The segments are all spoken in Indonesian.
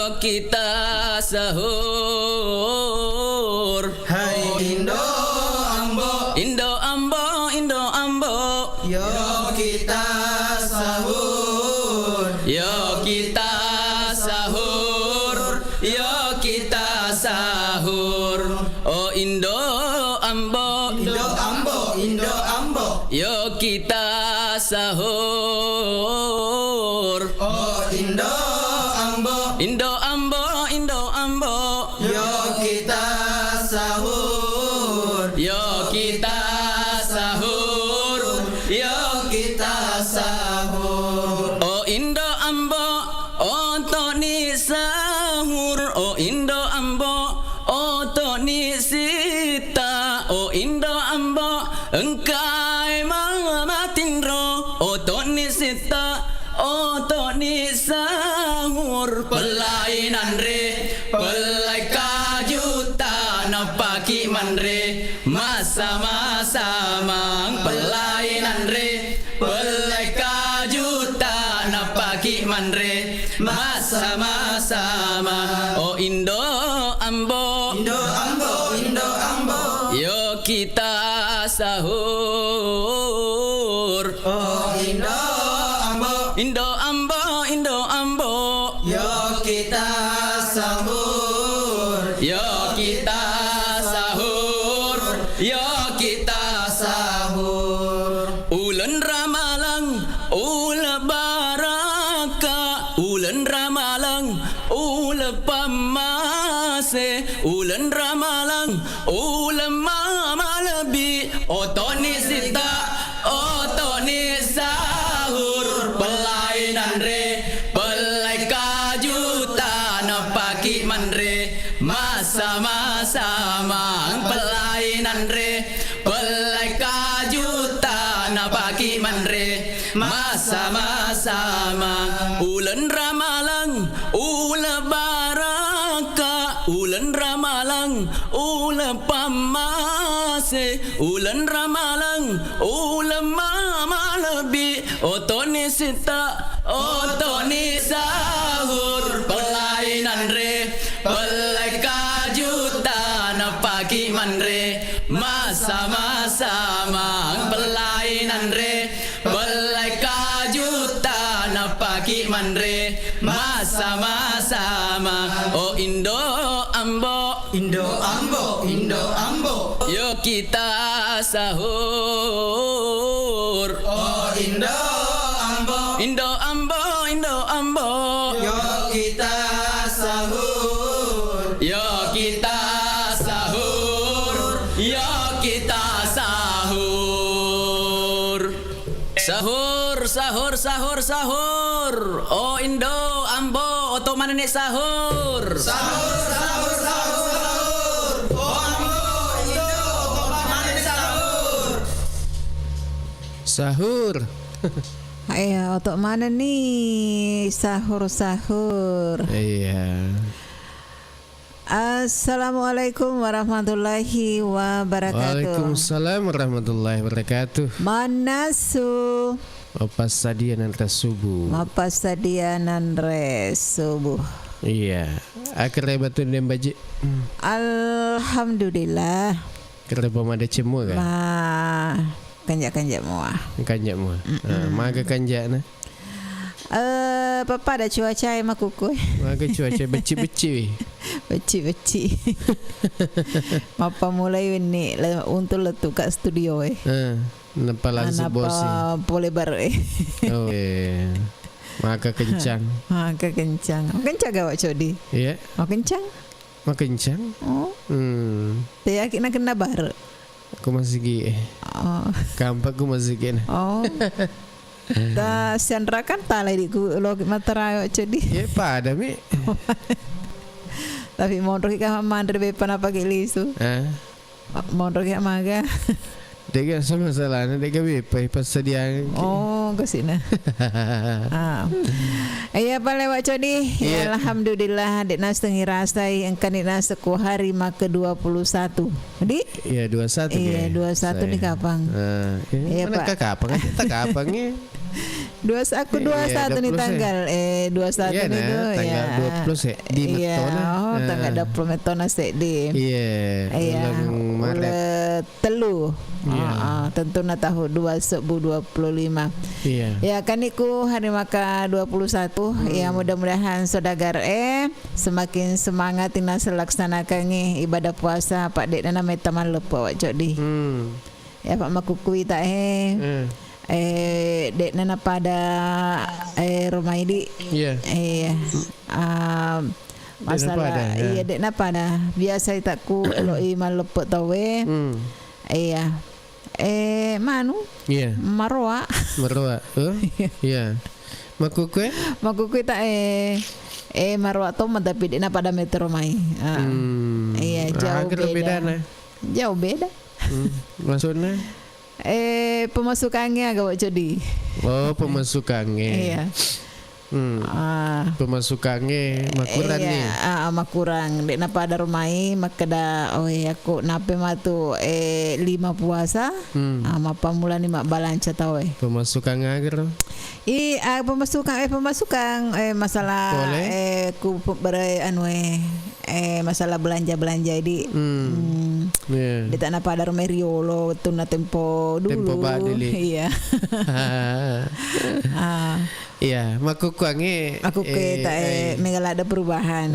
Yuk kita sahur. Hai Indo Ambo, Indo Ambo, Indo Ambo. yuk kita sahur. Yuk kita sahur. Yuk kita sahur. Oh Indo Ambo, Indo Ambo, Indo Ambo. yuk kita sahur. Oh Indo Ambo, Indo Ambo, Indo Ambo. yuk kita sahur. Yuk kita sahur. Yuk Kita sahur. Oh Indo Ambo, oh Toni sahur. Oh Indo Ambo, oh Toni sita. Oh Indo Ambo, engkai mama tindro. Oh Toni sita, oh Toni sahur. Pelainan re, pelai kajuta napaki manre. Masa-masa mang pelainan re, pelai kajuta napaki manre. Masa-masa mang. Oh Indo Ambo, Indo Ambo, Indo Ambo. yuk kita sahur. Oh Indo Ambo, Indo Ambo, Indo Ambo. yuk kita sahur. Yuk kita sahur. Yuk kita Sahur. Ulan Ramalang, ula baraka. Ulan Ramalang, ula pamase. Ulan Ramalang, ula mamalabi. Otoni sita, otoni sahur. Pelainan re, pelai kajuta napaki manre. Masa-masa mang pelainan re, pelai kajuta napaki manre. Masa-masa mang. Ulan Ramalang, ula baraka. Ulan Ramalang, ula pamase. Ulan Ramalang, ula mamalabi. Otoni sita, otoni sahur. Pelainan re, pelai kajuta napaki manre. Masa-masa mang pelainan re, pelai kajuta napaki manre. Masa-masa mang. Oh Indo Ambo, Indo Ambo, Indo Ambo. yuk kita sahur. Oh Indo Ambo, Indo Ambo, Indo Ambo. yuk kita sahur. Yuk kita sahur. Yuk kita sahur. Sahur, sahur, sahur, sahur. Oh Indo Ambo, oto mana nih sahur? Sahur, sahur, sahur, sahur. Oh Ambo, Indo, mana nih sahur? Sahur. Ayo, untuk mana nih sahur-sahur? Iya. Assalamualaikum warahmatullahi wabarakatuh. Waalaikumsalam warahmatullahi wabarakatuh. Manasu Opas sadian antara subuh. mapas sadianan res subuh. Iya. Akhirnya batu dan baji. Alhamdulillah. Akhirnya pemada cemu kan? Kanjak-kanjak mua. Kanjak mu. Maga kanjak na. Papa ada cuaca emang kuku. Maga cuaca beci-beci. Beci-beci. Papa mulai ini untuk letuk kat studio Napa langsung bosi. boleh baru Oh. Maka kencang. Maka kencang. Kencang gak Wak Codi? Iya. Mau kencang? Mak kencang. Oh, dia kena baru. Aku masih gini. Oh, Kampak aku masih gini. oh. Ta Sandra kan talai di lo materai Wak Codi. Ya pada mi. Tapi mau kita mandre bepan apa gilisu. Mau kita maga. Dega sama salahnya dega bepai pas sedia. Oh, ke sini. Iya pale Wak Codi. Ya, alhamdulillah dek nas tengi rasai engkan dek nas seku hari maka 21. Jadi Iya 21. iya 21 di Kapang. Iya Iya, mana Pak. Kapang? Tak Kapang ni. Aku 21 nih 20 tanggal 21 Iya, nih tuh tanggal 20 ya di Iya, Metona. oh tanggal 20 Metona di. Iya, Iya, bulan Maret. ulah telu. Iya. Tentu na tahun 2025. Iya. Ya kan iku hari maka 21 ya mudah-mudahan saudagar semakin semangat tina selaksanakan ibadah puasa Pak Dek nana metaman lepo wak di. Ya Pak makukui tak Dek nana pada rumah ini. Iya. Masalah pada, ya. iya dek napa dah biasa takku eloi malepet tawe iya manu Iya. marwa Merua. Iya. Makukue? makuku tak marwa to tapi dek napa pada metro mai iya jauh Agak beda nah. jauh beda Maksudnya? Pemasukannya agak jadi Oh, pemasukannya. iya Pemasukannya makuran nih. makurang dek napa ada rumai makada aku nape matu 5 puasa mapa mulai mak balanca tahu Pemasukan agar. pemasukan masalah ku berai masalah belanja di Iya. di tanah pada rumah riolo tuna tempo dulu Tempo badili. iya Iya, makukange. aku kita megala ada perubahan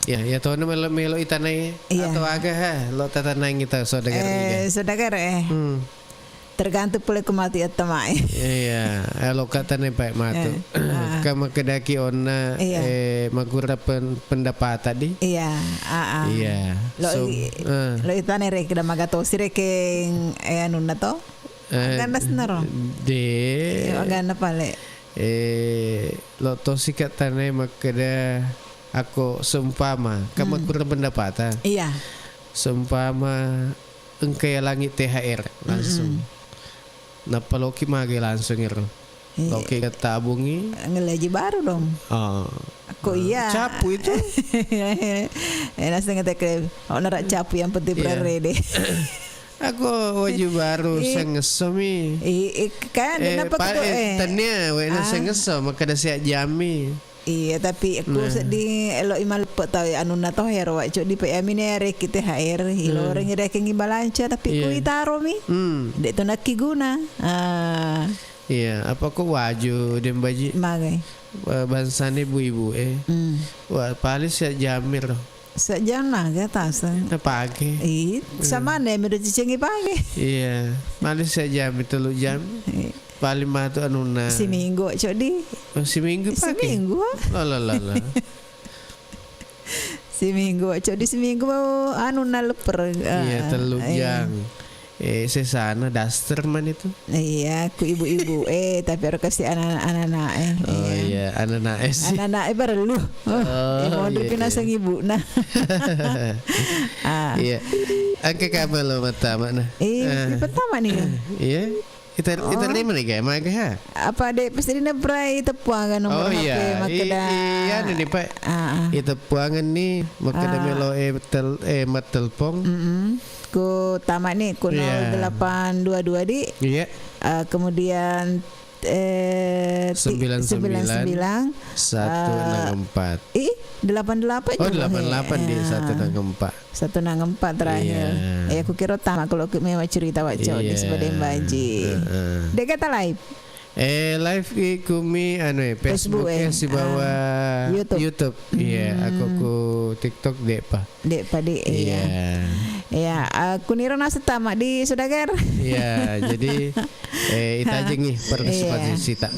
Ya, ya tahu nama melo itanai Iya. atau agak lo tatanai kita saudagar ni. saudagar tergantung pula kematian teman Iya, lo katanya baik matu. Kama kedaki ona magura pendapat tadi. iya Iya. lo itane rek da magato sirekeng anu na to ganas na ro De gana pale lo to sikat tanai makada aku seumpama kama kurang pendapatan. iya Seumpama engkaya langit THR langsung. Napa loki mage langsung iro. Loki ketabungi. ngelaji baru dong Oh. aku iya Capu itu. enak sangat ke orang capu yang penting Iya. berrede Aku wajib baru sengesomi. kan kenapa tu tanya wena sengesom maka dah siap jami. iya tapi aku sedih elo imal tahu anu na to hero wak di pe amine rek kita HR hilo orang rek balanca tapi ku itaro mi dek to nak guna Iya, apa ku waju dem baji magai bansane ibu-ibu Wah, paling siap jamir. sejam lah ke atas Kita pagi. sama ne medo cicengi pagi Iya, paling siap jamir 3 jam. Paling matu anuna. seminggu di Seminggu pagi. seminggu Lah. seminggu di seminggu anu na leper Iya, 3 jam. Sesana daster man itu. iya ku ibu-ibu tapi harus kasih anak-anak Oh iya, anak-anak sih. anak-anak baru lu mau dipindah sang ibu nah Iya. Angka kabar lo mata mana? pertama nih Iya. Kita ni mana ke? Mana ha? apa dek pasti dina berai tepuang kan nomor Oh HP iya. makada Iya ni Pak. Itu puangan ni makada melo mat telpon. ku tamat nih ku 0822 di Iya. kemudian 99 164. 88 Oh 88 di 164 terakhir. Aku kira tamat kalau memang cerita wajah di sebagai baji. Dek kata live. Live kumi Facebook si bawah YouTube. Iya, aku ku TikTok dek pa. Dek pa di. Iya. Ya, aku nira nasi tamat di saudagar. Iya, jadi kita aja nih partisipasi sita.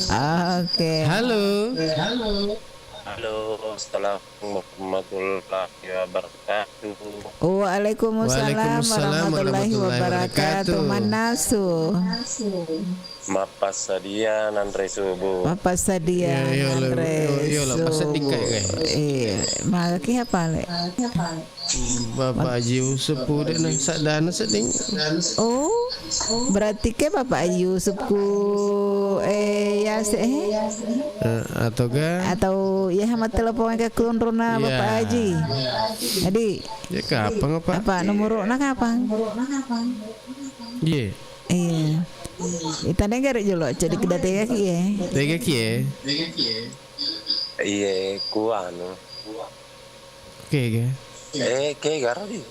Oke. Halo. Halo, assalamualaikum warahmatullahi wabarakatuh. Waalaikumsalam warahmatullahi wabarakatuh. Manasu. Mapas sadia nanre subuh. Apa sadia? Yo lo pasal dikai ke. Maki apa le? Bapak Haji Yusuf udah nang sadana seding. Oh, berarti ke Bapak Yusuf ku ya Atau ga? atau ya sama telepon ke kunruna Bapak Haji. Jadi Ya kapan apa? apa nomor nak kapan? Iya. Iya. Itane garek jolo jadi kedate kaki ya. Tega kie. Iya, ku anu. Oke. Kayak garo di.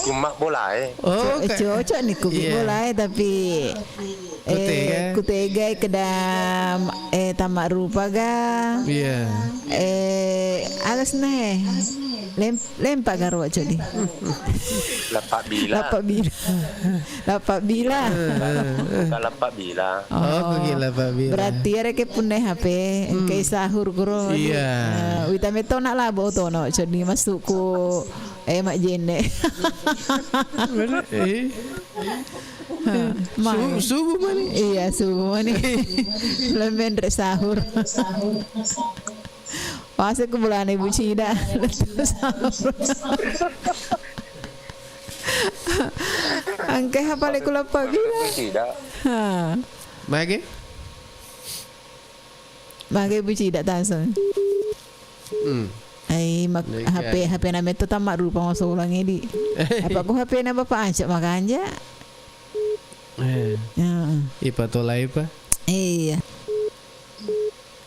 Cuma bola Oh, Cocok nih ku bola tapi kutega kedam tamak rupa ga. Iya. Alas nih. Lempak garo jadi. Lapak bila. Lapak bila. Bukan lapak bila. Oh, gila Pak Bila. Berarti ada ke punai HP, engkai sahur guru. Iya. Wita meto nak labo to no, jadi masuk ku mak jene. Subuh mana? Iya subuh mana? Lemben rek sahur. Pasal ke bulan ibu Cida. Angke hafal ku lapa bila. Tidak. Ha. Mage? Mage ibu Cida tansan. Ai mak HP na meto tamak rupa masuk ulang di. Apa ku HP na bapak ancak makanja. Ya. Ipa tolai pa. Iya.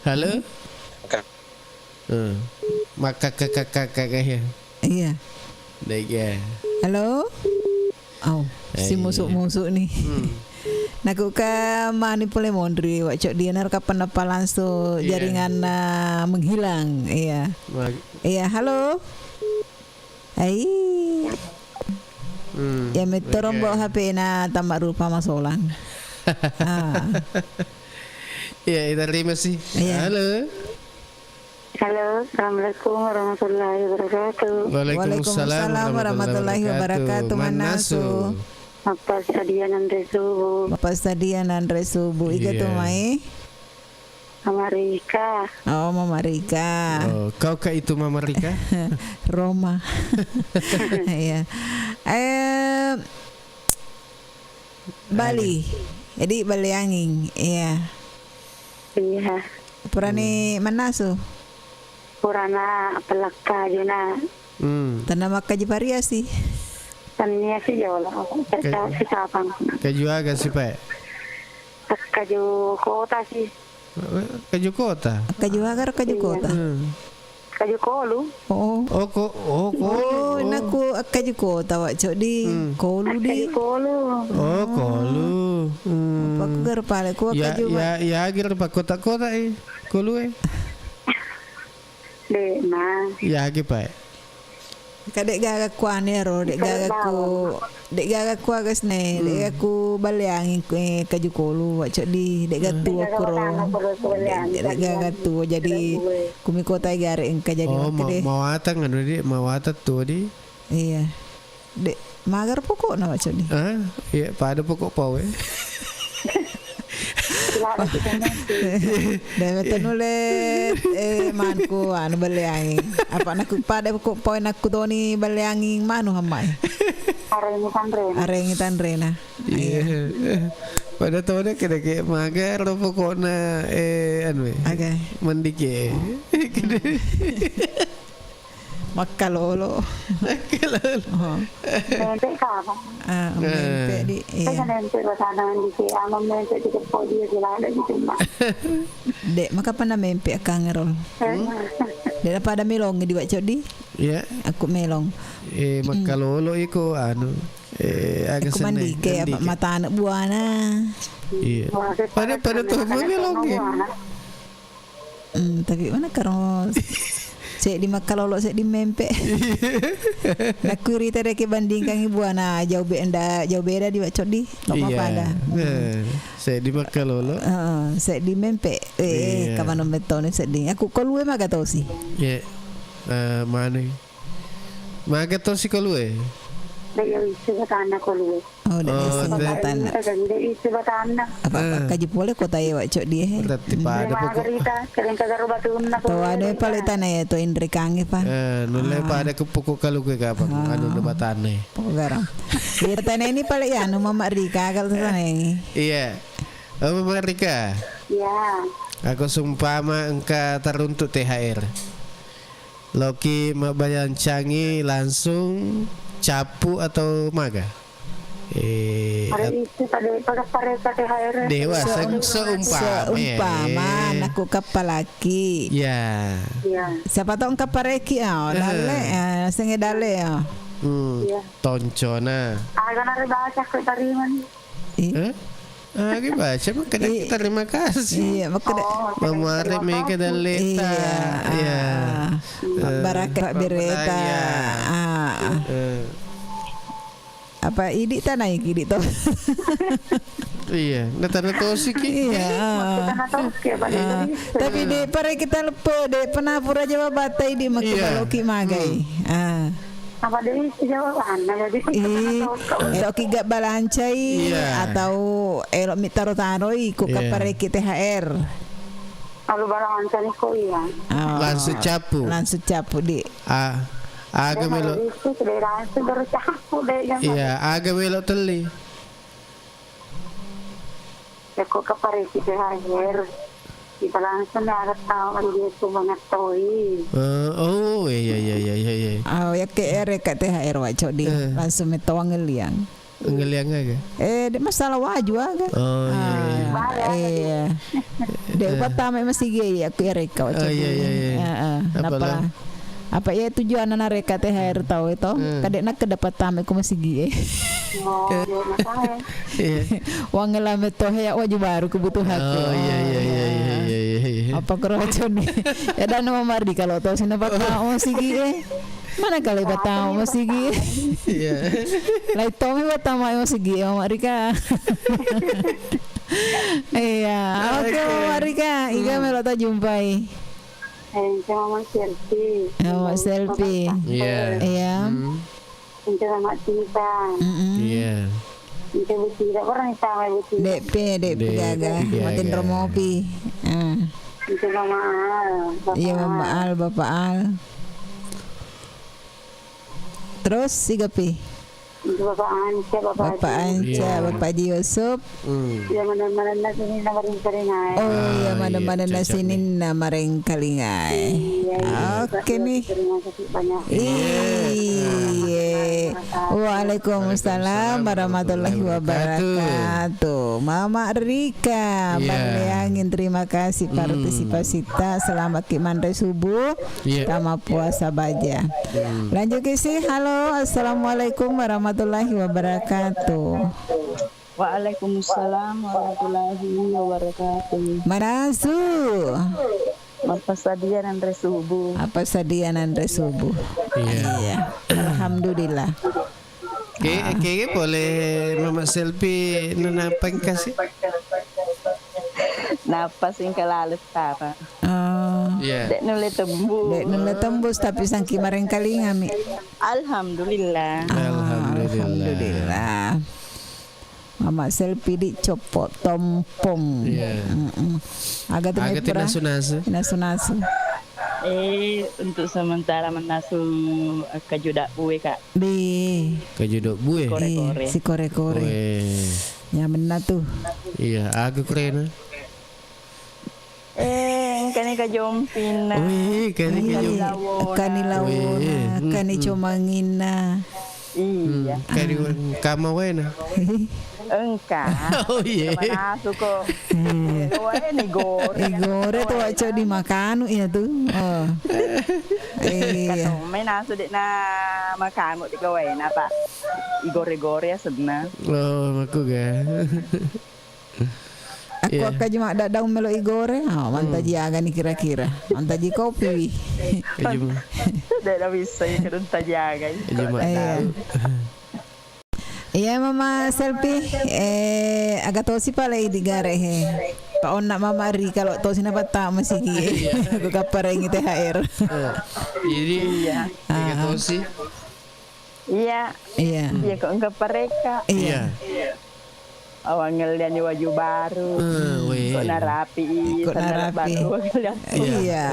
Halo? Maka kakak ya. Iya. Dega. Halo. Si musuk-musuk nih. Naku ka manipulasi mondri wacok dia nar kapan apa langsung jaringan menghilang. Iya. Iya, halo. Hai. Ya metorong bawa HP na tamak rupa masolang. Ya, terima kasih. Halo. Halo, Assalamualaikum warahmatullahi wabarakatuh. Waalaikumsalam warahmatullahi wabarakatuh. Manasu. Bapak Sadian Andre Subuh. Bapak Sadian Andre Subuh. Ika tu mai. Mama Rika. Oh, Mama Rika. Oh, kau kah itu Mama Rika? Roma. Iya. Bali. Jadi Bali angin. Iya. Iya. Purani Manasu. Purana pelaka juna. Tanah maka jiparia sih. Tania si jola. Kita si kapang. Kaju agak sih Pak. Kaju kota sih. Kaju kota. Kaju agar kaju kota. Kaju kolu. Oh. Oh, naku kaju kota wak cok di kolu di. Kaju kolu. Oh, kolu. Pak gar pale ku kaju. Ya agir Pak kota-kota kolu Dek na. Ya agi Pak. Kadek gaga ku anero, dek gaga ku agas ne, dek gaga ku baleangin kaju kolu wak cok di, dek gaga tu akuro. Dek gaga tu jadi kumi kota gare engka jadi makde. Oh, mau atang anu di, mau atat tu di. Iya. Dek magar pokok na wak cok di. Iya, pada pokok pawe. Dan betul nulis manku anu baleangin. Apa nakku pada pokok poin aku doni baleangin manu hamai. Arengitan rena. Iya. Pada tahun ni kena ke magar pokoknya anu. Agak. Mendike. Makalolo. Nentek apa? Nentek di. Saya nentek pasangan di sini. Amam nentek di kepala dia selada di rumah. Dek, maka pernah mempe akang ngerol. Dek pada melong di wak di. Iya. Aku melong. Makalolo iko anu. Agak aku mandi ke apa mata anak buah na. Iya. Pada tuh melong ya. Tapi mana karos? Saya di makalolo saya di mempe. Nak kuri tadi ke bandingkan ibu ana jauh beda di wacot di. Apa pada? Saya di makalolo. Saya di mempe. Kapan nombetone saya di. Aku kolue maga tau sih. Ya. Mana? Maga tau sih kolue. Dari isi batana kolue. Oh, dari isi batana. Dari isi batana. Apa kaji boleh kota ya wacok dia. Berarti pada pokok. Margarita, kering kagak batu nak. Tahu ada palitan ya to Indri kange pa. Nulai pada ke pokok kalau gue apa? Anu debatane. Pokok garam. Dia tanya ini paling ya nu Mama Rika kalau sana ini. Iya. Mama Rika. Ya. Aku sumpama engka teruntuk THR. Loki mabayancangi langsung capu atau maga? Ada itu pada pareka THR. Dewa seumpama aku kapalaki. Ya. Iya. Siapa tahu kapareki dale senge dale Iya. Toncona. Agak nari baca ke tariman. Baca makanya kita terima kasih. Iya, makanya Mamare mega daleta. Iya. Baraka bereta. Apa idik tanah idik toh? Iya, natana tosi ki. Iya. Kita tahu ke pada Tapi de pare kita lupa de penapura Jawa Batai di makabaloki magai. apa dari jawaban jadi Doki gak balancai atau elok mitaro-taroi ku kapareki THR. kalau barang cari kok ya Langsung capu di aga melo itu selera itu baru capu deh iya aga melo teli ya kok kepare kita hadir kita langsung ada tahu dia itu banget toi iya ya ke ere ka THR waco di langsung metawang ngeliang aga de masalah waju aga iya de pertama masih gay aku ere ka waco iya apa ya tujuan anak reka THR tahu itu kadek nak kedapat tamu aku masih gie uang ngelamet toh ya wajib baru kebutuhan iya apa kerocon nih ya dan nama Mardi kalau tahu sih dapat tamu masih gie mana kali dapat tamu masih gie lai Tommy dapat tamu masih gie Marika iya oke Marika iga melota jumpai sama selfie. Selfie. Iya. Itu sama Tita. Iya. Itu tidak pernah sama itu. DP jaga. Matin romopi. Itu sama Al. Iya Bapak Al. Terus si Gapi. Itu Bapak Anca, Bapak Haji Yusuf. Ya mana-mana sini namarin kalingai. Oh iya mana-mana sini namarin kalingai. Oke nih. Iya. Waalaikumsalam warahmatullahi wabarakatuh. Mama Rika, Bang terima kasih partisipasi kita selama Kimandai subuh sama puasa baja. Lanjut ke sih. Halo, assalamualaikum warahmatullahi wabarakatuh. Waalaikumsalam warahmatullahi wabarakatuh. Marasu. Apa sadia Andre subuh? Apa sadia Andre subuh? Iya. Alhamdulillah. Kayaknya boleh Mama Selfie nenapang kasih. Napas yang kelalut tara. Dek nule tembus tapi sangki mareng kali ngami. Alhamdulillah. Alhamdulillah. Mama Selfie dicopot tompong. Agak nasu. Untuk sementara menasu kajudak bue kak. Kajudak bue. Si kore-kore. Ya benar tuh. Iya, aku keren. Kani kajompina. Kani lawona. Kani comangina. Iya. Kani kamawena. Engkau. Oh iya. Manasu kok. Ini gore tuh aco dimakan ya tuh. Iya. Menasu dek na makan mau digawain apa? Igore-gore ya sebenarnya. Oh, aku ga. Aku akan cuma daun melo igore. Mantaji aga nih kira-kira. Mantaji kopi. Tidak bisa ya mantaji aga. Iya Mama Selfie agak tosi pala di gare he. Pak nak Mama Ri kalau tosi na bata masih ki. Aku kapareng THR. Jadi agak tosi. Iya kok enggak pareka. Iya. Awang ngelian waju baru. Kok narapi. Iya.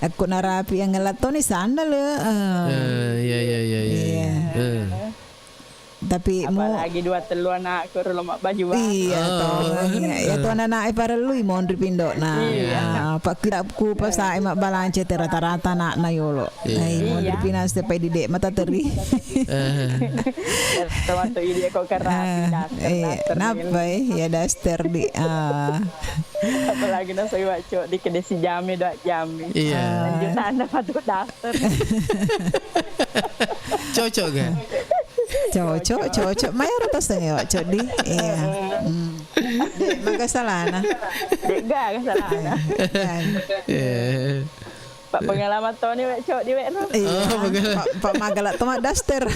Aku narapi yang ngelato nih sandal Iya. Tapi apalagi 2 telu anak ke lemak baju baru. Iya toh. Ya tuh anak para lu mau pindo nah. Pak kita ku pasai mak balance rata-rata nak na yolo. Ai mau pinas te didek mata teri. Waktu ini kok kerapi daster. Napa ya daster di apalagi nasi wacok di kedesi jami 2 jami. Lanjut anda patut daster. Cocok kan? Cocok mayor atas tengah wacok di. Iya. Dek maka salah nah. Dek gak salah nah. Pak pengalaman tahun ni wacok di wek no. Pak magalat tomat daster.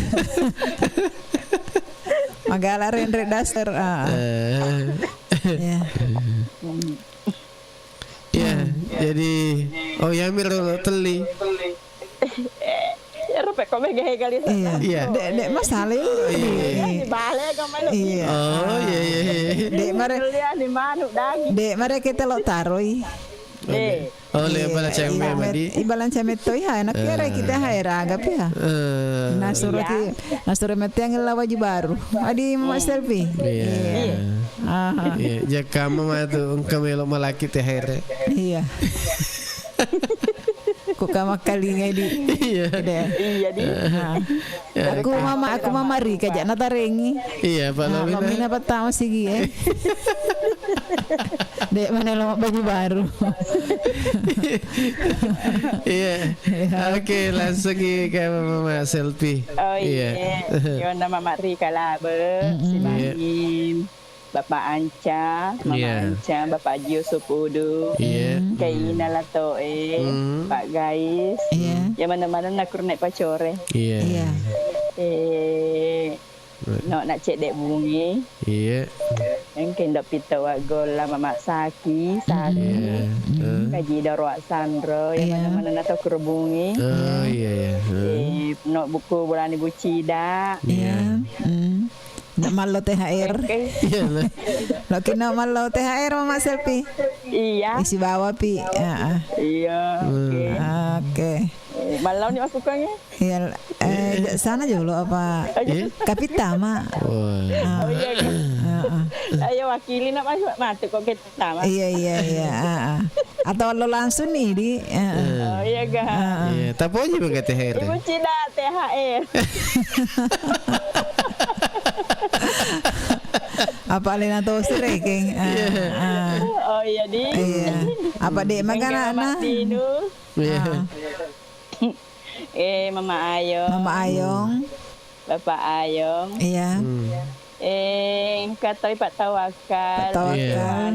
Magala rendre daster. Ya, jadi ya mir teli. Ya rupa kau megah kali. Iya. Dek masalah. Di balik kau malu. Iya. Dek mare di manuk daging. Dek mare kita lo taroi. Oleh bala cembe madi. Ibalan cembe toy ha nak kira kita haira agap ya. Nasur mati yang lawa baru. Adi mama selfie. Iya. Ja kamu mah tu kamelo malaki teh haira. Iya. Kok kamu kalinya di. Iya di. Aku mama ri kajak natarengi. Iya, Pak Lawina. Lawina pertama sih ya. Dek mana lo baju baru. Iya. Oke, langsung ke Mama Selfie. Oh iya. Yona Mama Rika Labe, si Mahim, Bapak Anca, Mama Anca, Bapak Haji Yusuf Udu, Kaina Latoe, Pak Gais, yang mana-mana nak kurnek pacore. Iya. Nak cek dek bungi. Iya. Yang kena pita wagol lah Mama Saki, Kaji Darwak Sandro, yang mana-mana nak kerbungi. Oh iya. Nak buku bulan Ibu Cida. Iya. Nak malu THR. Iya lah. Nak kena malu THR Mama Selfie. Iya. Isi bawah pi. Iya. Oke. Malau ni masukkannya? Ya, sana dulu apa? Kapitama. Oh iya. Ayo wakili nak masuk kok kita mah. Iya. Atau lo langsung nih di. Oh iya gak. Iya. Tapi aja pakai THR. Ibu Cina THR. Apa Lena tuh sering? Oh iya di. Iya. Apa dek makan anak? Mama Ayong. Bapak Ayong. Iya. Kata Pak Tawakal.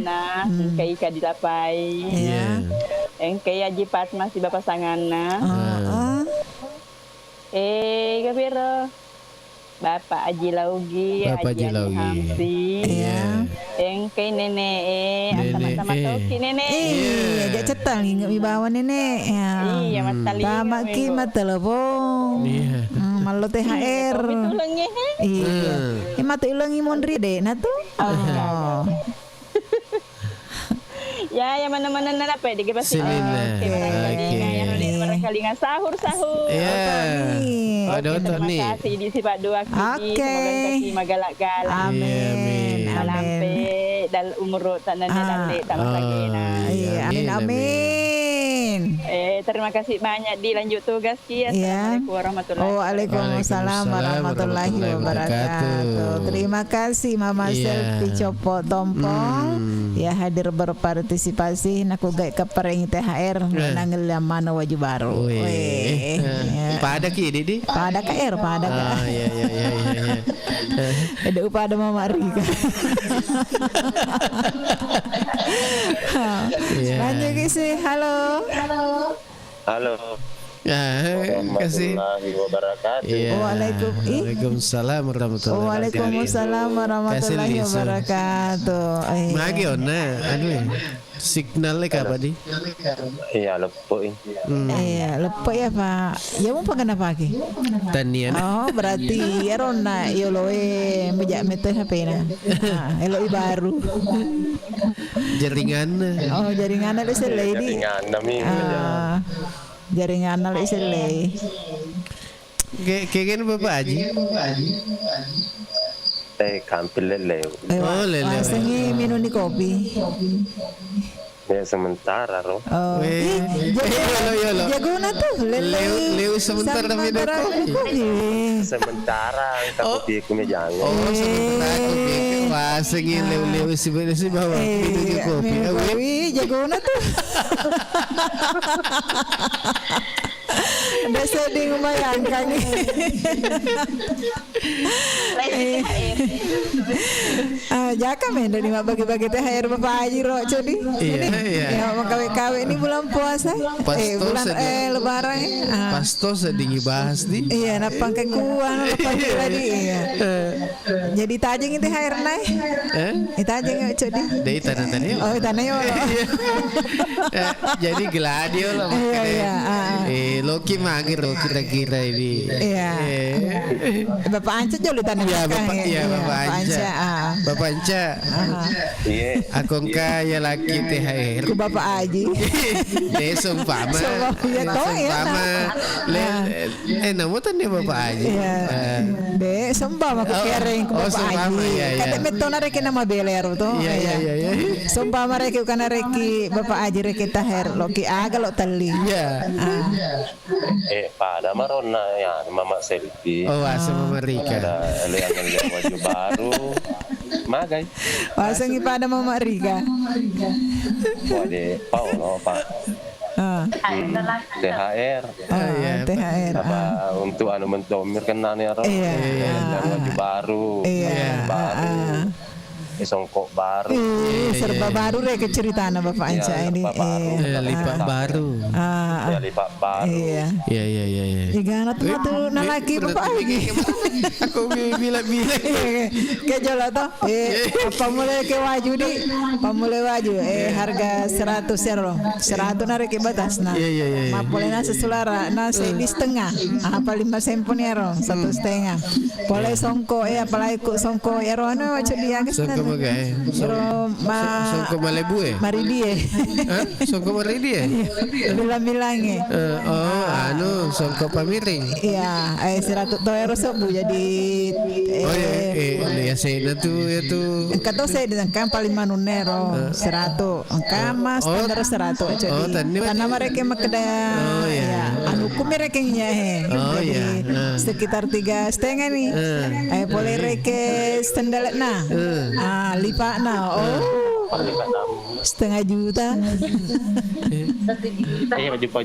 Nah, kai kadilapai. Iya. Kai Haji Fatma si Bapak Sangana. Gapiro. Bapak Haji Laugi, Haji Hamsi. Iya. Kai nenek, sama-sama toki nenek. Iya, dia cetal ingat wibawa nenek. Iya, mata lima. Tamak ki mata lebong. Iya. Malu THR. Ulangi. Iya. Mata ulangi mondri deh, nah tuh. Ya, yang mana-mana nak apa di pasti. Kali dengan sahur. Iya. Ada otot nih. Terima kasih di sifat dua kini. Semoga kaki magalak-galak. Amin. Alampe dal umur tanah dan tak lagi. Amin. Terima kasih banyak dilanjut tugas ki. Assalamualaikum warahmatullahi wabarakatuh. Terima kasih Mama Selfie Copot Tompong ya hadir berpartisipasi nak ugai kepereng THR nangel mana waju baru. Pada ki Didi? Pada KR, pada. Iya. Ada upada Mama Rika. Lanjut sih. Halo. Kasih. Waalaikumsalam warahmatullahi wabarakatuh. Magi ona, signalnya kapan di? Iya lepok. Iya lepok ya Pak. Ya mau pakai apa lagi? Tanian. Oh berarti ya Rona yoloe mejak meter HP na. Eloi baru. Jaringan. Oh jaringan ada selai di. Jaringan nami. Jaringan ada selai. Kayak Bapak Haji. teh kampil lele. Oh, lele. Sengi minum di kopi. Ya sementara roh. Oh. Jago na tuh. Leo sebentar tapi ada kopi. Sementara angka kopi aku jangan. Oh, sebentar kopi. Wah, sengi Leo sebenarnya sih bawa minum di kopi. Jago na tuh. Udah sedih membayangkan nih. Jaka men dari bagi-bagi THR Bapak Haji Roco nih. Iya. Ya mau kawe-kawe ini bulan puasa. Bulan lebaran. Pasto sedih bahas nih. Iya, napang kekuan pagi tadi. Iya. Jadi tajeng itu THR naik. Tajeng ya Codi. Dari tanah tadi. Oh, tanah yo. Jadi gladio lah makanya. Iya. Loki mangir lo kira-kira ini. Iya. Bapak Anca jauh di tanah. Iya, Bapak Anca. Bapak Anca. Iya. Aku kaya laki THR. Ku Bapak Haji. Sumpama. Ya toh ya. Namo tanya Bapak Haji. Iya. Sumpama aku kering ku Bapak Haji. Kata metona reki nama belero tuh. Iya. Sumpama reki kana reki Bapak Haji reki THR loki aga lo tali. Iya. Pada marona ya Mama Selfie. Oh, sama Rika. Ada lihat baju baru. Magai. Wasangi pada Mama Rika. Wade Paulo Pak. THR. Iya. THR. Untuk anu mentomir kan ya roh. Baju baru. Iya. Baru. Songkok baru. Serba baru rek ceritana Bapak Anca ini. Lipat baru. Ya lipat baru. Iya. Iya. Jika tuh nalaki Bapak Haji. Aku bilang. Ke jola toh. Apa mulai ke waju di? Pamulai waju. Harga 100 euro. 100 narik batas nah. Iya. Boleh nasi sulara nasi di setengah. Apa 5 sempon euro 1,5. Boleh songko apalagi songko euro anu dia ke sana. Songko Malebu Maridi Songko Maridi bilang-bilangnya Songko Pamiring. Iya 100 euro sobu jadi ya saya itu kata saya dengan paling manunero 100 angka standar 100 jadi karena mereka makada anu ku mereka jadi sekitar 3,5 nih boleh reke standar nah lipat nah setengah juta.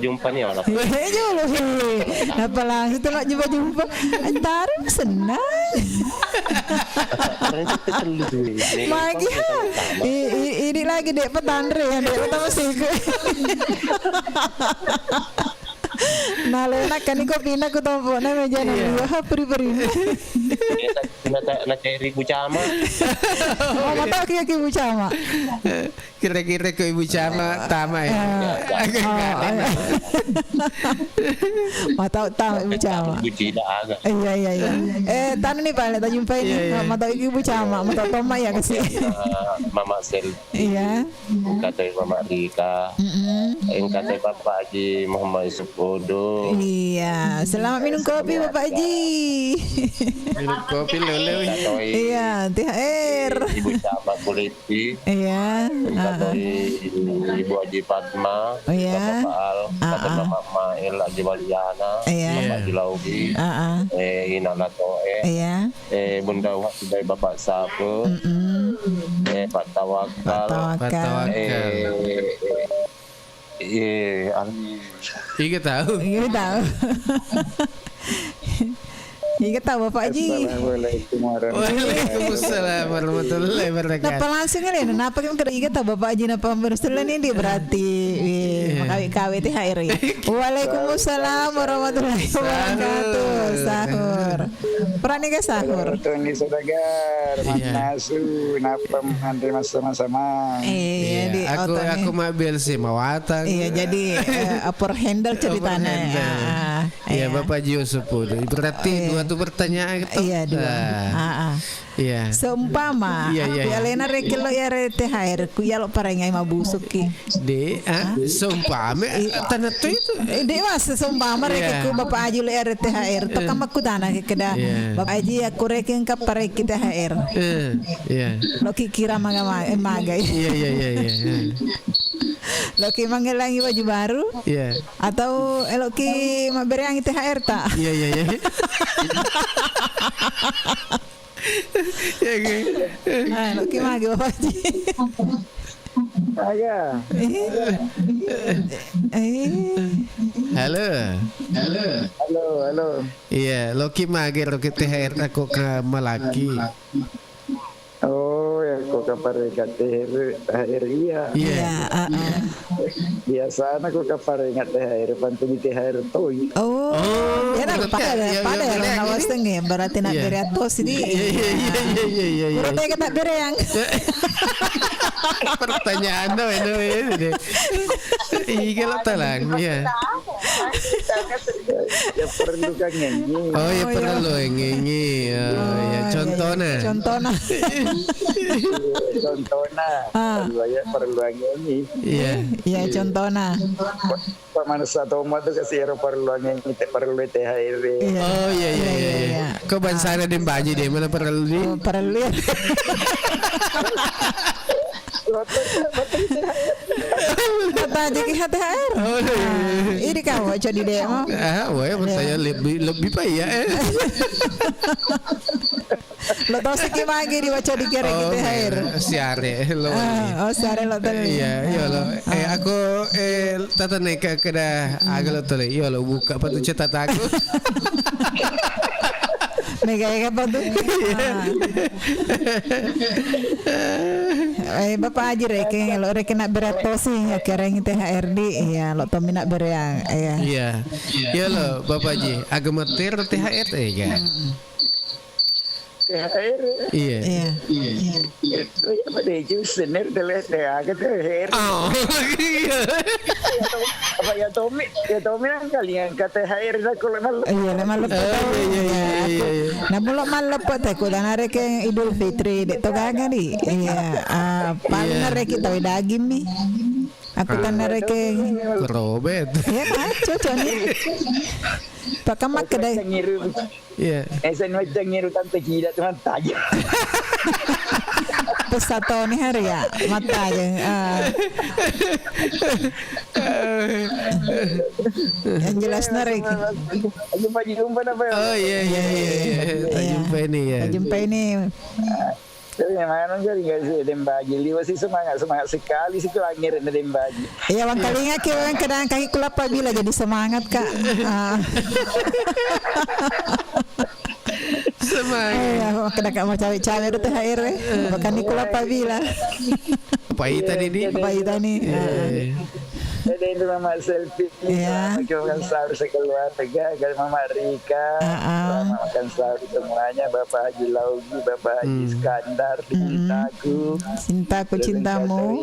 Jumpa nih orang. Apa langsung tengok jumpa antar senang. Lagi ini lagi dek petandre yang dek pertama sih. Nah, lenak kan iko pindah ke tombol na meja na dua peri-peri. Na cari Ibu Cama. Oh, mata ke Ibu Cama. Kira-kira ke Ibu Cama tama ya. Mata utama Ibu Cama. Ibu Cida agak. Iya. Tan nih Pak, kita jumpa ini. Mata Ibu Cama, mata Toma ya kasih. Mama Sel. Iya. Kata Mama Rika. Kata Bapak Haji Muhammad Supodo. Iya, selamat minum kopi Bapak Haji. Minum kopi lele. Iya, THR. Ibu Cama Kuliti. Iya. Kata Ibu Haji Fatma. Iya. Bapak Al. Kata Mama Mail Haji Waliana. Iya. Bapak Dilaugi. Inana Toe. Iya. Bunda Wakil Bapak Sapu. Pak Tawakal. Iya tahu. Iya tahu Bapak Haji. Waalaikumsalam warahmatullahi wabarakatuh. Napa langsung kali ya? Napa kan kena ingat tahu Bapak Haji napa berselan ini berarti makawi THR ya. Waalaikumsalam warahmatullahi wabarakatuh. Sahur. Perani ke sahur. Tony Saudagar, Mas Nasu, napa nanti sama-sama. Iya, aku mobil sih mawatan. Iya, jadi upper handle ceritanya. Iya, Bapak Haji Yusuf. Berarti dua satu pertanyaan gitu. Iya, dua. Iya. Seumpama aku alena rekelo ya THR ku ya lo parengai mabusuk ki. Seumpama tanah tu itu. Mas seumpama rekeku Bapak Aji lo ya THR to kamakku tanah ke keda. Bapak Aji aku reken ka parek THR. Iya. Lo kira magai. Iya. Lo ki mangelangi baju baru? Iya. Atau lo ki mabereangi THR tak? Iya. Lo ki magi Bapak Haji. Halo. Iya, lo ki magi lo ki THR aku ke Malaki. Oh, ya kok kabar THR iya. Biasa aku kabar ingat THR pantungi THR toy. Oh, ya nak pada nawas tengah berarti nak beratos ini. Iya. Berarti kata berang. Pertanyaan dong ini. Iya lo talang ya. Ya perlu kan nyanyi. Oh ya perlu nyanyi. Ya contohnya. Contohnya perlu nyanyi. Iya contohnya. Manusia tomat tu kasih perlu nyanyi perlu THR. Oh iya. Kau bansana din baji deh mana perlu di? Perlu. Kata aja ke THR. Ini kamu jadi demo. Saya lebih payah. Lo tahu sih gimana di baca di kira kita THR. Siare lo. Siare lo tadi. Iya lo. Aku tata neka kena agak lo tadi. Iya lo buka patu cetak aku. Mega apa tuh? Bapak Haji reken lo reken nak beratos sih akhirnya ini THRD ya lo tomi nak bereang iya lo Bapak Haji agak metir THR ya THR. Iya. Apa deh jus sener telah THR. Oh. Apa ya Tommy kan kalian kata THR kalau malu. Iya, malu. Iya. Nah belum malu pot aku dan hari ke Idul Fitri dek togaga di. Iya. Paling hari kita daging nih. Aku tan hari ke Robert. Iya, cocok nih. Pakai mak kedai. Iya. Esen macam ngiru tante gila teman tajam. Pesato nih hari ya mata aja. Yang jelas narik. Jumpa apa? Oh iya. Jumpa ini. Tapi memang jadi nggak sih dembagi. Liwa sih semangat sekali sih kelangir dembagi. Iya bang kali ingat kau kadang kaki kelapa bila jadi semangat kak. Semangat. Iya kena kak mau cawe-cawe itu THR. Bahkan di kelapa bila. Pai tadi nih. Jadi itu Mama Selfie, makan sahur sekeluarga, Mama Rika, makan sahur semuanya, Bapak Haji Laugi, Bapak Haji Iskandar, Cintaku, cintamu,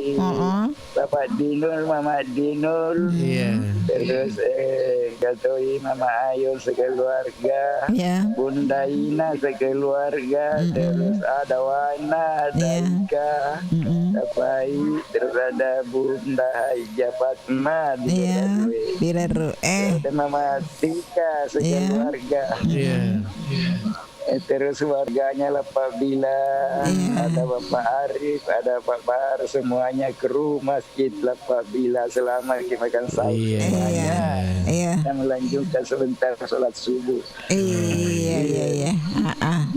Bapak Dinul, Mama Dinul, terus Gatoi, Mama Ayu sekeluarga, Bunda Ina sekeluarga, terus ada Wana, ada Ika, terus ada Bunda Haja Fatma. Biru. Mama Tika sekeluarga. Terus warganya Pak Bila, ada Bapak Arif, ada Pak Bahar, semuanya kru masjid Pak Bila selamat makan sahur semuanya. Dan melanjutkan sebentar sholat subuh. Iya.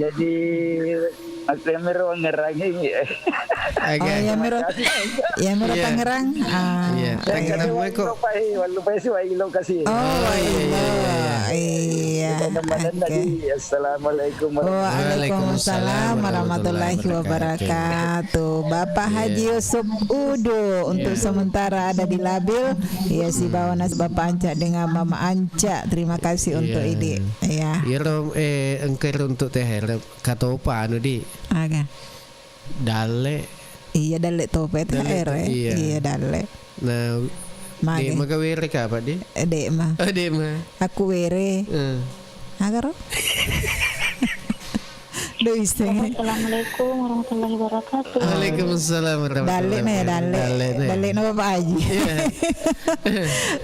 Jadi Aku mero ngerang ini. Ya mero Tangerang. Tangerang kok. Lupa sih lokasi. Iya. Assalamualaikum Waalaikumsalam warahmatullahi wabarakatuh. Bapak Haji Yusuf Udo untuk sementara ada di Labil. Ya si Bawanas Bapak Anca dengan Mama Anca. Terima kasih untuk ide. Ya. Engker untuk THR kata apa anu di? Aga. Dale. Iya dale topet THR. Iya dale. Nah, Dek mah were ka apa dek? Dek mah. Dek mah. Aku were. Agaro. Assalamualaikum warahmatullahi wabarakatuh. Waalaikumsalam warahmatullahi wabarakatuh. Dalik na Bapak Haji.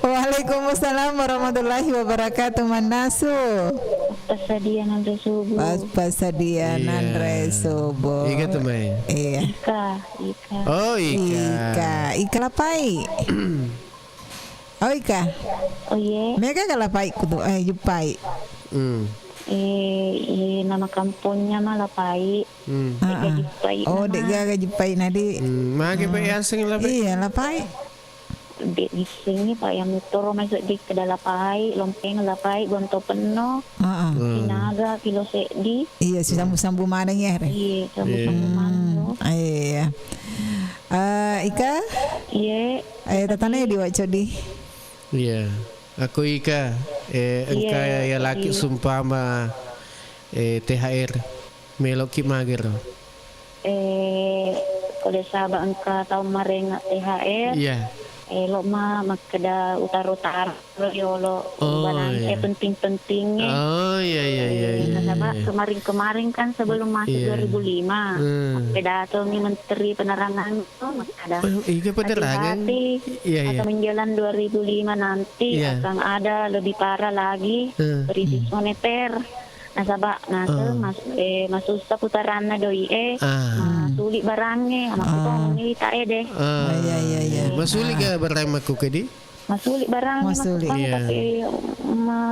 Waalaikumsalam warahmatullahi wabarakatuh. Manasu. Pasadian Andre Subuh. Pasadianan Resubo. Ika tuh Mai. Iya. Ika. Oh Ika. Ika lapai. Oh Ika. Oh iya. Mereka kalapai kudu Jupai. Nama kampungnya mah Lapai. Jupai. Oh dek gaga Jupai nadi. Mage pa yaseng lapai. Iya lapai. Di sini Pak yang motor masuk di kedai Lapai, lompeng Lapai, gonto penuh. Sinaga kilo sedi. Iya si sambu-sambu mana ya? Iya sambu-sambu mana. Iya. Ika? Iya. Tatane di Wacodi. Iya. Aku Ika. Engka ya laki sumpama THR meloki mager. Kalau sahabat engka tahu mareng THR. Iya. Lo mah makada utar-utar lo barang penting-pentingnya. Oh iya. Sama kemarin kan sebelum masuk 2005 pidato nih Menteri Penerangan makada. Iya penerangan. Atau menjelang 2005 nanti akan ada lebih parah lagi krisis moneter. Nasabah masuk seputaran doi sulit barangnya anak kita ngomongin tak deh. Iya. Masulik ke barang maku kedi? Masulik barang tapi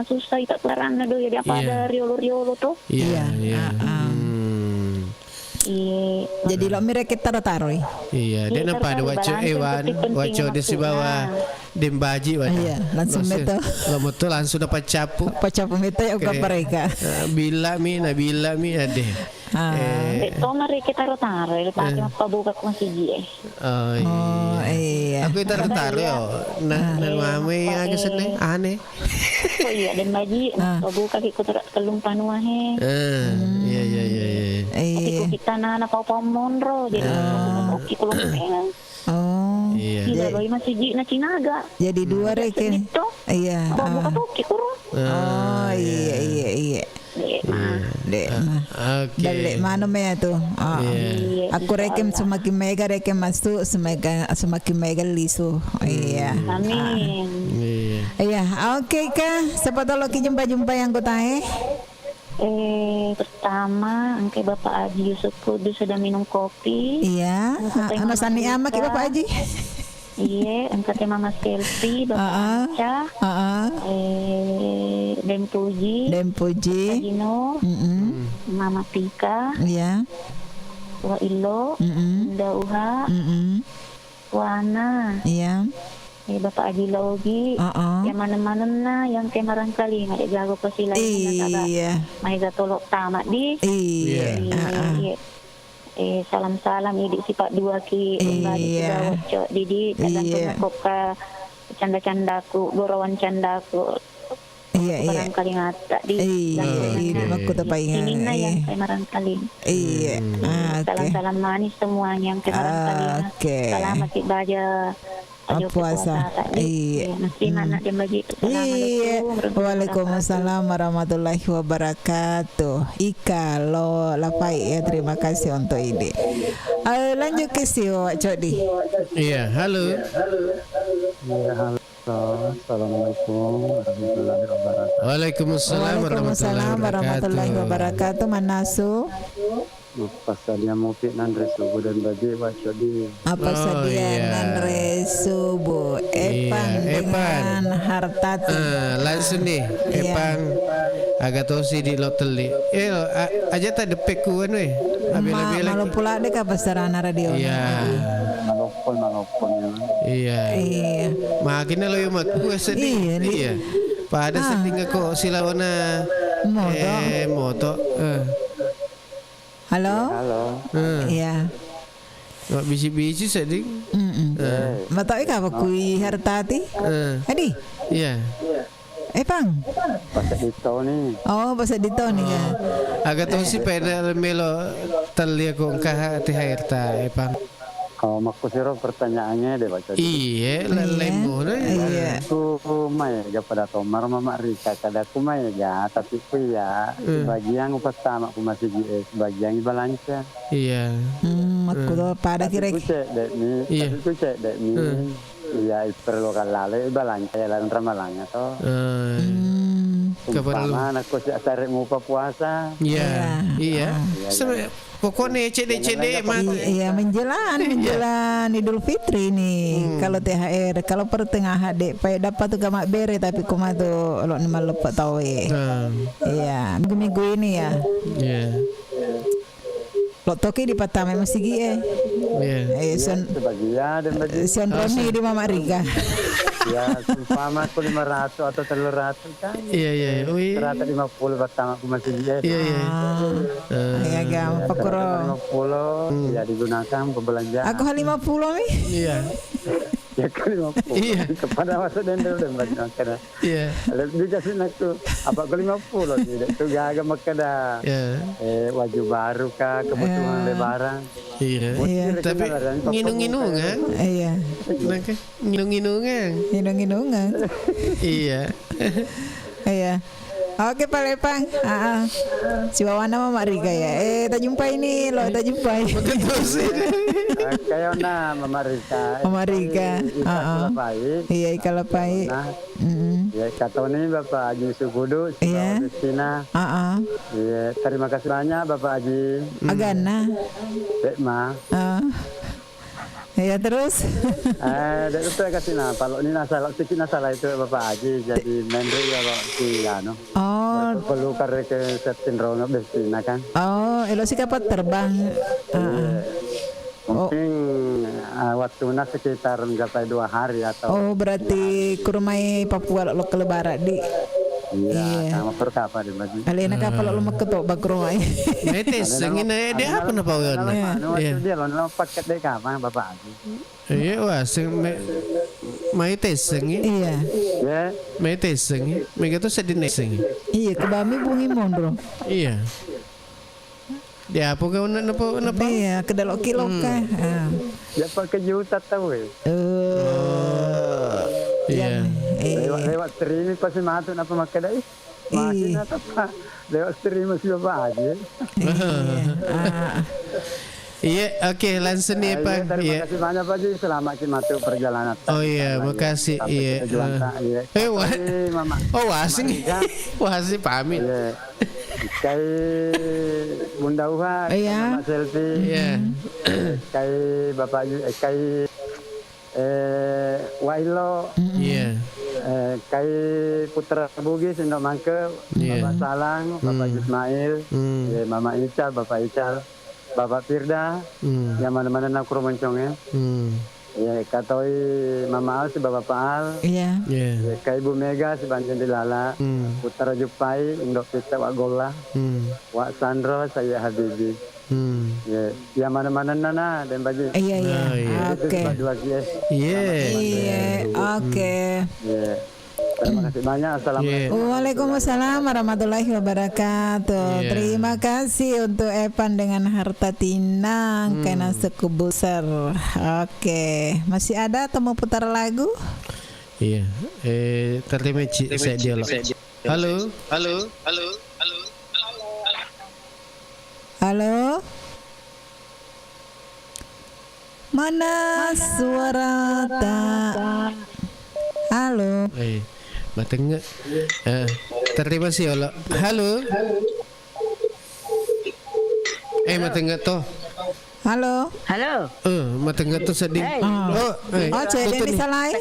susah ikat barang doi dia apa ada riolo tuh. Iya. Jadi lo mirip kita taruh. Iya, dia nampak ada waco di si bawah dembaji waco. Iya, langsung meto. Betul langsung dapat capu. Pacapu meto ya ke mereka. Bila mi ade. Tomar kita taruh lepas apa buka kunci Oh iya. Aku taruh yo. Nah mami agak sedih aneh. Oh iya dan baji buka kita kelum panuahe. Iya. Kita na pau monro jadi oki kulung pengen. Oh. Iya. Tidak bayi masih na Cinaga. Jadi dua reken. Iya. Buka toki kurung. Oh iya. Dek mah. Oke. Dek mana me tuh? Aku reken semakin mega reken masuk semakin mega lisu. Iya. Amin. Iya. Oke Kak. Siapa tahu lagi jumpa yang kau tahu? Pertama, angke Bapak Haji Yusuf Kudus sudah minum kopi. Iya. Ano sani amak Bapak Haji? Iya, angkat Mama Selfie, Bapak Aca. Dem Puji. Gino. Mama Tika. Iya. Wa Ilo. Nda Uha. Wana. Iya. Bapak Haji Logi, yang mana-mana yang kemarin kali nggak jago pesilan mereka tolok tamat di. Salam-salam ini sifat dua ki bawa cok didi dalam penyokok canda-candaku gorowan candaku. Barang kali ngata di. Aku tak ingat. Ini yang kemarin kali. Salam-salam manis semua yang kemarin kali. Selamat ibadah. Puasa. Iya. Waalaikumsalam warahmatullahi wabarakatuh. Ika lo lapai ya, terima kasih untuk ini. Lanjut ke si Codi. Iya, halo. Iya, halo. Assalamualaikum warahmatullahi wabarakatuh. Waalaikumsalam warahmatullahi wabarakatuh. Manasu. Pasalnya mungkin Andre Subuh dan Baji baca di apa sediaan Andre Subuh Epan Hartati langsung nih Epan agak tosi di loteli aja tak depek kuan weh malu pula dek apa sarana radio malopon iya makin lo yang mak gue sedih iya pada setinggal kok silawana moto Halo. Iya. Mak bisi-bisi sedih. Mata ika apa kui Hartati? Adi. Iya. Pang. Pasal dito ni. Oh, pasal dito ni ya. Agak tahu si pada melo telia kong kah Harta Pang. Kalau maku siro pertanyaannya deh baca. Iya, lembu Iya. Itu mai ga pada tomar Mama Rika kada ku mai ga tapi ku ya bagian pertama ku masih GS bagian balanca. Iya. Aku tuh pada kira. Ku cek dek ni. Iya perlu kalale balanca lan ramalanya to. Kapan aku sih tarik muka puasa. Iya. Pokoknya cede iya menjelang Idul Fitri nih. Kalau THR, kalau pertengahan dek pay dapat tuh gamak bere tapi kuma tuh lo nama lepak tahu iya minggu ini ya. Lo toki di Patame masih gie. Sebagian dan Son Roni di Mama Rika. Ya, umpama aku 500 atau 300 kan. Iya. 150 pertama aku masih gie. Iya, gampang pakuro. 50 ya digunakan pembelanja. Aku 50 nih. Iya. Ya kan 50. Iya. Kepada masa dendel dan banyak kada. Iya. Lebih kasih aku apa ke 50 tidak tu gaga makada. Wajah baru kah kebutuhan lebaran. Iya. Tapi nginung-nginungan. Iya. Nginung-nginungan. Iya. Iya. Oke Pak Lepang. Si Wawana Mama Rika ya. Tak jumpa ini loh, tak jumpa. Kayak Mama Rika. Iya Ikalapai. Ya kata ini Bapak Haji Sugudu, Kristina. Iya, terima kasih banyak Bapak Haji. Agana. Dekma. Ya terus. Itu saya kasih kalau ini nasalah itu Bapak Haji jadi menteri ya Pak si Yano. Perlu karena ke September Bestina kan. Elo si kapat terbang. Mungkin waktunya sekitar mencapai 2 hari atau. Berarti kurmai Papua lo ke lebaran di. Iya, sama perkapa di baju. Alena kapal lo maketok bagromai. Metes sengin dia apa na pawan? Dia lo paket dek apa Bapak Haji. Iya, wah seng mai teseng. Iya. Ya. Mai teseng. Mega tuh sedih neseng. Iya, kebami bungi mondro. Iya. Dia apa kau napa? Iya, kedalok kilo kah. Ya pakai juta tahu Iya. Lewat streaming pasti matut apa makadai. Masih apa? Lewat streaming masih Bapak Haji. Iya, oke, langsung nih Pak. Terima kasih banyak Pak Haji, selamat masuk perjalanan. Oh iya, makasih. Iya. Mama. Wasi pamit. Kai Bunda Uha, Mama Selfie. Iya. Kai Bapak kai Wailo. Iya. Kai Putra Bugis Indok Mangke, Bapak Salang, Bapak Ismail, Mama Ical, Bapak Ical, Bapak Firda, yang mana-mana nak kurang mencong ya. Ya katoi Mama Al si Bapak Al. Iya. Kai Ibu Mega si Banten Dilala, Putra Jupai, Indok Pista Wak Gola, Wak Sandro, saya Habibi. Ya mana-mana nana dan baju. Iya. Oke. Iya. Oke. Terima kasih banyak. Assalamualaikum. Waalaikumsalam warahmatullahi wabarakatuh. Terima kasih untuk Epan dengan harta tinang kena sekubusar. Oke. Masih ada atau mau putar lagu? Iya. Terima saya dialog. Halo. Mana suara tak? Halo. Matengah. Terima kasih Allah. Halo. Matengah toh. Halo. Matengah toh sedih. Cik ni salah.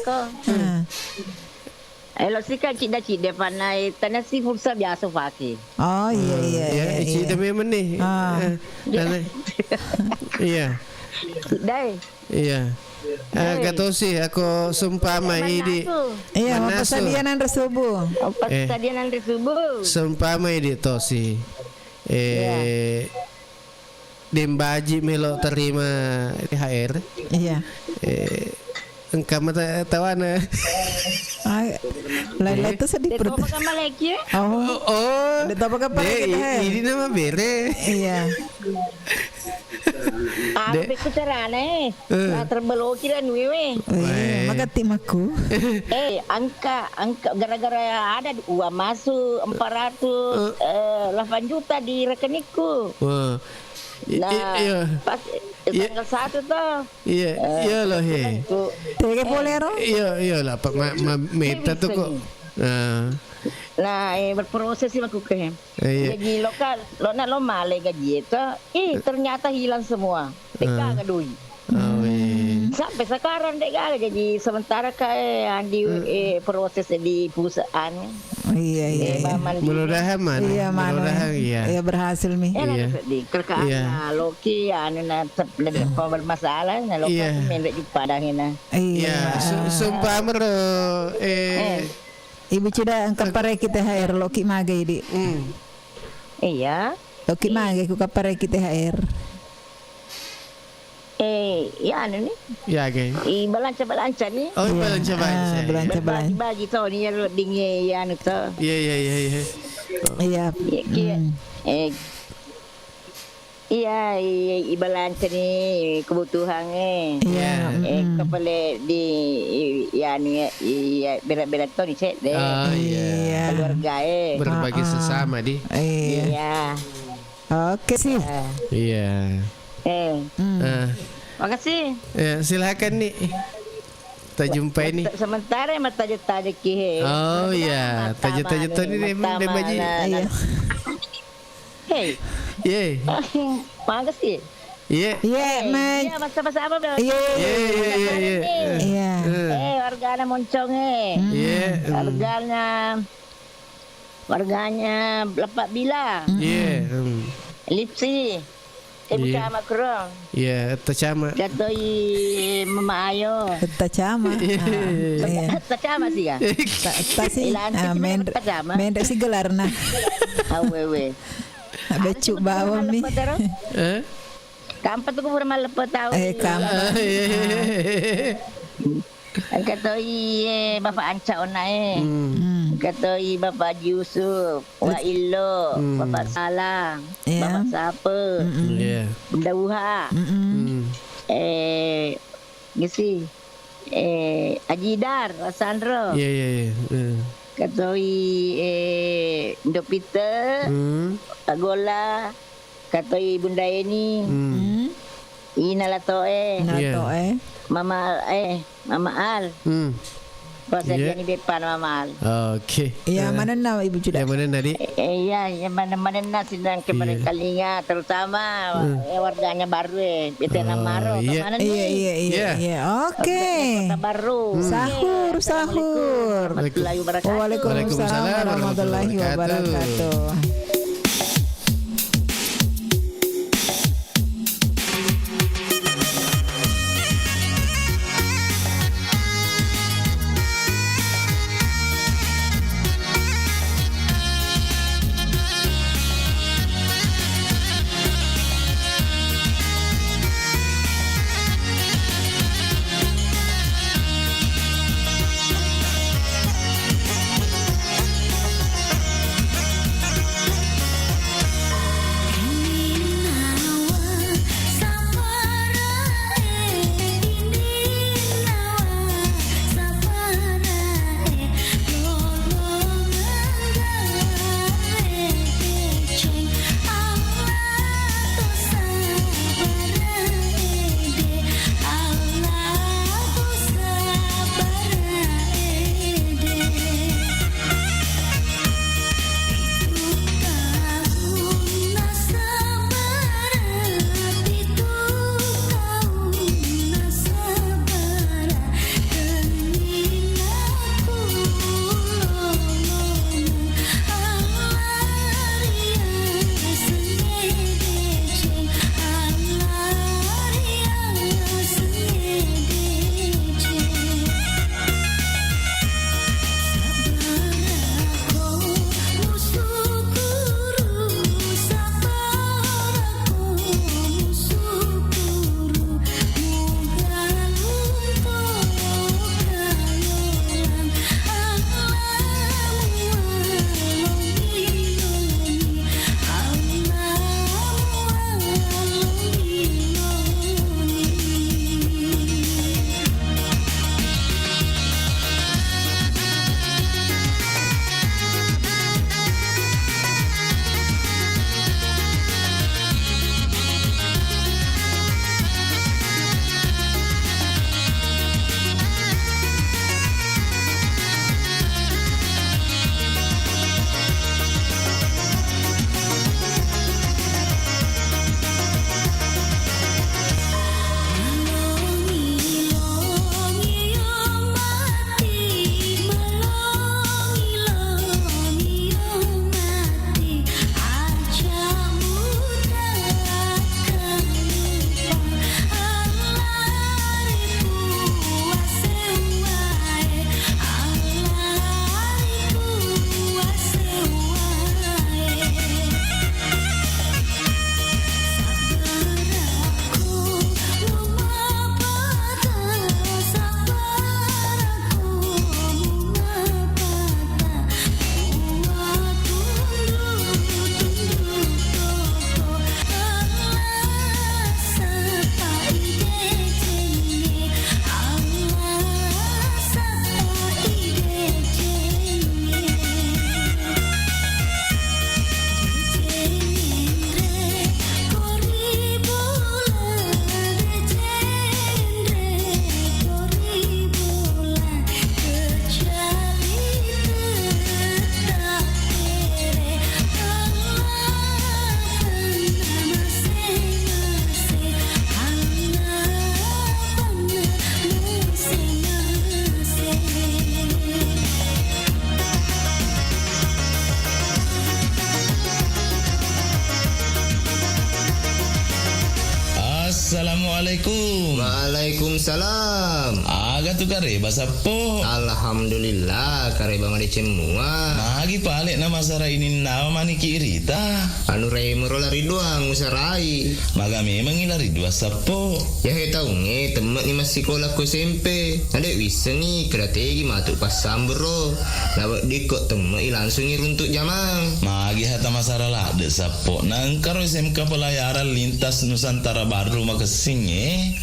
Elok sikit cik dia panai tanah si fursa biasa pakai. Iya. Cik dah memang ni. Iya. Dai. Iya. Kata sih aku sumpah mai di. Iya, persediaan resubuh. Persediaan resubuh. Sumpah mai di to si. Dembaji melo terima THR. Iya. Engkau mata tawana. Lain itu sedih perut. Apa kamu lagi? Dia tahu apa lagi? Ini nama bere. Iya. Apa ku carane? Terbeloki dan wewe. Magati maku. Angka gara-gara ada uang masuk 8 juta di rekeningku. Nah, pas tanggal 1 tuh. Iya loh he. Tege bolero? Iya lah Pak Meta tuh kok. Nah, berproses sih aku ke. Gaji lokal, lo male gaji itu, ternyata hilang semua. Deka nggak duit. Sampai sekarang deka gaji sementara kayak di proses di perusahaan. Iya. Mudah-mudahan Iya berhasil nih. Di kerjaan Loki anu na bermasalah na Loki mendek jumpa dahina. Iya. Sumpah mero Ibu cida angkat pare kita THR Loki magai di. Iya. Loki magai ku kapare kita THR. Ya anu nih. Ya gay. Balanca nih. Oh balanca. Bagi tahu nih ya dingin ya anu tuh. Iya. Iya, balanca nih kebutuhannya. Iya. Kepala di ya nih beda-beda tuh nih cek deh. Iya. Keluarga berbagi sesama di. Iya. Oke sih. Iya. Makasih. Silakan nih. Kita jumpa ini. Sementara mah tajuk-tajuk ki. Oh iya, tajuk-tajuk ini dia baji. Iya. Hey. Makasih. Iya. Iya, masa-masa apa bro? Iya. Warganya moncong warganya lepak bila. Iya. Lipsi. Bukan sama kurang. Iya, tacama. Jatuhi Mama Ayo. Tacama. Tacama sih kan? Tasi. Mendek si gelar nah. Awewe. Becuk bawang nih. Kampat tuh kurang lepet tahu. Kampat. Katoi Bapak Anca onae. Katoi Bapak Yusuf, Wa Illo, Bapak Salang, Bapak Sapa. Bunda Uha. Gisi. Ajidar, Sandro. Katoi Ndok Peter, Agola, katoi Bunda Eni. Ina latoe. Mama Al. Pas dia ni depan Mama Al. Okey. Yang mana nak Ibu Juda? Yang mana tadi? Yang mana nak sedang ke Kalinga terutama warganya baru Veteran Maro. Mana ni? Iya. Okey. Kota baru. Sahur. Waalaikumsalam warahmatullahi wabarakatuh. Waalaikumsalam. Aga tu kareba sapo. Alhamdulillah kareba made cemua. Nagi palek na masara ini nama mani kirita. Anu remero lari doang usarai. Maga memang ilari dua sapo. Ya he tahu nge temen ni masih sekolah ko SMP. Ada wisa ni strategi matuk pas sambro. Lawak dikot temen langsung iruntuk jamang. Magi hata masara lah de sapo. Nangkaro SMK pelayaran lintas Nusantara Baru makasing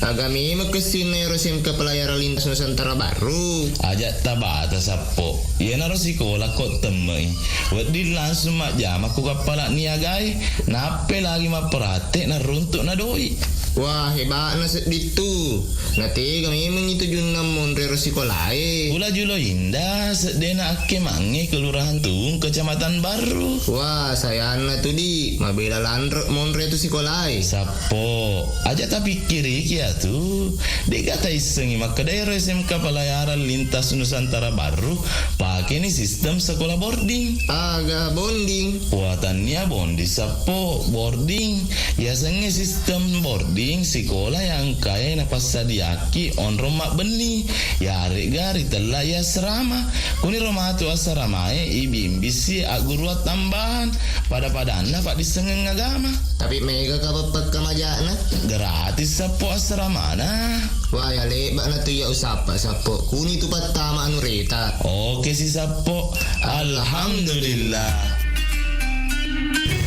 Agami makasing na SMK pelayaran lintas Nusantara Baru. Ajak tabata sapo. Ia naro sekolah kok temui. Wadi langsung mak jam aku kapala niagai. Nape lagi mak perhati na runtuk na doi. Wah hebat na itu. Nanti kami mengitu junam monre sekolah. Pula julo indah sedena ake mange kelurahan Tung Kecamatan Baru. Wah saya anak tu di mabela landrek monre tu sekolah. Sapo aja tapi kiri kia tu. Dek kata isengi maka daerah SMK pelayaran lintas Nusantara Baru pakai ni sistem sekolah boarding. Aga bonding. Buatannya bondi sapo boarding. Ya sengi sistem boarding sekolah yang kaya na pasadiaki on rumah beni. Ya gari telah ya serama. Kuni rumah tu asramae ibimbisi agurua tambahan pada anda pak disengeng agama. Tapi mega kapapat kamajana gratis sapo asrama na. Wah ya lebat na tu ya usapa sapo. Kuni tu patama anu reta. Oke si sapo. Alhamdulillah.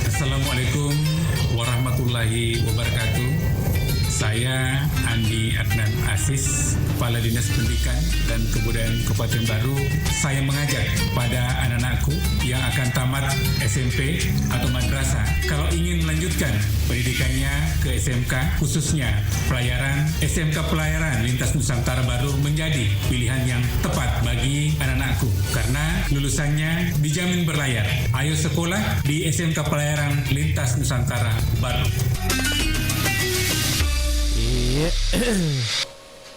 Assalamualaikum warahmatullahi wabarakatuh. Saya Andi Adnan Aziz, Kepala Dinas Pendidikan dan Kebudayaan Kabupaten Baru. Saya mengajak pada anak-anakku yang akan tamat SMP atau madrasah, kalau ingin melanjutkan pendidikannya ke SMK, khususnya pelayaran, SMK Pelayaran Lintas Nusantara Baru menjadi pilihan yang tepat bagi anak-anakku karena lulusannya dijamin berlayar. Ayo sekolah di SMK Pelayaran Lintas Nusantara Baru.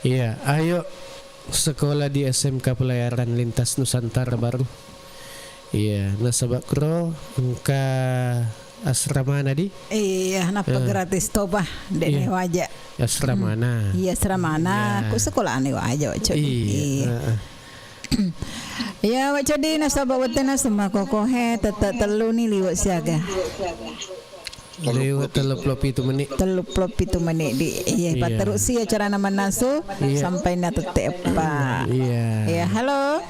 Iya, ayo sekolah di SMK Pelayaran Lintas Nusantara Baru. Iya, nasabak kro engka asrama nadi? Iya, napa gratis tobah dene wajah. Asrama na. Iya, asrama na. Ku sekolah ane wajah waco. Iya. Ya waco di nasabak wetena sama kokohe tetap telu ni liwat siaga. Lewat teluplop itu menit di iya pak terus sih acara nama nasu sampai na tetep pak iya halo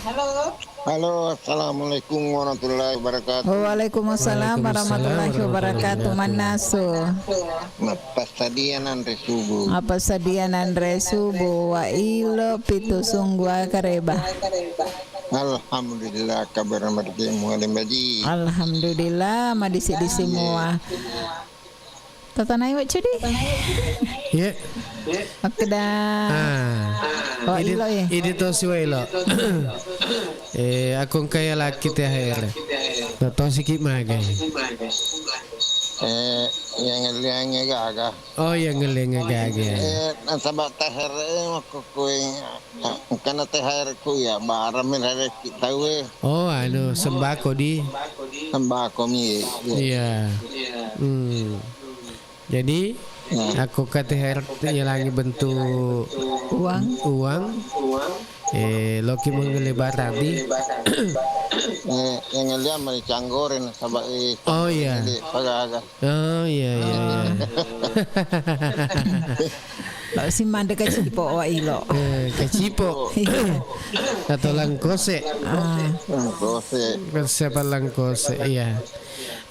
assalamualaikum warahmatullahi wabarakatuh. Waalaikumsalam warahmatullahi wabarakatuh. Manasu apa sadian Andre subuh wa ilo pitu sungguh kareba. Alhamdulillah kabar margi mualim baji. Alhamdulillah madisi di semua. Tatanai wak cudi. Ya. Akda. Oh ilo ya. Ini to si wailo. Akong kaya laki teh air. To sikit magai. Yang ngeliangnya gaga. Oh yang ngeliangnya gaga. Nasabak teher makukui karena teher ku ya barang mereka kita we. Oh anu sembako di. Sembako mi. Iya. Jadi aku kata teher yang bentuk uang. Loki menggelebar tadi. Yang ngeliat mereka anggorin sabak oh iya. Oh iya. Si mande kacipo wa ilo. Kacipo. Atau langkose. Langkose. Langkose iya.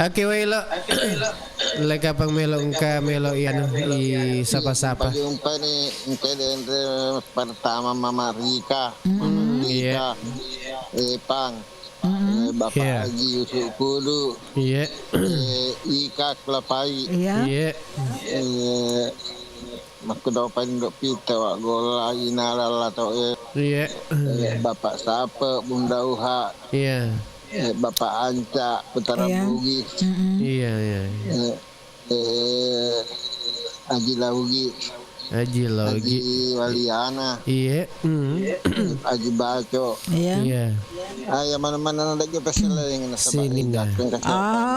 Oke wailo. Lega pang melong ka melo iano i sapa-sapa. Jumpa ni pertama Mama Rika. Iya. Pang. Bapak Haji Yusuf Kudu. Iya. Ika Kelapai. Iya. Maku dapat dok pita wak gola inalala tau Iya. Bapak Sapa Bunda Uha. Iya. Bapak Anca Putara Bugis. Iya. Haji Laugi. Haji Waliana. Iya. Haji Baco. Iya. Ayah mana-mana ada juga peseling sini dah.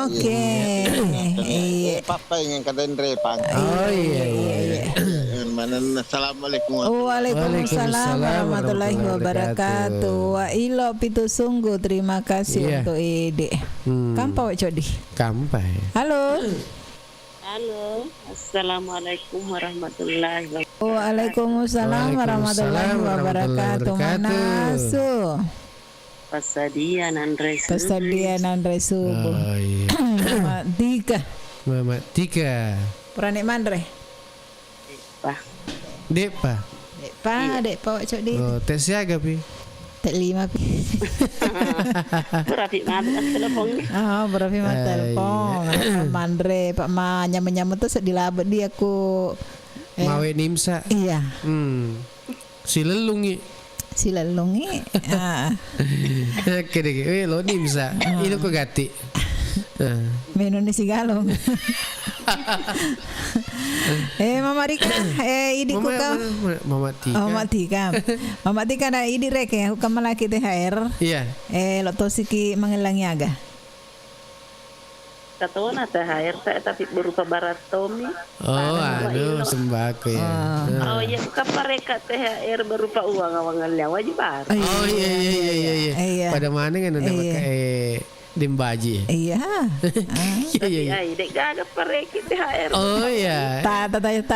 Oke. Papa ingin kata Andre Pang. Oh iya. Manan. Assalamualaikum. Waalaikumsalam warahmatullahi wabarakatuh. Wa ilo pitu sungguh terima kasih untuk ide. Kampa Wak Codi. Kampai. Halo. Halo, assalamualaikum warahmatullahi wabarakatuh. Waalaikumsalam warahmatullahi wabarakatuh. Manasu. Pasadian Andre Subuh. Pasadian Andre Subuh. Oh, iya. Mama Tika. Peranik mandre. Depa. Depa Wak Codi. Oh, tes siaga pi. Tek 5 pi. Berapi mata telepon. Berapi mata telepon. Mandre Pak Ma nyama-nyama tu dilabet dia aku. Mawe nimsa. Iya. Silelungi. Kede lo nimsa. Ini ko gati. Menu ni sigalong. Mama Rika, idi ku ka. Mama Tika na idi rek ya, hukam malaki THR. Iya. Lo to siki mangelangi aga. Katona THR tapi berupa baratomi. Sembako ya. Oh iya, kapareka THR berupa uang awangannya wajib bar. Oh iya. Pada mana kan udah pakai dimbaji. Iya. Iya, dek gak pareki THR. Oh iya. Ta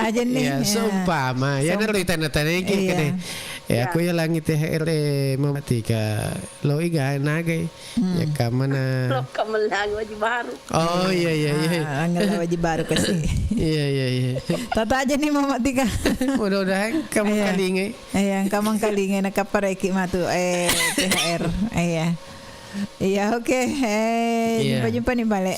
aja nih. Iya, seumpama. Ya nanti tanda-tanda iki kene. Ya aku ya langit THR Mama Tika. Lo iga nagai. Ya kamana. Lo kamelang wajib baru. Oh iya. Anggal wajib baru kasih. Iya. Tata aja nih Mama Tika. Mudah-mudahan kamu kalinge. Iya, kamu kalinge nak kapareki matu THR. Iya, oke. Jumpa nih balik.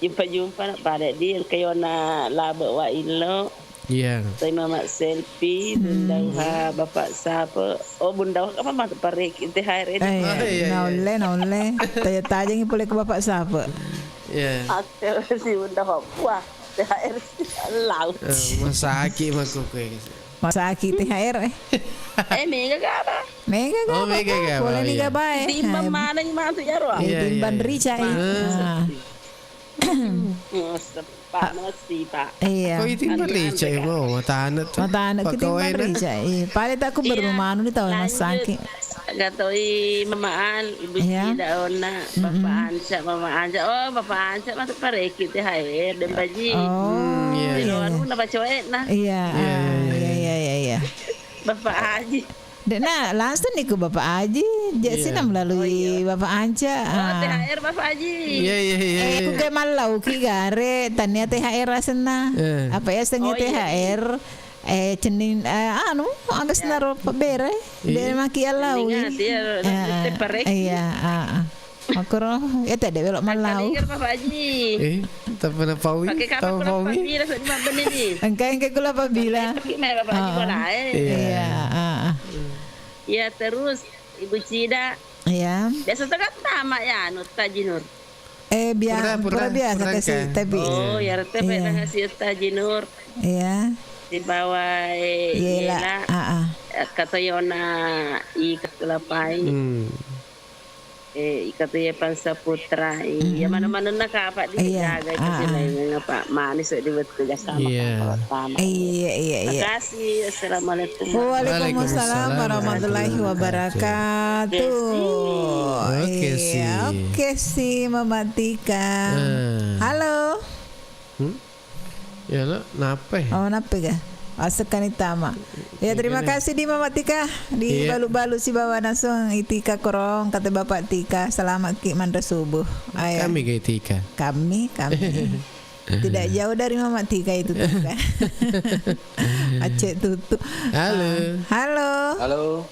Jumpa nak balik dia kayona laba wa ilo. Iya. Saya mama selfie bunda bapak siapa? Oh bunda apa mak parek THR ini. Naule. Tanya ngi boleh ke bapak siapa? Iya. Aktor si bunda apa? THR laut. Masaki maku kowe. Masaki THR mega gaba. Mega gaba. Boleh ni gaba Timbang mana ni masuk ya roh. Timbang rica Pak nasi Pak. Iya. Kau timbang rica ya mata anak ketimbang rica. Paling tak aku berumah anu ni tahu masaki. Gatoi mamaan ibu tidak ona bapak Anca mama Anca. Oh bapak Anca masuk pareki THR dan baji. Oh iya. Anu nak baca nah. Iya. Bapak Haji. Nah, langsung nih ke Bapak Haji. Sini melalui Bapak Anca. Oh, THR Bapak Haji. Iya. Aku kayak malau ki gare tanya THR rasena. Apa ya sengi THR cenin anu agak senaro pabere dari maki alau. Iya, makro ya tadi belok malau. Bapak Haji. Tak pernah paui. Pakai kapal paui rasa di mana ni? Engkau kula pabila. Pakai mai Bapak Haji boleh. Iya. Ya terus Ibu Cida. Iya. Biasa tegat nama ya Nur Tajinur. Biasa kasih tapi. Oh, ya RTP kasih Tajinur. Iya. Di bawah Yela. Kata Yona ikat kelapai. Ikat ya Pansa Putra. Ya mana-mana nak apa dia jaga kasih lain apa manis dibuat kerjasama. Iya. Terima kasih. Assalamualaikum. Waalaikumsalam warahmatullahi wabarakatuh. Oke sih Mama Tika. Halo. Ya lo nape? Oh nape ga? Asakan itama. Ya terima kasih di Mama Tika di balu-balu si bawa nasong itika korong kata Bapak Tika selamat ki mandra subuh. Kami ke Tika. Kami. Tidak jauh dari Mama Tika itu Tika. Aceh tutup. Halo.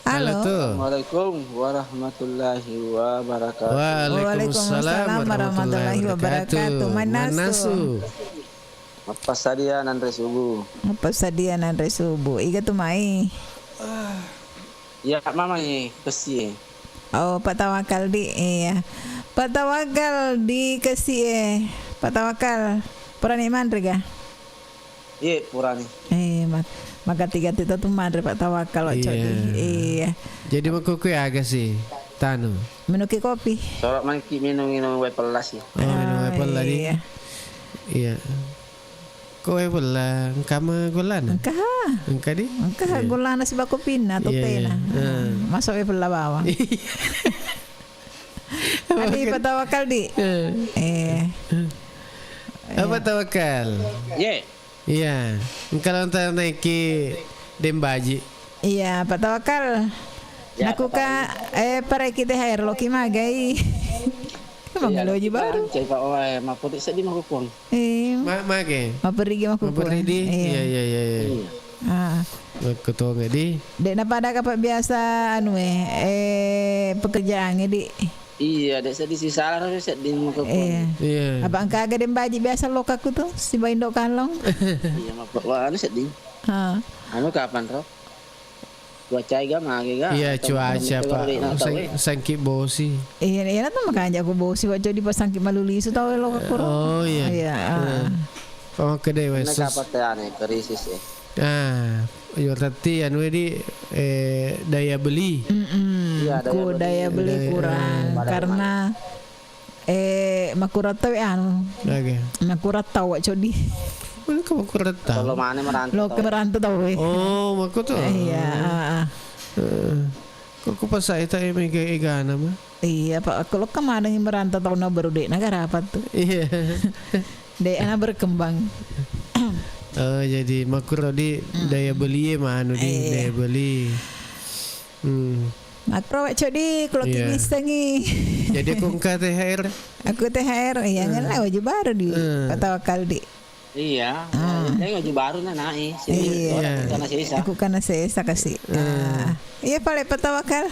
Assalamualaikum warahmatullahi wabarakatuh. Waalaikumsalam warahmatullahi wabarakatuh. Manasu. Apa sadia Andre Subuh. Iga tu mai. Ya mama ni kasih. Oh Pak Tawakal di Pak Tawakal di kasih Pak Tawakal purani mandre ga? Iya purani. Maka tiga itu tu mandre Pak Tawakal iya. Jadi makuku agak sih tanu. Menuki kopi. Sorak mangki minum wae pelas ya. Oh minum wae pelas ni. Iya. Kowe pula kama golana. Engka di? Engka golana si bako pina atau pena. Masuk pula bawah. Adi patawakal di. Apa tawakal? Iya. Engka lontar naiki dembaji. Iya, patawakal. Naku ka para kita hair loki magai. Mangalo ji baru. Cai Pak Oi, mapuri sedih makukuang. Mage. Maperigi makukuang. Maperigi. Iya. Ketua ngedi. Dek napa ada kapak biasa pekerjaan ngedi. Iya, dek sedih si salah sedih makukuang. Iya. Abang kagak dem baji biasa lokaku tuh si baindo kalong. Iya, mapur sedih. Anu kapan toh? Cuaca iya cuaca Pak sangki bosi iya tuh makanya aku bosi waktu di pasangki maluli itu tahu lo aku iya pama kedai wes kapatane krisis yo tadi anu di daya beli daya beli kurang karena makurat tahu makurat tahu waktu di mana kamu kurata? Kalau mana merantau? Lo ke merantau tahu? Oh, maku tuh. Iya. Kok pas saya tahu mega nama? Iya, Pak. Kalau kemana yang merantau tahun baru dek negara apa tuh? Iya. Dek anak berkembang. Jadi makro di daya beli mana di daya beli. Makro cok di kalau bisa nih. Jadi aku ngkat THR. Aku THR, ya nggak wajib baru di patawakal di. Iya, dia ngaji baru naik. Iya. Aku karena sesa kasih. Iya paling patawakal.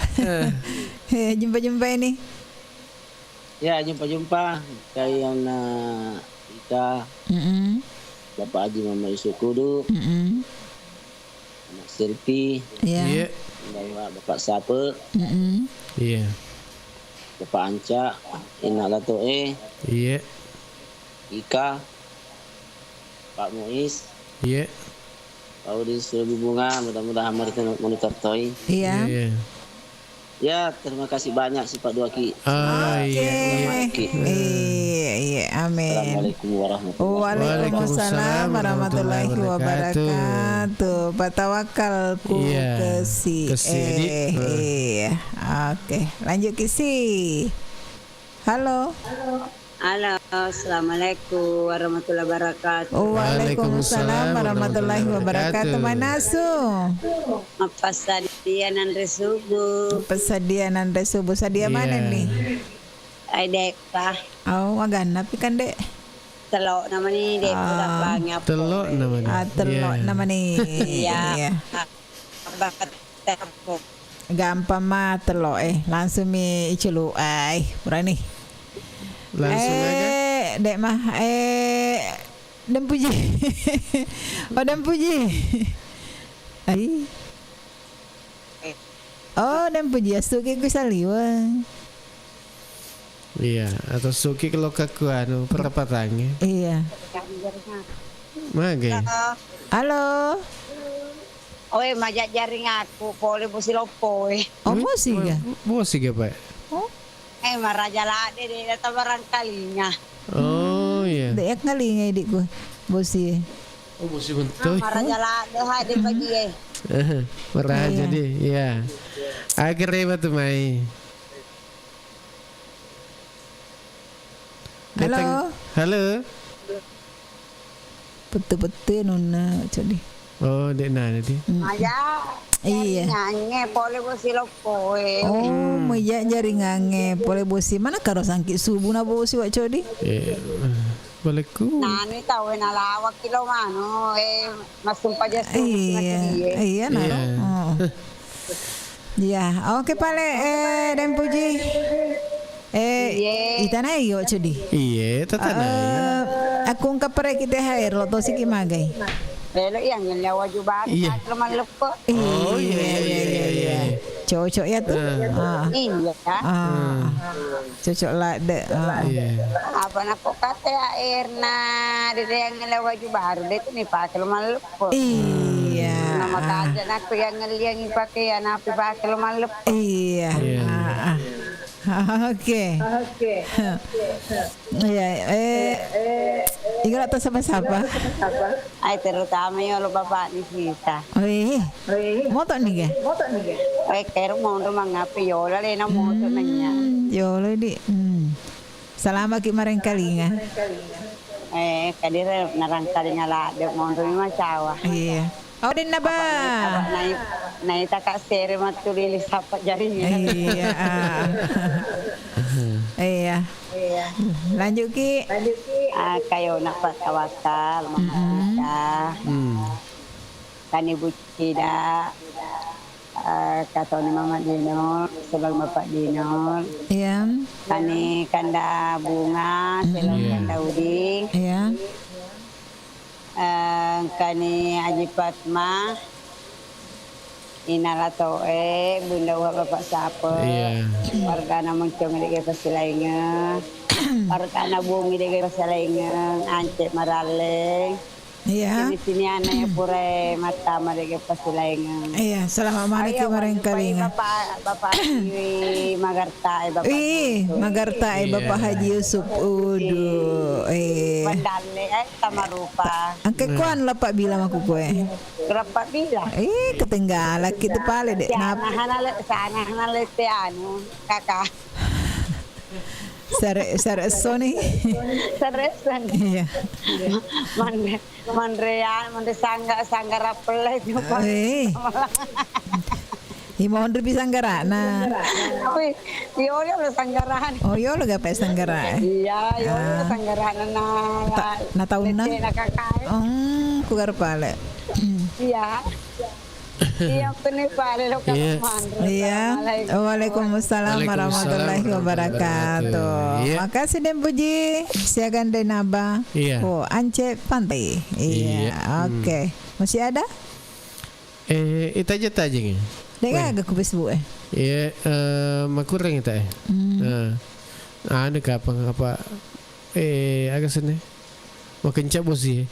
Jumpa ini. Ya jumpa. Kayak yang kita. Bapak Haji Mama Isu Kudu. Anak Silpi. Iya. Bapak Sape. Iya. Bapak Anca. Ina Latoe. Iya. Ika. Pak Muiz. Iya. Pak Udin Surabi Bunga, mudah-mudahan mereka monitor toy. Iya. Ya, terima kasih banyak si Pak Duaki. Iya, amin. Assalamualaikum Waalaikumsalam warahmatullahi wabarakatuh. Patawakalku kesi. Oke, lanjut kisi. Halo. Halo, assalamualaikum warahmatullahi wabarakatuh. Waalaikumsalam warahmatullahi wabarakatuh. Manasu? Pasadianan Resubu. Pasadianan Resubu. Sadia mana nih? Dek Pak. Oh, agak kan dek. Telok namanya dek udah banyak. Telok namanya. Telok namanya. Iya. Gampang mah telok langsung mi iculu berani. Langsung aja. Dek mah dan puji. Dan puji. Dan puji Suki ku saliwa. Iya, atau Suki kalau kaku anu perapatannya. Iya. Mage. Halo. Majak jaring aku pole busi lopo bosi ga? Bosi ga, Pak? Maraja lade deh datang barangkalinya. Oh iya. Dek ngalinya idik gue bosi. Oh bosi bentuk. Maraja lade hadir pagi Maraja deh, ya. Akhirnya batu mai. Halo. Betul nona jadi. Oh dek nana deh. Maja. Iya. Nyanyi pole bosi lopo Maya jaringannya pole bosi mana karo sangki subuh na bosi wak codi? Baleku. Nani tahu na lawak kilo mano masuk paja Iya naro. Iya, oke pale dan puji. Itana iyo codi. Iya, tatana. Aku ngkapare kita hair lo tosi kimagai. Lelo yang nyawa juga teman lepo. Oh iya. Cocok ya tuh. Iya. Cocok lah deh. Apa nak kata Erna dia yang nyawa juga baru dia tuh nih pakai teman lepo. Iya. Nama kajian aku yang ngeliang pakai anak pakai teman lepo. Iya. Oke. Ya, Igra atau siapa? Ay, terutama yung bapak ni Sita. Moto nih ke? Ay, kero mo mga piyola rin ang moto na niya. Yola di. Salama ki mareng kalinga. Kadira narangkali nga lado mo rin masawa. Iya. Oh, din na ba? Naita ka sere matulili sa pajari niya. Iya. Lanjut Ki. Kayo na patawakal mga Kani Bucida. Kato ni Mama Dinol, sebag Bapak Dinol. Iya. Kani Kanda Bunga, sebag Kanda Uding. Iya. Kani Haji Fatma. Inaratoe, Bunda Bapak Sapo. Iya. Warga na Moncong di Pasilaingan. Warga na Bumi di Pasilaingan, Ance Maraleng. Iya. Di sini anaknya pure mata mereka Pasilaingan. Iya, selamat malam ki mareng kalinga. Bapak Haji Magarta, Bapak. Magarta Bapak Haji Yusuf Udu. Mandale Tamarupa. Angke kuan lah Pak bilang aku kue. Berapa bila? Ketinggalan kita pale dek. Sana hanale te anu kakak. Sone. Saresan. Iya. Mandre sangga rapel itu Pak. Imon bisa nggarana. Yo lo sanggarahan. Oh, yo lo gape sanggara. Iya, yo lo sanggarahan na tauna. Ku garpale. Iya. Iya, pale lo Iya. Waalaikumsalam warahmatullahi wabarakatuh. Makasih Den Puji. Siagan Den Naba. Oh, Ance Pantai. Iya. Oke. Masih ada? Itu aja tajengnya. Dengar agak kubis bu Iya, makurang itu Ada kapan apa? Agak sini. Makin cabut sih.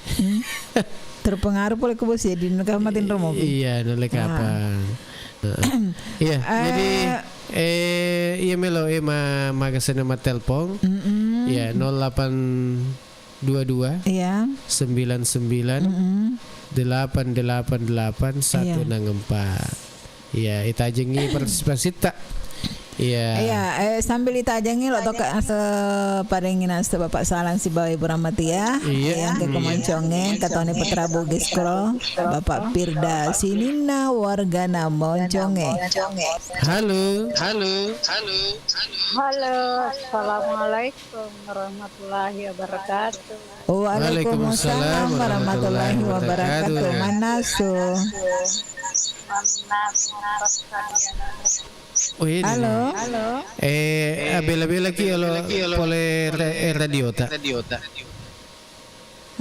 Terpengaruh oleh kubus ya di negara matin romo. Iya, nolak kapan. Iya, jadi iya melo magasin nama telepon. Iya, 0822. Iya. 99 888 164. Iya, itu aja nih partisipasi tak. Iya. Sambil itu aja nih lo toka parengin as Bapak Salang si Bawa Ibu Ramati ya. Iya. Ke Kemonconge katone Putra Bugis Kro Bapak Pirda Sinina warga na Monconge. Halo. Assalamualaikum warahmatullahi wabarakatuh. Waalaikumsalam warahmatullahi wabarakatuh. Manasu. Halo. Bela ki pole radiota.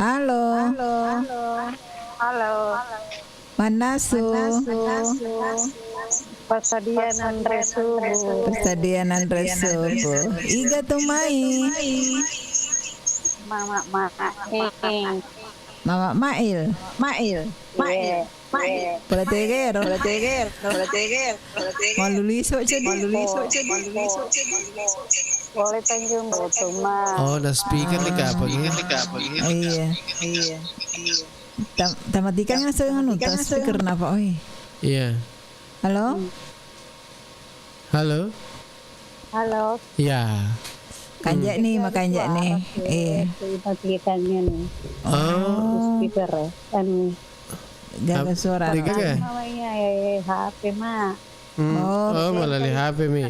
Halo. Manasu. Persadianan resubu. Iga tumai. Mama Mail. Pelateger. Maluliso jadi. Boleh tanjung botoma. Oh, na speaker ni kapag. Iya. Tamatikan nga sa speaker na pa oi. Iya. Halo. Ya. Kanjak nih, makanya nih. Matikannya nih. Oh. Speaker kan. Gagal suara. Namanya HP mah. Melalui HP mi.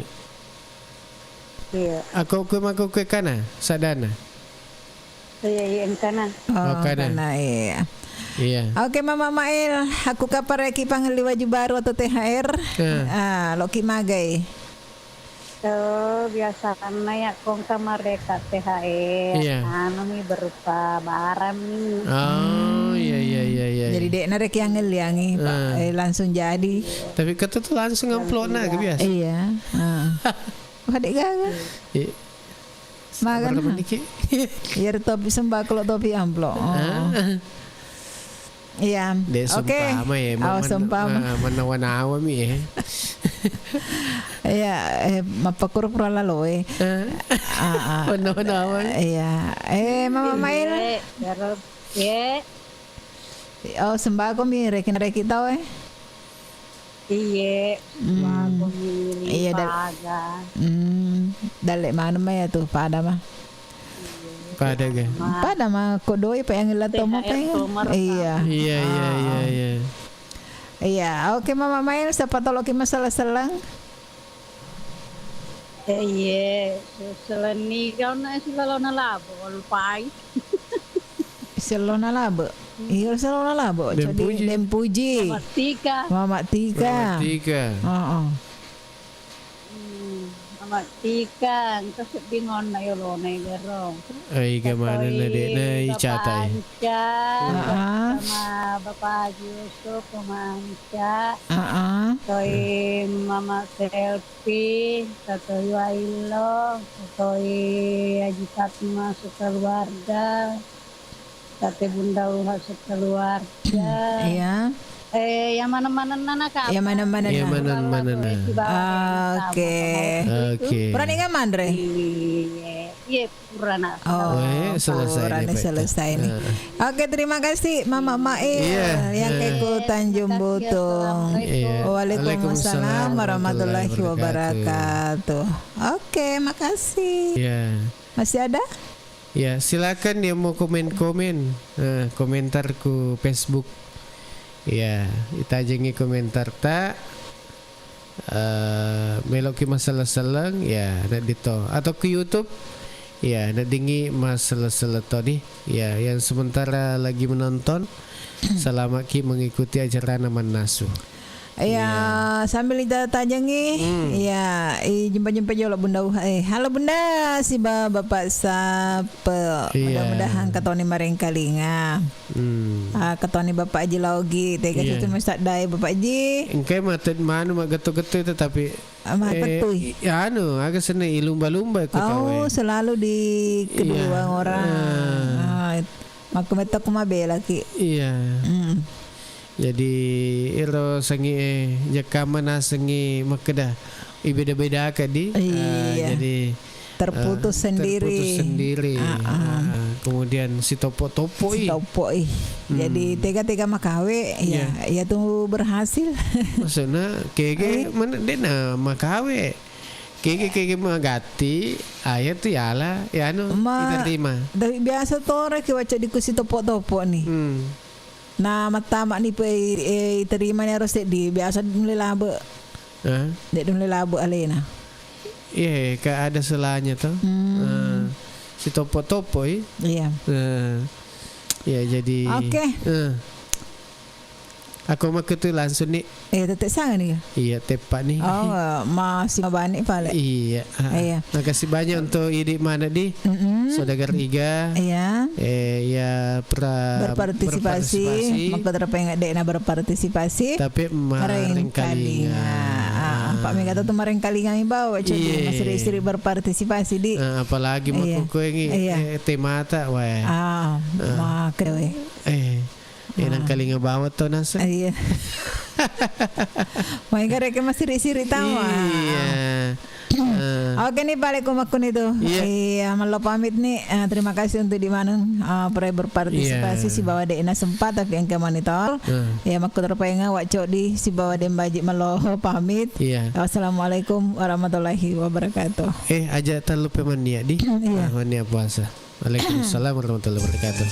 Iya. Aku ke kana, sadana. Iya, yang kana. Kana iya. Iya. Oke Mama Mail, aku kapar ki panggil waju baru atau THR. Loki magai. Biasa karena ya kongka merdeka THR. Iya. Anu berupa barang nih. Oh, iya. Jadi dek narek yang ngeliangi langsung jadi. Tapi kata tuh langsung ngamplok naga biasa. Iya. Wah dek gagal. Makan. Biar topi sembako topi amplok. Iya. Oke. Sempama. Mana-wana mi Iya, mapakur pura laloy. Nawan. Iya. Mama Mail. Ye. Oh, sembako mi rekin kita we. Iya. Sembako mi. Iya, dale mana mah ya tuh pada mah. Pada ga. Pada mah kok doi pa yang lato mo pa. Iya. Iya, oke Mama Mail, siapa tolong masalah selang? Iya, seleni kau nak selalu nalabo, lupai. Selalu nalabo. Iya, selalu nalabo. Jadi Dempuji. Mama Tika. Mama Tika, kasi bingon na yolo na igaro. Ay, gamana na din na ichatay. Sama Bapak Yusuf Pemanca. Toy Mama Selfie, Toy Wailo, Toy Haji Fatma sekeluarga, Tate Bunda Uha sekeluarga. Iya. Yang mana-mana nana kak? Yang mana-mana Oke. Purani kan Mandre? Iya, Purana. Oh, selesai nih. Oke, terima kasih Mama Mail yang ke Tanjung Butong. Waalaikumsalam warahmatullahi wabarakatuh. Oke, makasih. Masih ada? Ya, silakan yang mau komen-komen, komentarku Facebook. Ya, kita jengi komentar tak meloki masalah selang ya nak dito atau ke YouTube ya nak dingi masalah tadi ya yang sementara lagi menonton selamat ki mengikuti ajaran Aman Nasu. Ya, sambil kita tajangi ya jumpa jolo Bunda. Halo Bunda, si Bapak Sapa. Mudah-mudahan katoni maring kalinga. Katoni Bapak Haji Laugi, tega situ mesti dai Bapak Haji. Engkai maten manu mak getu-getu tetapi petui. Ya agak senang lumba-lumba ku tahu. Selalu di kedua orang. Mak metok kumabela ki. Iya. Jadi iro sangi jakama sengi makeda beda-beda kadi jadi terputus sendiri. Kemudian si topo jadi tega makawe ya tuh berhasil. Maksudnya kege mana dena makawe kege magati ayat tuh yala ya kita terima. Dari biasa tore kewaca dikusi topo nih. Nah mata mak ni terima ni harus di biasa mulai laba. Dek mulai laba alena. Iya, ada selanya tuh. Si topo Iya. Ya jadi. Oke. Aku mak tu langsung ni. Tetek sangat ni. Iya, tepat ni. Oh, masih banyak pala. Iya. Makasih banyak untuk ide mana di. Saudagar Iga. Iya. Ya berpartisipasi. Maka terapa yang ada nak berpartisipasi. Tapi maring kalinga. Pak Mega tu maring kalinga ni bawa jadi istri berpartisipasi di. Apalagi mak ini tema tak weh. Mak weh. Nang kalinga bawa tu nasa. Iya. Mereka reka masih siri tawa. Iya. Oke nih balik kumakun itu. Iya, malu pamit nih. Terima kasih untuk di mana pernah berpartisipasi si bawa dena sempat tapi yang kemanitol. Ya makku terpengen wacok di si bawa dem baji malu pamit. Wassalamualaikum warahmatullahi wabarakatuh. Aja terlupa mania di. Mania puasa. Waalaikumsalam warahmatullahi wabarakatuh.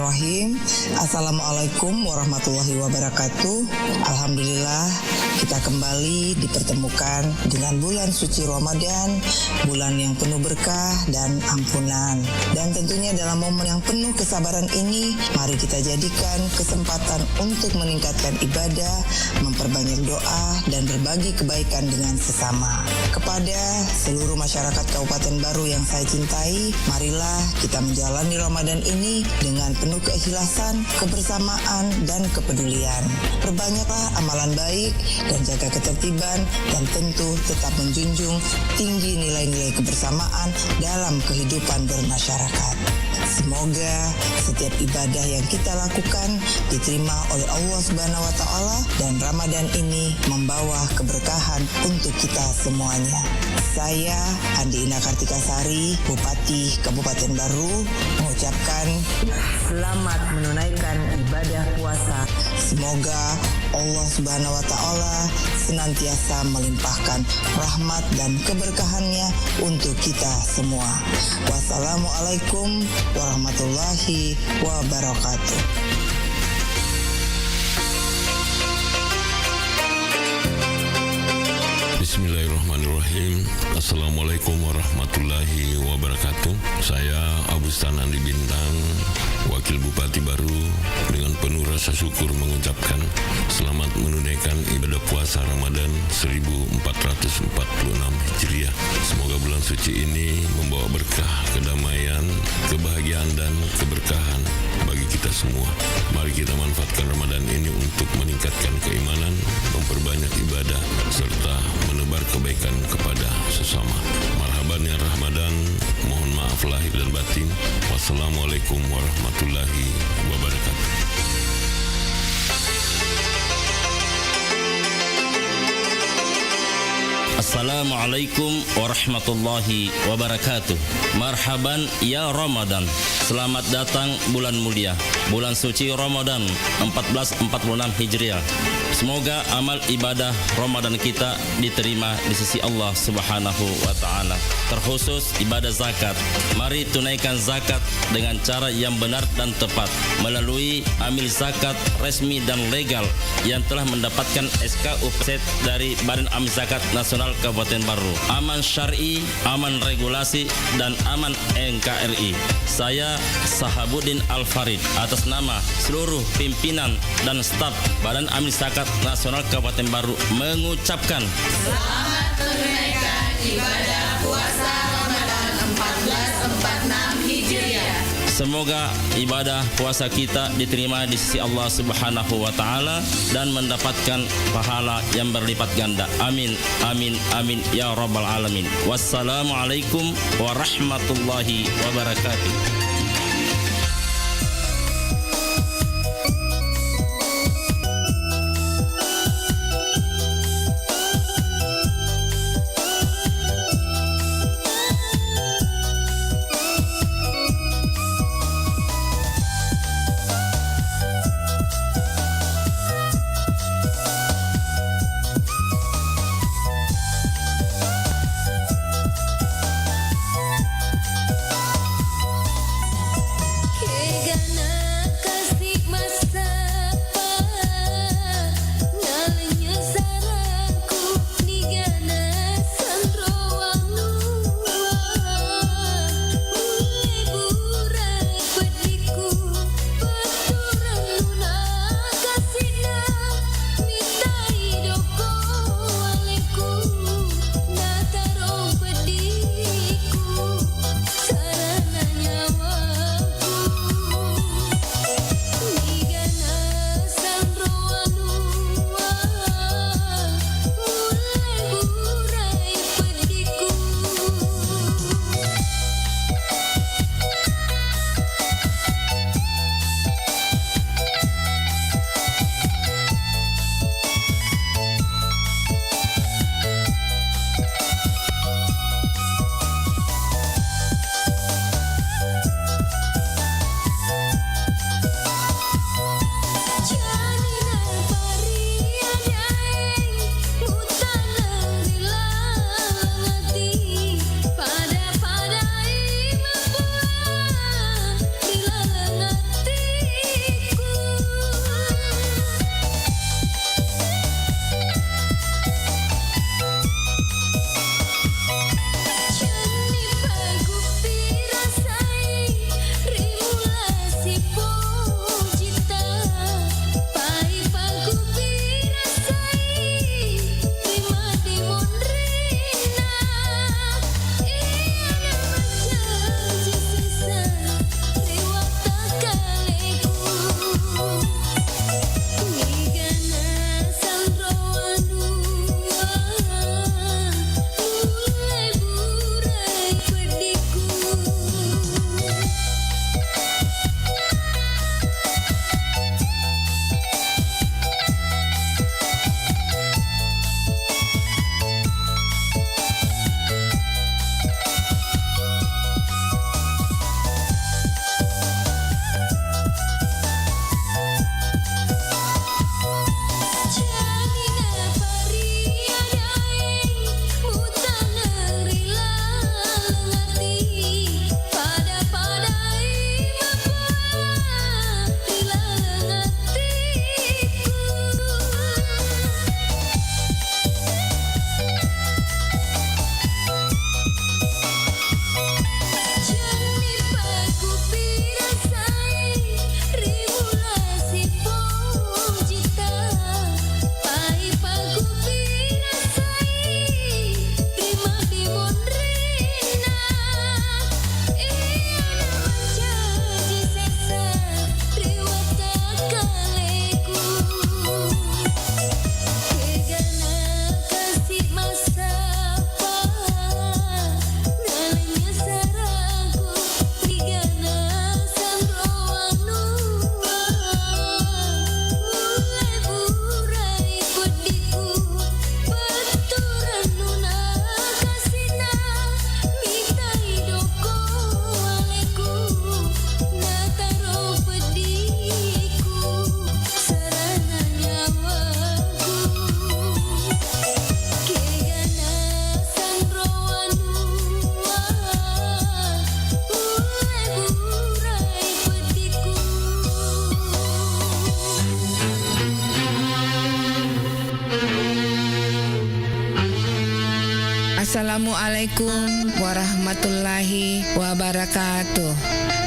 Bismillahirrahmanirrahim. Assalamualaikum warahmatullahi wabarakatuh. Alhamdulillah kita kembali dipertemukan dengan bulan suci Ramadan, bulan yang penuh berkah dan ampunan. Dan tentunya dalam momen yang penuh kesabaran ini, mari kita jadikan kesempatan untuk meningkatkan ibadah, memperbanyak doa, dan berbagi kebaikan dengan sesama. Kepada seluruh masyarakat Kabupaten Baru yang saya cintai, marilah kita menjalani Ramadan ini dengan penuh keikhlasan, kebersamaan, dan kepedulian. Perbanyaklah amalan baik dan jaga ketertiban, dan tentu tetap menjunjung tinggi nilai-nilai kebersamaan dalam kehidupan bermasyarakat. Semoga setiap ibadah yang kita lakukan diterima oleh Allah Subhanahu wa Ta'ala, dan Ramadan ini membawa keberkahan untuk kita semuanya. Saya Andi Ina Kartikasari, Bupati Kabupaten Baru, mengucapkan selamat menunaikan ibadah puasa. Semoga Allah Subhanahu wa Ta'ala senantiasa melimpahkan rahmat dan keberkahannya untuk kita semua. Wassalamualaikum warahmatullahi wabarakatuh. Bismillahirrahmanirrahim. Assalamualaikum warahmatullahi wabarakatuh. Saya Abustan Andi Bintang, Wakil Bupati Baru, dengan penuh rasa syukur mengucapkan selamat menunaikan ibadah puasa Ramadan 1446 Hijriah. Semoga bulan suci ini membawa berkah, kedamaian, kebahagiaan, dan keberkahan bagi kita semua. Mari kita manfaatkan Ramadan ini untuk meningkatkan keimanan, memperbanyak ibadah, serta menebar kebaikan kepada sesama. Marhaban ya Ramadan, mohon maaf lahir dan batin. Wassalamualaikum warahmatullahi wabarakatuh. Assalamualaikum warahmatullahi wabarakatuh. Marhaban ya Ramadan. Selamat datang bulan mulia, bulan suci Ramadan 1446 Hijriah. Semoga amal ibadah Ramadan kita diterima di sisi Allah Subhanahu wa Ta'ala. Terkhusus ibadah zakat. Mari tunaikan zakat dengan cara yang benar dan tepat melalui amil zakat resmi dan legal yang telah mendapatkan SK UPSET dari Badan Amil Zakat Nasional Kabupaten Baru. Aman syar'i, aman regulasi, dan aman NKRI. Saya Sahabuddin Al-Farid atas nama seluruh pimpinan dan staf Badan Amil Zakat Nasional Kabupaten Baru mengucapkan selamat menunaikan ibadah puasa Ramadan 1446 Hijriah. Semoga ibadah puasa kita diterima di sisi Allah Subhanahu wa Ta'ala dan mendapatkan pahala yang berlipat ganda. Amin, amin, amin ya Rabbal Alamin. Wassalamualaikum warahmatullahi wabarakatuh. Assalamualaikum warahmatullahi wabarakatuh.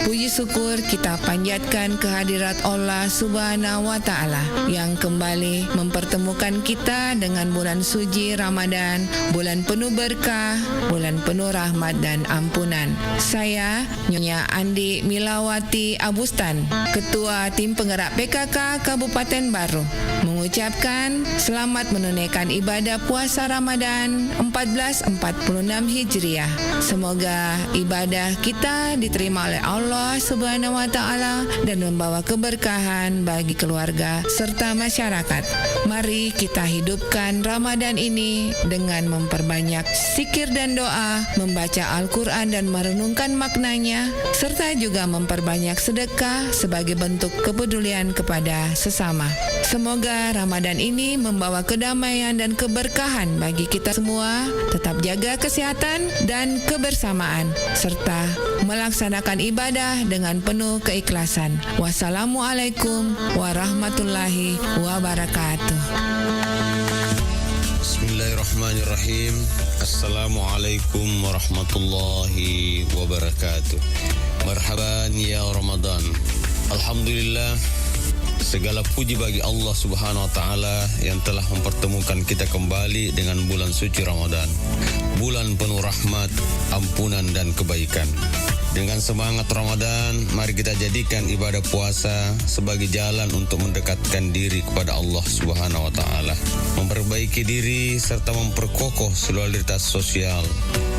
Puji syukur kita panjatkan kehadirat Allah Subhanahu wa Ta'ala yang kembali mempertemukan kita dengan bulan suci Ramadan, bulan penuh berkah, bulan penuh rahmat dan ampunan. Saya Nyonya Andi Milawati Abustan, Ketua Tim Penggerak PKK Kabupaten Baru, mengucapkan selamat menunaikan ibadah puasa Ramadan 1446 Hijriah. Semoga ibadah kita diterima oleh Allah Subhanahu wa Ta'ala dan membawa keberkahan bagi keluarga serta masyarakat. Mari kita hidupkan Ramadan ini dengan memperbanyak zikir dan doa, membaca Al-Quran dan merenungkan maknanya, serta juga memperbanyak sedekah sebagai bentuk kepedulian kepada sesama. Semoga Ramadan ini membawa kedamaian dan keberkahan bagi kita semua. Tetap jaga kesehatan dan kebersamaan, serta melaksanakan ibadah dengan penuh keikhlasan. Wassalamualaikum warahmatullahi wabarakatuh. Bismillahirrahmanirrahim. Assalamualaikum warahmatullahi wabarakatuh. Marhaban ya Ramadan. Alhamdulillah, segala puji bagi Allah Subhanahu wa Ta'ala yang telah mempertemukan kita kembali dengan bulan suci Ramadan, bulan penuh rahmat, ampunan dan kebaikan. Dengan semangat Ramadan, mari kita jadikan ibadah puasa sebagai jalan untuk mendekatkan diri kepada Allah Subhanahu wa Ta'ala, memperbaiki diri serta memperkokoh solidaritas sosial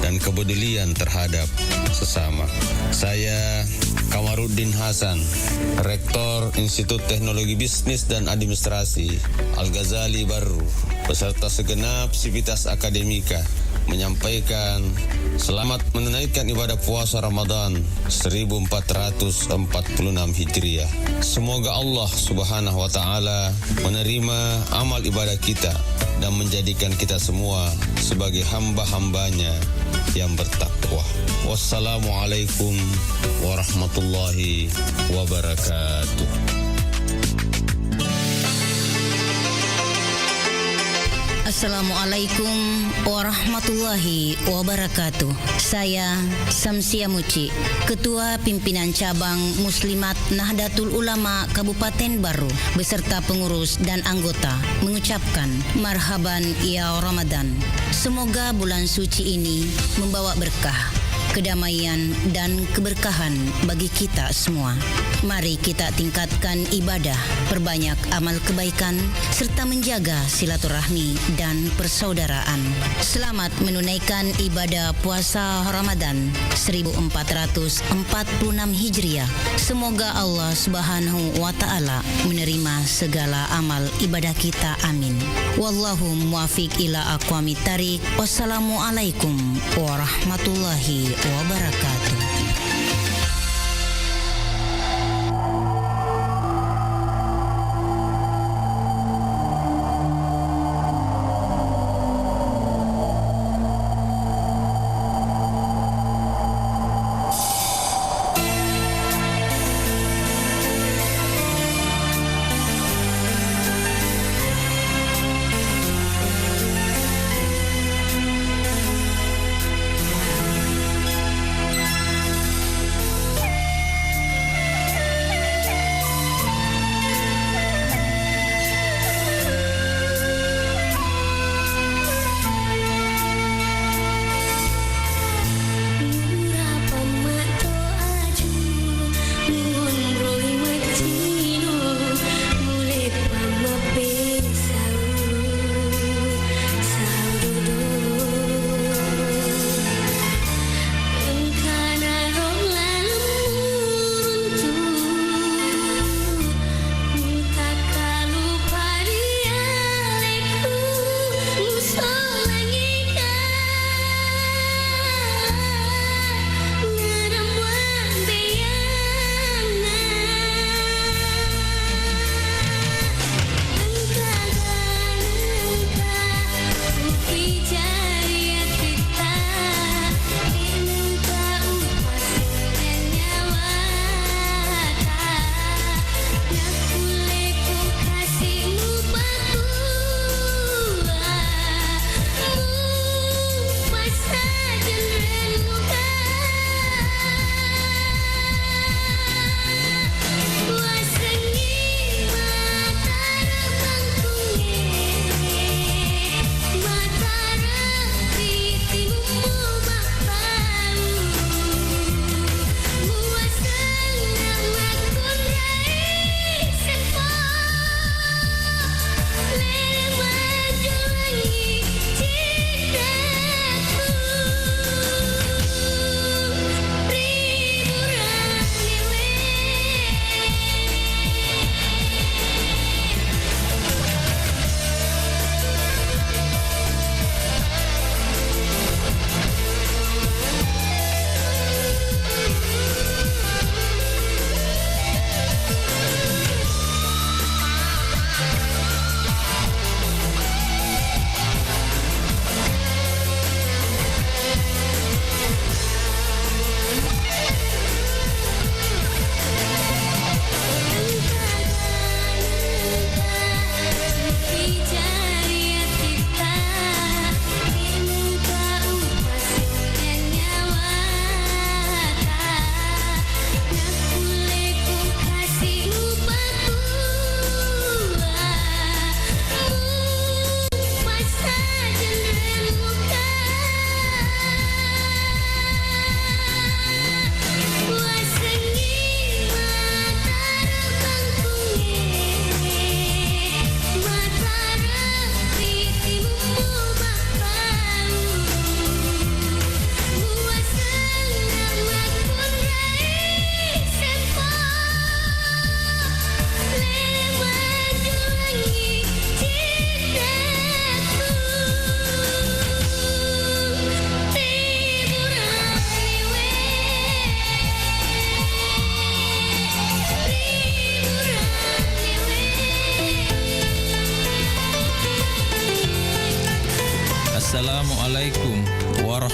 dan kepedulian terhadap sesama. Saya Kamaruddin Hasan, Rektor Institut Teknologi Bisnis dan Administrasi Al-Ghazali Baru, beserta segenap sivitas akademika, menyampaikan selamat menunaikan ibadah puasa Ramadan 1446 Hijriah. Semoga Allah Subhanahu wa Ta'ala menerima amal ibadah kita dan menjadikan kita semua sebagai hamba-hambanya yang bertakwa. Wassalamualaikum warahmatullahi wabarakatuh. Assalamualaikum warahmatullahi wabarakatuh. Saya Samsia Muci, Ketua Pimpinan Cabang Muslimat Nahdlatul Ulama Kabupaten Baru, beserta pengurus dan anggota, mengucapkan marhaban ya Ramadan. Semoga bulan suci ini membawa berkah, kedamaian dan keberkahan bagi kita semua. Mari kita tingkatkan ibadah, perbanyak amal kebaikan, serta menjaga silaturahmi dan persaudaraan. Selamat menunaikan ibadah puasa Ramadan 1446 Hijriah. Semoga Allah Subhanahu wa Ta'ala menerima segala amal ibadah kita. Amin. Wallahu muwaffiq ila aqwamit thariq. Wassalamualaikum warahmatullahi wabarakatuh.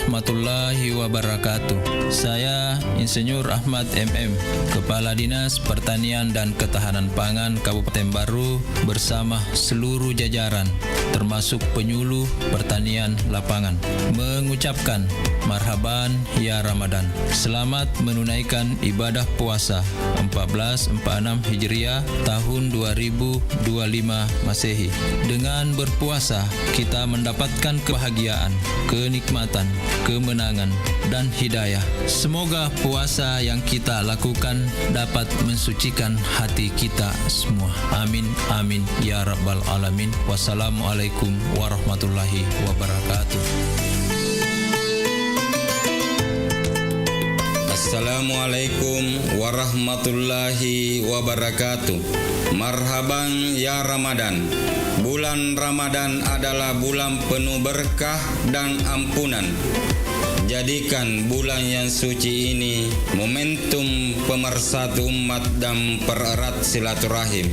warahmatullahi wabarakatuh. Saya Insinyur Ahmad MM, Kepala Dinas Pertanian dan Ketahanan Pangan Kabupaten Baru bersama seluruh jajaran termasuk penyuluh pertanian lapangan mengucapkan marhaban ya Ramadan. Selamat menunaikan ibadah puasa 1446 Hijriah tahun 2025 Masehi. Dengan berpuasa kita mendapatkan kebahagiaan, kenikmatan, kemenangan dan hidayah. Semoga puasa yang kita lakukan dapat mensucikan hati kita semua. Amin amin ya rabbal alamin. Wassalamualaikum warahmatullahi wabarakatuh. Assalamualaikum warahmatullahi wabarakatuh. Marhaban ya Ramadan. Bulan Ramadan adalah bulan penuh berkah dan ampunan. Jadikan bulan yang suci ini momentum pemersatu umat dan pererat silaturahim.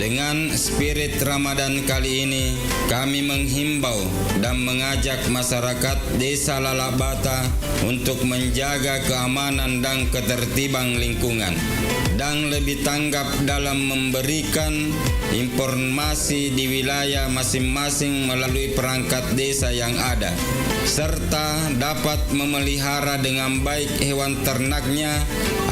Dengan spirit Ramadan kali ini, kami menghimbau dan mengajak masyarakat Desa Lalakbata untuk menjaga keamanan dan ketertiban lingkungan dan lebih tanggap dalam memberikan informasi di wilayah masing-masing melalui perangkat desa yang ada, serta dapat memelihara dengan baik hewan ternaknya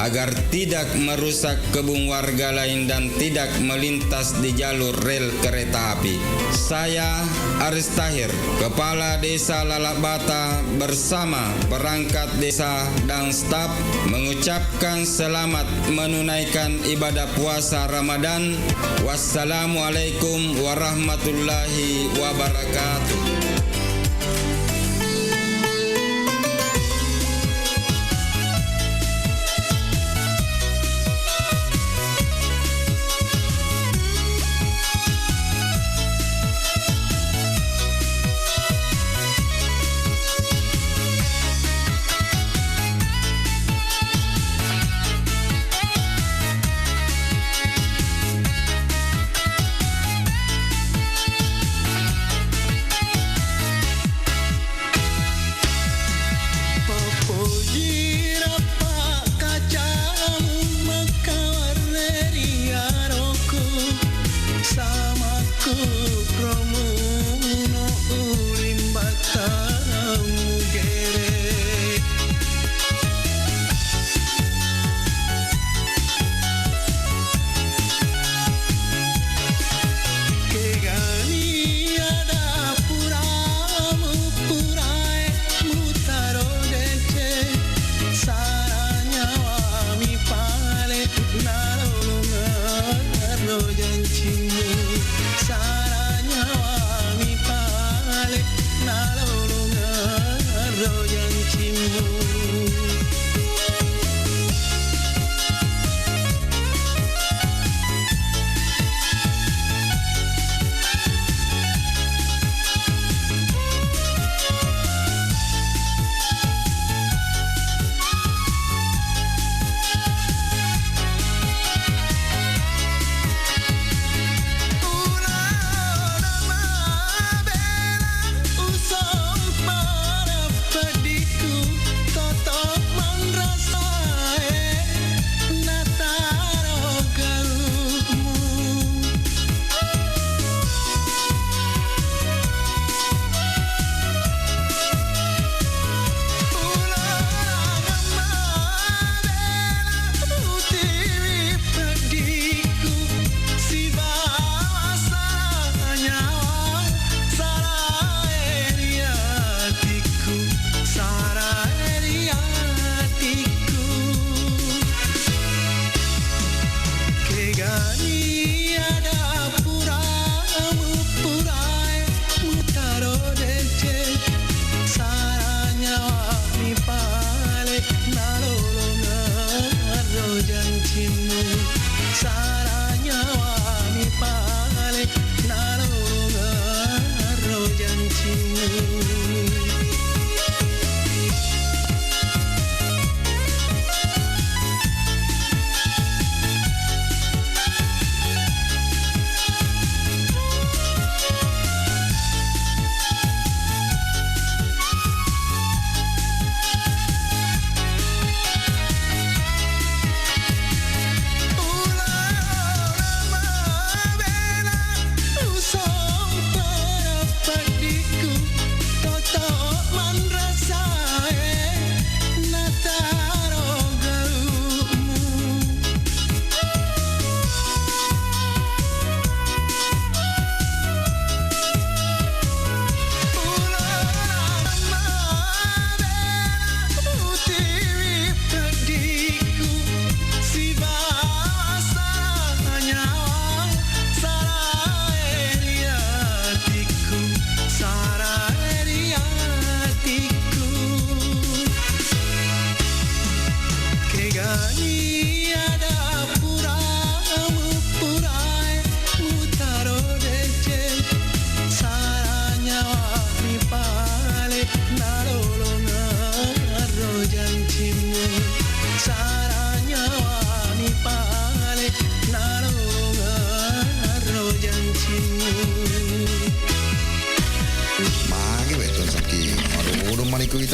agar tidak merusak kebun warga lain dan tidak melintas di jalur rel kereta api. Saya Aris Tahir, Kepala Desa Lalakbata bersama perangkat desa dan staf mengucapkan selamat menunaikan ibadah puasa Ramadan. Wassalamualaikum warahmatullahi wabarakatuh.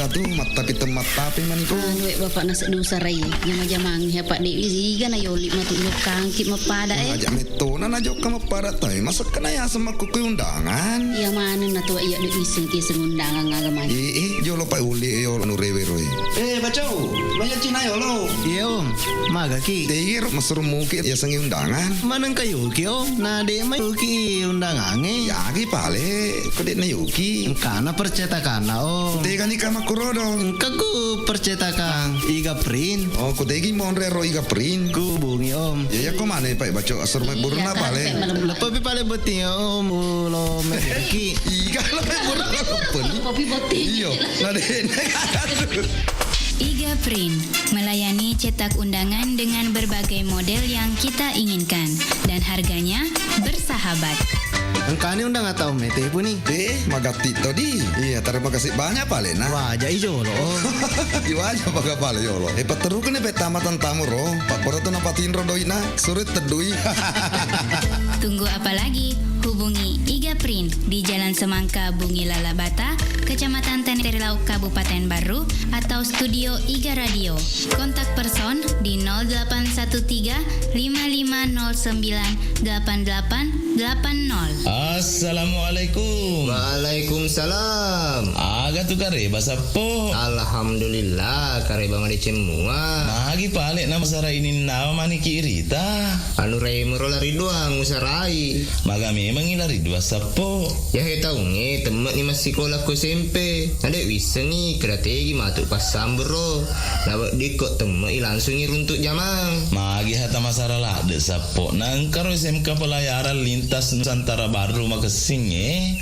tu mata pita mata pe maniko. Duit bapak nasi dosa rai. Jama-jamang ya Pak Dek iga na yoli matu lokang kit mapada Ajak meto na najok ka mapada tai. Masa kena ya sama kuku undangan. Ya mana na tu iya dek iseng ki undangan ngagaman. Yo lo pa uli yo nu rewe roi. Bacau, lo ya Cina yo lo. Iya om, maga ki. Tegir masur muki ya sangi undangan. Manang kayu ki om, na de ma yuki undangan Ya ki pale, kode na yuki. Kana percetakan om. Tega ni kama kurodo. Kaku percetakan iga print. Oh, kode ki monre ro iga print. Ku bungi om. Ya ko mana pa bacau asur me burna pale. Lepo pi pale beti om, lo me ki. Iga lo me burna lepon. Kopi boti. Iyo, na de. Iga Print melayani cetak undangan dengan berbagai model yang kita inginkan dan harganya bersahabat. Engkau undang atau mete pun ni? Magati tadi. Iya, terima kasih banyak pale na. Wajah ijo lo. Wajah baga pale yo lo. Patru kene pe tamatan tamu ro. Pak Poroto napatin ro doi na. Surit tedui. Tunggu apa lagi? Hubungi Iga Print di Jalan Semangka Bungi Lalabata, Kecamatan Tenerilau, Kabupaten Baru, atau Studio Iga Radio. Kontak person di 0813 5509 8880. Assalamualaikum. Waalaikumsalam. Aga tu kare bahasa po. Alhamdulillah kare bang ade cemua. Magi pale nama sara ini nama mani kirita. Anu rei merola riduang usarai. Maga memang ilari dua sapo. Ya he tahu nge temen ni masih sekolah ku SMP. Ade wiseng ni krategi matuk pas sambro. Lawak dikot temen langsung runtuk jamang. Magi hata masara lah de sapo. Nangkaro SMK pelayaran lintas Nusantara Baru makasing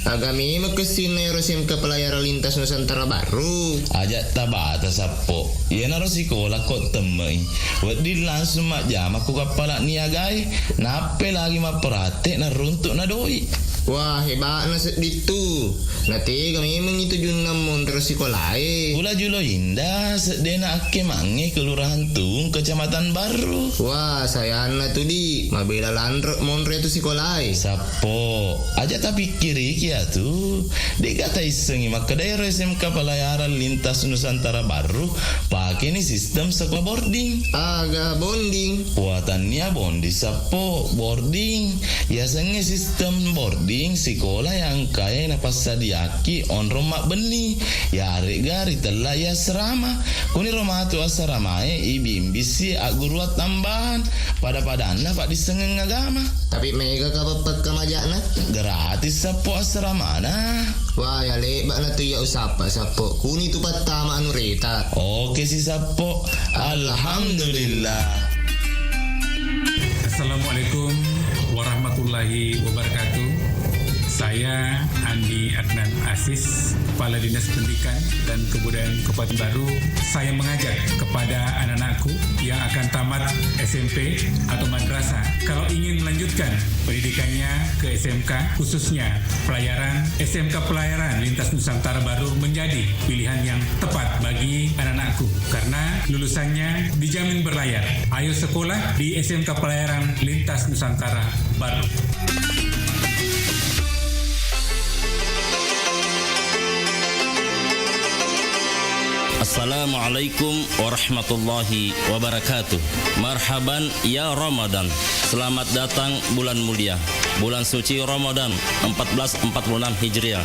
Agami makasing na SMK pelayaran lintas Nusantara Baru. Ajak tabata sapo. Ya naro sekolah kok temui. Wadi langsung mak jam aku kapala niagai. Nape lagi mak perhati na runtuk na doi. Wah hebat na ditu. Nanti kami mengitu junam monter sekolah. Pula julo indah sedena ake mange kelurahan Tung Kecamatan Baru. Wah saya anak tu di mabela landrok montre tu sekolah. Sapo aja tapi kiri kia tu. Dek kata isengi maka daerah SMK pelayaran lintas Nusantara Baru pakai ni sistem sekolah boarding. Aga bonding. Buatannya bondi sapo boarding. Biasanya sistem boarding sekolah yang kaya na pasadiaki on rumah beni ya gari telah ya serama kuni rumah tu asrama ibimbisi aguruat tambahan pada anak pak disengeng agama tapi mega kapapat kamajana gratis sapo asrama na. Wah ya lebat na tu ya usapa sapo kuni tu patama anu reta. Oke si sapo. Alhamdulillah. Assalamualaikum warahmatullahi wabarakatuh. Saya Andi Adnan Aziz, Kepala Dinas Pendidikan dan Kebudayaan Kabupaten Baru. Saya mengajak kepada anak-anakku yang akan tamat SMP atau madrasah, kalau ingin melanjutkan pendidikannya ke SMK, khususnya pelayaran, SMK Pelayaran Lintas Nusantara Baru menjadi pilihan yang tepat bagi anak-anakku karena lulusannya dijamin berlayar. Ayo sekolah di SMK Pelayaran Lintas Nusantara Baru. Assalamualaikum warahmatullahi wabarakatuh. Marhaban ya Ramadan. Selamat datang bulan mulia, bulan suci Ramadan 1446 Hijriah.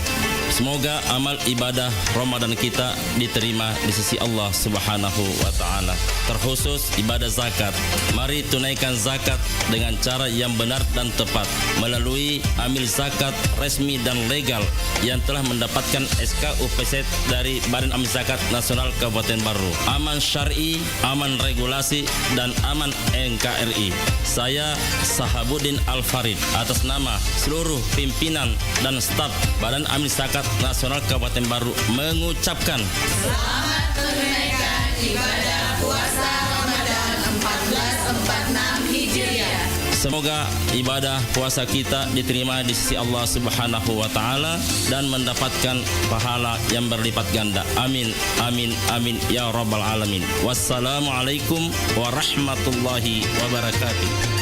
Semoga amal ibadah Ramadan kita diterima di sisi Allah Subhanahu wa taala. Terkhusus ibadah zakat. Mari tunaikan zakat dengan cara yang benar dan tepat melalui amil zakat resmi dan legal yang telah mendapatkan SK UPZ dari Badan Amil Zakat Nasional Kabupaten Baru. Aman syar'i, aman regulasi, dan aman NKRI. Saya Sahabuddin Al-Farid atas nama seluruh pimpinan dan staf Badan Amil Zakat Nasional Kabupaten Baru mengucapkan selamat menunaikan ibadah puasa Ramadan 1446 Hijriah. Semoga ibadah puasa kita diterima di sisi Allah Subhanahu wa taala dan mendapatkan pahala yang berlipat ganda. Amin amin amin ya rabbal alamin. Wassalamualaikum warahmatullahi wabarakatuh.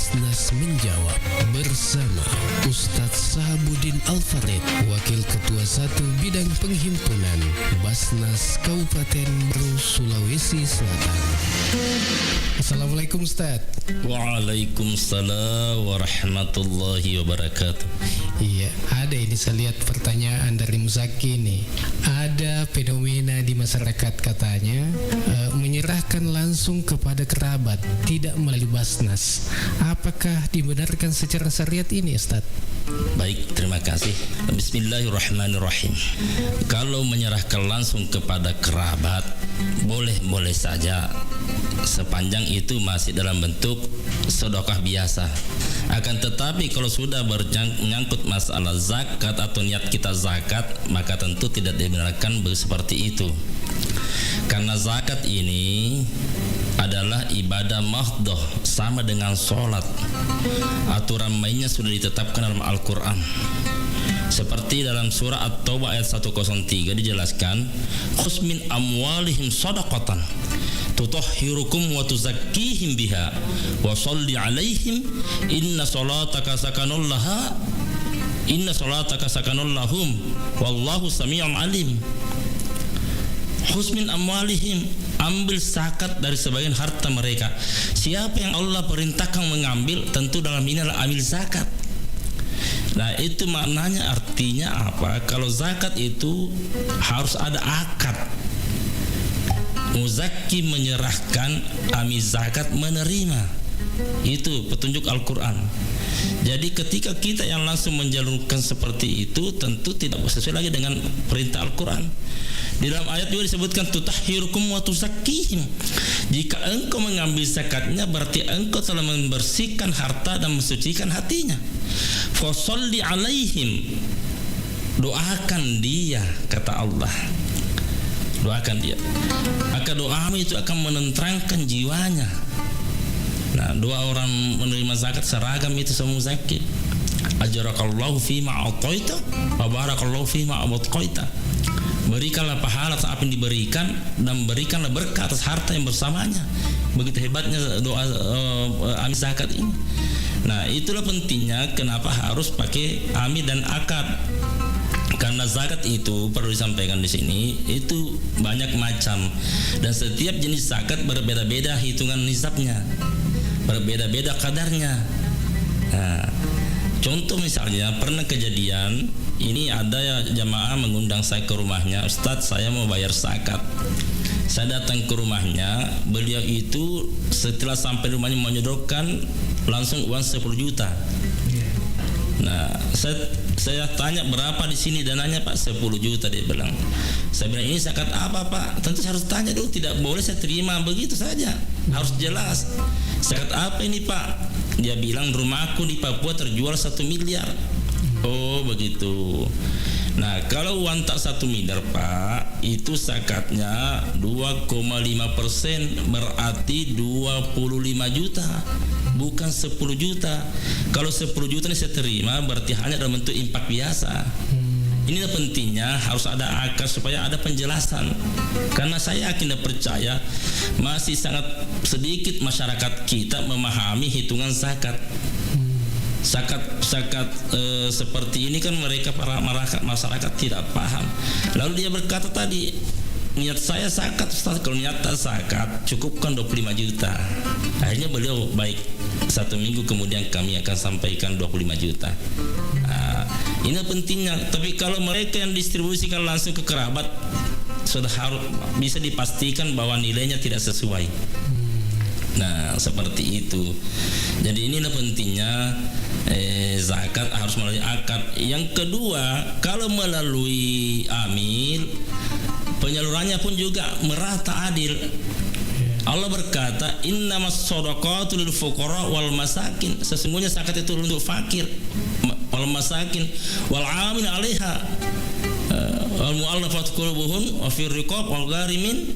Basnas menjawab bersama Ustadz Sahabuddin Al-Farid, Wakil Ketua 1 Bidang Penghimpunan Basnas Kabupaten Baru, Sulawesi Selatan. Assalamualaikum Ustaz. Waalaikumsalam warahmatullahi wabarakatuh. Iya, ada ini saya lihat pertanyaan dari Muzaki nih. Ada fenomena di masyarakat katanya menyerahkan langsung kepada kerabat, tidak melalui Basnas. Apakah dibenarkan secara syariat ini, Ustaz? Baik, terima kasih. Bismillahirrahmanirrahim. Kalau menyerahkan langsung kepada kerabat, boleh-boleh saja, sepanjang itu masih dalam bentuk sedekah biasa. Akan tetapi kalau sudah menyangkut masalah zakat atau niat kita zakat, maka tentu tidak dibenarkan seperti itu. Karena zakat ini adalah ibadah mahdoh, sama dengan sholat. Aturan mainnya sudah ditetapkan dalam Al-Quran. Seperti dalam surah At-Taubah ayat 103 dijelaskan, khus min amwalihim shadaqatan tutahhirukum wa tuzakkihim biha wa sholli alaihim inna salataka sakanul lahum wallahu sami'un alim. Khus min amwalihim, ambil zakat dari sebagian harta mereka. Siapa yang Allah perintahkan mengambil, tentu dalam ini adalah ambil zakat. Nah, itu maknanya, artinya apa? Kalau zakat itu harus ada akad. Muzaki menyerahkan, amil zakat menerima. Itu petunjuk Al-Quran. Jadi ketika kita yang langsung menjalurkan seperti itu, tentu tidak sesuai lagi dengan perintah Al-Quran. Di dalam ayat juga disebutkan tutahhirukum wa tuzakkihim. Jika engkau mengambil zakatnya, berarti engkau telah membersihkan harta dan mensucikan hatinya. Fasholli alaihim, doakan dia, kata Allah. Doakan dia, maka doamu itu akan menenteramkan jiwanya. Nah, doa orang menerima zakat seragam itu semua zakit. Ajarakallahu fima a'taita wa barakallahu fima abqaita. Berikanlah pahala apa yang diberikan dan berikanlah berkah atas harta yang bersamanya. Begitu hebatnya doa amil zakat ini. Nah, itulah pentingnya kenapa harus pakai amil dan akad. Karena zakat itu perlu disampaikan di sini, itu banyak macam dan setiap jenis zakat berbeda-beda hitungan nisabnya, berbeda-beda kadarnya. Nah, contoh misalnya pernah kejadian ini, ada jamaah mengundang saya ke rumahnya, Ustadz saya mau bayar zakat. Saya datang ke rumahnya, beliau itu setelah sampai rumahnya menyodorkan langsung uang 10 juta. Nah, saya tanya berapa di sini dananya Pak? 10 juta dia bilang. Saya bilang ini zakat apa Pak? Tentu saya harus tanya dulu, tidak boleh saya terima begitu saja. Harus jelas. Zakat apa ini Pak? Dia bilang rumahku di Papua terjual 1 miliar. Oh begitu. Nah, kalau uang tak 1 miliar Pak, itu zakatnya 2,5%, berarti 25 juta. Bukan 10 juta. Kalau 10 juta ini saya terima, berarti hanya dalam bentuk impak biasa. Inilah pentingnya harus ada akad supaya ada penjelasan. Karena saya yakin dan percaya masih sangat sedikit masyarakat kita memahami hitungan zakat. Zakat seperti ini kan mereka para masyarakat tidak paham. Lalu dia berkata tadi, niat saya zakat Ustaz, kalau niat zakat cukupkan 25 juta. Akhirnya beliau baik, 1 minggu kemudian kami akan sampaikan 25 juta. Nah, ini pentingnya. Tapi kalau mereka yang distribusikan langsung ke kerabat, sudah harus bisa dipastikan bahwa nilainya tidak sesuai. Nah, seperti itu. Jadi inilah pentingnya zakat harus melalui akad. Yang kedua, kalau melalui amil, penyalurannya pun juga merata adil. Allah berkata, innamas shadaqatu lil fuqara wal masakin. Sesungguhnya zakat itu untuk fakir, wal masakin, wal 'amil 'alaiha, wal mu'allafat qulubuhum wa fir riqab wal gharimin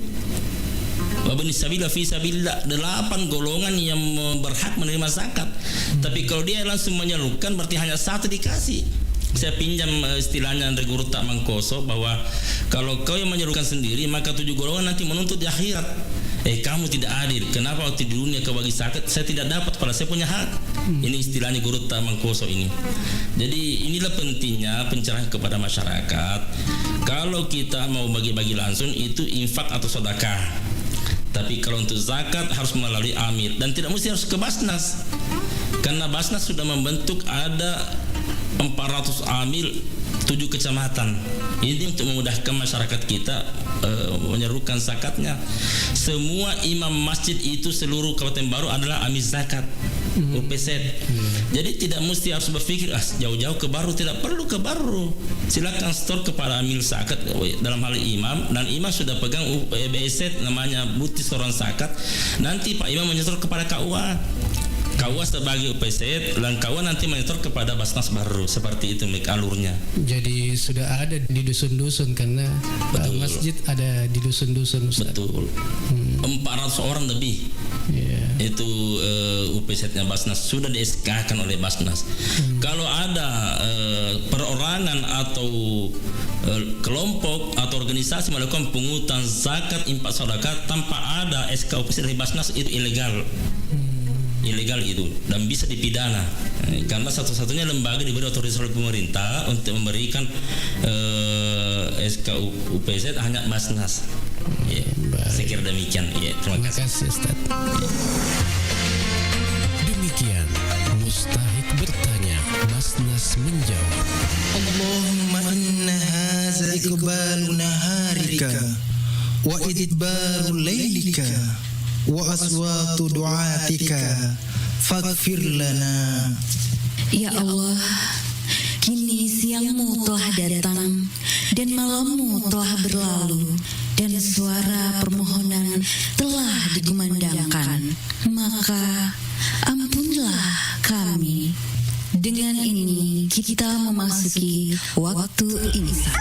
wa bin sabila fi sabilillah. 8 golongan yang berhak menerima zakat. Tapi kalau dia langsung menyalurkan, berarti hanya 1 dikasih. Saya pinjam istilahnya dari Guru Tak Mangkoso, bahwa kalau kau yang menyalurkan sendiri, maka 7 golongan nanti menuntut di akhirat. kamu tidak adil. Kenapa waktu di dunia kau bagi zakat saya tidak dapat, padahal saya punya hak. Ini istilahnya Gurutta Mangkoso ini. Jadi inilah pentingnya pencerahan kepada masyarakat. Kalau kita mau bagi-bagi langsung itu infak atau sedekah. Tapi kalau untuk zakat harus melalui amir dan tidak mesti harus ke Basnas. Karena Basnas sudah membentuk ada 400 amil 7 kecamatan. Ini untuk memudahkan masyarakat kita menyerukan zakatnya. Semua imam masjid itu seluruh Kabupaten Baru adalah amil zakat UPZ. Jadi tidak mesti harus berpikir jauh-jauh ke Baru, tidak perlu ke Baru. Silakan store kepada amil zakat dalam hal imam, dan imam sudah pegang BZ namanya bukti setoran zakat. Nanti Pak Imam menyetor kepada KUA. KUA sebagai UPZ dan KUA nanti menyetor kepada Basnas Baru, seperti itu alurnya. Jadi sudah ada di dusun-dusun karena masjid ada di dusun-dusun. Betul. 400 orang lebih. Itu UPZ-nya Basnas sudah di-SK-kan oleh Basnas. Kalau ada perorangan atau kelompok atau organisasi melakukan pungutan zakat, infak, sedekah tanpa ada SK UPZ dari Basnas, itu ilegal. Ilegal itu dan bisa dipidana, karena satu-satunya lembaga diberi otoritas oleh pemerintah untuk memberikan SK UPZ hanya Basnas. Saya kira demikian. Terima kasih Ustaz. Demikian Mustahik bertanya, Basnas menjawab. Allahumma inna hadza iqbalu naharika wa idbaru laylika wa aswatu du'atika faghfir lana. Ya Allah, kini siangmu telah datang dan malammu telah berlalu, dan suara permohonan telah dikumandangkan. Maka ampunlah kami. Dengan ini kita memasuki waktu imsak.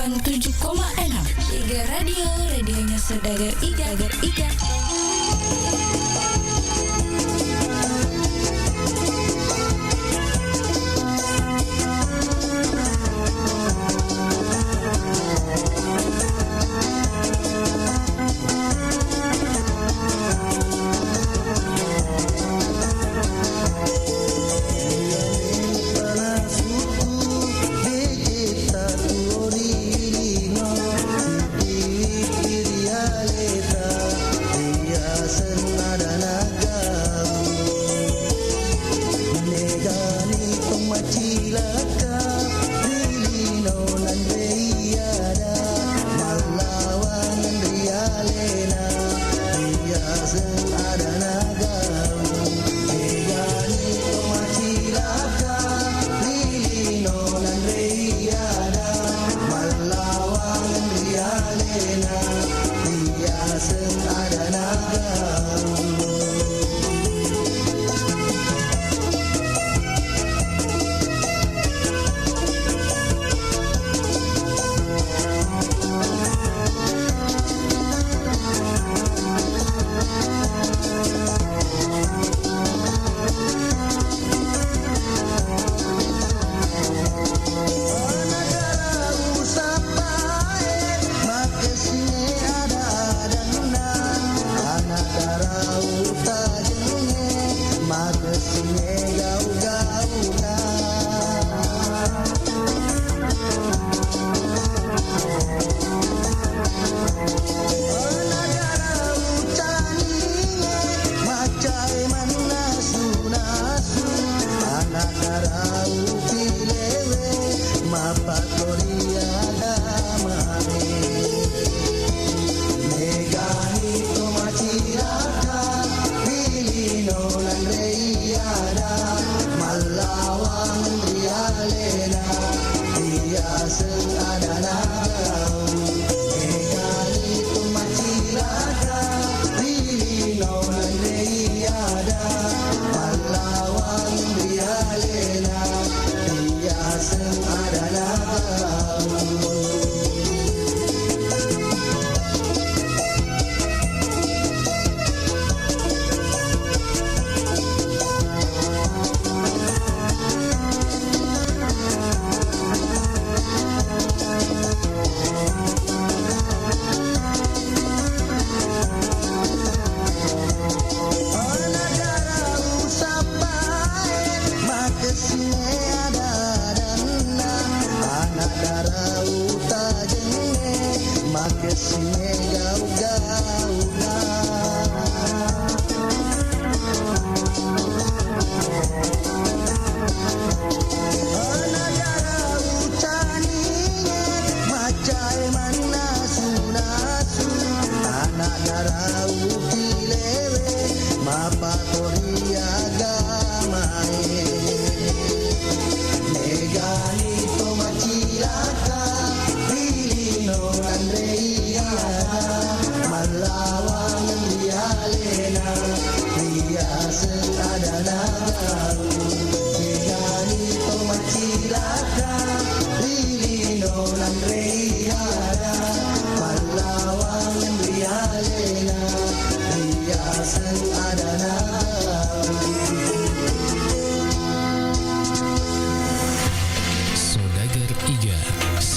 97,6 Iga Radio, radionya Saudagar Iga.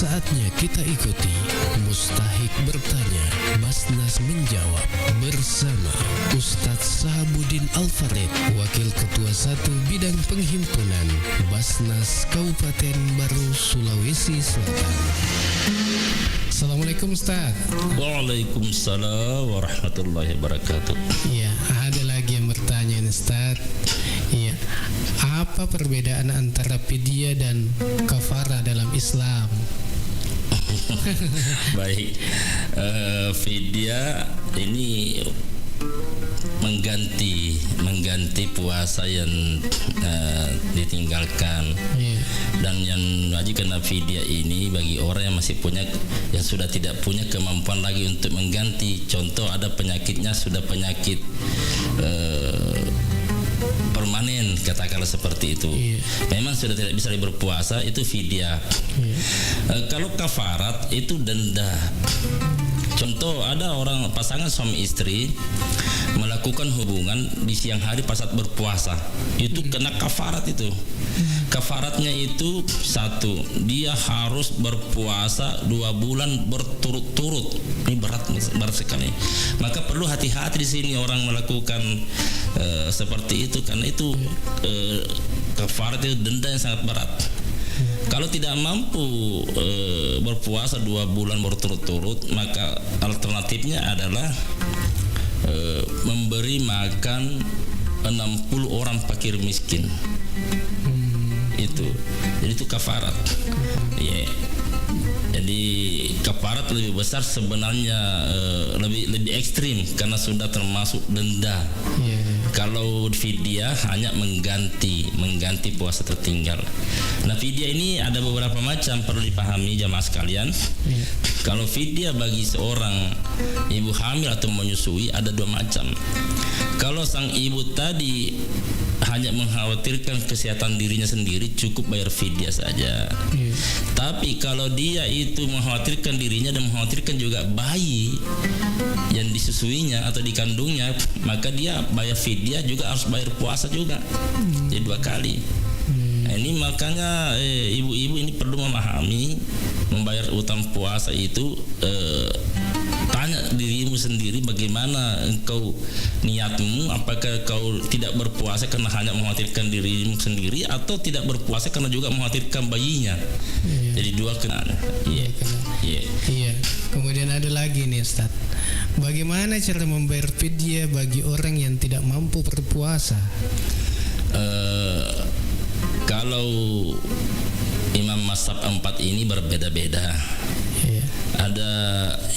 Saatnya kita ikuti Mustahik Bertanya, Basnas Menjawab bersama Ustadz Sahabudin Al-Farid, Wakil Ketua 1 Bidang Penghimpunan Basnas Kabupaten Baru, Sulawesi Selatan. Assalamualaikum Ustaz. Waalaikumsalam warahmatullahi wabarakatuh. Ya, ada lagi yang bertanya Ustaz. Ya, apa perbedaan antara fidyah dan kafarah dalam Islam? Baik, fidyah ini mengganti puasa yang ditinggalkan, dan yang wajib kena fidyah ini bagi orang yang masih punya, yang sudah tidak punya kemampuan lagi untuk mengganti. Contoh, ada penyakitnya sudah penyakit permanen katakanlah seperti itu. Memang sudah tidak bisa berpuasa, itu fidyah. Kalau kafarat itu denda. Contoh, ada orang pasangan suami istri melakukan hubungan di siang hari pas saat berpuasa, itu kena kafarat itu. Kafaratnya itu 1, dia harus berpuasa 2 bulan berturut-turut. Ini berat sekali. Maka perlu hati-hati di sini orang melakukan seperti itu, karena itu kafarat itu denda yang sangat berat. Kalau tidak mampu berpuasa 2 bulan berturut-turut, maka alternatifnya adalah memberi makan 60 orang fakir miskin. Jadi itu kafarat. Jadi kafarat lebih besar sebenarnya, lebih ekstrim karena sudah termasuk denda. Kalau fidyah hanya mengganti puasa tertinggal. Nah, fidyah ini ada beberapa macam, perlu dipahami jamaah sekalian. Kalau fidyah bagi seorang ibu hamil atau menyusui ada 2 macam. Kalau sang ibu tadi hanya mengkhawatirkan kesehatan dirinya sendiri, cukup bayar fidyah saja. Tapi kalau dia itu mengkhawatirkan dirinya dan mengkhawatirkan juga bayi yang disusuinya atau dikandungnya, maka dia bayar fidyah juga harus bayar puasa juga. Jadi 2 kali. Nah, ini makanya ibu-ibu ini perlu memahami, membayar utang puasa itu tanya dirimu sendiri bagaimana engkau niatmu, apakah kau tidak berpuasa karena hanya mengkhawatirkan dirimu sendiri atau tidak berpuasa karena juga mengkhawatirkan bayinya. Jadi 2 kena. Iya. Kemudian ada lagi nih Ustaz, bagaimana cara membayar fidyah bagi orang yang tidak mampu berpuasa? Kalau imam mazhab 4 ini berbeda-beda. Ada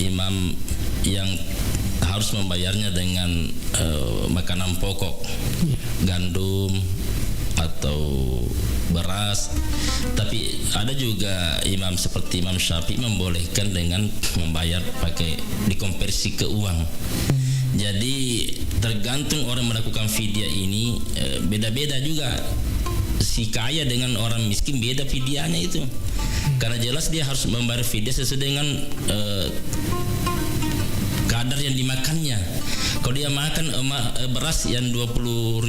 imam yang harus membayarnya dengan makanan pokok, gandum atau beras. Tapi ada juga imam seperti Imam Syafi'i membolehkan dengan membayar pakai dikonversi ke uang. Jadi tergantung orang melakukan fidyah ini beda-beda juga. Si kaya dengan orang miskin beda fidyahnya itu. Karena jelas dia harus membayar fidyah sesuai dengan kadar yang dimakannya. Kalau dia makan beras yang 20.000,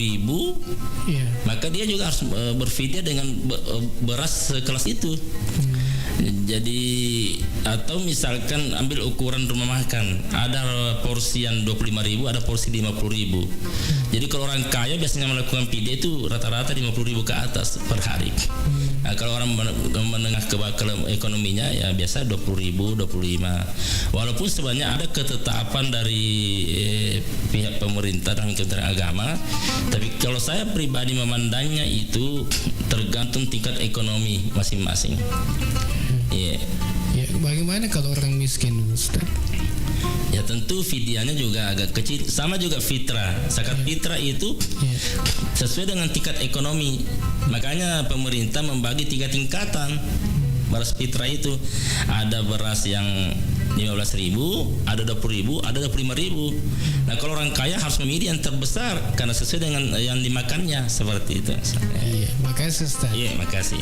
maka dia juga harus berfidyah dengan beras sekelas itu. Jadi atau misalkan ambil ukuran rumah makan, ada porsi yang 25.000, ada porsi 50.000. Jadi kalau orang kaya biasanya melakukan fidyah itu rata-rata 50.000 ke atas per hari. Nah, kalau orang menengah ke bawah ekonominya ya biasa 20.000, 25. Walaupun sebenarnya ada ketetapan dari pihak pemerintah dan Kementerian Agama, tapi kalau saya pribadi memandangnya itu tergantung tingkat ekonomi masing-masing. Bagaimana kalau orang miskin, Ustaz? Ya tentu fidyahnya juga agak kecil, sama juga fitrah. Zakat fitrah itu sesuai dengan tingkat ekonomi. Makanya pemerintah membagi 3 tingkatan beras fitrah itu. Ada beras yang 15.000, ada 20.000, ada 25.000. Nah, kalau orang kaya harus memilih yang terbesar karena sesuai dengan yang dimakannya, seperti itu. Makasih Ustaz. Makasih.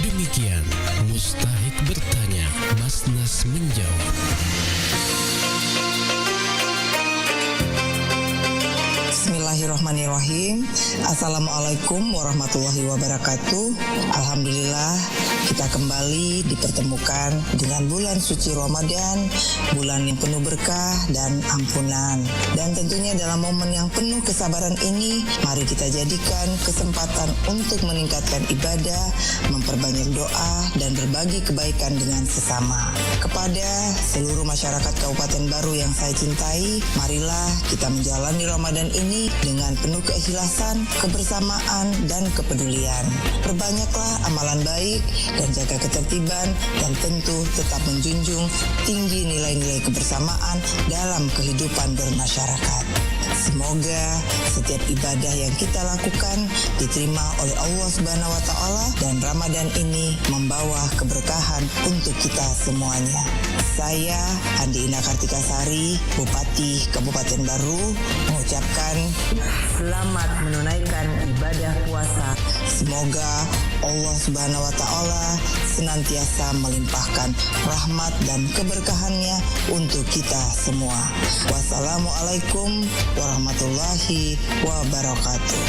Demikian Mustahik bertanya, Mas Nas menjawab. Bismillahirrahmanirrahim. Assalamualaikum warahmatullahi wabarakatuh. Alhamdulillah kita kembali dipertemukan dengan bulan suci Ramadan, bulan yang penuh berkah dan ampunan. Dan tentunya dalam momen yang penuh kesabaran ini, mari kita jadikan kesempatan untuk meningkatkan ibadah, memperbanyak doa dan berbagi kebaikan dengan sesama. Kepada seluruh masyarakat Kabupaten Baru yang saya cintai, marilah kita menjalani Ramadan ini dengan penuh keikhlasan, kebersamaan, dan kepedulian. Perbanyaklah amalan baik dan jaga ketertiban, dan tentu tetap menjunjung tinggi nilai-nilai kebersamaan dalam kehidupan bermasyarakat. Semoga setiap ibadah yang kita lakukan diterima oleh Allah Subhanahu wa taala dan Ramadan ini membawa keberkahan untuk kita semuanya. Saya Andi Ina Kartikasari, Bupati Kabupaten Baru, mengucapkan selamat menunaikan ibadah puasa. Semoga Allah Subhanahu wa taala senantiasa melimpahkan rahmat dan keberkahannya untuk kita semua. Wassalamualaikum warahmatullahi wabarakatuh.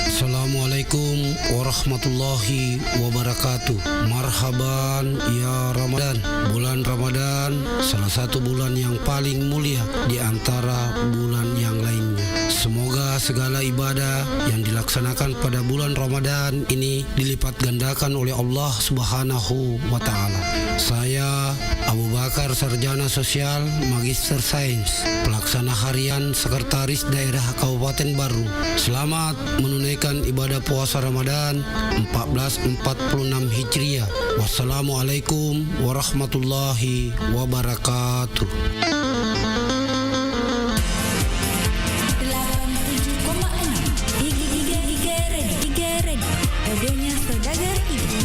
Assalamualaikum warahmatullahi wabarakatuh. Marhaban ya Ramadan. Bulan Ramadan salah satu bulan yang paling mulia di antara bulan yang lainnya. Semoga segala ibadah yang dilaksanakan pada bulan Ramadan ini dilipat gandakan oleh Allah Subhanahu wa taala. Saya Abu Bakar, Sarjana Sosial, Magister Sains, Pelaksana Harian Sekretaris Daerah Kabupaten Baru. Selamat menunaikan ibadah puasa Ramadan 1446 Hijriah. Wassalamualaikum warahmatullahi wabarakatuh. 87,6 Radionya Saudagar Ida.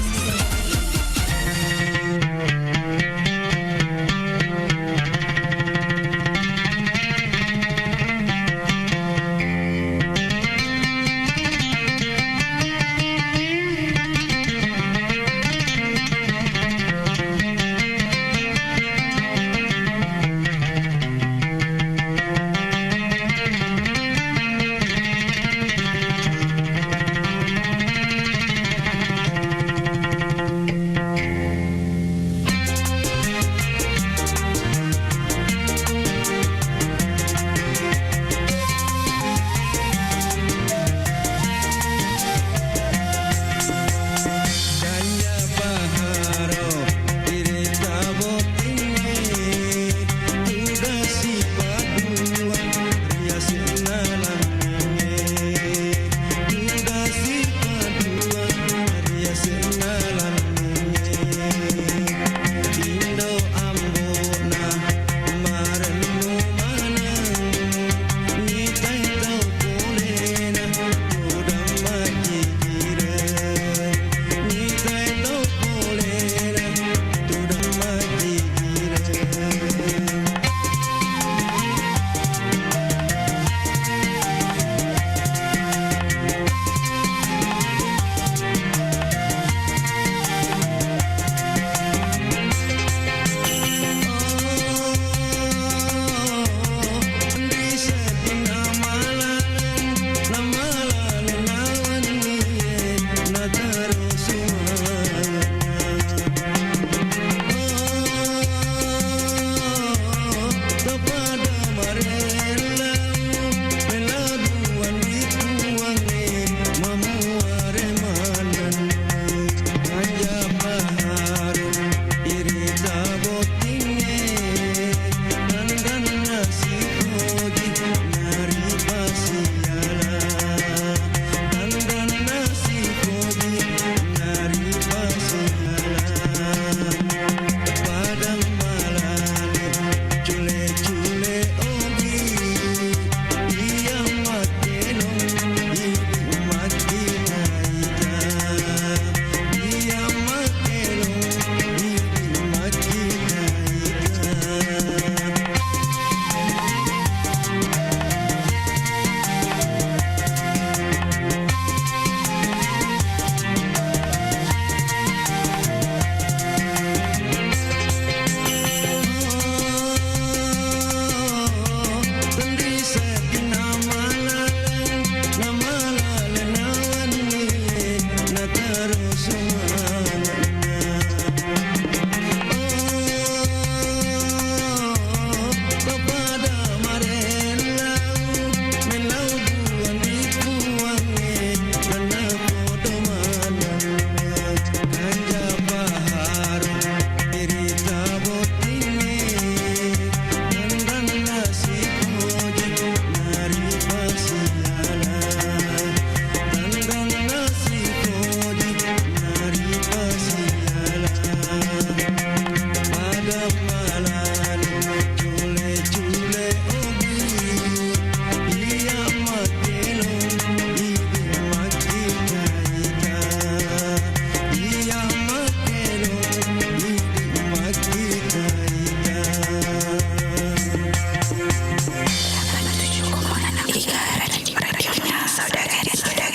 radionya saudara-saudari.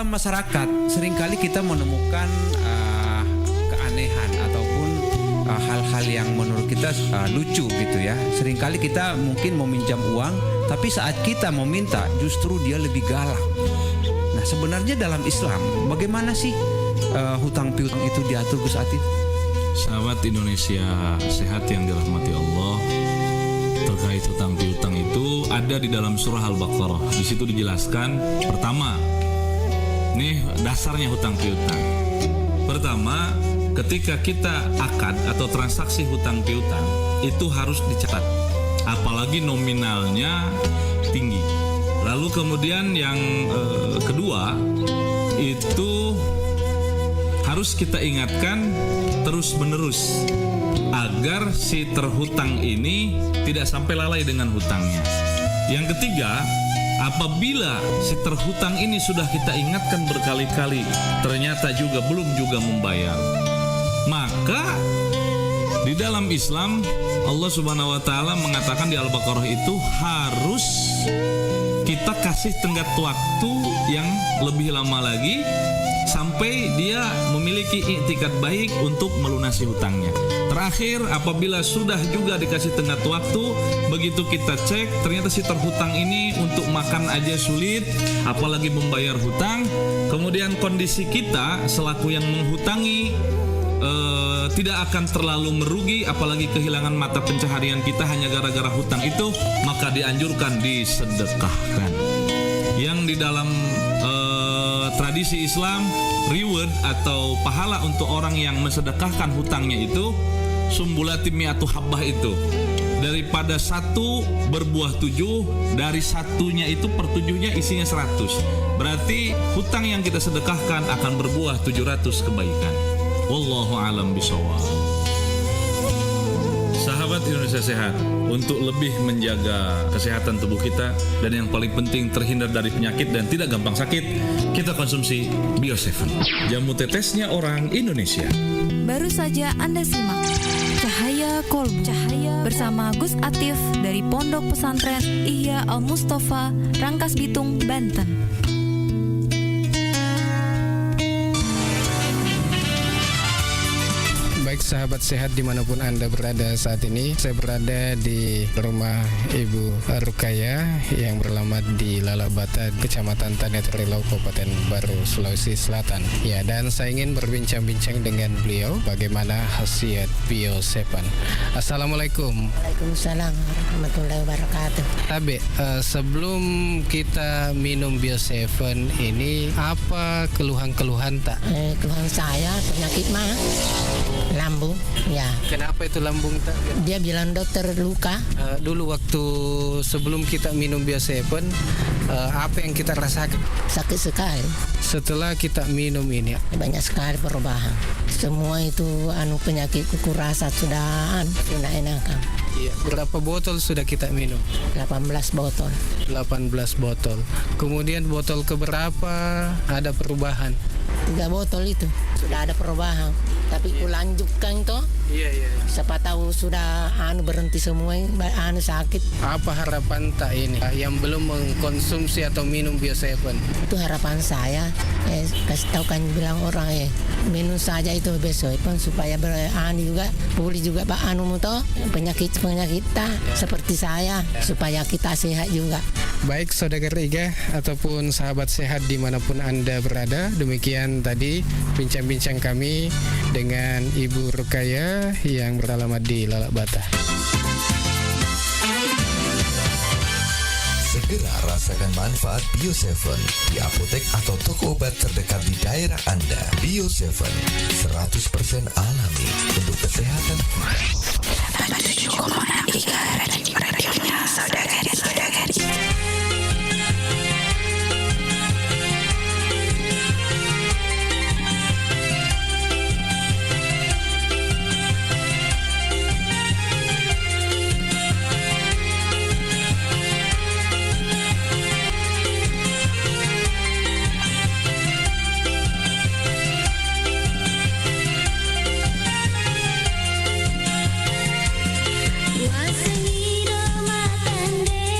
dalam masyarakat seringkali kita menemukan keanehan ataupun hal-hal yang menurut kita lucu gitu ya. Seringkali kita mungkin meminjam uang, tapi saat kita meminta justru dia lebih galak. Nah, sebenarnya dalam Islam bagaimana sih hutang piutang itu diatur, Gus Atif? Sahabat Indonesia sehat yang dirahmati Allah, terkait hutang piutang itu ada di dalam surah Al-Baqarah. Di situ dijelaskan pertama, nih dasarnya hutang piutang. Pertama, ketika kita akad atau transaksi hutang piutang itu harus dicatat, apalagi nominalnya tinggi. Lalu kemudian yang kedua itu harus kita ingatkan terus-menerus agar si terhutang ini tidak sampai lalai dengan hutangnya. Yang ketiga, apabila si terhutang ini sudah kita ingatkan berkali-kali ternyata belum membayar, maka di dalam Islam Allah Subhanahu wa taala mengatakan di Al-Baqarah itu harus kita kasih tenggat waktu yang lebih lama lagi sampai dia memiliki iktikad baik untuk melunasi hutangnya. Terakhir, apabila sudah juga dikasih tenggat waktu, begitu kita cek ternyata si terhutang ini untuk makan aja sulit, apalagi membayar hutang. Kemudian kondisi kita selaku yang menghutangi tidak akan terlalu merugi, apalagi kehilangan mata pencaharian kita hanya gara-gara hutang itu, maka dianjurkan disedekahkan. Yang di dalam tradisi Islam, reward atau pahala untuk orang yang mensedekahkan hutangnya itu sumbulati mi'atu habbah, itu daripada 1 berbuah 7, dari satunya itu per 7-nya isinya 100. Berarti hutang yang kita sedekahkan akan berbuah 700 kebaikan. Wallahu alam bishawab. Sahabat Indonesia Sehat, untuk lebih menjaga kesehatan tubuh kita dan yang paling penting terhindar dari penyakit dan tidak gampang sakit, kita konsumsi Bio7, jamu tetesnya orang Indonesia. Baru saja Anda simak Cahaya Kolbu bersama Gus Atif dari Pondok Pesantren Ihya Al-Mustafa, Rangkas Bitung, Banten. Baik sahabat sehat dimanapun Anda berada saat ini, saya berada di rumah Ibu Rukayah yang beralamat di Lalabata, Kecamatan Tanetrilau, Kabupaten Baru, Sulawesi Selatan. Ya, dan saya ingin berbincang-bincang dengan beliau bagaimana khasiat Bio7. Assalamualaikum. Waalaikumsalam warahmatullahi wabarakatuh. Tabe, sebelum kita minum Bio7 ini, apa keluhan-keluhan tak? Keluhan saya penyakit mah lambung, ya. Kenapa itu lambung tak? Dia bilang dokter luka. Dulu waktu sebelum kita minum Bio7, apa yang kita rasakan? Sakit sekali. Setelah kita minum ini, banyak sekali perubahan. Semua itu penyakit kuku rasa sudah enakan. Iya, berapa botol sudah kita minum? 18 botol. 18 botol. Kemudian botol keberapa ada perubahan? 3 botol itu sudah ada perubahan. Tapi kulanjutkan toh. Iya. Siapa tahu sudah berhenti semua sakit. Apa harapan tak ini yang belum mengkonsumsi atau minum Bio7? Itu harapan saya. Kasih tahu kan bilang orang minum saja itu besok supaya juga pulih juga toh penyakit kita seperti saya supaya kita sehat juga. Baik saudara Iga ataupun sahabat sehat dimanapun Anda berada, demikian tadi bincang-bincang kami dengan Ibu Rukayah yang beralamat di Lalabata. Segera rasakan manfaat Bio7 di apotek atau toko obat terdekat di daerah Anda. Bio7 100% alami untuk kesehatan. 7,3 radionya saudara-saudari. Wasengiro matande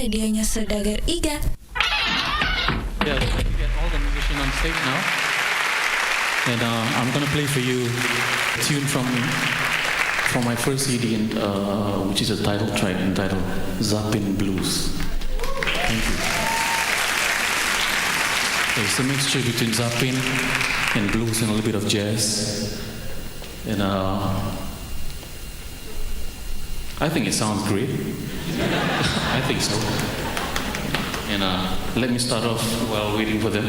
Radionya Saudagar Iga. Yeah, we get all the musicians on stage now. And I'm gonna play for you a tune from my first CD, which is a title track entitled Zapin Blues. Thank you. It's a mixture between Zapin and blues and a little bit of jazz. And I think it sounds great. I think so. And let me start off while waiting for them.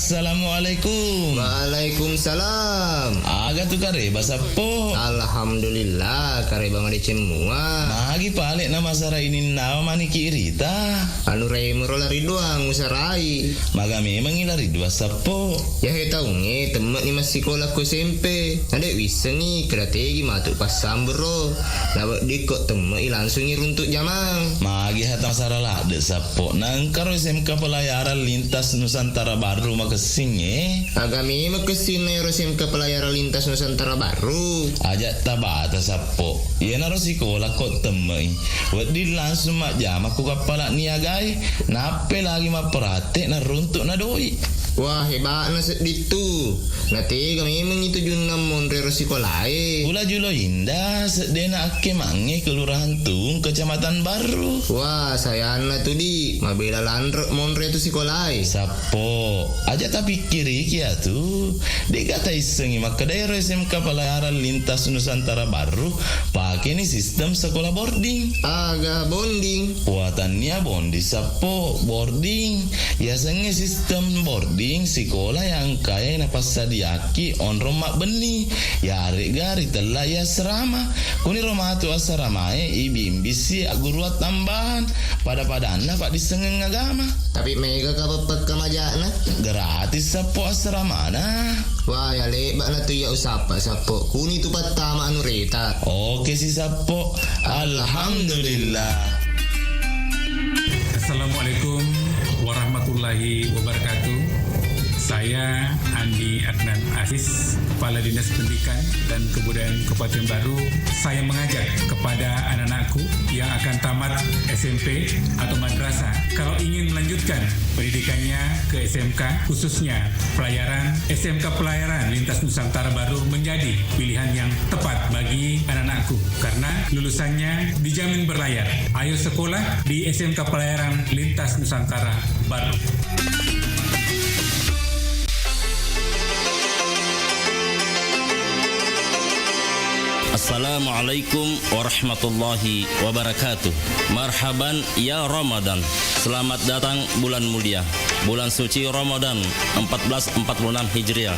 Assalamualaikum. Waalaikumsalam. Aga tu kare bahasa po. Alhamdulillah kare bang ade cemua. Magi palik nama sara ini nama mani kirita. Anu rei merolari doang usarai. Maga memang ilari dua sapo. Ya he tahu nge temak ni masih sekolah ku SMP. Ada wisa ni strategi matuk pas sambro. Lawak dikot temak langsung runtuk jamang. Magi hata sara lah de sapo. Nangkar SMK pelayaran lintas Nusantara Baru makasing Agami makasing na SMK pelayaran lintas Nusantara Baru. Ajak tabata sapo. Iya naro sekolah kok temai. Wadi langsung mak jam aku kapala niagai. Nape lagi mak perhati na runtuk na doi. Wah hebat na seditu. Nanti kami memang itu junam monre sekolah. Pula julo indah sedena ake mange kelurahan Tung Kecamatan Baru. Wah saya anak tu di mabela landrek monre tu sekolah. Sapo aja tapi kiri kia tu. Dia kata isengi maka daerah SMK pelayaran lintas Nusantara Baru pakai ni sistem sekolah boarding. Agak bonding. Buatannya bondi sapo boarding. Ya sengi sistem boarding sekolah yang kaya na pasadiaki on romak beni ya gari telah ya serama kuni rumah tu asramae ibi-imbisi guruat tambahan pada anak pak disengeng agama tapi mega kapapat kamajana gratis sapo asrama na. Wah ya lebat na tu ya usapa sapo kuni tu patama anu reta. Oke si sapo. Alhamdulillah. Assalamualaikum warahmatullahi wabarakatuh. Saya Andi Adnan Aziz, Kepala Dinas Pendidikan dan Kebudayaan Kabupaten Baru. Saya mengajak kepada anak-anakku yang akan tamat SMP atau madrasah, kalau ingin melanjutkan pendidikannya ke SMK, khususnya pelayaran, SMK Pelayaran Lintas Nusantara Baru menjadi pilihan yang tepat bagi anak-anakku karena lulusannya dijamin berlayar. Ayo sekolah di SMK Pelayaran Lintas Nusantara Baru. Assalamualaikum warahmatullahi wabarakatuh. Marhaban ya Ramadan. Selamat datang bulan mulia, bulan suci Ramadan 1446 Hijriah.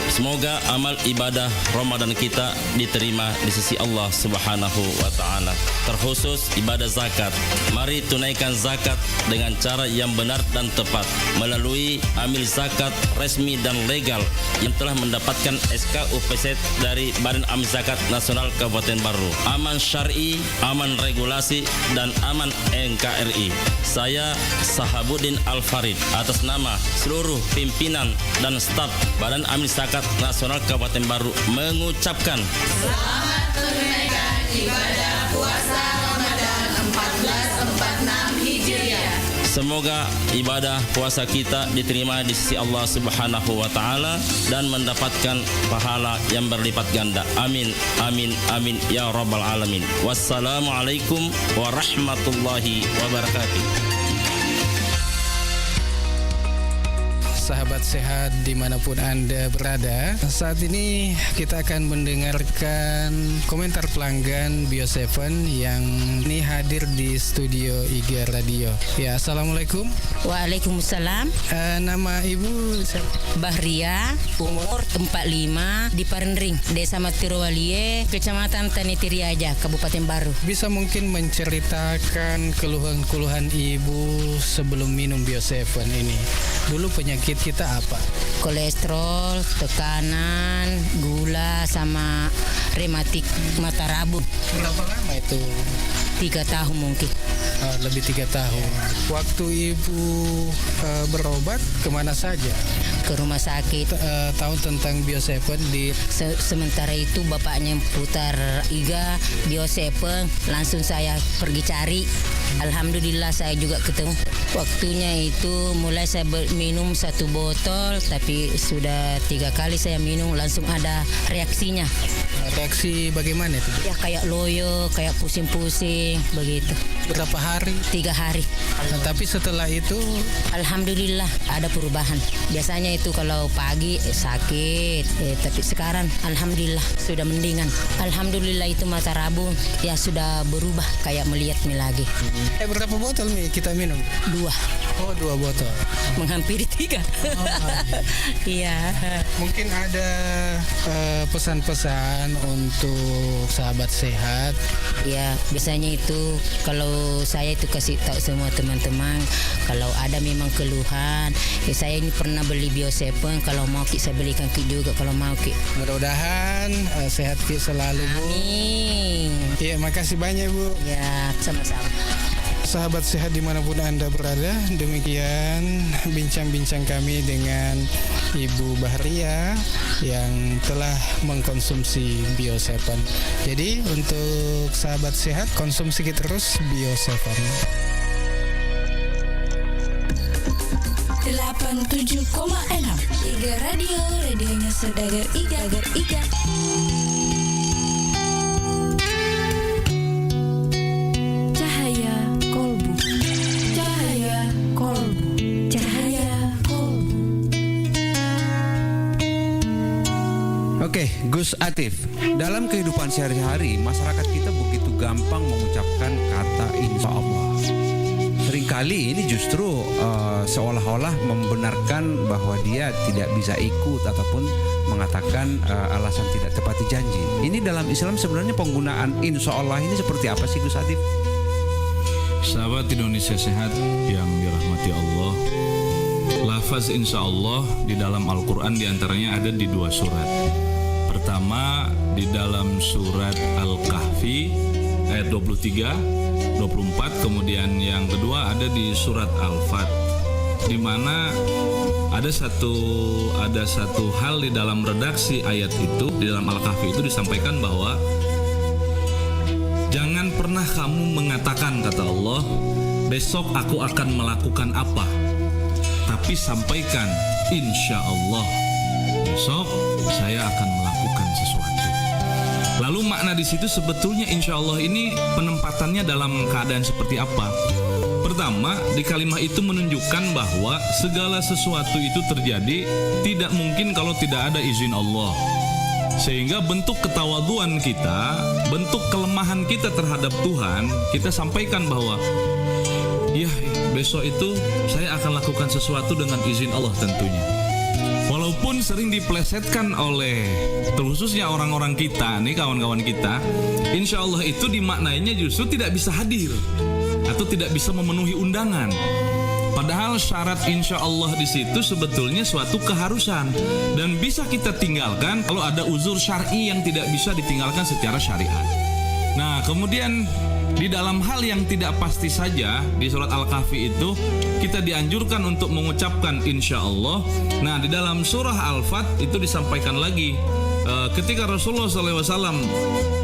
Semoga amal ibadah Ramadan kita diterima di sisi Allah Subhanahu wa taala. Terkhusus ibadah zakat. Mari tunaikan zakat dengan cara yang benar dan tepat melalui amil zakat resmi dan legal yang telah mendapatkan SK UPZ dari Badan Amil Zakat Nasional Kabupaten Baru. Aman syar'i, aman regulasi, dan aman NKRI. Saya Sahabuddin Al-Farid atas nama seluruh pimpinan dan staf Badan Amil Zakat Nasional Kabupaten Baru mengucapkan selamat menunaikan ibadah puasa Ramadan 1446 Hijriah. Semoga ibadah puasa kita diterima di sisi Allah Subhanahu wa taala dan mendapatkan pahala yang berlipat ganda. Amin amin amin ya rabbal alamin. Wassalamualaikum warahmatullahi wabarakatuh. Sahabat sehat dimanapun Anda berada, saat ini kita akan mendengarkan komentar pelanggan Bio7 yang ini hadir di studio IG Radio. Ya, Assalamualaikum. Waalaikumsalam. Nama Ibu Bahria, umur 45 di Parendring, Desa Matirowalie, Kecamatan Tanitiriaja, Kabupaten Baru. Bisa mungkin menceritakan keluhan-keluhan Ibu sebelum minum Bio7 ini. Dulu penyakit kita apa? Kolesterol, tekanan, gula, sama rematik mata rabun. Berapa lama itu? 3 tahun mungkin. Lebih 3 tahun. Waktu Ibu berobat kemana saja? Ke rumah sakit. Tahu tentang Bio7 di sementara itu bapaknya putar IGA Bio7, langsung saya pergi cari. Alhamdulillah saya juga ketemu. Waktunya itu mulai saya minum 1 botol, tapi sudah 3 kali saya minum langsung ada reaksinya. Reaksi bagaimana itu? Ya kayak loyo, kayak pusing-pusing begitu. Berapa hari? 3 hari. Tapi setelah itu alhamdulillah ada perubahan. Biasanya itu kalau pagi sakit, tapi sekarang alhamdulillah sudah mendingan. Alhamdulillah itu mata rabun ya sudah berubah kayak melihat mie lagi. Berapa botol mie kita minum? 2. Oh, 2 botol. Menghampiri 3. Iya. Mungkin ada pesan-pesan untuk sahabat sehat. Ya, biasanya itu kalau saya itu kasih tahu semua teman-teman kalau ada memang keluhan, ya saya ini pernah beli Bio7, kalau mau Ki saya belikan Ki juga kalau mau Ki. Mudah-mudahan sehat Ki selalu, Bu. Amin. Iya, makasih banyak, Bu. Ya, sama-sama. Sahabat sehat dimanapun Anda berada, demikian bincang-bincang kami dengan Ibu Bahria yang telah mengkonsumsi Bio7. Jadi untuk sahabat sehat, konsumsi terus Bio7. 87,6 Iga Radio, radionya Saudagar Iga. Oke, Gus Atif. Dalam kehidupan sehari-hari, masyarakat kita begitu gampang mengucapkan kata insya Allah. Seringkali ini justru seolah-olah membenarkan bahwa dia tidak bisa ikut ataupun mengatakan alasan tidak tepati janji. Ini dalam Islam sebenarnya penggunaan insya Allah ini seperti apa sih, Gus Atif? Sahabat Indonesia Sehat yang dirahmati Allah, lafaz insya Allah di dalam Al-Quran diantaranya ada di 2 surat. Pertama di dalam surat Al-Kahfi ayat 23, 24, kemudian yang kedua ada di surat Al-Fat, di mana ada satu hal di dalam redaksi ayat itu di dalam Al-Kahfi itu disampaikan bahwa jangan pernah kamu mengatakan, kata Allah, besok aku akan melakukan apa, tapi sampaikan insya Allah besok saya akan melakukan sesuatu. Lalu makna di situ sebetulnya insya Allah ini penempatannya dalam keadaan seperti apa? Pertama, di kalimat itu menunjukkan bahwa segala sesuatu itu terjadi tidak mungkin kalau tidak ada izin Allah. Sehingga bentuk ketawaduan kita, bentuk kelemahan kita terhadap Tuhan, kita sampaikan bahwa ya besok itu saya akan lakukan sesuatu dengan izin Allah tentunya. Walaupun sering diplesetkan oleh terkhususnya orang-orang kita nih, kawan-kawan kita, insya Allah itu dimaknainya justru tidak bisa hadir atau tidak bisa memenuhi undangan. Padahal syarat insya Allah di situ sebetulnya suatu keharusan dan bisa kita tinggalkan kalau ada uzur syar'i yang tidak bisa ditinggalkan secara syariat. Nah, kemudian di dalam hal yang tidak pasti saja di surat Al-Kahfi itu kita dianjurkan untuk mengucapkan insya Allah. Nah, di dalam surah Al-Fat itu disampaikan lagi ketika Rasulullah SAW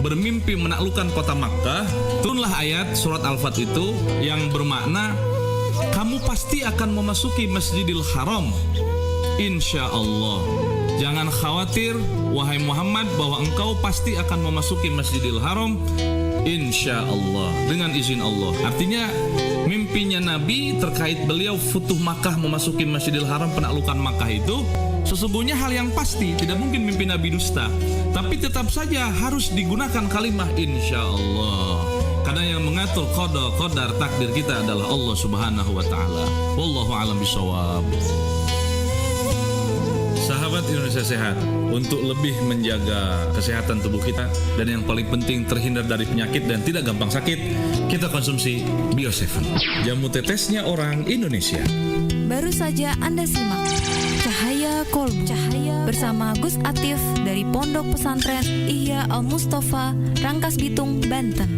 bermimpi menaklukkan kota Makkah, turunlah ayat surat Al-Fat itu yang bermakna kamu pasti akan memasuki Masjidil Haram insya Allah. Jangan khawatir wahai Muhammad bahwa engkau pasti akan memasuki Masjidil Haram insya Allah dengan izin Allah. Artinya mimpinya Nabi terkait beliau futuh Makkah, memasuki Masjidil Haram, penaklukan Makkah itu sesungguhnya hal yang pasti, tidak mungkin mimpi Nabi dusta. Tapi tetap saja harus digunakan kalimat insya Allah, karena yang mengatur qadar takdir kita adalah Allah Subhanahu wa taala. Wallahu a'lam bishawab. Sahabat Indonesia Sehat, untuk lebih menjaga kesehatan tubuh kita dan yang paling penting terhindar dari penyakit dan tidak gampang sakit, kita konsumsi Bio7, jamu tetesnya orang Indonesia. Baru saja Anda simak Cahaya Kolbu bersama Gus Atif dari Pondok Pesantren Ihya Al-Mustafa, Rangkas Bitung, Banten.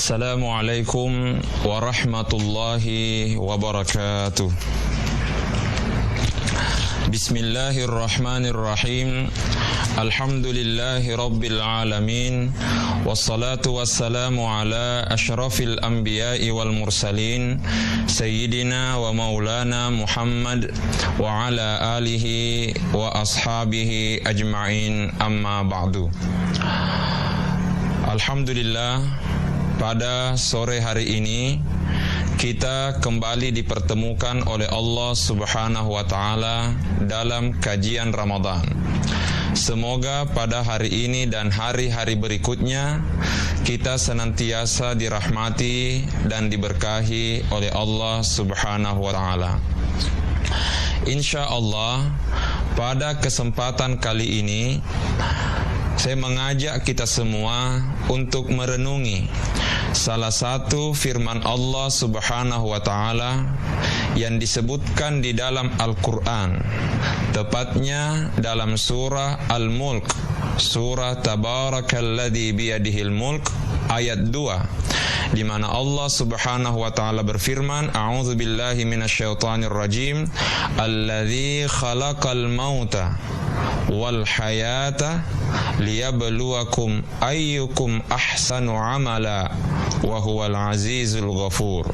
Assalamualaikum warahmatullahi wabarakatuh. Bismillahirrahmanirrahim. Alhamdulillahi rabbil alamin. Wassalatu wassalamu ala asyrafil anbiya'i wal mursalin Sayyidina wa maulana Muhammad wa ala alihi wa ashabihi ajma'in, amma ba'du. Alhamdulillah, pada sore hari ini kita kembali dipertemukan oleh Allah Subhanahu wa taala dalam kajian Ramadan. Semoga pada hari ini dan hari-hari berikutnya kita senantiasa dirahmati dan diberkahi oleh Allah Subhanahu wa taala. Insyaallah, pada kesempatan kali ini saya mengajak kita semua untuk merenungi salah satu firman Allah Subhanahu wa taala yang disebutkan di dalam Al-Qur'an, tepatnya dalam surah Al-Mulk, surah Tabarakalladzi biyadihil mulk ayat 2, di mana Allah Subhanahu wa taala berfirman, a'udzubillahi minasyaitonir rajim, alladzi khalaqal mauta wal hayata liyabluwakum ayyukum ahsanu amala wa huwal azizul ghafur.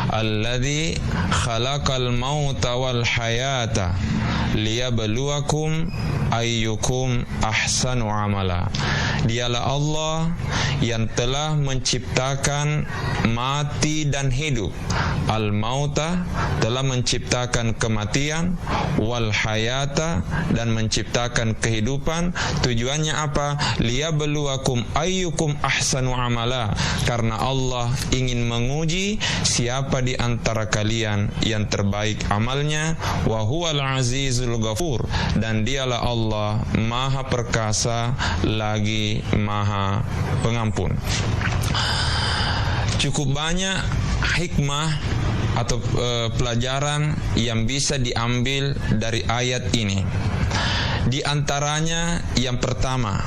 Alladzi khalaqal mauta wal hayata liyabluwakum ayyukum ahsanu amala. Dialah Allah yang telah menciptakan mati dan hidup. Al-mauta, telah menciptakan kematian, wal hayata, dan menciptakan kehidupan. Tujuannya apa? Liyabluwakum ayyukum ahsanu amala, karena Allah ingin menguji siapa di antara kalian yang terbaik amalnya. Wa huwal azizul ghafur, dan dialah Allah maha perkasa lagi maha pengampun. Cukup banyak hikmah atau pelajaran yang bisa diambil dari ayat ini. Di antaranya yang pertama,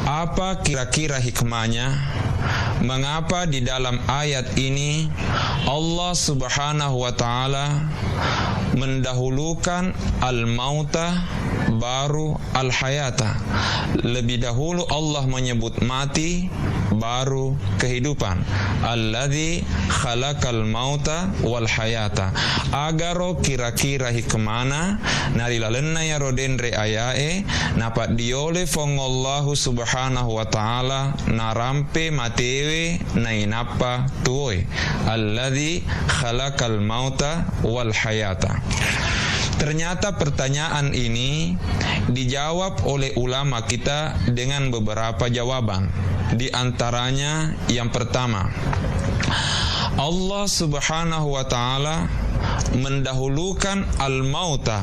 apa kira-kira hikmahnya? Mengapa di dalam ayat ini Allah Subhanahu wa taala mendahulukan al-mauta baru al-hayata? Lebih dahulu Allah menyebut mati baru kehidupan. Alladzi khalaqal mauta wal hayata. Agaro kira-kira hikmana narilalenna ya rodenre ayae napat diole fongollahu Subhanahu wa taala narampe matewe nainapa tuoi. Alladzi khalaqal mauta wal hayata. Ternyata pertanyaan ini dijawab oleh ulama kita dengan beberapa jawaban. Di antaranya yang pertama, Allah Subhanahu wa taala mendahulukan al-mauta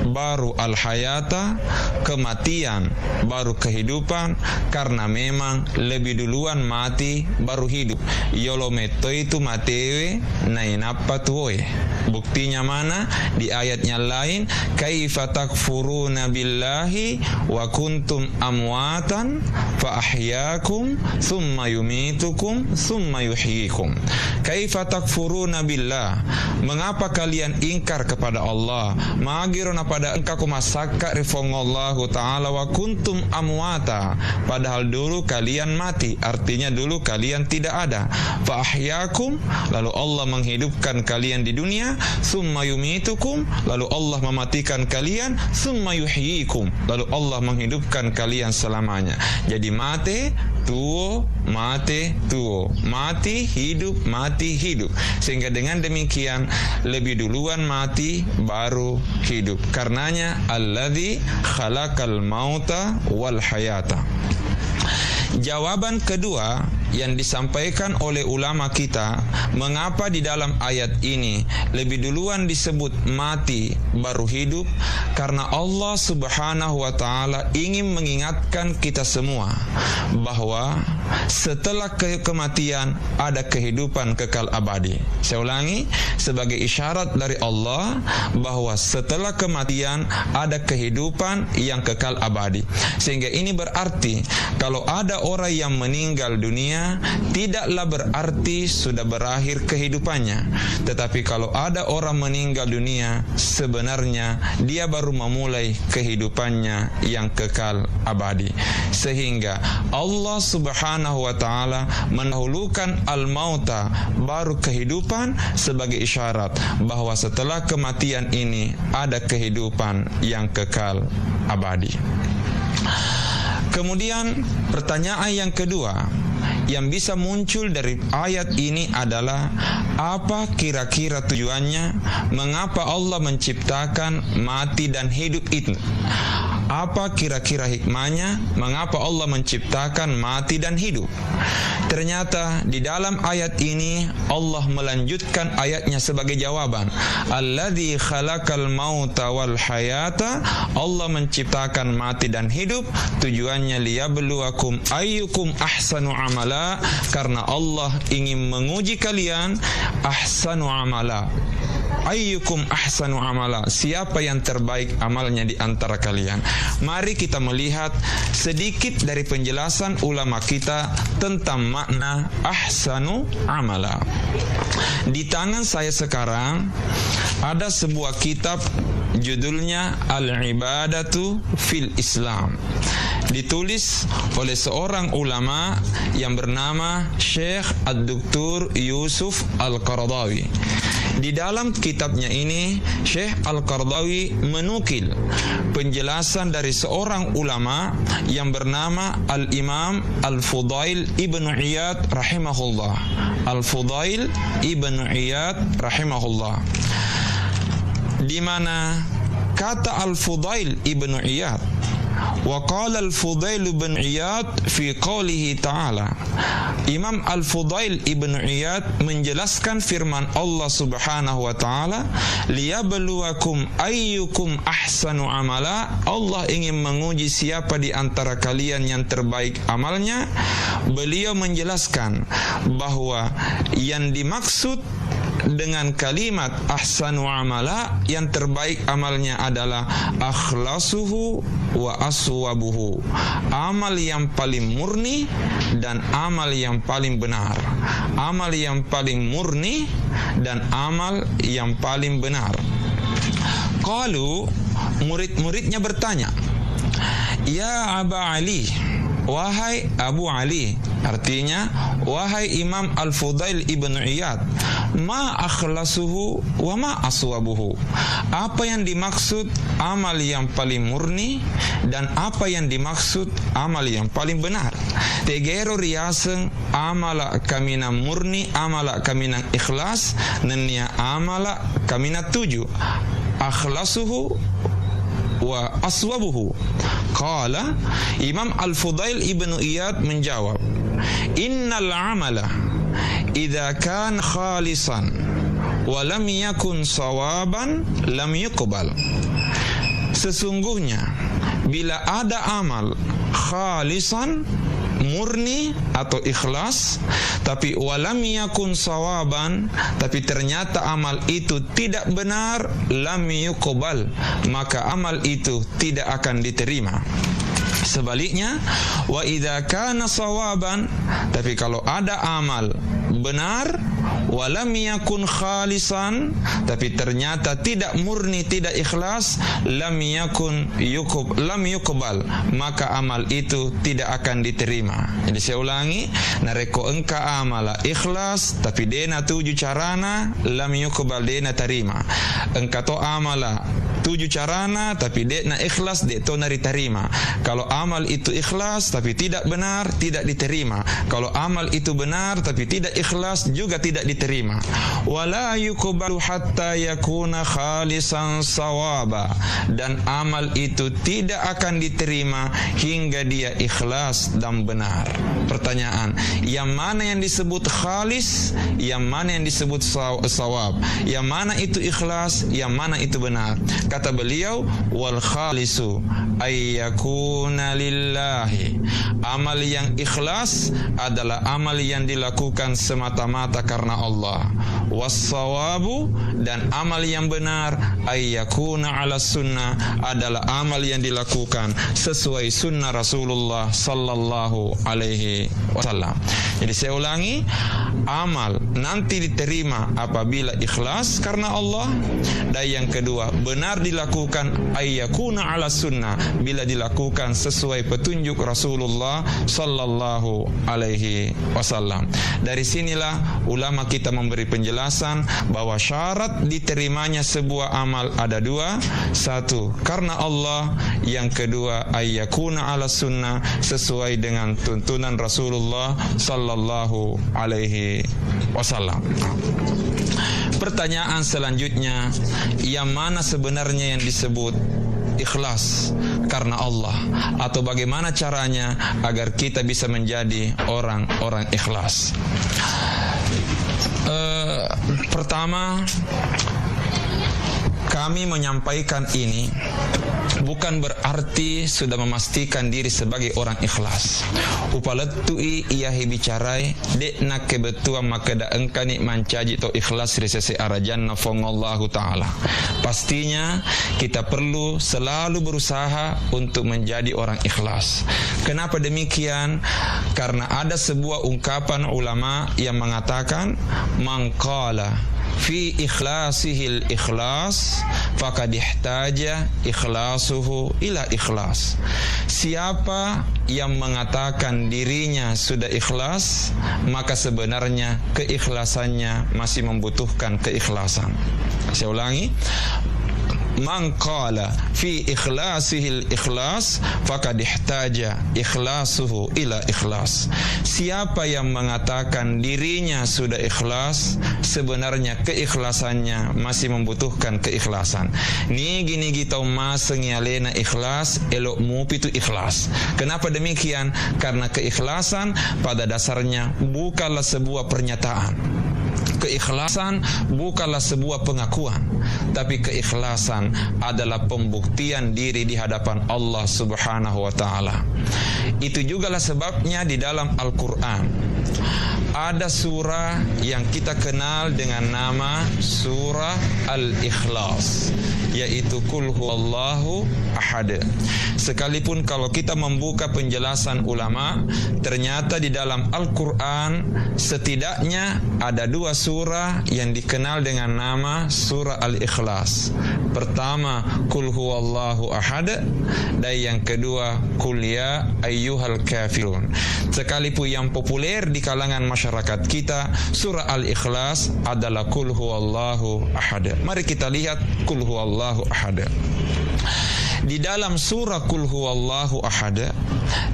baru al-hayata, kematian baru kehidupan, karena memang lebih duluan mati baru hidup. Yolo meto itu matewe nainapa tuoe. Buktinya mana? Di ayatnya lain, kaifa takfuruna billahi wa kuntum amwatan fa ahyaakum thumma yumitukum thumma yuhyikum. Kaifa takfuruna billah, mengapa kalian ingkar kepada Allah? Magirona pada engkau masaka rifongollahu ta'ala wa kuntum amwata, padahal dulu kalian mati, artinya dulu kalian tidak ada. Fa ahyakum, lalu Allah menghidupkan kalian di dunia. Summa yumitukum, lalu Allah mematikan kalian. Summa yuhyikum, lalu Allah menghidupkan kalian selamanya. Jadi mate tuo, mate tuo, mati hidup, mati hidup. Sehingga dengan demikian lebih duluan mati baru hidup. Karenanya alladzi khalaqal mauta wal hayata. Jawaban kedua yang disampaikan oleh ulama kita, mengapa di dalam ayat ini lebih duluan disebut mati baru hidup? Karena Allah Subhanahu wa taala ingin mengingatkan kita semua bahwa setelah kematian ada kehidupan kekal abadi. Saya ulangi, sebagai isyarat dari Allah bahwa setelah kematian ada kehidupan yang kekal abadi. Sehingga ini berarti kalau ada orang yang meninggal dunia, tidaklah berarti sudah berakhir kehidupannya. Tetapi kalau ada orang meninggal dunia, sebenarnya dia baru memulai kehidupannya yang kekal abadi. Sehingga Allah Subhanahu wa taala mendahulukan al-mauta baru kehidupan sebagai isyarat bahwa setelah kematian ini ada kehidupan yang kekal abadi. Kemudian pertanyaan yang kedua yang bisa muncul dari ayat ini adalah apa kira-kira tujuannya, mengapa Allah menciptakan mati dan hidup itu? Apa kira-kira hikmahnya, mengapa Allah menciptakan mati dan hidup? Ternyata di dalam ayat ini Allah melanjutkan ayatnya sebagai jawaban. Alladzi khalaqal mauta wal hayata, Allah menciptakan mati dan hidup, tujuannya liyabluwakum ayyukum ahsanu amala, karena Allah ingin menguji kalian ahsanu amala. Ayyukum ahsanu amala, siapa yang terbaik amalnya di antara kalian. Mari kita melihat sedikit dari penjelasan ulama kita tentang makna ahsanu amala. Di tangan saya sekarang ada sebuah kitab judulnya Al-Ibadatu fil Islam, ditulis oleh seorang ulama yang bernama Syekh Ad-Duktur Yusuf Al-Qaradawi. Di dalam kitabnya ini Syekh Al-Qaradawi menukil penjelasan dari seorang ulama yang bernama Al-Imam Al-Fudail Ibn Iyad rahimahullah. Al-Fudail Ibn Iyad rahimahullah, di mana kata Al-Fudail Ibn Iyad, wa qala Al-Fudail Ibn Iyad fi qawlihi ta'ala, Imam Al-Fudail Ibn Iyad menjelaskan firman Allah Subhanahu wa ta'ala, liyabluwakum ayyukum ahsanu amala, Allah ingin menguji siapa di antara kalian yang terbaik amalnya. Beliau menjelaskan bahwa yang dimaksud dengan kalimat ahsanu amala, yang terbaik amalnya adalah akhlasuhu wa aswabuhu, amal yang paling murni dan amal yang paling benar. Amal yang paling murni dan amal yang paling benar. Qalu, murid-muridnya bertanya, ya Aba Ali, wahai Abu Ali, artinya wahai Imam Al-Fudail Ibn Iyad, ma akhlasuhu wa ma aswabuhu, apa yang dimaksud amal yang paling murni dan apa yang dimaksud amal yang paling benar? Tegero riaseng amala kamina murni, amala kamina ikhlas, nenia amala kamina tuju, akhlasuhu wa aswabuhu. Qala, Imam Al-Fudail Ibn Iyad menjawab, innal amala idza kan khalisan wa lam yakun sawaban lam yuqbal. Sesungguhnya bila ada amal khalisan, murni atau ikhlas, tapi walam yakun sawaban, tapi ternyata amal itu tidak benar, lam yuqbal, maka amal itu tidak akan diterima. Sebaliknya, wa idza kana sawaban, tapi kalau ada amal benar, walam yakun khalisan, tapi ternyata tidak murni, tidak ikhlas, lam yuqbal, maka amal itu tidak akan diterima. Jadi saya ulangi, nareko engka amala ikhlas tapi dena tuju carana, lam yuqbal, dena terima. Engka to amala tuju carana tapi dena ikhlas, de to nari terima. Kalau amal itu ikhlas tapi tidak benar, tidak diterima. Kalau amal itu benar tapi tidak ikhlas, juga tidak diterima. Wala yuqbalu hatta yakuna khalisan sawaba, dan amal itu tidak akan diterima hingga dia ikhlas dan benar. Pertanyaan, yang mana yang disebut khalis, yang mana yang disebut sawab, yang mana itu ikhlas, yang mana itu benar? Kata beliau, wal khalisu ayyakuna lillahi. Amal yang ikhlas adalah amal yang dilakukan semata-mata karena Allah. Wassawabu, dan amal yang benar ayyakuna ala sunnah, adalah amal yang dilakukan sesuai sunnah Rasulullah sallallahu alaihi wasallam. Jadi saya ulangi, amal nanti diterima apabila ikhlas karena Allah, dan yang kedua benar dilakukan ayyakuna ala sunnah, bila dilakukan sesuai petunjuk Rasulullah sallallahu alaihi wasallam. Dari sinilah ulama kita memberi penjelasan bahwa syarat diterimanya sebuah amal ada dua. Satu, karena Allah. Yang kedua, ayyakuna ala sunnah, sesuai dengan tuntunan Rasulullah sallallahu alaihi wasallam. Pertanyaan selanjutnya, yang mana sebenarnya yang disebut ikhlas karena Allah, atau bagaimana caranya agar kita bisa menjadi orang-orang ikhlas? Pertama, kami menyampaikan ini bukan berarti sudah memastikan diri sebagai orang ikhlas. Upalettui iahi bicarai dek nak kebetua maka da engkani mancaji to ikhlas risese arajanna fongallahu ta'ala. Pastinya kita perlu selalu berusaha untuk menjadi orang ikhlas. Kenapa demikian? Karena ada sebuah ungkapan ulama yang mengatakan, mangqala fi ikhlasihil ikhlas faqad ihtaja ikhlasuhu ila ikhlas. Siapa yang mengatakan dirinya sudah ikhlas, maka sebenarnya keikhlasannya masih membutuhkan keikhlasan. Saya ulangi, man qala fi ikhlasihil ikhlas faqad ihtaja ikhlasuhu ila ikhlas. Siapa yang mengatakan dirinya sudah ikhlas, sebenarnya keikhlasannya masih membutuhkan keikhlasan. Ni gini gitu mas sengialena ikhlas elok mupitu ikhlas. Kenapa demikian? Karena keikhlasan pada dasarnya bukanlah sebuah pernyataan. Keikhlasan bukanlah sebuah pengakuan, tapi keikhlasan adalah pembuktian diri di hadapan Allah Subhanahu wa taala. Itu jugalah sebabnya di dalam Al-Qur'an ada surah yang kita kenal dengan nama surah Al-Ikhlas, yaitu Qul huwallahu ahad. Sekalipun kalau kita membuka penjelasan ulama, ternyata di dalam Al-Quran setidaknya ada dua surah yang dikenal dengan nama surah Al-Ikhlas. Pertama, Qul huwallahu ahad, dan yang kedua, Qul ya ayyuhal kafirun. Sekalipun yang populer di kalangan masyarakat kita, surah Al-Ikhlas adalah Qul huwallahu ahad. Mari kita lihat Qul huwallahu ahad. Di dalam surah Qul huwallahu ahad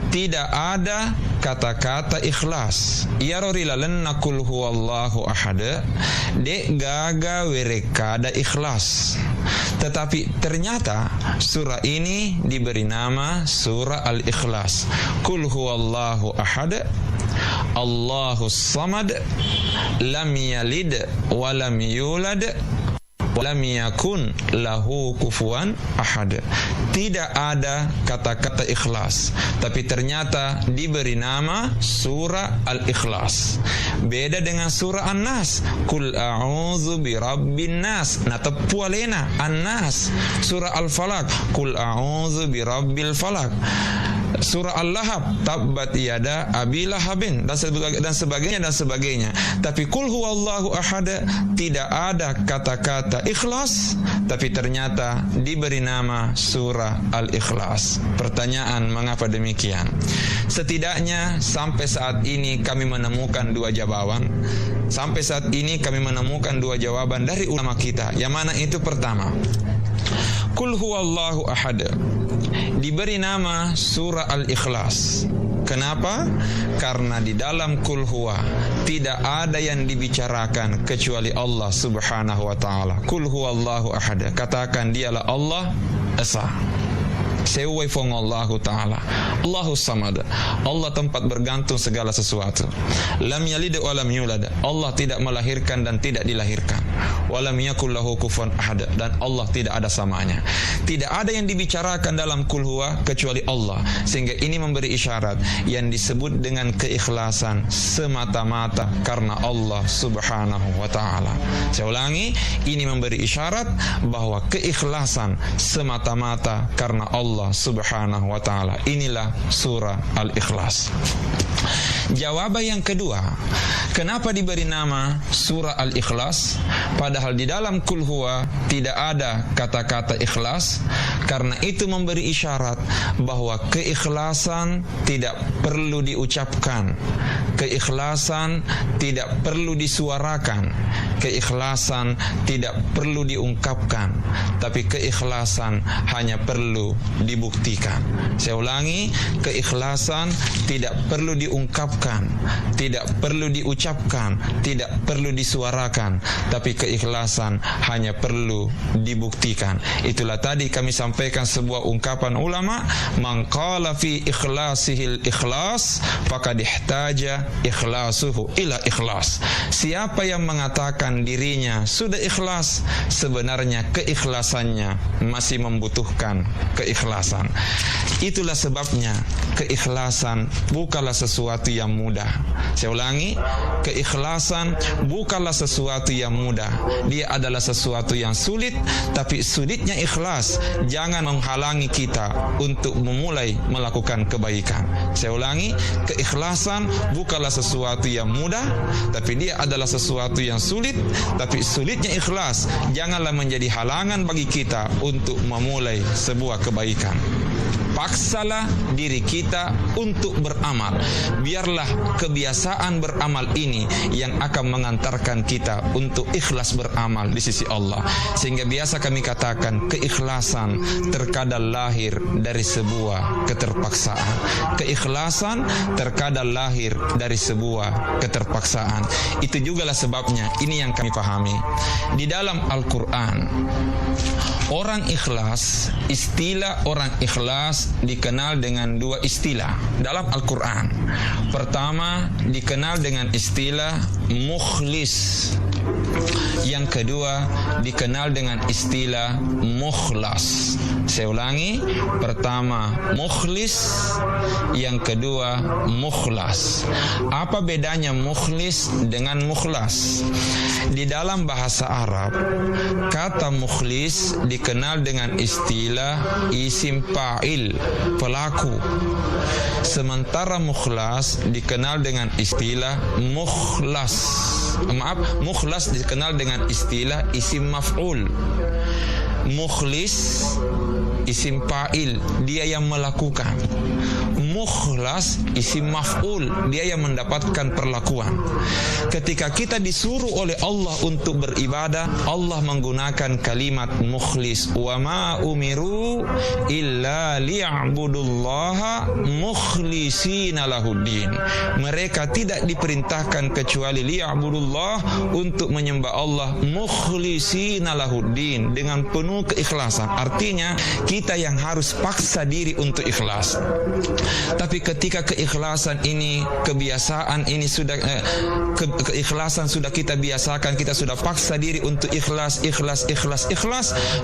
tidak ada kata-kata ikhlas. Ya rorilalenna Qul huwallahu ahad dek gaga werekada ikhlas. Tetapi ternyata surah ini diberi nama surah Al-Ikhlas. Qul huwallahu ahad Allahus samad lam yalid wa lam yulad walam yakun lahu kufuwan ahad. Tidak ada kata-kata ikhlas, tapi ternyata diberi nama surah Al-Ikhlas. Beda dengan surah An-Nas, Qul a'udzu birabbin nas, nah tepualena An-Nas. Surah Al-Falaq, Qul a'udzu birabbil falaq. Surah Al-Lahab, tabbat yada abi lahabin, dan sebagainya. Tapi Qul huwallahu ahad tidak ada kata-kata ikhlas, tapi ternyata diberi nama surah Al-Ikhlas. Pertanyaan, mengapa demikian? Setidaknya sampai saat ini kami menemukan dua jawaban. Sampai saat ini kami menemukan dua jawaban dari ulama kita. Yang mana itu? Pertama, Qul huwallahu ahad diberi nama surah Al-Ikhlas. Kenapa? Karena di dalam Qul huwa tidak ada yang dibicarakan kecuali Allah Subhanahu wa taala. Qul huwallahu ahad, katakan dialah Allah Esa. Sewai fong Allahu Ta'ala. Allahu Samad. Allah tempat bergantung segala sesuatu. Lam yalid wa lam yulad. Allah tidak melahirkan dan tidak dilahirkan. Wa lam yakul lahu kufuwan ahad. Dan Allah tidak ada samanya. Tidak ada yang dibicarakan dalam kul huwa kecuali Allah. Sehingga ini memberi isyarat yang disebut dengan keikhlasan semata-mata karena Allah Subhanahu wa Ta'ala. Saya ulangi, ini memberi isyarat bahwa keikhlasan semata-mata karena Allah Subhanahu wa Ta'ala. Inilah surah Al-Ikhlas. Jawaban yang kedua, kenapa diberi nama surah Al-Ikhlas padahal di dalam kul huwa tidak ada kata-kata ikhlas? Karena itu memberi isyarat bahwa keikhlasan tidak perlu diucapkan, keikhlasan tidak perlu disuarakan, keikhlasan tidak perlu diungkapkan, tapi keikhlasan hanya perlu dibuktikan. Saya ulangi, keikhlasan tidak perlu diungkapkan, tidak perlu diucapkan, tidak perlu disuarakan, tapi keikhlasan hanya perlu dibuktikan. Itulah tadi kami sampaikan sebuah ungkapan ulama, man qala fi ikhlasihil ikhlas faqad ihtaja ikhlasuhu ila ikhlas. Siapa yang mengatakan dirinya sudah ikhlas, sebenarnya keikhlasannya masih membutuhkan keikhlasan. Itulah sebabnya keikhlasan bukanlah sesuatu yang mudah. Saya ulangi, keikhlasan bukanlah sesuatu yang mudah. Dia adalah sesuatu yang sulit, tapi sulitnya ikhlas jangan menghalangi kita untuk memulai melakukan kebaikan. Saya ulangi, keikhlasan bukanlah sesuatu yang mudah, tapi dia adalah sesuatu yang sulit, tapi sulitnya ikhlas janganlah menjadi halangan bagi kita untuk memulai sebuah kebaikan. Paksalah diri kita untuk beramal. Biarlah kebiasaan beramal ini yang akan mengantarkan kita untuk ikhlas beramal di sisi Allah. Sehingga biasa kami katakan keikhlasan terkadang lahir dari sebuah keterpaksaan. Keikhlasan terkadang lahir dari sebuah keterpaksaan. Itu jugalah sebabnya, ini yang kami pahami. Di dalam Al-Quran, orang ikhlas, istilah orang ikhlas dikenal dengan dua istilah dalam Al-Quran. Pertama dikenal dengan istilah mukhlis. Yang kedua dikenal dengan istilah mukhlas. Saya ulangi, pertama mukhlis, yang kedua mukhlas. Apa bedanya mukhlis dengan mukhlas? Di dalam bahasa Arab, kata mukhlis dikenal dengan istilah isim fa'il, pelaku. Sementara mukhlas dikenal dengan istilah mukhlas. Mukhlas dikenal dengan istilah isim maf'ul. Mukhlis isim fa'il, dia yang melakukan. Mukhlas isim maf'ul, dia yang mendapatkan perlakuan. Ketika kita disuruh oleh Allah untuk beribadah, Allah menggunakan kalimat mukhlis. Wa ma umiru illa liya'budullaha mukhlisina lahuddin. Mereka tidak diperintahkan kecuali liya'budullah, untuk menyembah Allah mukhlisina lahuddin, dengan penuh keikhlasan. Artinya kita yang harus paksa diri untuk ikhlas. Tapi ketika keikhlasan ini, kebiasaan ini sudah keikhlasan sudah kita biasakan, kita sudah paksa diri untuk ikhlas,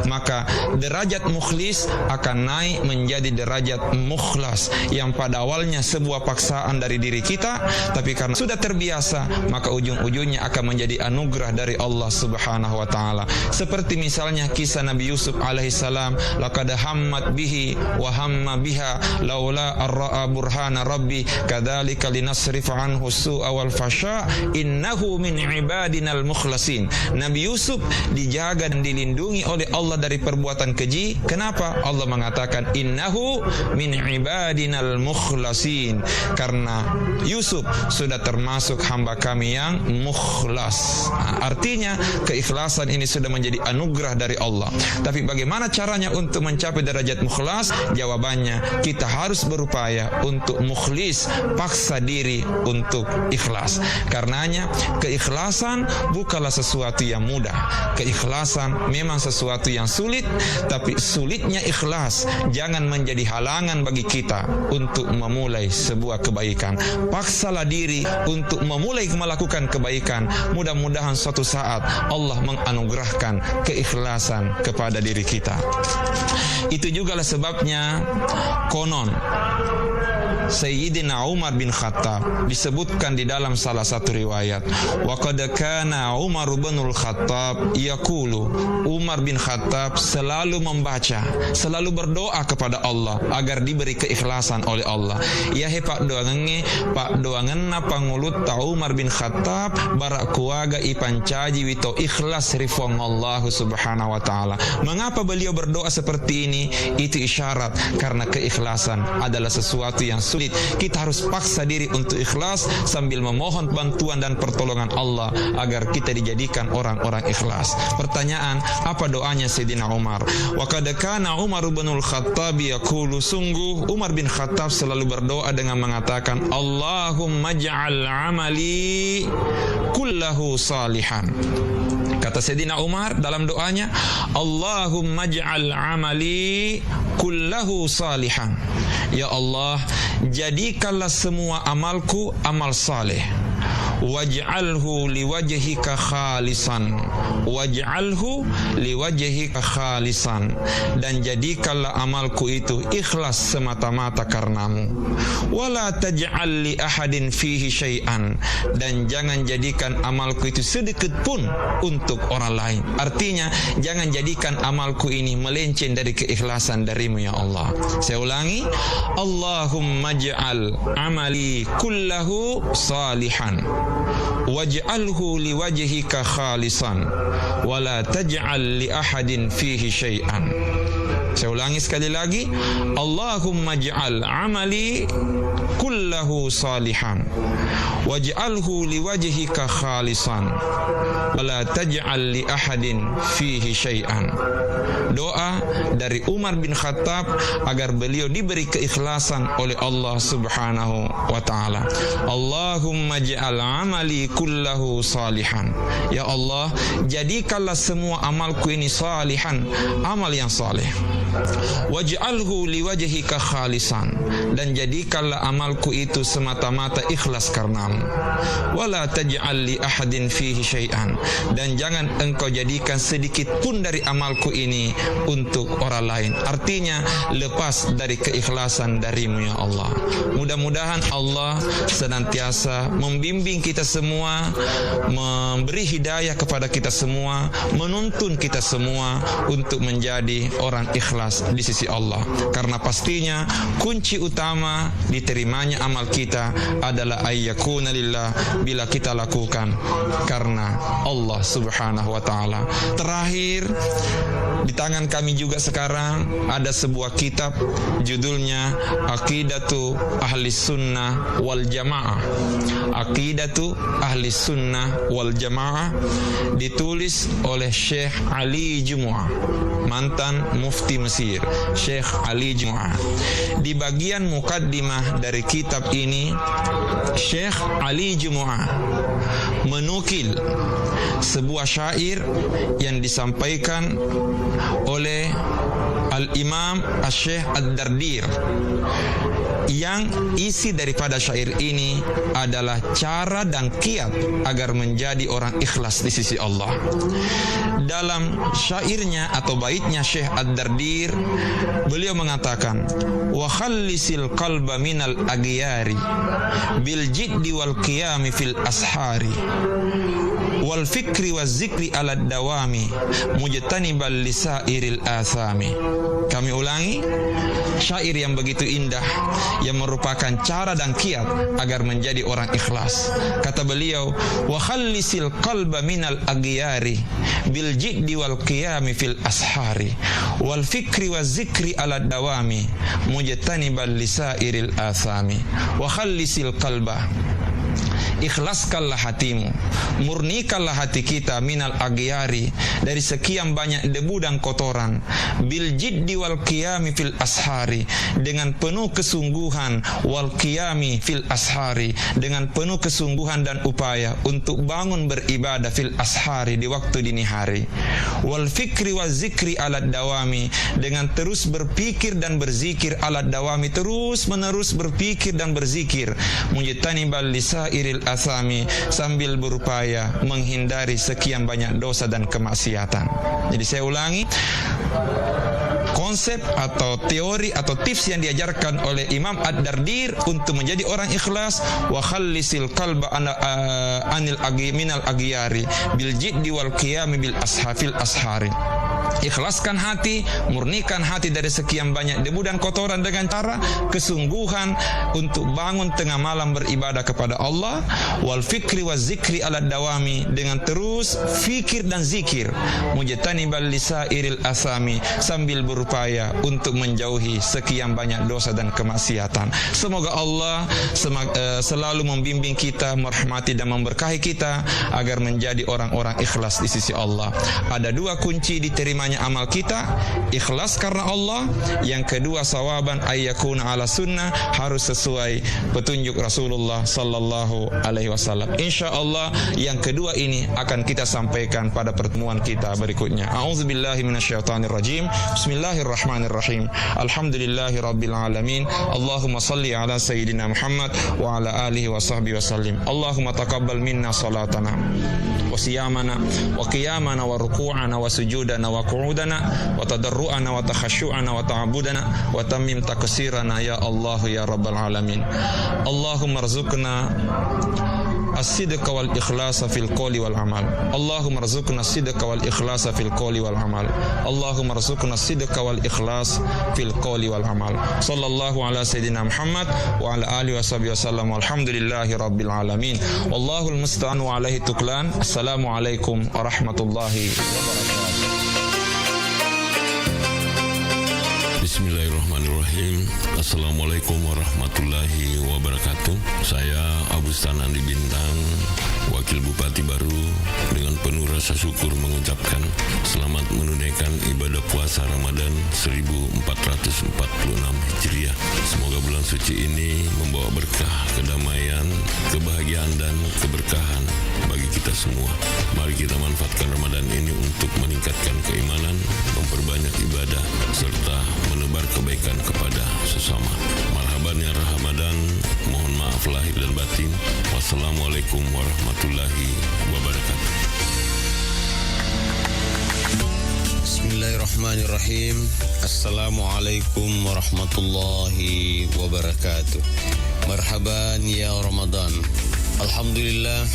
maka derajat mukhlis akan naik menjadi derajat mukhlas, yang pada awalnya sebuah paksaan dari diri kita, tapi karena sudah terbiasa, maka ujung-ujungnya akan menjadi anugerah dari Allah Subhanahu wa Ta'ala. Seperti misalnya kisah Nabi Yusuf alaihissalam, laqad hammat bihi wa hamma biha laula ra'a burhana rabbi kadzalika linasrifa anhu su'a wal fasha innahu min ibadinal mukhlasin. Nabi Yusuf dijaga dan dilindungi oleh Allah dari perbuatan keji. Kenapa? Allah mengatakan innahu min ibadinal mukhlasin, karena Yusuf sudah termasuk hamba kami yang mukhlas. Artinya keikhlasan ini sudah menjadi anugerah dari Allah. Tapi bagaimana caranya untuk mencapai derajat mukhlas? Jawabannya, kita harus berupaya saya untuk mukhlis, paksa diri untuk ikhlas. Karenanya keikhlasan bukanlah sesuatu yang mudah. Keikhlasan memang sesuatu yang sulit, tapi sulitnya ikhlas jangan menjadi halangan bagi kita untuk memulai sebuah kebaikan. Paksalah diri untuk memulai melakukan kebaikan. Mudah-mudahan suatu saat Allah menganugerahkan keikhlasan kepada diri kita. Itu jugalah sebabnya konon Sayyidina Umar bin Khattab disebutkan di dalam salah satu riwayat, wa qad kana Umar bin Khattab yaqulu, Umar bin Khattab selalu membaca, selalu berdoa kepada Allah agar diberi keikhlasan oleh Allah. Ya he pak doangenna pangulut ta Umar bin Khattab barak kuaga ipancaji wito ikhlas rifong Allah subhanahu wa ta'ala. Mengapa beliau berdoa seperti ini? Itu isyarat karena keikhlasan adalah sesuatu yang sulit. Kita harus paksa diri untuk ikhlas sambil memohon bantuan dan pertolongan Allah agar kita dijadikan orang-orang ikhlas. Pertanyaan, apa doanya Sayyidina Umar? Wa qad kana Umar bin Khattab yaqulu, sungguh Umar bin Khattab selalu berdoa dengan mengatakan, Allahumma ja'al amali kullahu salihan. Kata Sayyidina Umar dalam doanya, Allahumma ja'al amali kullahu salihan. Ya Allah, jadikanlah semua amalku amal saleh. Waj'alhu liwajhika khalisan, waj'alhu liwajhika khalisan, dan jadikanlah amalku itu ikhlas semata-mata karenamu. Wala taj'al li ahadin fihi syai'an, dan jangan jadikan amalku itu sedikit pun untuk orang lain. Artinya jangan jadikan amalku ini melenceng dari keikhlasan darimu ya Allah. Saya ulangi, Allahumma ja'al amali kullahu salihan, waj'alhu liwajhika khalisan, wala taj'al li ahadin fihi syai'an. Saya ulangi sekali lagi, Allahumma ja'al amali kullahu salihan, waj'alhu liwajhika khalisan, wala taj'al li ahadin fihi syai'an. Doa dari Umar bin Khattab agar beliau diberi keikhlasan oleh Allah subhanahu wa ta'ala. Allahumma ja'al amali kullahu salihan. Ya Allah, jadikanlah semua amalku ini salihan, amal yang saleh. Waj'alhu liwajhika khalisan, dan jadikanlah amalku itu semata-mata ikhlas karenamu. Wala taj'al li ahadin fihi syai'an, dan jangan engkau jadikan sedikit pun dari amalku ini untuk orang lain. Artinya lepas dari keikhlasan darimu ya Allah. Mudah-mudahan Allah senantiasa membimbing kita semua, memberi hidayah kepada kita semua, menuntun kita semua untuk menjadi orang ikhlas di sisi Allah. Karena pastinya kunci utama diterimanya amal kita adalah ayyakuna lillah, bila kita lakukan karena Allah subhanahu wa ta'ala. Terakhir, di tangan kami juga sekarang ada sebuah kitab judulnya Aqidatu Ahli Sunnah wal Jamaah. Aqidatu Ahli Sunnah wal Jamaah ditulis oleh Syekh Ali Jumu'ah, mantan mufti Mesir, Syekh Ali Jumu'ah. Di bagian mukaddimah dari kitab ini, Syekh Ali Jumu'ah menukil sebuah syair yang disampaikan oleh Al-Imam Asy-Syaikh Ad-Dardir, yang isi daripada syair ini adalah cara dan kiat agar menjadi orang ikhlas di sisi Allah. Dalam syairnya atau baitnya Syekh Ad-Dardir, beliau mengatakan, wa khallisil qalba minal aghyari bil jiddi wal qiyami fil ashari wal fikri waz zikri ala dawami mujtanibal lisairil athami. Kami ulangi, syair yang begitu indah yang merupakan cara dan kiat agar menjadi orang ikhlas. Kata beliau, wa khallisil qalba minal aghyari bil jiddi wal qiyami fil ashari wal fikri waz zikri ala dawami mujtanibal lisairil athami. Wa khallisil qalba, ikhlaskanlah hatimu, murnikanlah hati kita minal aghyari, dari sekian banyak debu dan kotoran, bil jiddi wal qiyami fil ashari, dengan penuh kesungguhan, wal qiyami fil ashari, dengan penuh kesungguhan dan upaya untuk bangun beribadah fil ashari, di waktu dini hari, wal fikri wa zikri alat dawami, dengan terus berpikir dan berzikir, alat dawami, terus menerus berpikir dan berzikir, mujtanibal lisairil asami, sambil berupaya menghindari sekian banyak dosa dan kemaksiatan. Jadi saya ulangi, konsep atau teori atau tips yang diajarkan oleh Imam Ad-Dardir untuk menjadi orang ikhlas, wa khallisil qalba anil minal aghyari bil jiddi wal qiyami bil ashafil ashari. Ikhlaskan hati, murnikan hati dari sekian banyak debu dan kotoran dengan cara kesungguhan untuk bangun tengah malam beribadah kepada Allah, wal fikri wa zikri ala dawami, dengan terus fikir dan zikir, mujtanibal lisairil asami, sambil berupaya untuk menjauhi sekian banyak dosa dan kemaksiatan. Semoga Allah selalu membimbing kita, merahmati dan memberkahi kita agar menjadi orang-orang ikhlas di sisi Allah. Ada dua kunci diterimanya amal kita: ikhlas karena Allah, yang kedua sawaban ayyakuna ala sunnah, harus sesuai petunjuk Rasulullah sallallahu alaihi wasallam. Insyaallah yang kedua ini akan kita sampaikan pada pertemuan kita berikutnya. A'udzubillahi minasyaitonirrajim. Bismillahirrahmanirrahim. Alhamdulillahirabbil alamin. Allahumma shalli ala sayyidina Muhammad wa ala alihi wa sahbihi wasallim. Allahumma taqabbal minna salatana wa siyamana wa qiyamana wa ruku'ana wa sujudana wa qu'udana wa tadarru'ana wa takhashu'ana wa ta'abudana wa tammim taksirana ya Allah ya rabbal alamin. Allahumma rzuqna as-sidqa wal ikhlasa fil qawli wal amal. Allahumma rzuqna as-sidqa wal ikhlasa fil qawli wal amal. Allahumma rzuqna as-sidqa wal ikhlas fil qawli wal amal. Sallallahu ala sayyidina Muhammad wa ala alihi washabihi wasallam. Walhamdulillahi rabbil alamin. Wallahul musta'an wa alaihi tuklan. Assalamualaikum warahmatullahi wabarakatuh. Bismillahirrahmanirrahim. Assalamualaikum warahmatullahi wabarakatuh. Saya Abu Stan Andi Bintang, Wakil Bupati Baru, dengan penuh rasa syukur mengucapkan selamat menunaikan ibadah puasa Ramadan 1446 Hijriah. Semoga bulan suci ini membawa berkah, kedamaian, kebahagiaan dan keberkahan bagi kita semua. Mari kita manfaatkan Ramadan ini untuk meningkatkan keimanan, memperbanyak ibadah, serta menebar kebaikan kepada sesama. Marhaban ya Ramadan, mohon maaf lahir dan batin. Wassalamualaikum warahmatullahi wabarakatuh. Bismillahirrahmanirrahim. Assalamualaikum warahmatullahi wabarakatuh. Marhaban ya Ramadan. Alhamdulillah,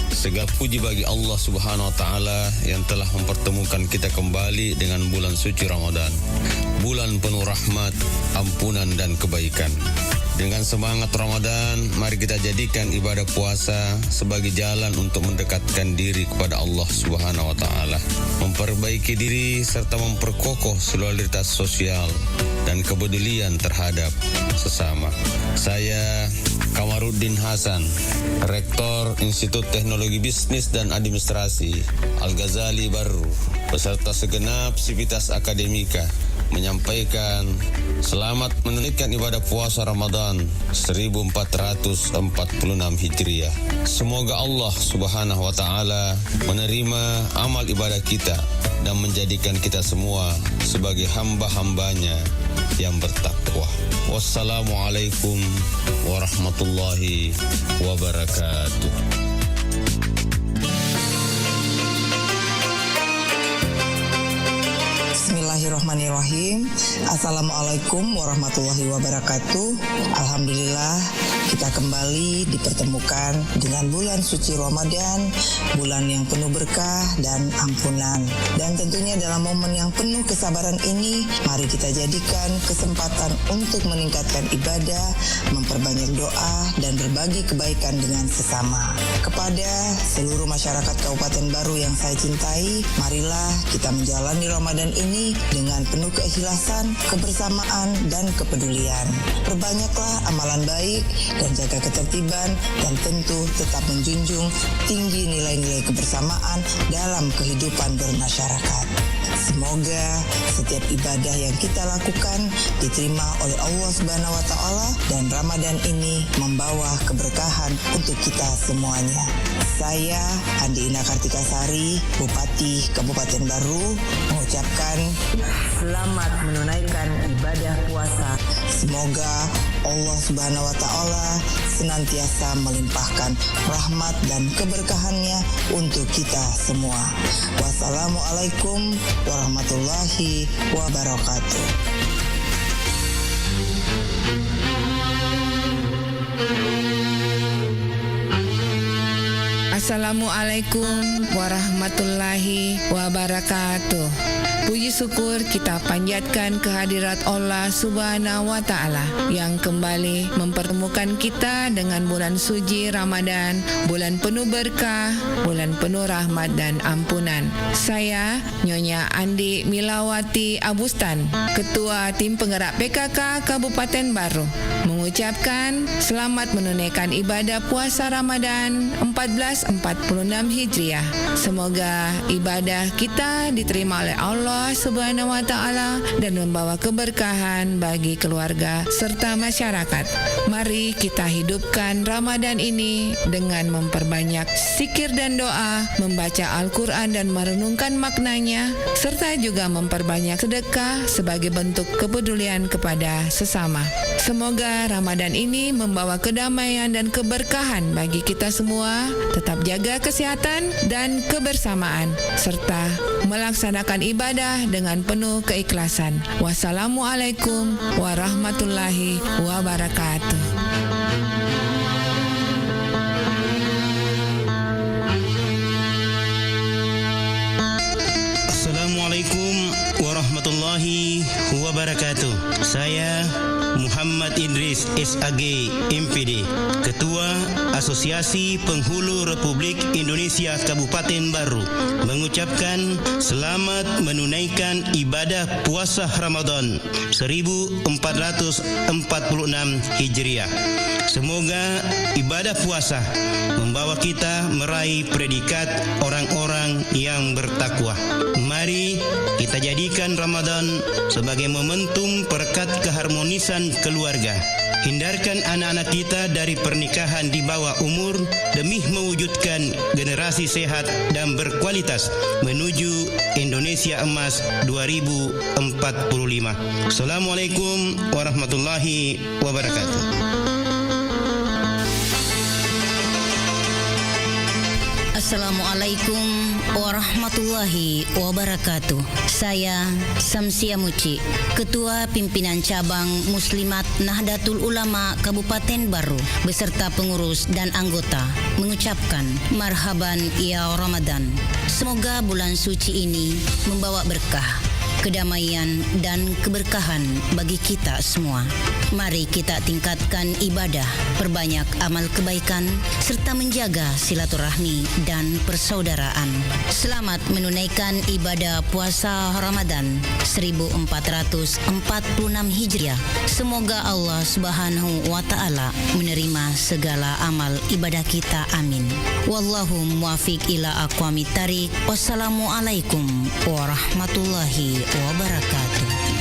segala puji bagi Allah Subhanahu wa taala yang telah mempertemukan kita kembali dengan bulan suci Ramadan. Bulan penuh rahmat, ampunan dan kebaikan. Dengan semangat Ramadan, mari kita jadikan ibadah puasa sebagai jalan untuk mendekatkan diri kepada Allah Subhanahu wa taala, memperbaiki diri serta memperkokoh solidaritas sosial dan kepedulian terhadap sesama. Saya Kamaruddin Hasan, Rektor Institut Teknologi Bisnis dan Administrasi Al-Ghazali Baru, beserta segenap sivitas akademika, menyampaikan selamat menunaikan ibadah puasa Ramadan 1446 Hijriah. Semoga Allah Subhanahu wa taala menerima amal ibadah kita dan menjadikan kita semua sebagai hamba-hambanya yang bertakwa. Wassalamualaikum warahmatullahi wabarakatuh. Bismillahirrahmanirrahim. Assalamualaikum warahmatullahi wabarakatuh. Alhamdulillah, kita kembali dipertemukan dengan bulan suci Ramadan, bulan yang penuh berkah dan ampunan. Dan tentunya dalam momen yang penuh kesabaran ini, mari kita jadikan kesempatan untuk meningkatkan ibadah, memperbanyak doa, dan berbagi kebaikan dengan sesama. Kepada seluruh masyarakat Kabupaten Baru yang saya cintai, marilah kita menjalani Ramadan ini dengan penuh keikhlasan, kebersamaan, dan kepedulian. Perbanyaklah amalan baik dan jaga ketertiban, dan tentu tetap menjunjung tinggi nilai-nilai kebersamaan dalam kehidupan bermasyarakat. Semoga setiap ibadah yang kita lakukan diterima oleh Allah Subhanahu wa Ta'ala, dan Ramadan ini membawa keberkahan untuk kita semuanya. Saya Andi Ina Kartikasari, Bupati Kabupaten Baru, mengucapkan selamat menunaikan ibadah puasa. Semoga Allah Subhanahu wa Ta'ala senantiasa melimpahkan rahmat dan keberkahannya untuk kita semua. Wassalamualaikum warahmatullahi wabarakatuh. Assalamualaikum warahmatullahi wabarakatuh. Puji syukur kita panjatkan kehadirat Allah Subhanahu wa Ta'ala yang kembali mempertemukan kita dengan bulan suci Ramadan, bulan penuh berkah, bulan penuh rahmat dan ampunan. Saya Nyonya Andi Milawati Abustan, Ketua Tim Penggerak PKK Kabupaten Baru, mengucapkan selamat menunaikan ibadah puasa Ramadan 1446 Hijriah. Semoga ibadah kita diterima oleh Allah Subhanahu wa Ta'ala dan membawa keberkahan bagi keluarga serta masyarakat. Mari kita hidupkan Ramadan ini dengan memperbanyak zikir dan doa, membaca Al-Quran dan merenungkan maknanya, serta juga memperbanyak sedekah sebagai bentuk kepedulian kepada sesama. Semoga Ramadan ini membawa kedamaian dan keberkahan bagi kita semua. Tetap jaga kesehatan dan kebersamaan, serta melaksanakan ibadah dengan penuh keikhlasan. Wassalamualaikum warahmatullahi wabarakatuh. Assalamualaikum warahmatullahi wabarakatuh. Saya Muhammad Idris SAG MPD, Ketua Asosiasi Penghulu Republik Indonesia Kabupaten Baru, mengucapkan selamat menunaikan ibadah puasa Ramadan 1446 Hijriah. Semoga ibadah puasa membawa kita meraih predikat orang-orang yang bertakwa. Mari kita jadikan Ramadan sebagai momentum perekat keharmonisan keluarga. Hindarkan anak-anak kita dari pernikahan di bawah umur demi mewujudkan generasi sehat dan berkualitas menuju Indonesia Emas 2045. Assalamualaikum warahmatullahi wabarakatuh. Assalamualaikum warahmatullahi wabarakatuh. Saya Samsia Muci, Ketua Pimpinan Cabang Muslimat Nahdlatul Ulama Kabupaten Baru beserta pengurus dan anggota mengucapkan marhaban ya Ramadan. Semoga bulan suci ini membawa berkah, kedamaian dan keberkahan bagi kita semua. Mari kita tingkatkan ibadah, perbanyak amal kebaikan, serta menjaga silaturahmi dan persaudaraan. Selamat menunaikan ibadah puasa Ramadan 1446 Hijriah. Semoga Allah Subhanahu wa Ta'ala menerima segala amal ibadah kita. Amin. Wallahu muwaffiq ila aqwamit thariq. Wassalamualaikum warahmatullahi wabarakatuh.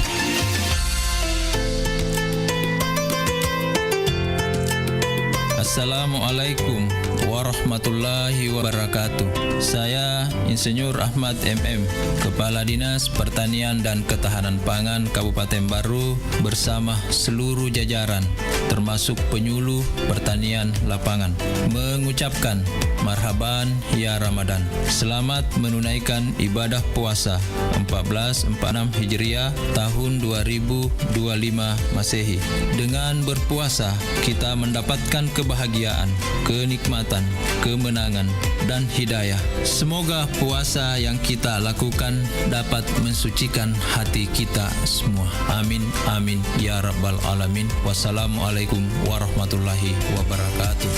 Assalamualaikum warahmatullahi wabarakatuh. Saya Insinyur Ahmad MM, Kepala Dinas Pertanian dan Ketahanan Pangan Kabupaten Baru bersama seluruh jajaran termasuk penyuluh pertanian lapangan mengucapkan marhaban ya Ramadan. Selamat menunaikan ibadah puasa 1446 Hijriah tahun 2025 Masehi. Dengan berpuasa kita mendapatkan kebahagiaan, kenikmatan, kemenangan, dan hidayah. Semoga puasa yang kita lakukan dapat mensucikan hati kita semua. Amin, amin, ya Rabbal Alamin. Wassalamualaikum warahmatullahi wabarakatuh.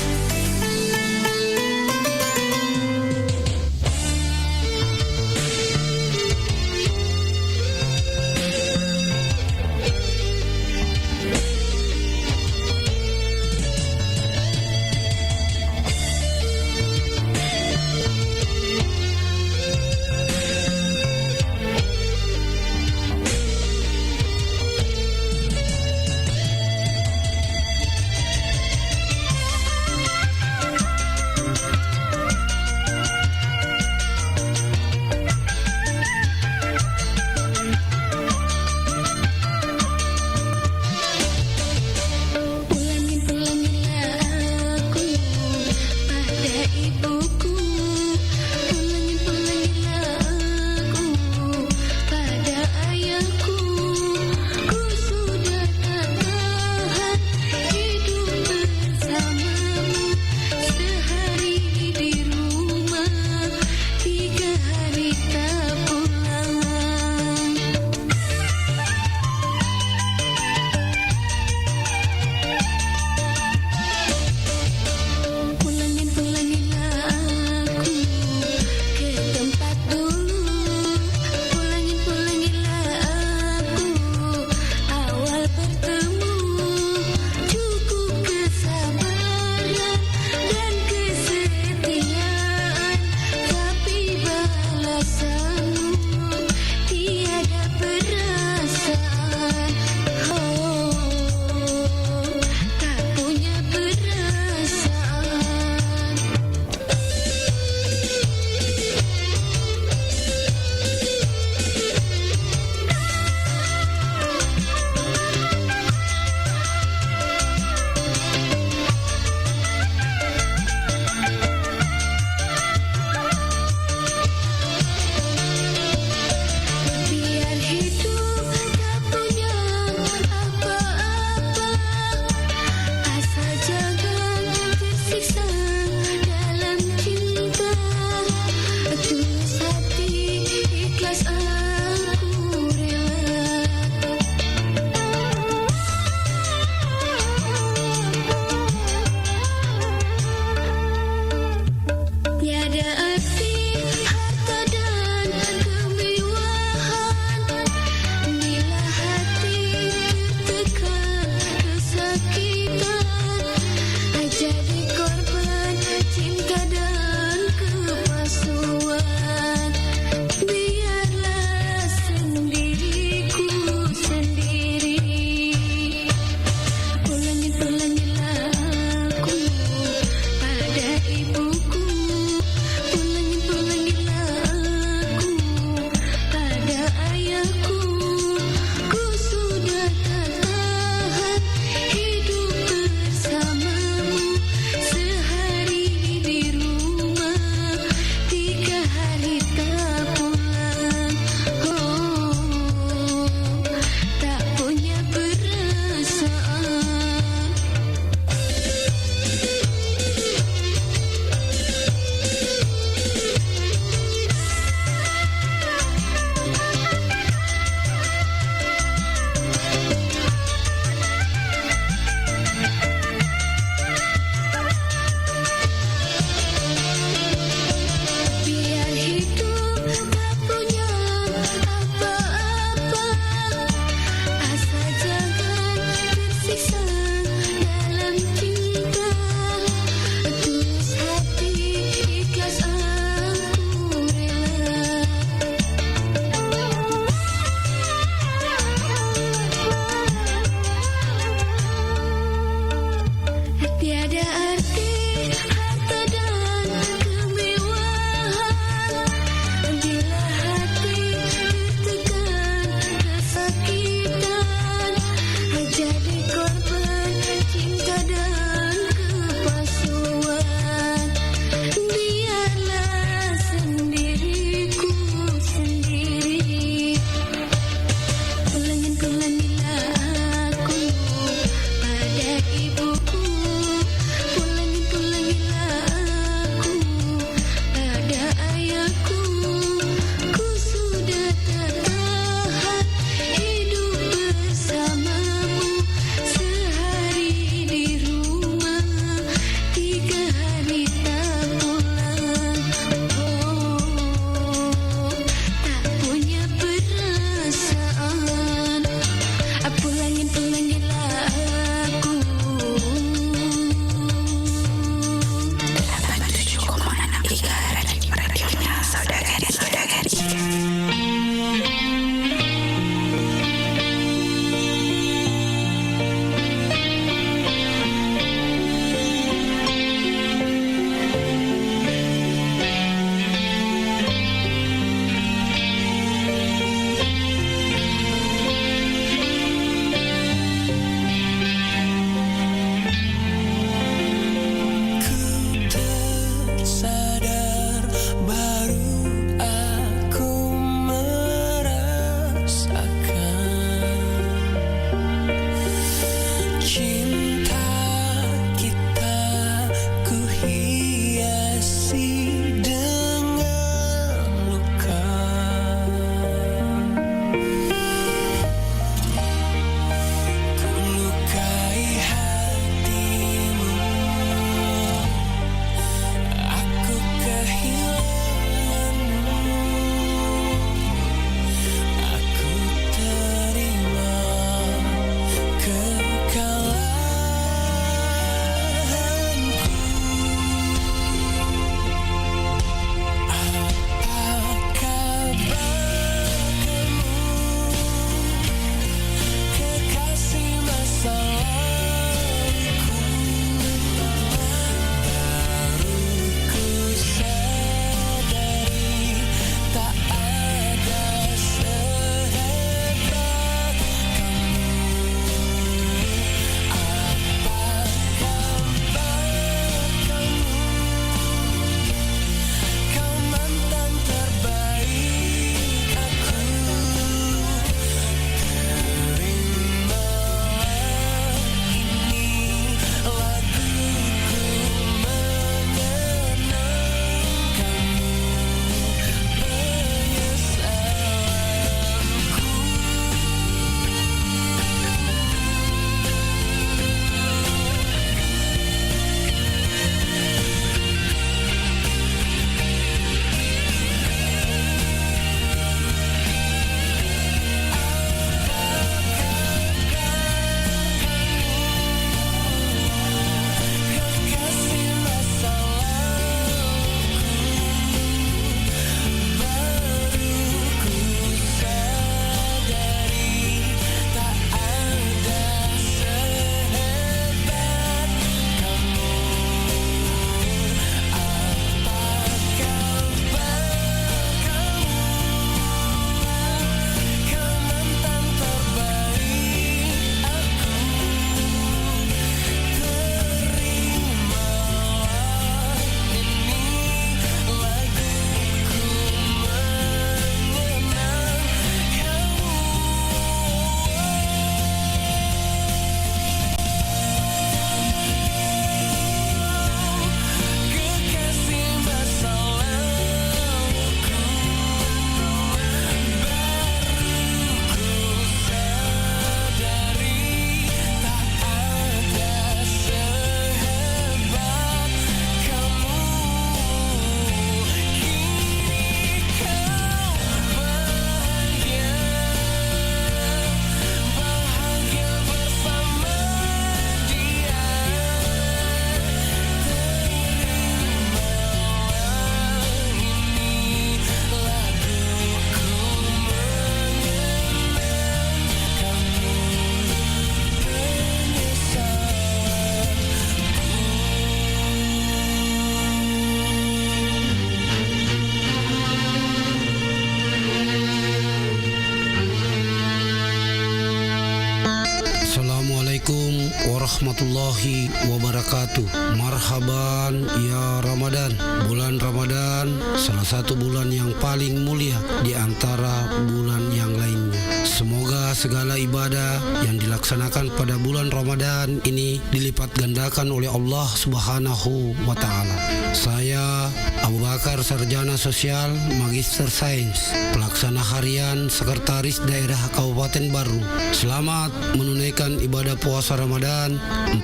warahmatullahi wabarakatuh. Marhaban ya Ramadan. Bulan Ramadan salah satu bulan yang paling mulia di antara bulan yang lainnya. Semoga segala ibadah yang dilaksanakan pada bulan Ramadan ini dilipat gandakan oleh Allah Subhanahu wa taala. Saya Abu Bakar, sarjana sosial, magister sains, pelaksana harian sekretaris daerah Kabupaten Baru. Selamat menunaikan ibadah puasa Ramadan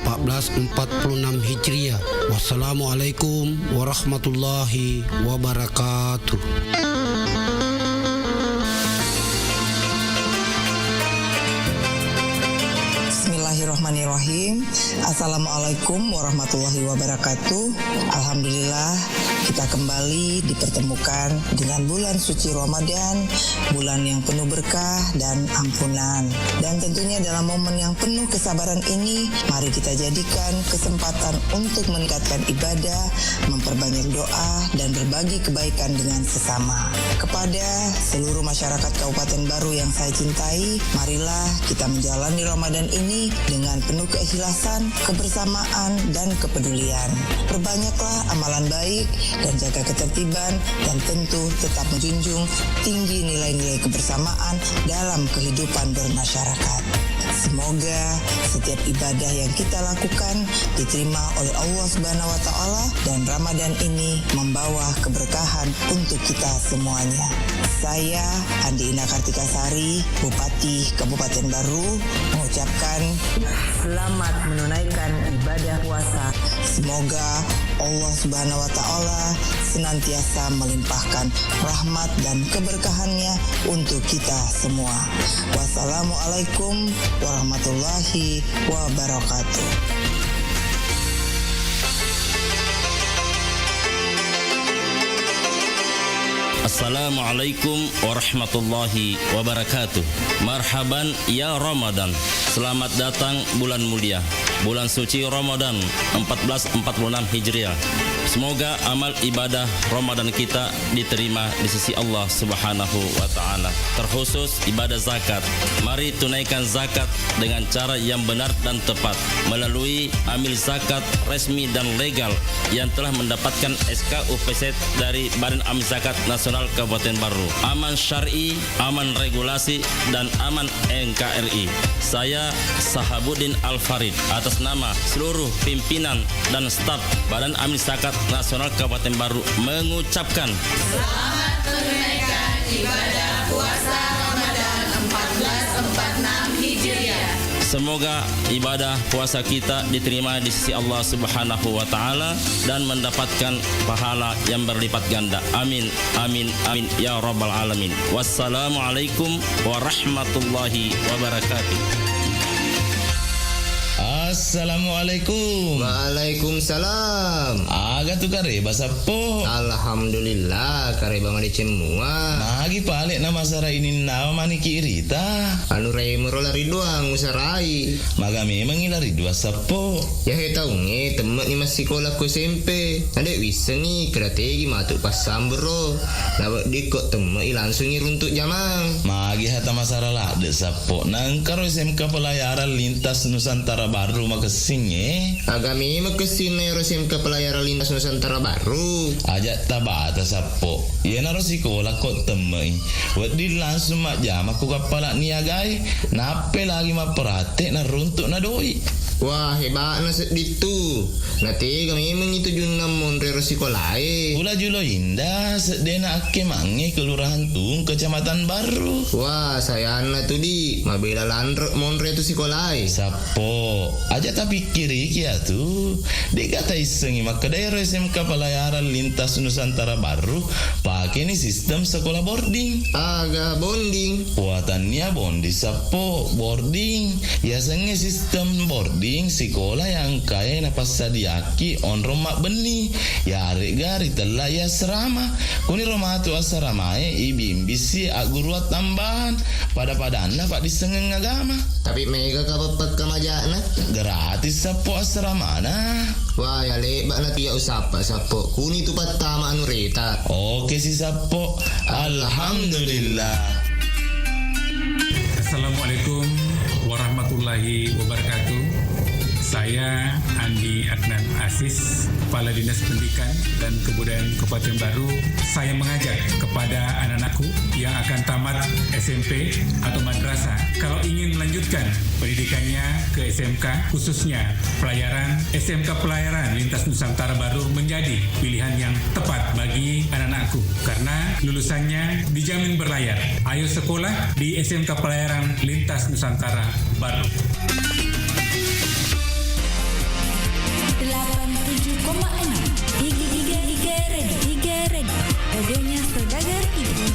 1446 Hijriah. Wassalamualaikum warahmatullahi wabarakatuh. Bismillahirrahmanirrahim. Assalamualaikum warahmatullahi wabarakatuh. Alhamdulillah kita kembali dipertemukan dengan bulan suci Ramadan, bulan yang penuh berkah dan ampunan. Dan tentunya dalam momen yang penuh kesabaran ini, mari kita jadikan kesempatan untuk meningkatkan ibadah, memperbanyak doa dan berbagi kebaikan dengan sesama. Kepada seluruh masyarakat Kabupaten Baru yang saya cintai, marilah kita menjalani Ramadan ini dengan penuh keikhlasan, kebersamaan, dan kepedulian. Perbanyaklah amalan baik dan jaga ketertiban, dan tentu tetap menjunjung tinggi nilai-nilai kebersamaan dalam kehidupan bermasyarakat. Semoga setiap ibadah yang kita lakukan diterima oleh Allah Subhanahu wa taala dan Ramadan ini membawa keberkahan untuk kita semuanya. Saya Andi Ina Kartikasari, Bupati Kabupaten Baru, mengucapkan selamat menunaikan ibadah puasa. Semoga Allah Subhanahu wa taala senantiasa melimpahkan rahmat dan keberkahannya untuk kita semua. Wassalamualaikum warahmatullahi wabarakatuh. Assalamualaikum warahmatullahi wabarakatuh. Marhaban ya Ramadan. Selamat datang bulan mulia, bulan suci Ramadan 1446 Hijriah. Semoga amal ibadah Ramadan kita diterima di sisi Allah Subhanahu wa taala. Terkhusus ibadah zakat. Mari tunaikan zakat dengan cara yang benar dan tepat melalui amil zakat resmi dan legal yang telah mendapatkan SK UPZ dari Badan Amil Zakat Nasional Kabupaten Baru. Aman syar'i, aman regulasi, dan aman NKRI. Saya Sahabuddin Al-Farid atas nama seluruh pimpinan dan staf Badan Amil Zakat Nasional Kabupaten Baru mengucapkan selamat menunaikan ibadah puasa Ramadan 1446 Hijriah. Semoga ibadah puasa kita diterima di sisi Allah Subhanahu wa taala dan mendapatkan pahala yang berlipat ganda. Amin, amin, amin ya rabbal alamin. Wassalamualaikum warahmatullahi wabarakatuh. Assalamualaikum. Waalaikumsalam. Aga tu kare bahasa po. Alhamdulillah kare bang ade cemua. Nagi palik nama sara ini nama mani kirita. Anu rai merolari doang usarai. Maga memang ilari dua sapo. Ya he tahu nge temen ni masih sekolah ku SMP. Ada wisa ni strategi matuk pasam bro. Lawak dikot temen langsung runtuk jamang. Magi hata masara lah de sapo. Nangkaro SMK pelayaran lintas Nusantara Baru makasing agami makasin na SMK pelayaran lintas Nusantara Baru. Ajak tabata sapo. Iya naro sekolah kok temui. Wadi langsung mak jam aku kapala niagai. Nape lagi mak perhati na runtuk na doi. Wah hebat na ditu. Nanti kami memang itu junam monre sekolah. Ula julo indah sedena ake mange kelurahan Tung Kecamatan Baru. Wah saya anak tu di mabela landrek monre tu sekolah. Sapo aja tapi kiri kia tu dikata isengi maka daerah SMK pelayaran lintas Nusantara Baru pakai ni sistem sekolah boarding. Aga bonding. Buatannya bondi sapo boarding. Ya senge sistem boarding sekolah yang kaya napas sadiaki on rumah beni. Ya arek gari telah ya serama. Kuni rumah tu asramae ibimbisi aguruat tambahan pada anak pak disengeng agama. Tapi mega kapapat kamajana gratis sapo asrama na. Wah ya lebat na tiya usapa sapo. Kuni tu patama anu reta. Oke si sapo. Alhamdulillah. Assalamualaikum warahmatullahi wabarakatuh. Saya Andi Adnan Aziz, Kepala Dinas Pendidikan dan Kebudayaan Kabupaten Baru. Saya mengajak kepada anak-anakku yang akan tamat SMP atau madrasah, kalau ingin melanjutkan pendidikannya ke SMK, khususnya pelayaran, SMK Pelayaran Lintas Nusantara Baru menjadi pilihan yang tepat bagi anak-anakku karena lulusannya dijamin berlayar. Ayo sekolah di SMK Pelayaran Lintas Nusantara Baru. 87,6 Iga Ready. Radionya Saudagar Iga.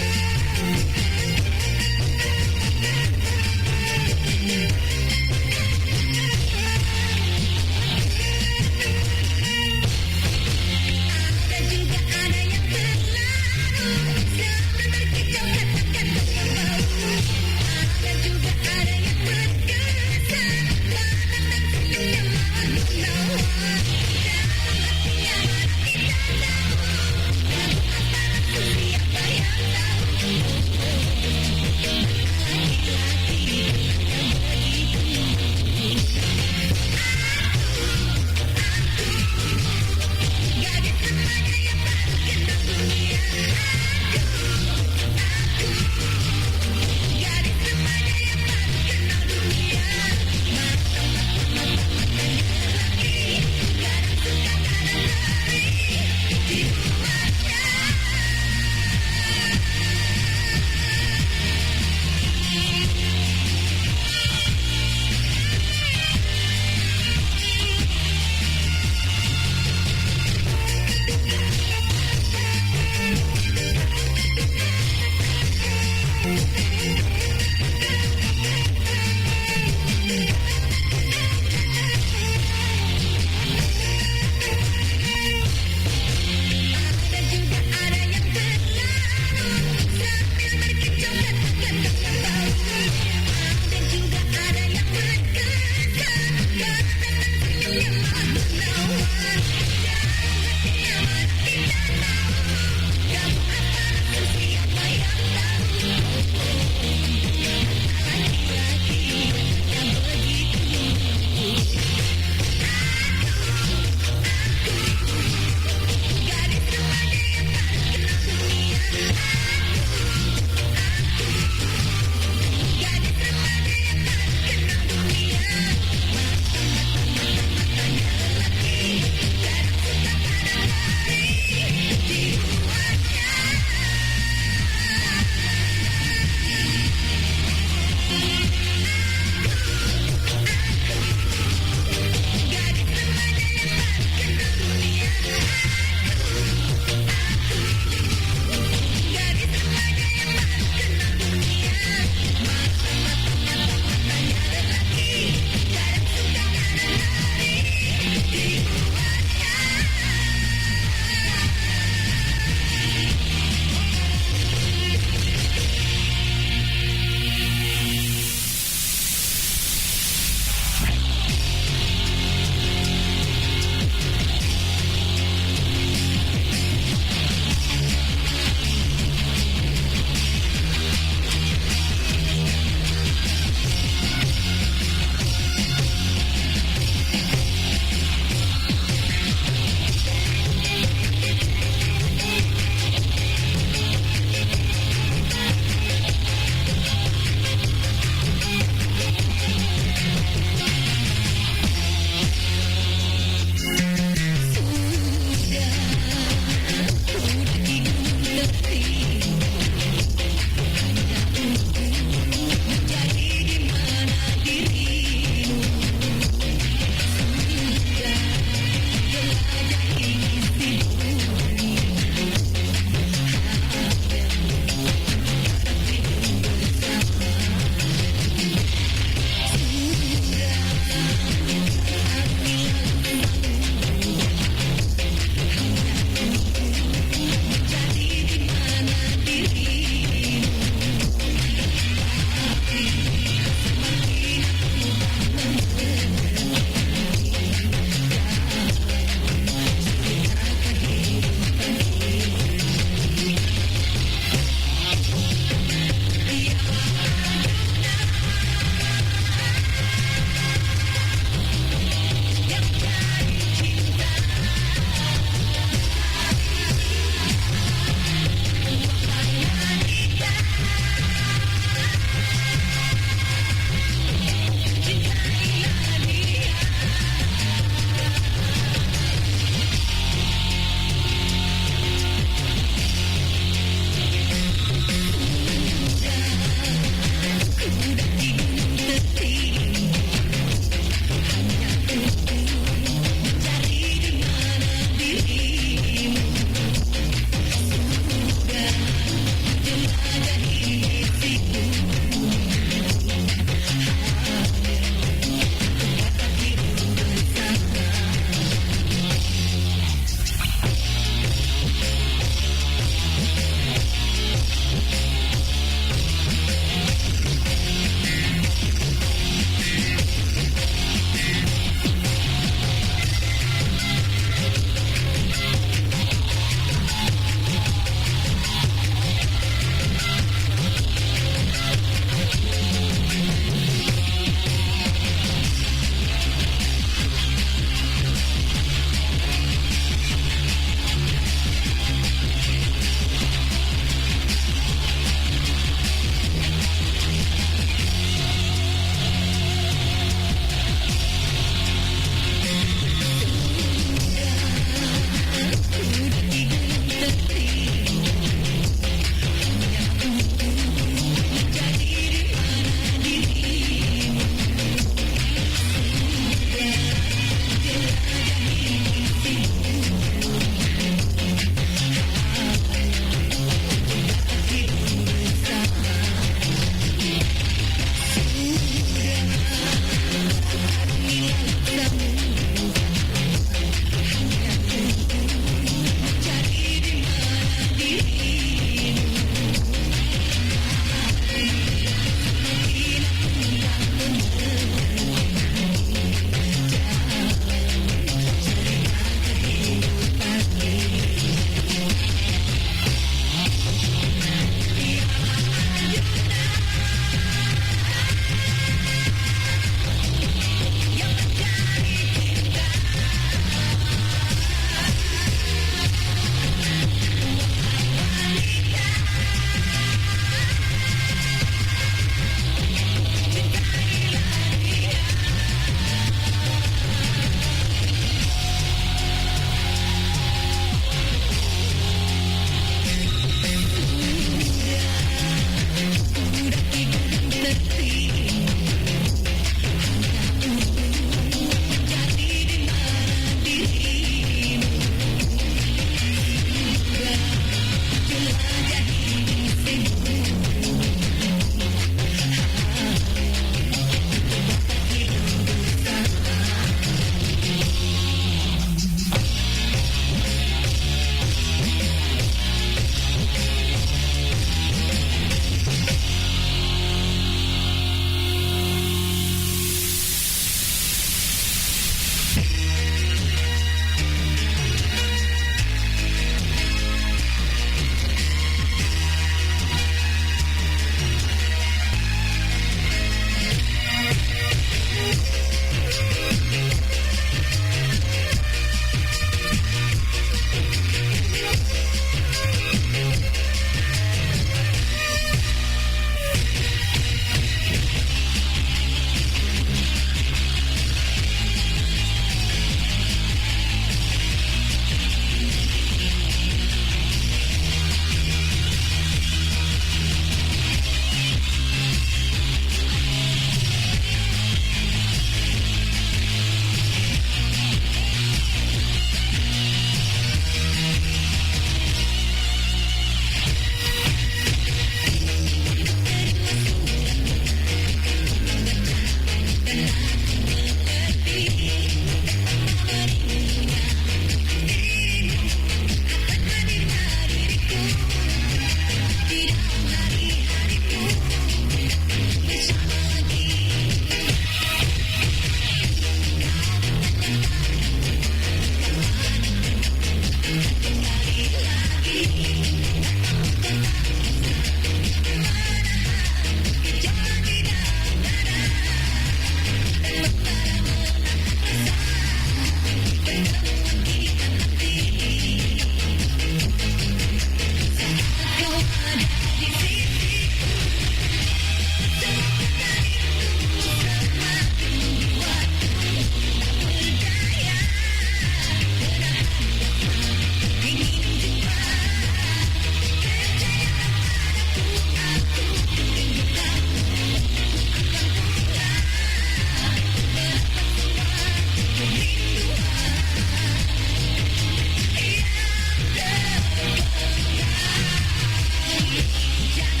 Jangan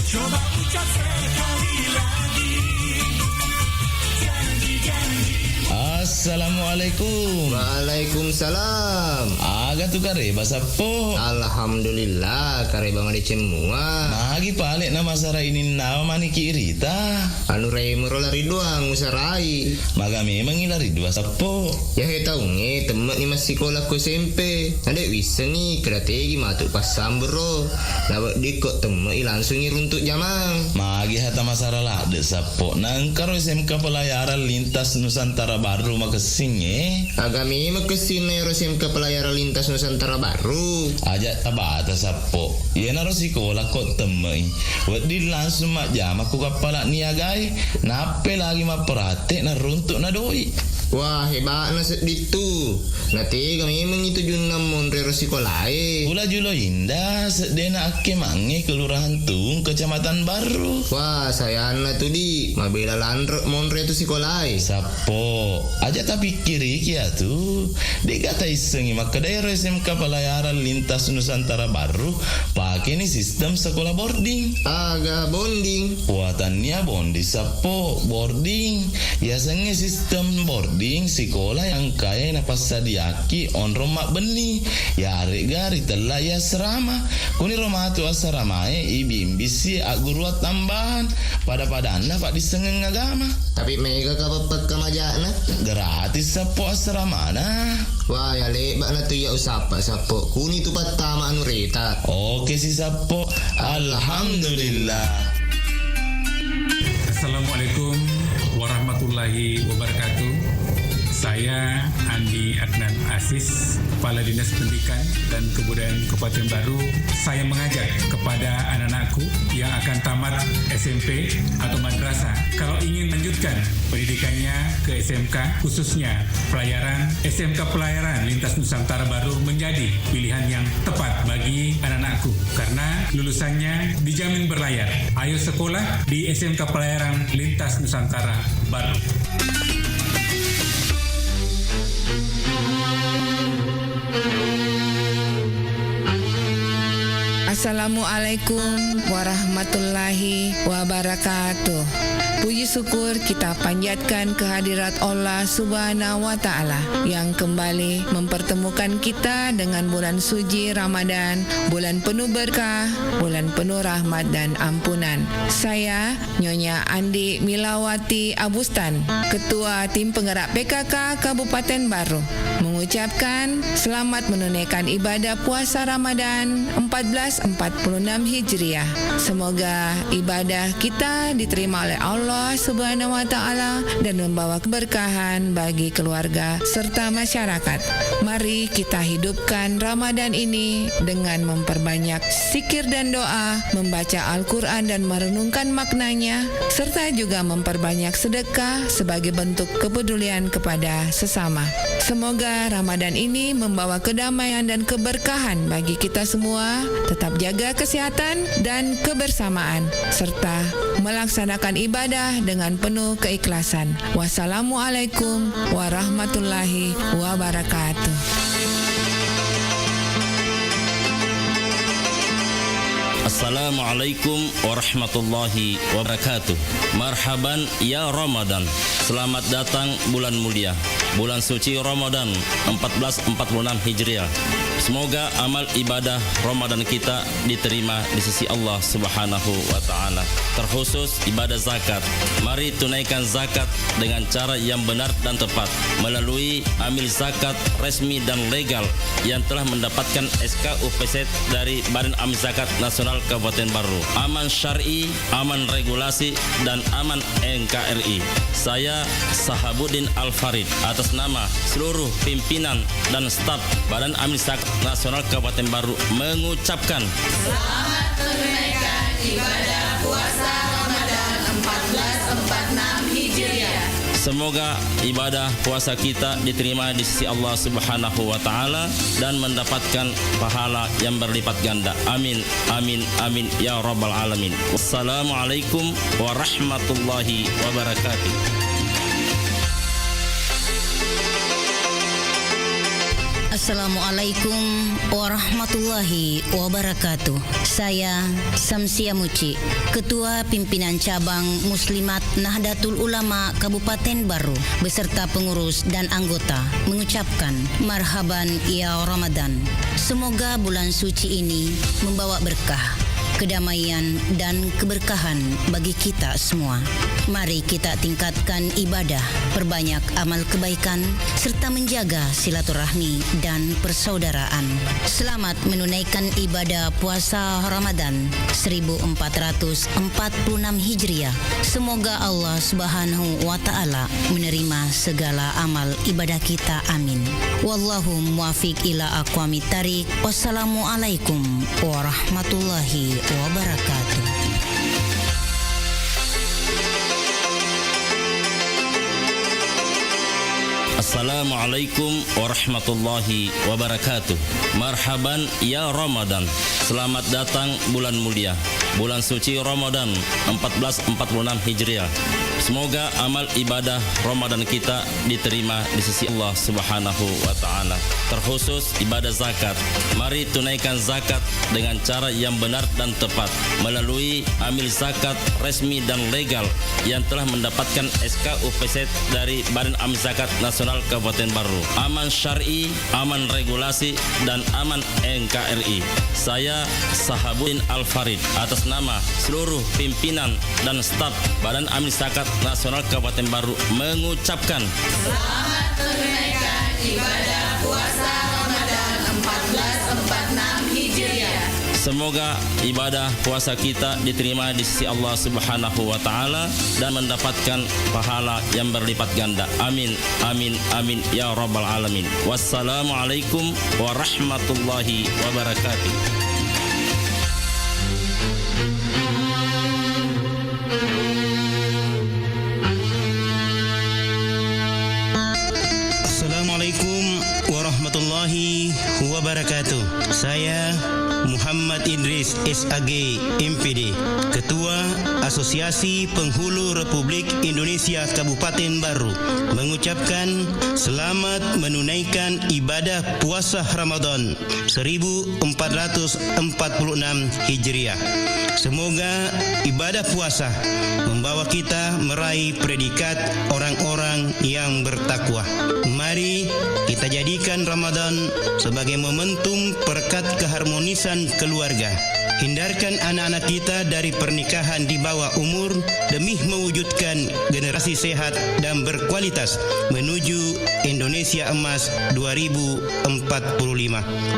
Coba ucap sekali lagi. Janji-janji. Assalamualaikum. Waalaikumsalam. Aga tu kare bahasa po. Alhamdulillah kare bang ade cemua. Magi palik na masara ini nama mani kirita. Anu rei merolari doang usarai. Maga memang ilari dua sapo. Ya he tahu nge temen ni masih sekolah ku SMP. Ada wisa ni strategi matuk pas sambro. Lawak dikot temen langsung runtuk jamang. Magi hata masara lah de sapo. Nangkaro SMK pelayaran lintas Nusantara Baru makasing Agami makasin na SMK pelayaran lintas Nusantara Baru. Aja tabata sapo. Iya naro sekolah kok temui. Wadi langsung mak jam aku kapala niagai. Nape lagi mak perhati na runtuk na doi. Wah hebat na ditu. Nanti kami memang itu junam monre sekolahai. Pula julo indah sedena ake mange kelurahan Tung Kecamatan Baru. Wah saya na tu di mabela landre monre tu sekolahai. Sapo aja tapi kiri kia tu. Dek kata isengi maka daerah SMK pelayaran lintas Nusantara Baru pakai ni sistem sekolah boarding. Aga bonding. Buatannya bondi sapo boarding. Biasanya sistem boarding sekolah yang kaya na pasadiaki on romak beni. Ya gari telah ya serama. Kuni romah tu asramae ibimbisi aguru tambahan pada anak pak disengeng agama. Tapi mega kapapat kamajana gratis sapo asrama na. Wah ya lebat na tu ya usapa sapo. Kuni tu patama anu reta. Oke si sapo. Alhamdulillah. Assalamualaikum warahmatullahi wabarakatuh. Saya Andi Adnan Aziz, Kepala Dinas Pendidikan dan Kebudayaan Kabupaten Baru. Saya mengajak kepada anak-anakku yang akan tamat SMP atau madrasah, kalau ingin melanjutkan pendidikannya ke SMK, khususnya pelayaran, SMK Pelayaran Lintas Nusantara Baru menjadi pilihan yang tepat bagi anak-anakku karena lulusannya dijamin berlayar. Ayo sekolah di SMK Pelayaran Lintas Nusantara Baru. Assalamualaikum warahmatullahi wabarakatuh. Puji syukur kita panjatkan kehadirat Allah Subhanahu wa Ta'ala yang kembali mempertemukan kita dengan bulan suci Ramadan, bulan penuh berkah, bulan penuh rahmat dan ampunan. Saya Nyonya Andi Milawati Abustan, Ketua Tim Penggerak PKK Kabupaten Baru, mengucapkan selamat menunaikan ibadah puasa Ramadan 1446 Hijriah. Semoga ibadah kita diterima oleh Allah Subhanahu wa Ta'ala dan membawa keberkahan bagi keluarga serta masyarakat. Mari kita hidupkan Ramadan ini dengan memperbanyak zikir dan doa, membaca Al-Quran dan merenungkan maknanya, serta juga memperbanyak sedekah sebagai bentuk kepedulian kepada sesama. Semoga Ramadan ini membawa kedamaian dan keberkahan bagi kita semua. Tetap jaga kesehatan dan kebersamaan, serta melaksanakan ibadah dengan penuh keikhlasan. Wassalamualaikum warahmatullahi wabarakatuh. Assalamualaikum warahmatullahi wabarakatuh. Marhaban ya Ramadan. Selamat datang bulan mulia, bulan suci Ramadan 1446 Hijriah. Semoga amal ibadah Ramadan kita diterima di sisi Allah Subhanahu wa Ta'ala. Terkhusus ibadah zakat. Mari tunaikan zakat dengan cara yang benar dan tepat melalui amil zakat resmi dan legal yang telah mendapatkan SK UPZ dari Badan Amil Zakat Nasional Kabupaten Baru. Aman syar'i, aman regulasi, dan aman NKRI. Saya Sahabuddin Al-Farid atas nama seluruh pimpinan dan staf Badan Amil Zakat Nasional Kabupaten Baru mengucapkan Selamat menunaikan ibadah puasa Ramadan 1446 Hijriah. Semoga ibadah puasa kita diterima di sisi Allah Subhanahu wa Ta'ala dan mendapatkan pahala yang berlipat ganda. Amin, amin, amin ya Rabbal Alamin. Wassalamualaikum warahmatullahi wabarakatuh. Assalamualaikum warahmatullahi wabarakatuh. Saya Samsia Muci, Ketua Pimpinan Cabang Muslimat Nahdlatul Ulama Kabupaten Baru beserta pengurus dan anggota mengucapkan marhaban ya Ramadan. Semoga bulan suci ini membawa berkah, kedamaian dan keberkahan bagi kita semua. Mari kita tingkatkan ibadah, perbanyak amal kebaikan, serta menjaga silaturahmi dan persaudaraan. Selamat menunaikan ibadah puasa Ramadan 1446 Hijriah. Semoga Allah Subhanahu wa Ta'ala menerima segala amal ibadah kita. Amin. Wallahu muwafiq ila aqwamit thariq. Wassalamualaikum warahmatullahi wabarakatuh. Assalamualaikum warahmatullahi wabarakatuh. Marhaban ya Ramadan. Selamat datang bulan mulia, bulan suci Ramadan 1446 Hijriah. Semoga amal ibadah Ramadan kita diterima di sisi Allah Subhanahu wa Ta'ala. Terkhusus ibadah zakat. Mari tunaikan zakat dengan cara yang benar dan tepat melalui amil zakat resmi dan legal yang telah mendapatkan SK UPZ dari Badan Amil Zakat Nasional Kabupaten Baru. Aman syar'i, aman regulasi, dan aman NKRI. Saya Sahabuddin Al-Farid atas nama seluruh pimpinan dan staf Badan Amil Zakat Nasional Kabupaten Baru mengucapkan Selamat menunaikan ibadah puasa Ramadan 1446 Hijriah. Semoga ibadah puasa kita diterima di sisi Allah Subhanahu wa Ta'ala dan mendapatkan pahala yang berlipat ganda. Amin, amin, amin ya Rabbal Alamin. Wassalamualaikum warahmatullahi wabarakatuh. Assalamualaikum warahmatullahi wabarakatuh. Saya Muhammad Idris SAG MPD, Ketua Asosiasi Penghulu Republik Indonesia Kabupaten Baru, mengucapkan selamat menunaikan ibadah puasa Ramadan 1446 Hijriah. Semoga ibadah puasa membawa kita meraih predikat orang-orang yang bertakwa. Mari kita jadikan Ramadan sebagai momentum perekat keharmonisan keluarga. Hindarkan anak-anak kita dari pernikahan di bawah umur demi mewujudkan generasi sehat dan berkualitas menuju Indonesia Emas 2045.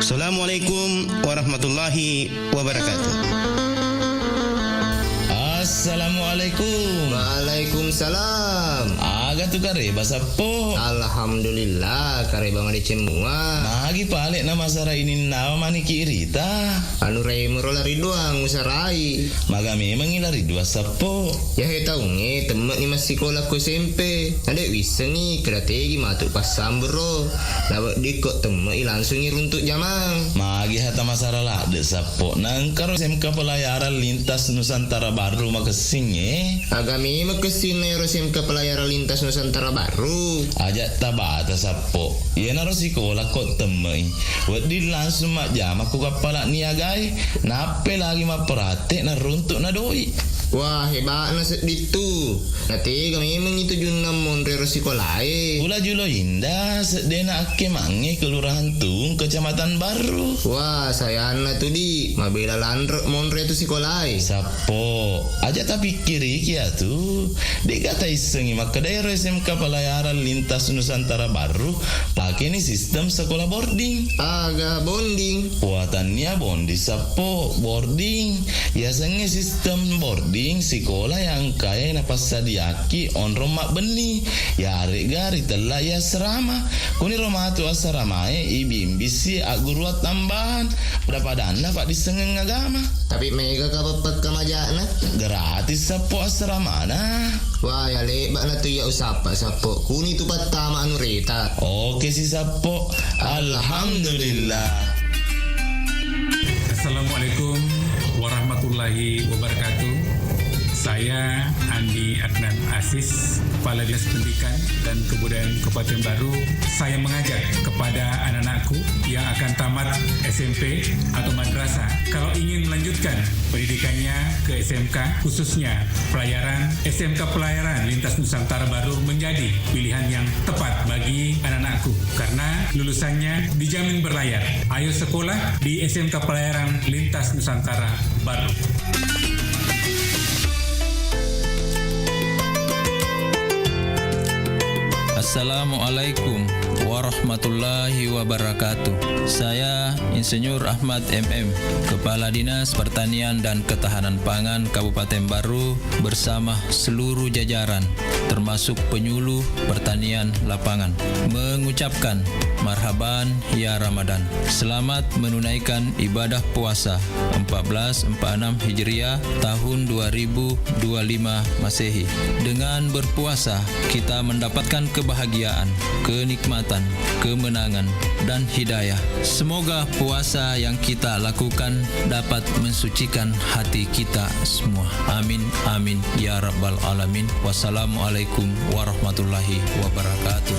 Assalamualaikum warahmatullahi wabarakatuh. Assalamualaikum. Waalaikumsalam. Aga tu kare bahasa po. Alhamdulillah kare bang ade cemua. Nagi palik nama sara ini nama mani kirita. Anu rei merolari doang usarai. Maga memang ilari dua sapo. Ya he tahu nge temen ni masih sekolah ku SMP. Ada wisa ni strategi matuk pasam bro. Dapat dikot temen langsung runtuk jamang. Magi hata masara lah de sapo. Nangkar SMK Pelayaran Lintas Nusantara Baru makasing Agami makasin na SMK Pelayaran Lintas Nusantara Baru. Ajak tabata sapo. Ia naro sekolah kok temui. Wadi langsung mak jam aku kapala niagai. Nape lagi mak perhati na runtuk na doi. Wah hebat na ditu. Nanti kami memang itu junam monre sekolahai. Pula julo indah sedena ake mange kelurahan Tung Kecamatan Baru. Wah saya anak tu di mabela landrek monre tu sekolahai. Sapo aja tapi kiri kia tu. Dikata isengi maka daerah SMK Pelayaran Lintas Nusantara Baru pakai ni sistem sekolah boarding. Agak bonding. Buatannya bondi sapo boarding. Biasanya sistem boarding sekolah yang kaya napas sadiaki on romak beni. Ya gari telah ya serama. Kuni romah tu asaramae ibimbisi aguruat tambahan. Berapa dana pak disengeng agama. Tapi mega kapapat kamajana. Gratis sapo asramana. Wah ya lebat na tu ya usapa sapo. Kuni tu patama anu reta. Oke si sapo. Alhamdulillah. Assalamualaikum warahmatullahi wabarakatuh. Saya Andi Adnan Aziz, Kepala Dinas Pendidikan dan Kebudayaan Kabupaten Baru. Saya mengajak kepada anak-anakku yang akan tamat SMP atau madrasah, kalau ingin melanjutkan pendidikannya ke SMK, khususnya pelayaran, SMK Pelayaran Lintas Nusantara Baru menjadi pilihan yang tepat bagi anak-anakku karena lulusannya dijamin berlayar. Ayo sekolah di SMK Pelayaran Lintas Nusantara Baru. Assalamualaikum warahmatullahi wabarakatuh. Saya Insinyur Ahmad MM, Kepala Dinas Pertanian dan Ketahanan Pangan Kabupaten Baru bersama seluruh jajaran termasuk penyuluh pertanian lapangan mengucapkan marhaban ya Ramadan. Selamat menunaikan ibadah puasa 1446 Hijriah tahun 2025 Masehi. Dengan berpuasa kita mendapatkan kebahagiaan, kenikmatan, kemenangan, dan hidayah. Semoga puasa yang kita lakukan dapat mensucikan hati kita semua. Amin, amin, ya Rabbal Alamin. Wassalamualaikum warahmatullahi wabarakatuh.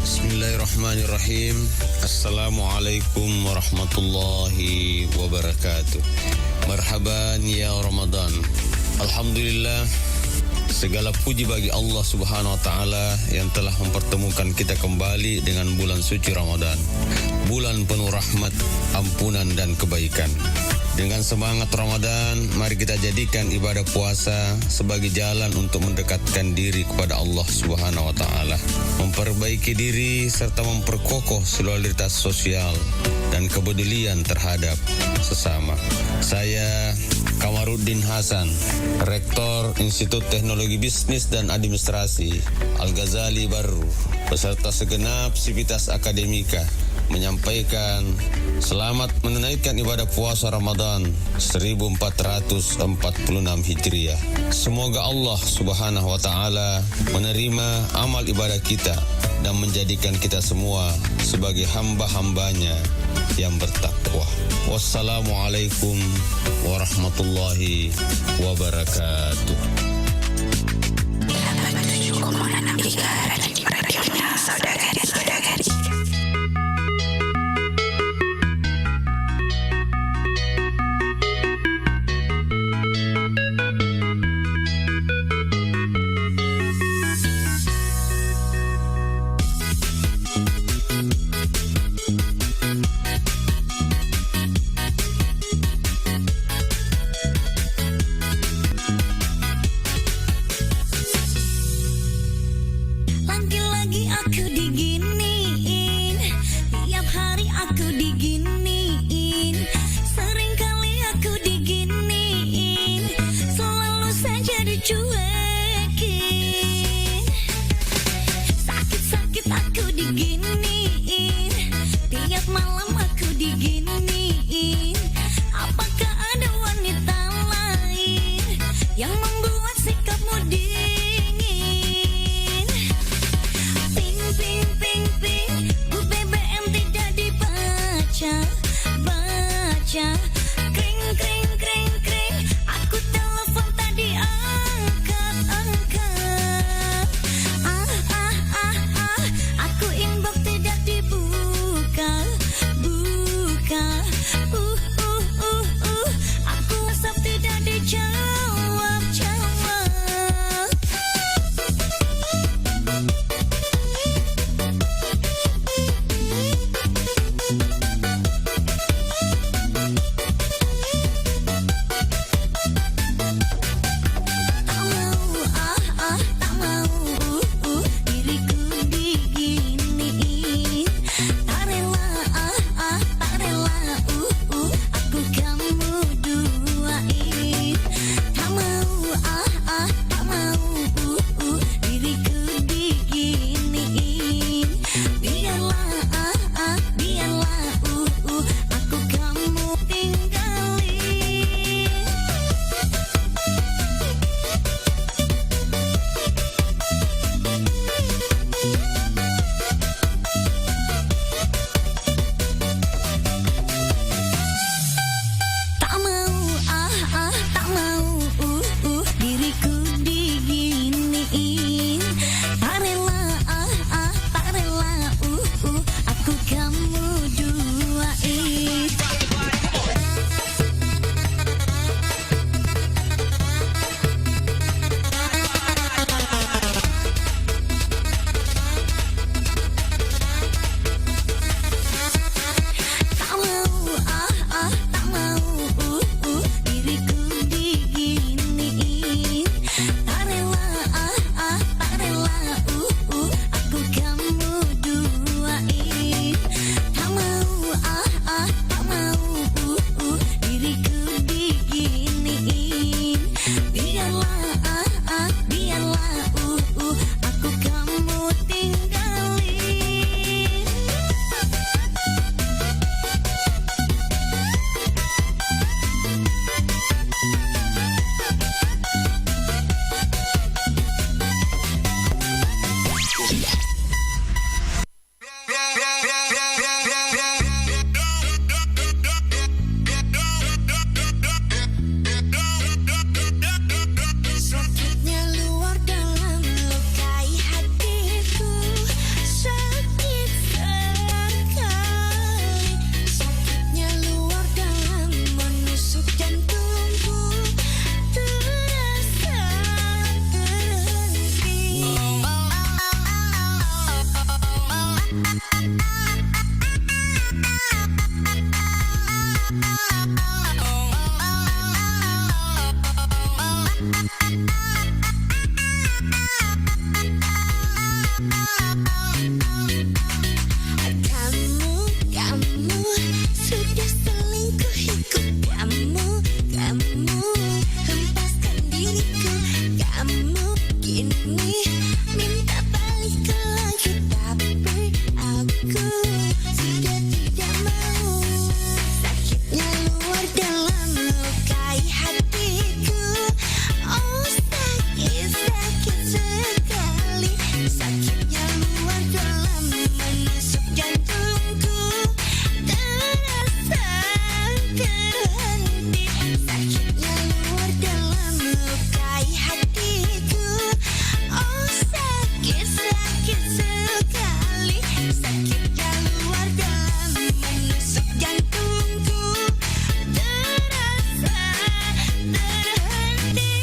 Bismillahirrahmanirrahim. Assalamualaikum warahmatullahi wabarakatuh. Marhaban ya Ramadan. Alhamdulillah, segala puji bagi Allah Subhanahu wa taala yang telah mempertemukan kita kembali dengan bulan suci Ramadan. Bulan penuh rahmat, ampunan dan kebaikan. Dengan semangat Ramadan, mari kita jadikan ibadah puasa sebagai jalan untuk mendekatkan diri kepada Allah Subhanahu wa taala, memperbaiki diri serta memperkokoh solidaritas sosial dan kepedulian terhadap sesama. Saya Kamaruddin Hasan, Rektor Institut Teknologi Bisnis dan Administrasi Al-Ghazali Baru, beserta segenap sivitas akademika menyampaikan selamat menunaikan ibadah puasa Ramadan 1446 Hijriah. Semoga Allah Subhanahu wa taala menerima amal ibadah kita dan menjadikan kita semua sebagai hamba-hambanya yang bertakwa. Wassalamualaikum warahmatullahi wabarakatuh. Radionya saudara-saudari. Lagi-lagi aku diginiin, tiap hari aku diginiin, seringkali aku diginiin, selalu saja dicuekin. Sakit-sakit aku diginiin, tiap malam aku diginiin. Apakah ada wanita lain yang membuat sikapmu dingin? Baca, kring kring kring kring, aku telepon tadi angkat. Aku inbox Kamu sudah selingkuhiku. Kamu hempaskan diriku. Kamu kini minta balik lagi, tapi aku sudah tidak mau. Sakitnya luar dalam lukai hatiku. Oh sakit, sakit sekali. Sakitnya luar dalam menusuk jantungku. Terasa terhenti. Sakitnya luar dalam lukai hatiku. Oh sakit, sakit sekali. Sakitnya luar dalam menusuk jantungku. Terasa terhenti.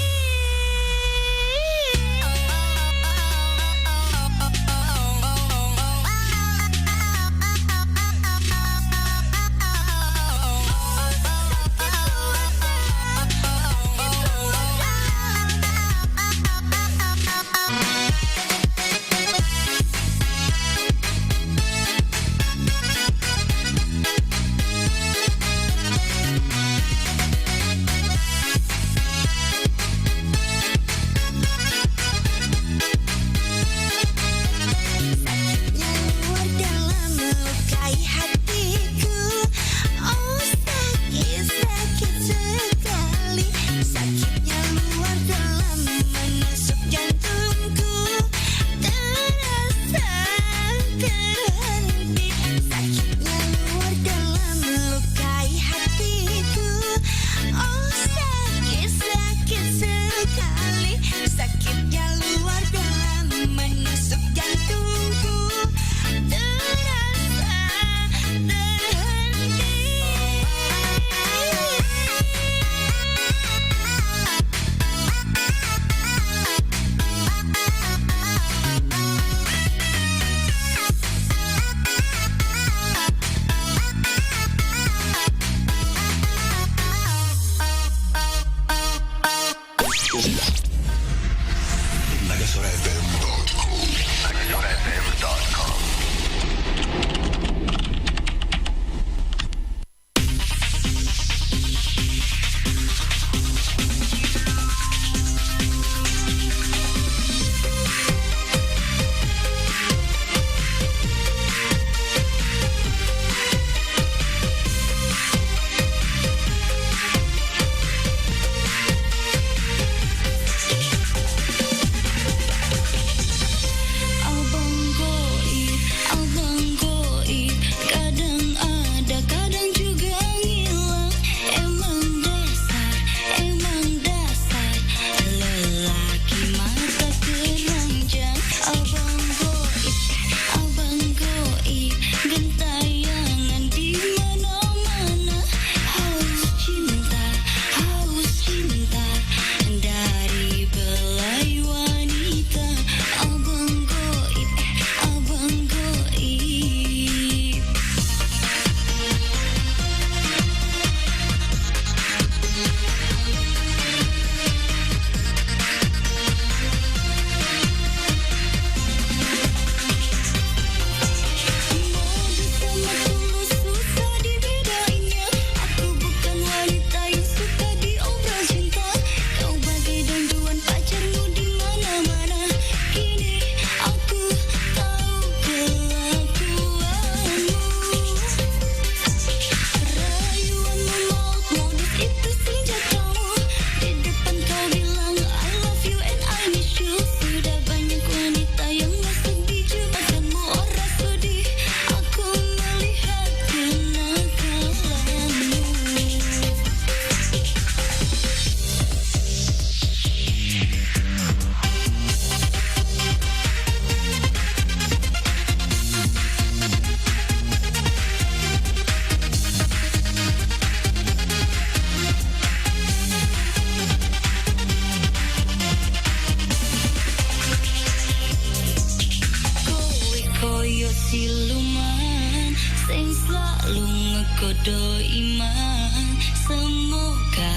kodo iman, semoga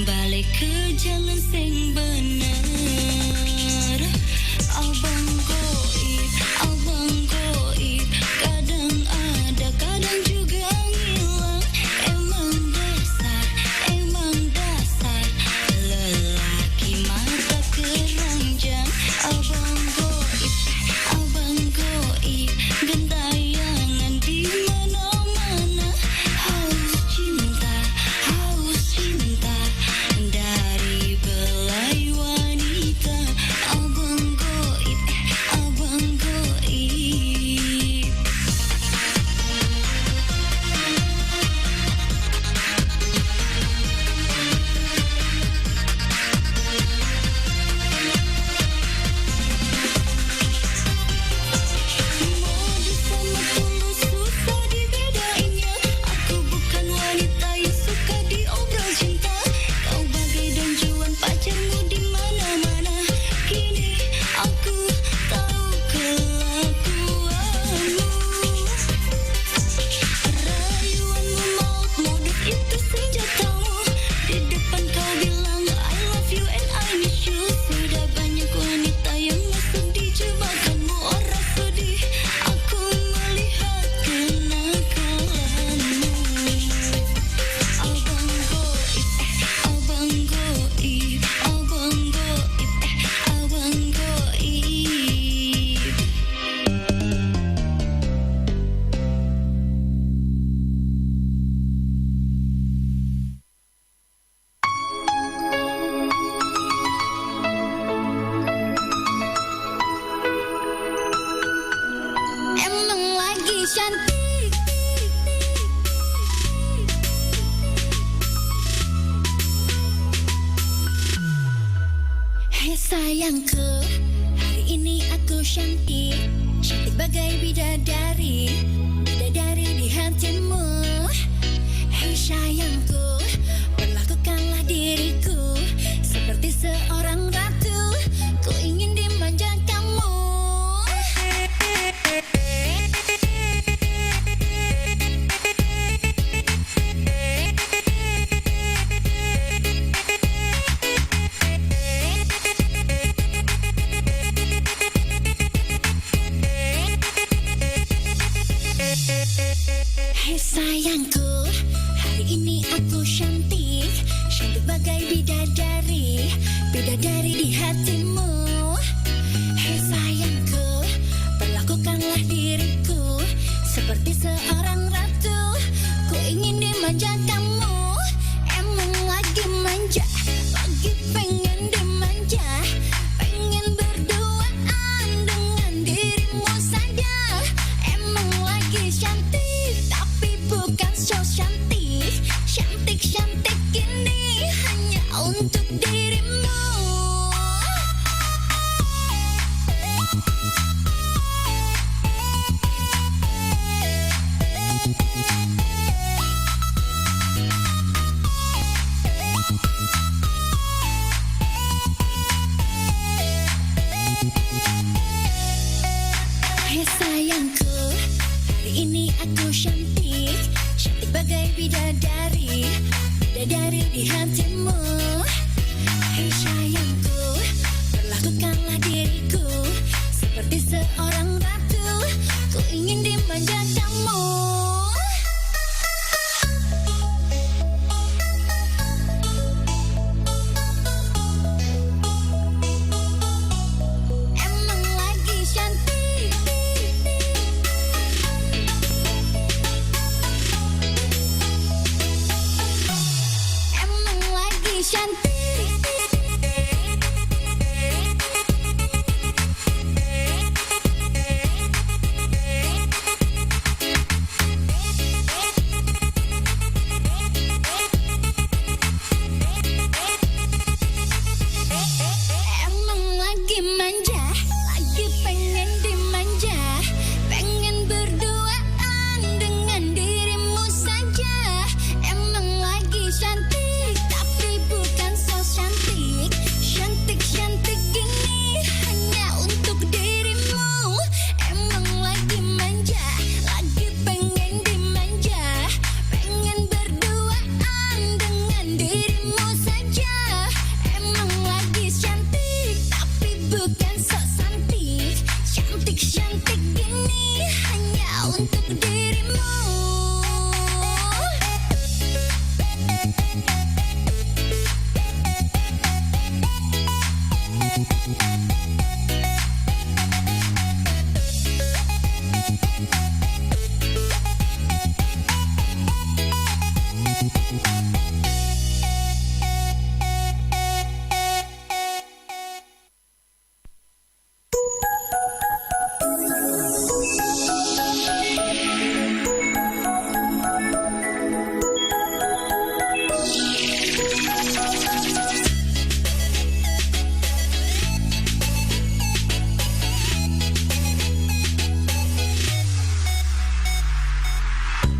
balik ke jalan sing bener. Abang goib, kadang ada, kadang juga ngilang. Emang dasar lelaki mata keranjang. Abang goib, gentayangan di mana-mana. Haus cinta dari belai wanita. Abang goib. Modus sama tulus susah dibedainnya. Aku bukan wanita yang suka diobral cinta. Kau bagai Don Juan, pacarmu di mana-mana. Kini aku tahu kelakuanmu. Rayuanmu maut, modus itu senjatamu. Di depan kau bilang I love you and I miss you. Sudah banyak wanita yang masuk di jebakanmu. Orang sedih, aku melihat kenakalanmu. Abang goib. Emang lagi cantik. Hai sayangku, hari ini aku cantik. Cantik bagai bidadari di hatimu. Hai sayangku, perlakukanlah diriku seperti seorang ratu. Ku ingin dimanja kamu. Hai sayangku, hari ini aku cantik. Cantik bagai bidadari di hatimu. Hai sayangku, perlakukanlah diriku seperti seorang ratu. Ku ingin dimanja kamu. Emang lagi manja, lagi pengen dimanja. Pengen berduaan dengan dirimu saja. Emang lagi cantik, tapi bukan so cantik. Cantik ini hanya untuk dirimu. Hai sayangku, hari ini aku cantik. Cantik bagai bidadari di hatimu. Hai sayangku, perlakukanlah diriku seperti seorang ratu. Ku ingin dimanja kamu. Emang lagi cantik. Emang lagi cantik. untuk dirimu.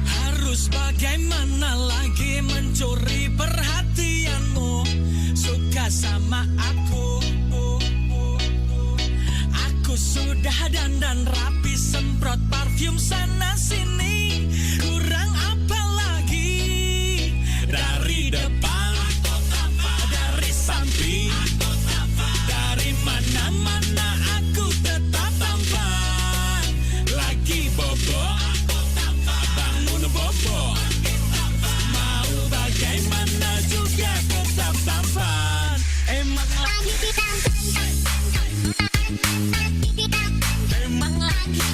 Harus bagaimana lagi mencuri perhatianmu, suka sama aku. Aku sudah dandan rapi, semprot parfum sana sini, kurang apa lagi? Dari depan, dari samping, dari mana-mana aku tetap tampan. Lagi bobo, bangun bobo, mau bagaimana juga tetap tampan. Emang lagi emang lagi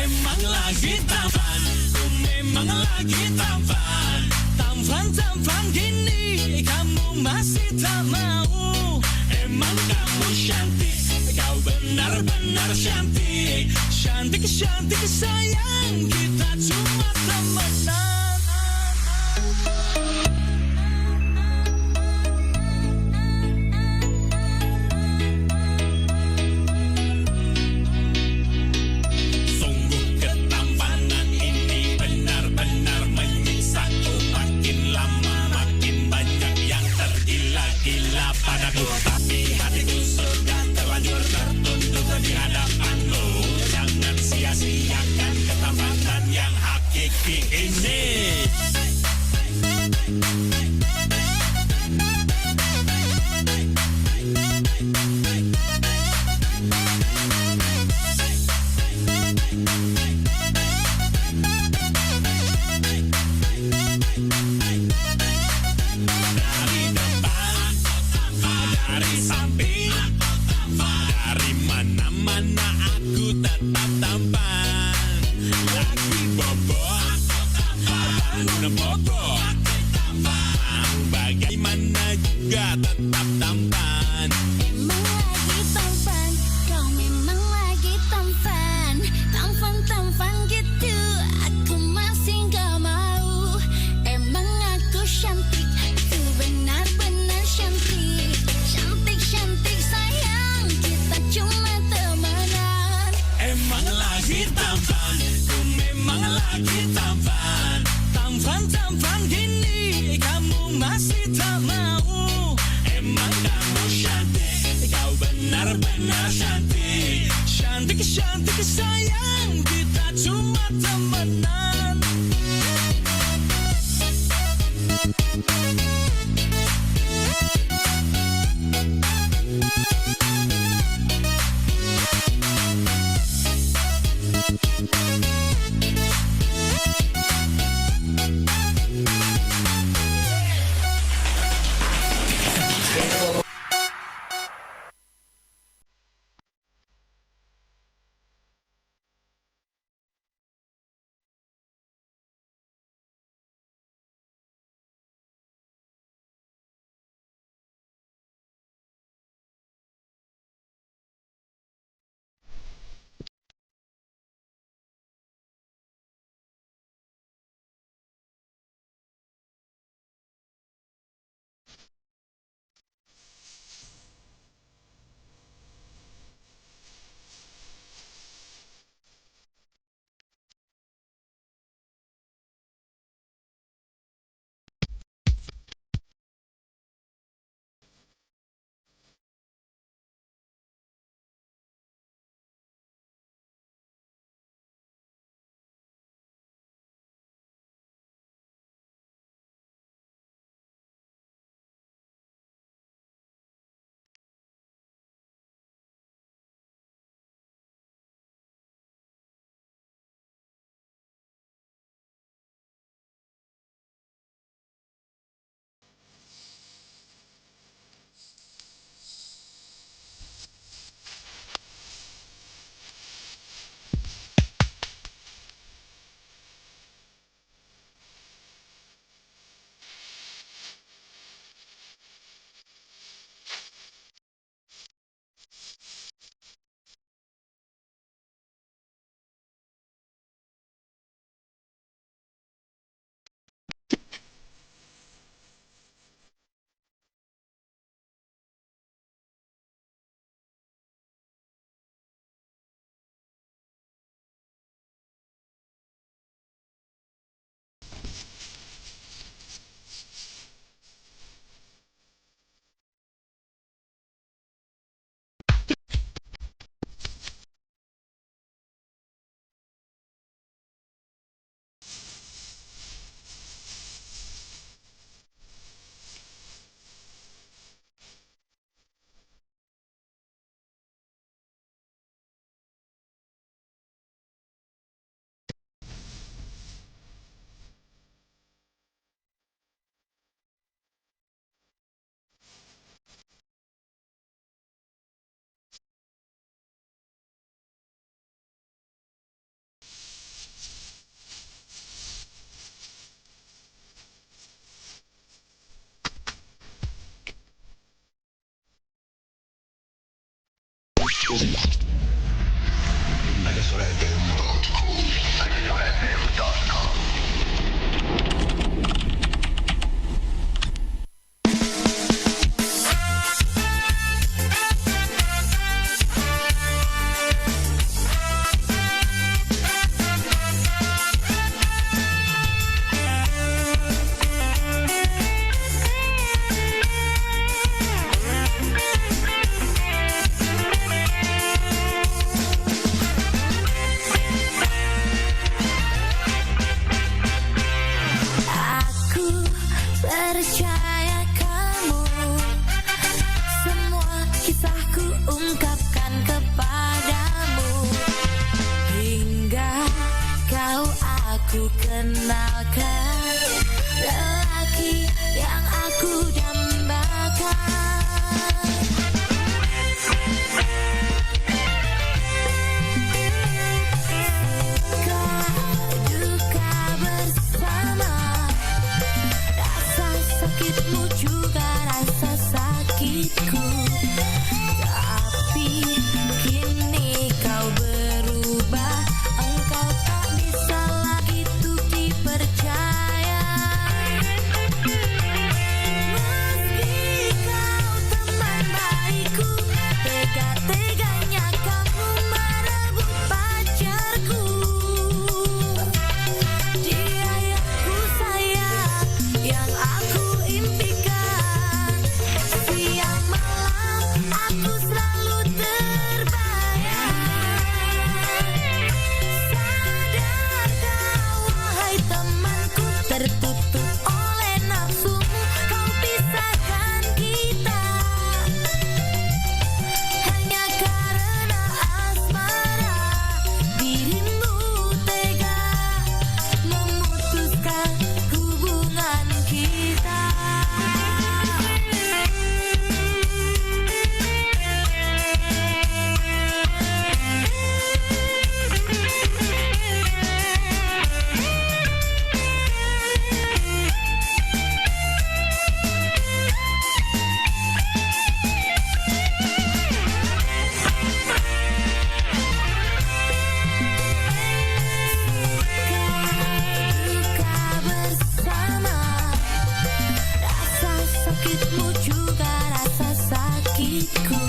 emang lagi tampan, memang lagi tampan. Tampan gini kamu masih tak mau. Emang kamu cantik, kau benar-benar cantik. Cantik sayang, kita cuma temenan. Sungguh ketampanan ini benar-benar menyiksaku. Makin lama makin banyak yang tergila-gila padaku. Tapi hatiku sudah terlanjur tertunduk di hadapanmu. Jangan sia-siakan ketampanan yang hakiki ini. Dari depan, dari samping, dari mana-mana aku tetap tampan. Lagi bobo, bangun bobo, bagaimana juga tetap tampan. Emang lagi tampan, kau memang lagi tampan. Tampan gitu, aku masih gak mau. Emang aku cantik, tuh benar-benar cantik. Cantik sayang, kita cuma temenan. Emang lagi tampan, ku memang lagi tampan. Tampan gini kamu masih tak mau. Emang Percaya kamu, semua kisahku ungkapkan kepadamu, hingga kau aku kenalkan lelaki yang aku dambakan. Duka bersama, sakitmu juga rasa sakitku, tapi kini kau berubah, engkau tak bisa lagi tuh dipercaya. Meski kau teman baikku, tega-teganya kamu merebut pacarku. Dia yang ku sayang, yang aku impikan, siang malam aku selalu terbayang. Sadarkah wahai temanku, tertutup oleh nafsumu, kau pisahkan kita hanya karena asmara. Dirimu tega memutuskan hubungan kita. Duka bersama, rasa sakitmu juga rasa sakitku,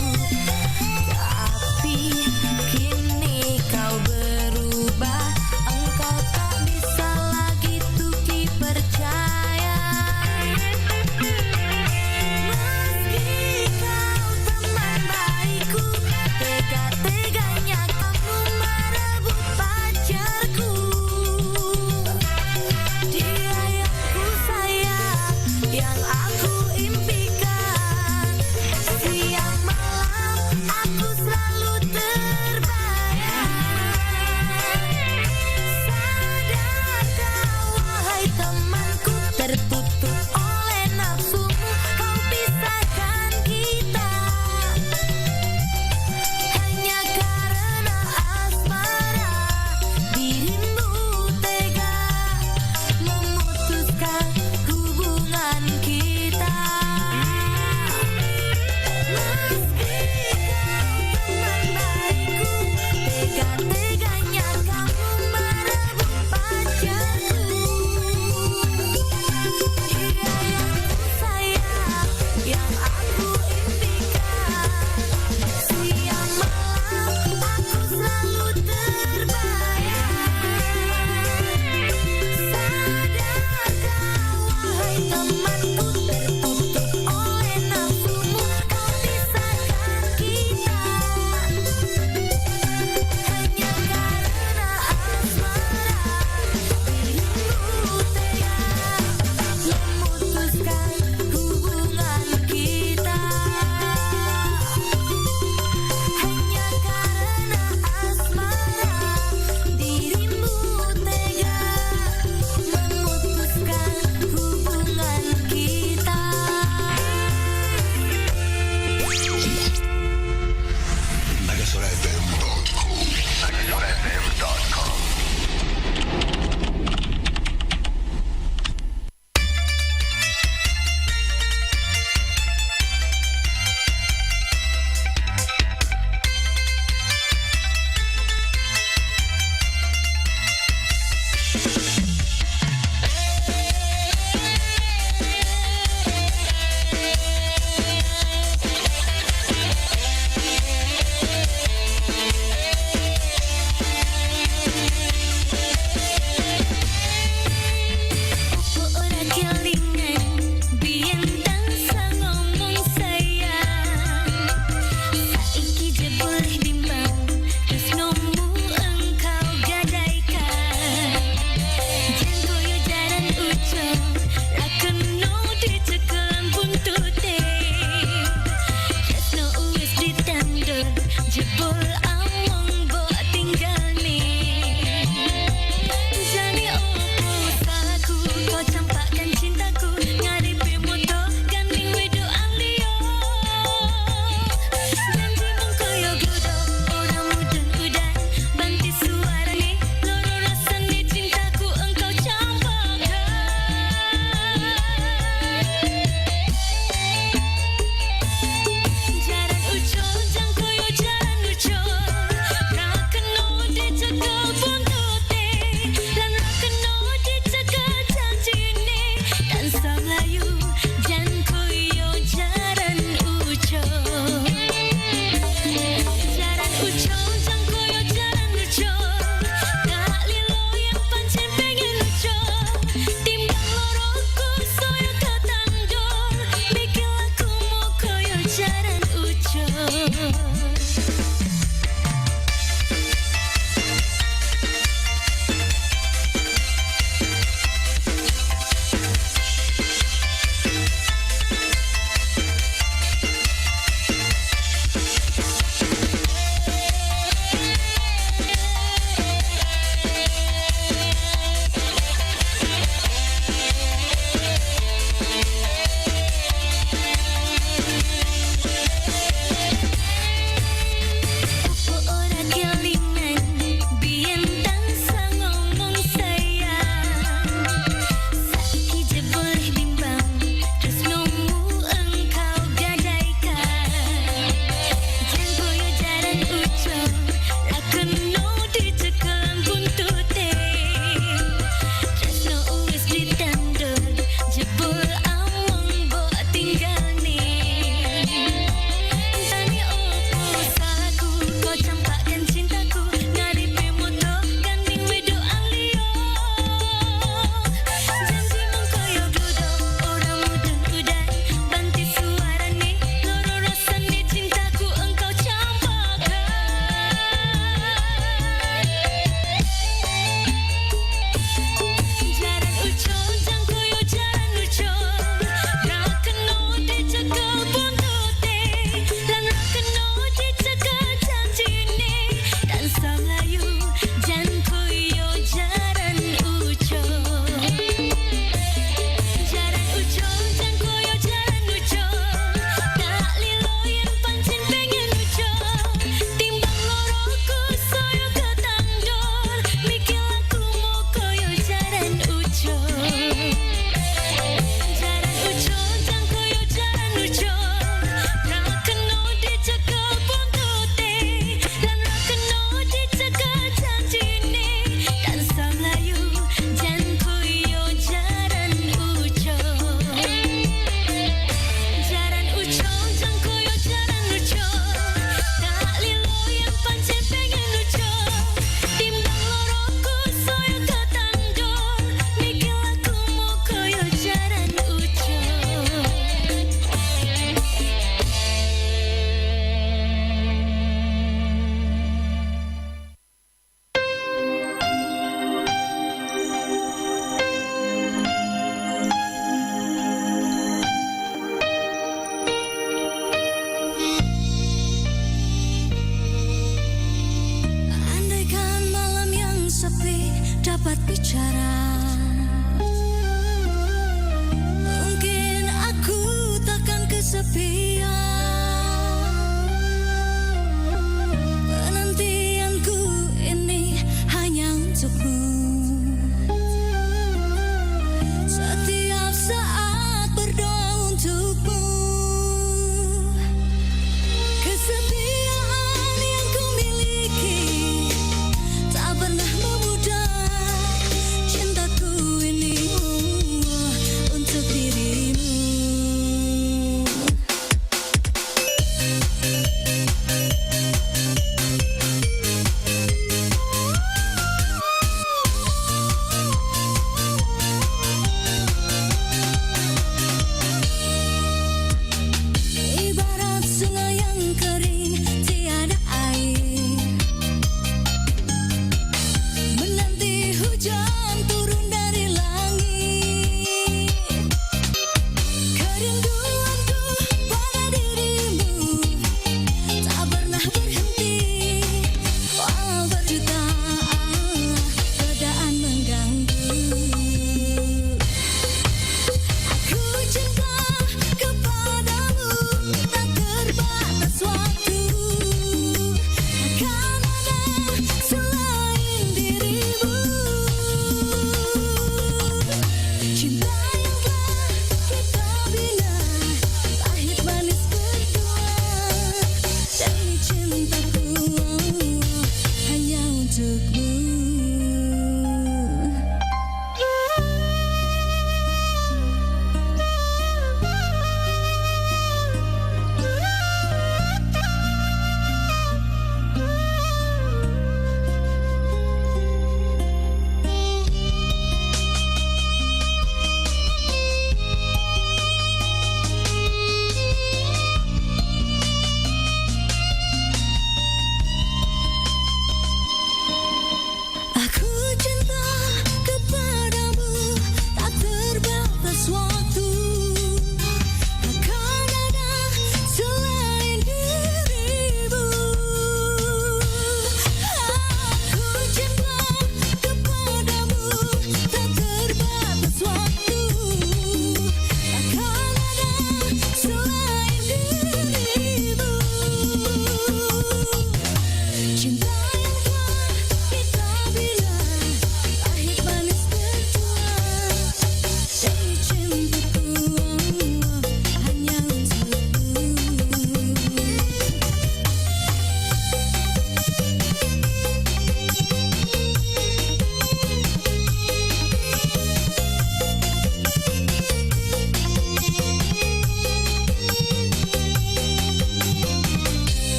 tapi kini kau berubah, engkau tak bisa lagi tuh dipercaya. Meski kau teman baikku, tega-teganya kamu merebut pacarku. Dia yang ku sayang, yang aku impikan, siang malam aku selalu terbayang. Sadarkah wahai temanku, tertutup oleh nafsumu, kau pisahkan kita hanya karena asmara. Dirimu tega memutuskan hubungan kita.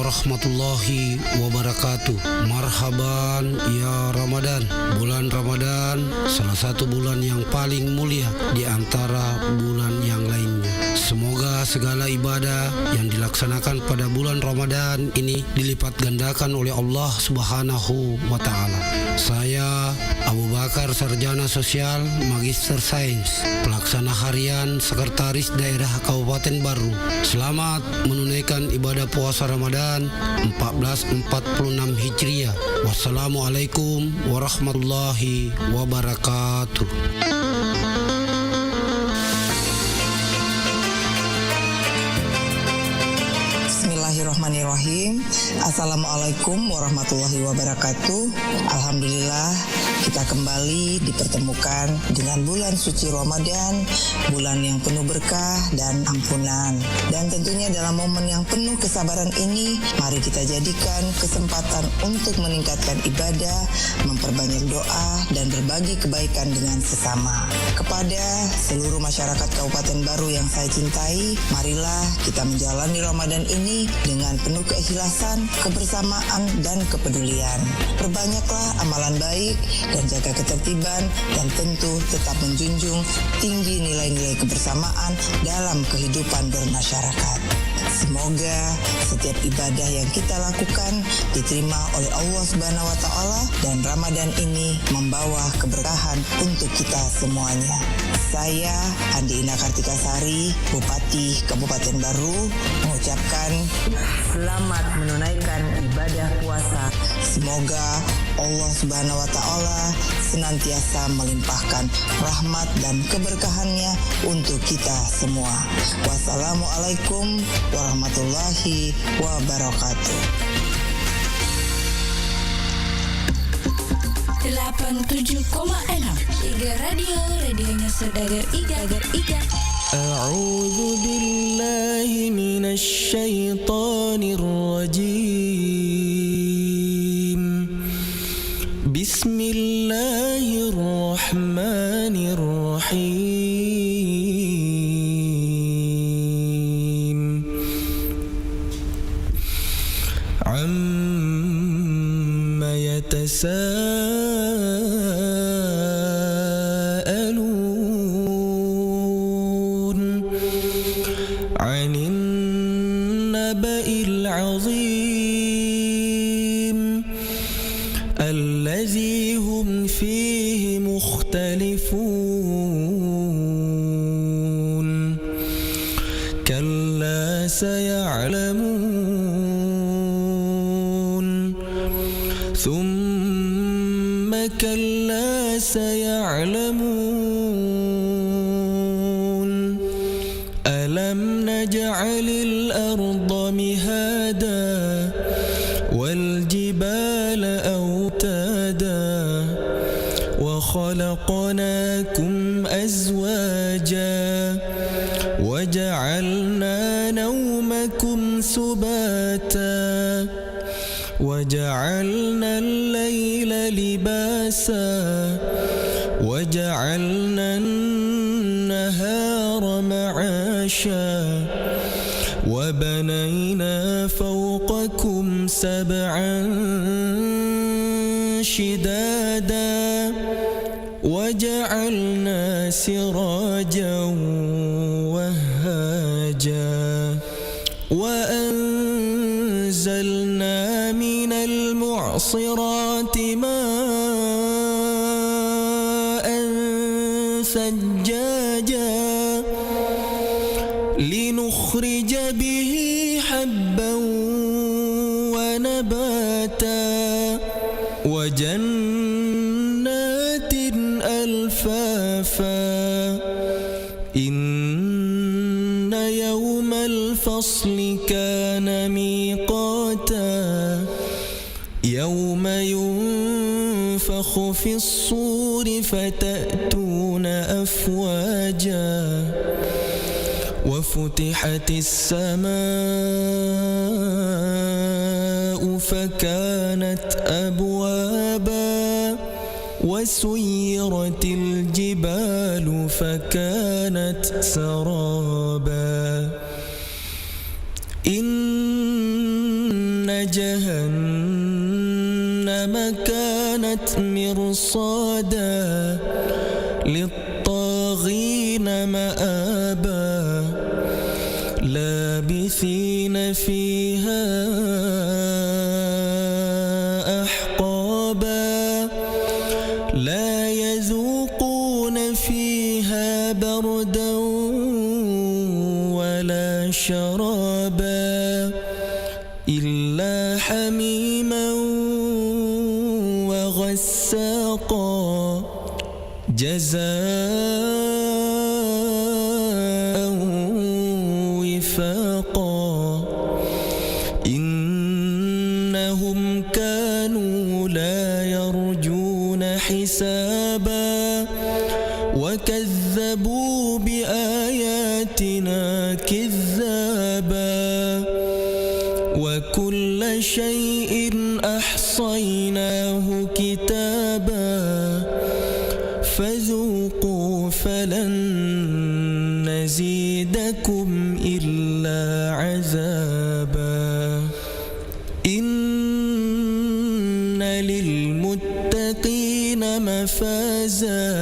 warahmatullahi wabarakatuh. Marhaban ya Ramadan. Bulan Ramadan salah satu bulan yang paling mulia di antara bulan yang lainnya. Semoga segala ibadah yang dilaksanakan pada bulan Ramadan ini dilipat gandakan oleh Allah Subhanahu wa taala. Saya Abu Bakar, sarjana sosial, magister sains, pelaksana harian sekretaris daerah Kabupaten Baru. Selamat menunaikan ibadah puasa Ramadan 1446 Hijriah. Wassalamualaikum warahmatullahi wabarakatuh. Bismillahirrahmanirrahim. Assalamualaikum warahmatullahi wabarakatuh. Alhamdulillah kita kembali dipertemukan dengan bulan suci Ramadan, bulan yang penuh berkah dan ampunan. Dan tentunya dalam momen yang penuh kesabaran ini, mari kita jadikan kesempatan untuk meningkatkan ibadah, memperbanyak doa dan berbagi kebaikan dengan sesama. Kepada seluruh masyarakat Kabupaten Baru yang saya cintai, marilah kita menjalani Ramadan ini dengan penuh keikhlasan, kebersamaan, dan kepedulian. Perbanyaklah amalan baik dan jaga ketertiban, dan tentu tetap menjunjung tinggi nilai-nilai kebersamaan dalam kehidupan bermasyarakat. Semoga setiap ibadah yang kita lakukan diterima oleh Allah Subhanahu wa taala dan Ramadan ini membawa keberkahan untuk kita semuanya. Saya Andi Ina Kartikasari, Bupati Kabupaten Baru, mengucapkan selamat menunaikan ibadah puasa. Semoga Allah Subhanahu wa taala senantiasa melimpahkan rahmat dan keberkahannya untuk kita semua. Wassalamualaikum warahmatullahi wabarakatuh. 87,6 Iga Radio, radionya Saudagar Iga. A'udzu billahi minasy syaithanir rajim. Bismillahirrahmanirrahim. Amma yatasaalun 'anil naba'il 'azim الذي هم فيه مختلفون كلا سيعلمون ثم كلا سيعلمون ألم نجعل الأرض مهادا والجبال أوتادا وخلقناكم أزواجا وجعلنا نومكم سباتا وجعلنا الليل لباسا وجعلنا النهار معاشا وبنينا فوقكم سبعا شدادا وجعلنا سراجا وهاجا وأنزلنا من المعصرات ماء ثجاجا لنخرج به حبا ونباتا وجنات ألفافا إن يوم الفصل كان ميقاتا يوم ينفخ في الصور فتأتون أفواجا وفتحت السماء فكانت أبوابا وسيرت الجبال فكانت سرابا إن جهنم كانت مرصادا للطاغين مآبا لابثين فيها أحقابا لا يذوقون فيها بردا ولا شرابا إلا حميما وغساقا جزاء وفاقا إنهم كانوا لا يرجون حسابا وكذبوا بآياتنا كذابا وكل شيء أحصيناه كتابا فذوقوا فلن نزيدكم إلا عذابا إن للمتقين مفازا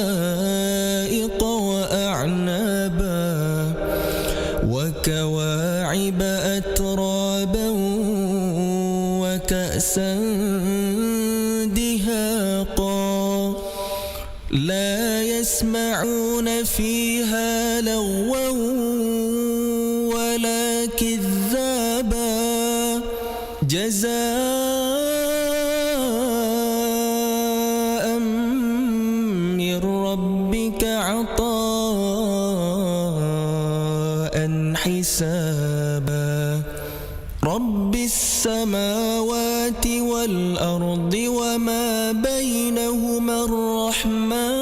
حدائق وأعنابا وكواعب أترابا وكأسا دهاقا لا يسمعون فيها لغوا ولا كذابا جزاء من ربك عطاء حسابا رب السماوات والأرض وما بينهما الرحمن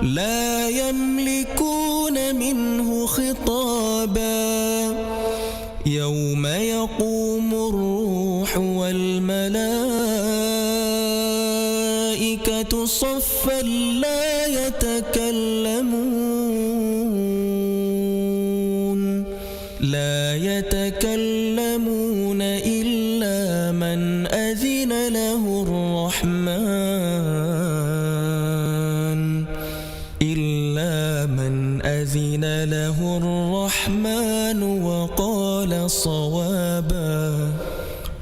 لا يملكون منه خطابا يوم يقوم الروح والملائكة صفا لا يتكلمون إلا من أذن له الرحمن وقال صوابا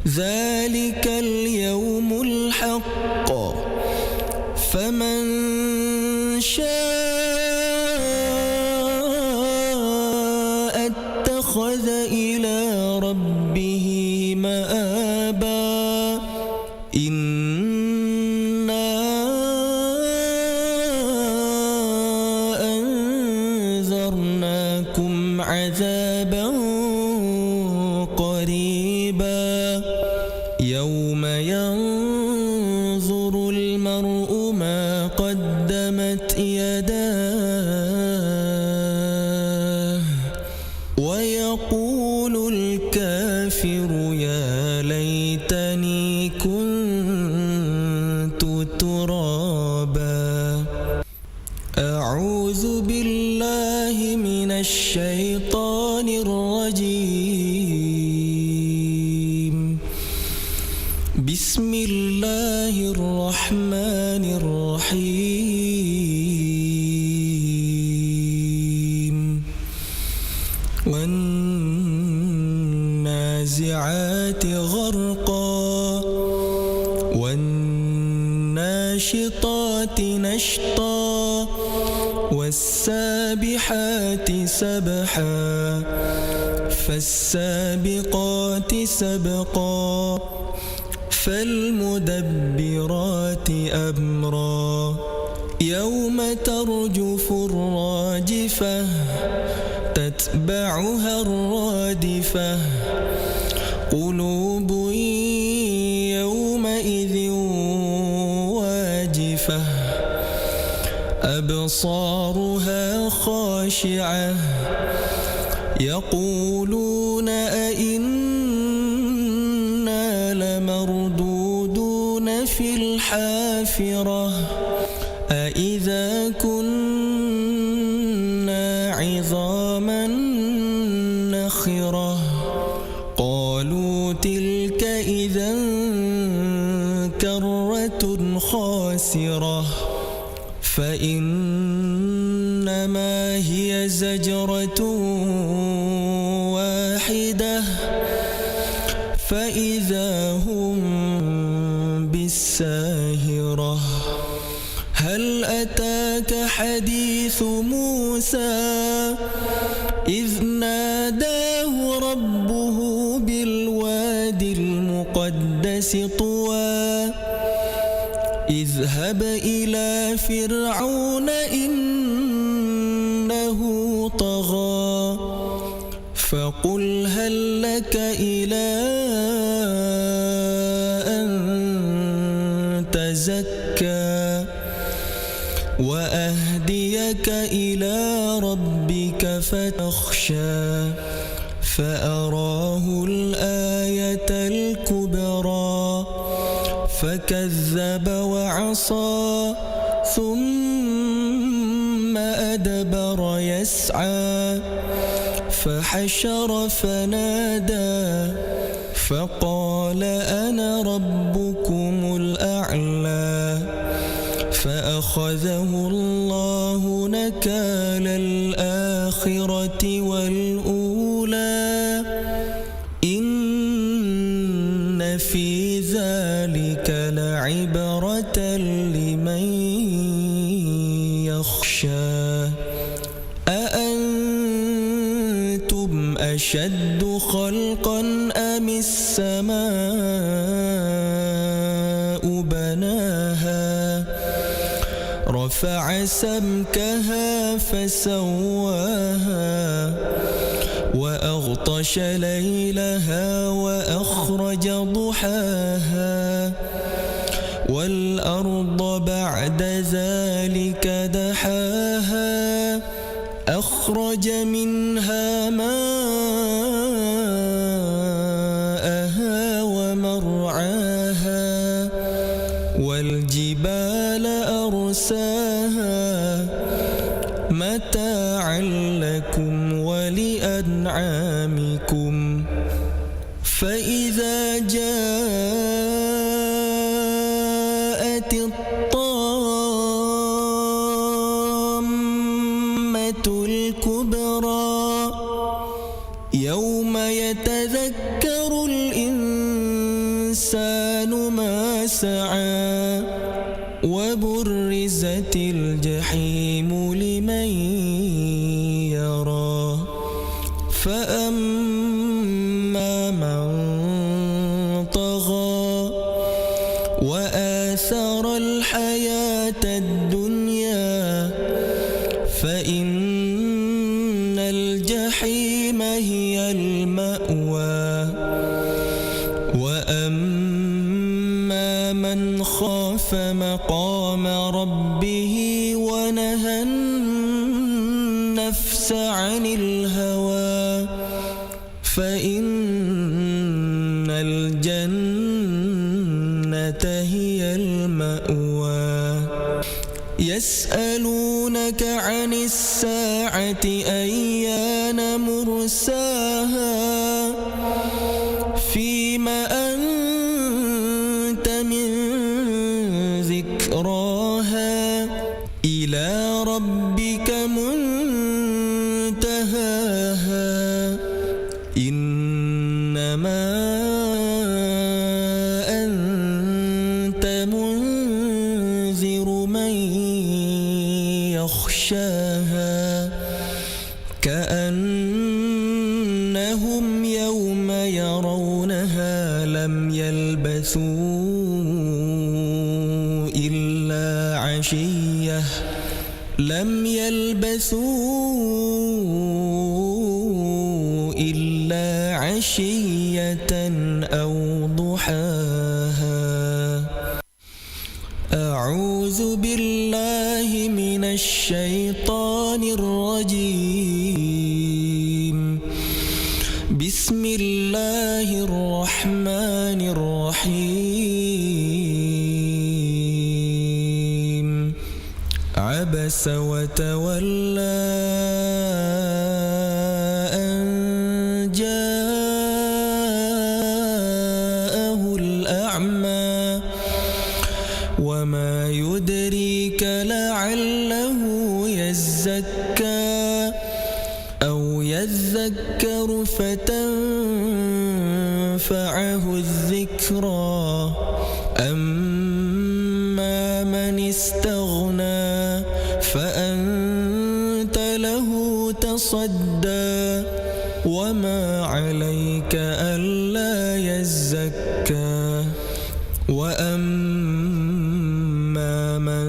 ذلك اليوم الحق فمن شاء اتخذ إلى ربه مآبا إنا أنذرناكم عذابا قريبا يوم ينظر المرء ما قدمت يداه ويقول الكافر يا ليتني كنت ترابا أعوذ بالله من الشيطان الرجيم بسم الله الرحمن الرحيم والنازعات غرقا والناشطات نشطا والسابحات سبحا فالسابقات سبقا فالمدبرات أمرا يوم ترجف الراجفة تتبعها الرادفة قلوب يومئذ واجفة أبصارها خاشعة يقولون أئنا لمردودون في الحافرة أئذا كنا عظاما نخرة قالوا تلك إذا كرة خاسرة فإنما هي زجرة واحدة فإذا هم بالساهرة هل أتاك حديث موسى إذ ناداه ربه بالواد المقدس طوى اذهب إلى فرعون إنه طغى فقل هل لك إلى أن تزكى وأهديك إلى ربك فتخشى فأراه الآية الكبرى فكذب وعصى ثم أدبر يسعى فحشر فنادى فقال أنا ربكم الأعلى فأخذه الله نكال الآخرة والأولى إن في ذلك لعبرة لمن يخشى أأنتم أشد خلقا أم السماء بناها رفع سمكها فسواها وأغطش ليلها وأخرج ضحاها والأرض بعد ذلك دحاها أخرج منها ماءها ومرعاها والجبال أرساها متاعا لكم ولأنعامكم فإذا جاءت الطامة الكبرى يوم يتذكر الإنسان ما سعى وبرزت الجحيم لمن يرى فأما من طغى وآثر الحياة الدنيا فإن الجحيم هي المأوى وأما من خاف مقام ربه ونهى النفس عن الهوى فإن الجنة هي المأوى يسألونك عن الساعة أيان مرساها فيما أنت من ذكراها إلى ربك منتهاها إنما أنت منذر من يخشاها كأنهم يوم يرونها لم يلبثوا إلا عشية أو ضحاها أعوذ بالله من الشيطان الرجيم بسم الله الرحمن الرحيم عبس وتولى يزكى أو يذكر فتنفعه الذكرى أما من استغنى فأنت له تصدى وما عليك ألا يزكى وأما من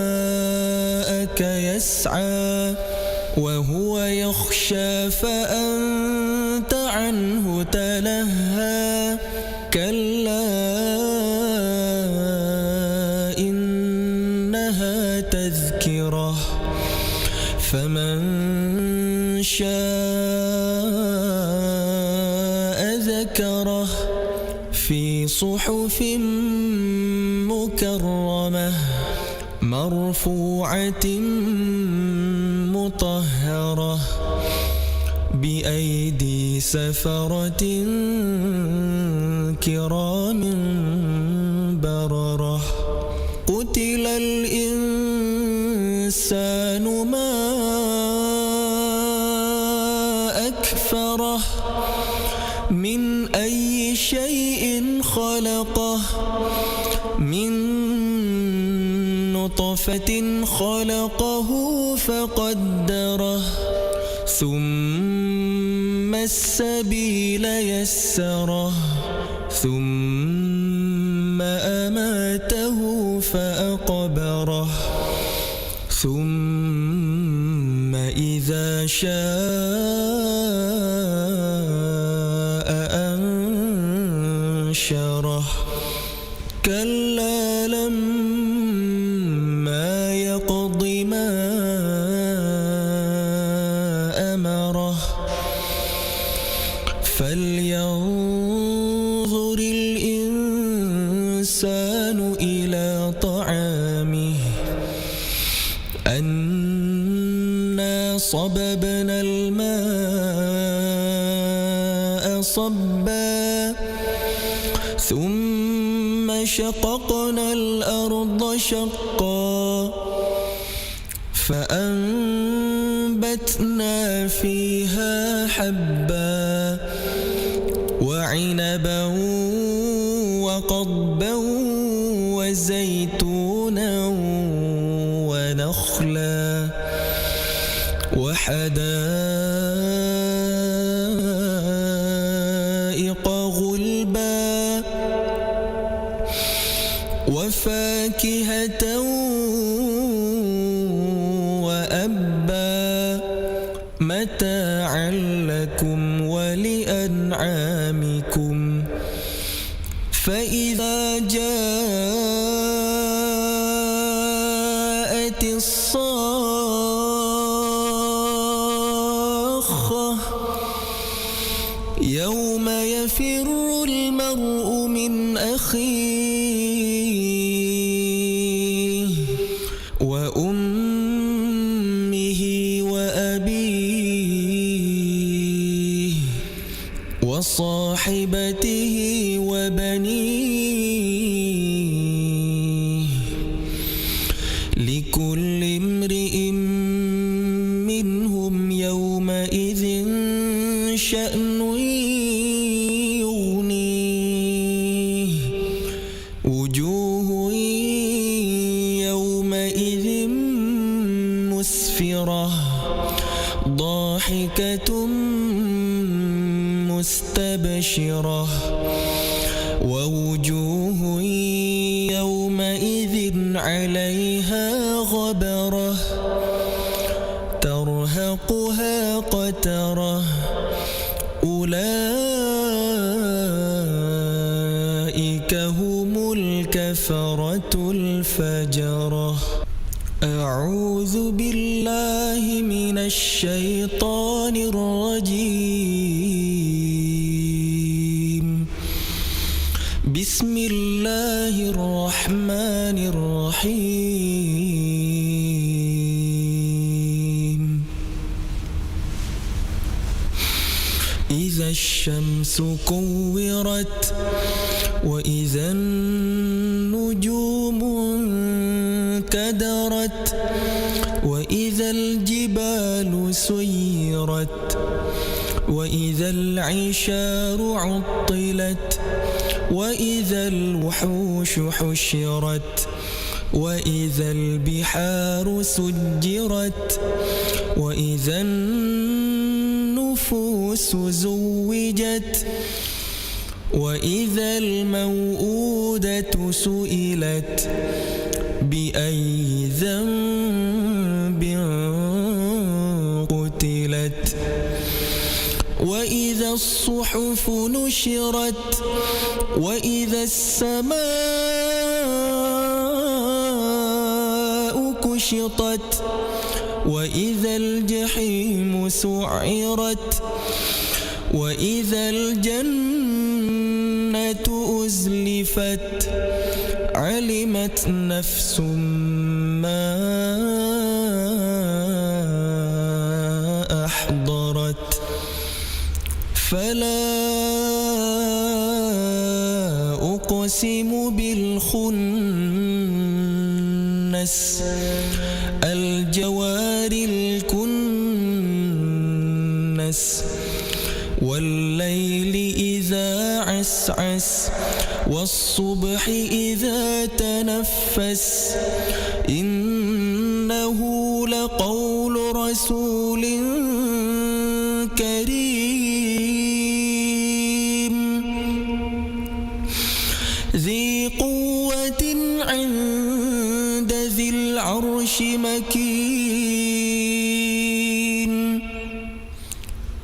جاءك يسعى وهو يخشى فأنت عنه تلهى كلا إنها تذكرة فمن شاء ذكره في صحف مكرمة مرفوعة مطهرة بأيدي سفرة كرام بررة قتل الإنسان ما أكفره من أي شيء خلقه من نطفة خلقه فقدره ثم السبيل يسره ثم أماته فأقبره ثم إذا شاء أنشره كلا لما يقض ما أمره فلينظر الإنسان إلى طعامه أنا صببنا الماء صبا ثم شققنا الأرض شقا فأنبتنا فيها حبا وعنبا وقضبا وزيتونا ونخلا وحدائق غلبا وفاكهة وأبا متاعا لكم ولأنعامكم فإذا جاءت الصاخة يوم يفر المرء من أخيه وأمه وأبيه وصاحبته وبنيه لكل امرئ منهم يومئذ شأن يغنيه وجوه يومئذ مسفرة ضاحكة مستبشرة ووجوه يومئذ عليها غبرة ترهقها قترة أولئك هم الكفرة الفجرة أعوذ بالله من الشيطان الرجيم بسم الله الرحمن الرحيم إذا الشمس كورت وإذا النجوم انكدرت وإذا الجبال سيرت وإذا العشار عطلت وإذا الوحوش حشرت وإذا البحار سجرت وإذا النفوس زوجت وإذا الموءودة سئلت بأي ذنب قتلت وإذا الصحف نشرت وإذا السماء كشطت وإذا الجحيم سعرت وإذا الجنة أزلفت علمت نفس ما أحضرت فلا أقسم بالخنس الجوار الكنس والليل إذا عسعس والصبح إذا تنفس إنه لقول رسول كريم ذي قوة عند ذي العرش مكين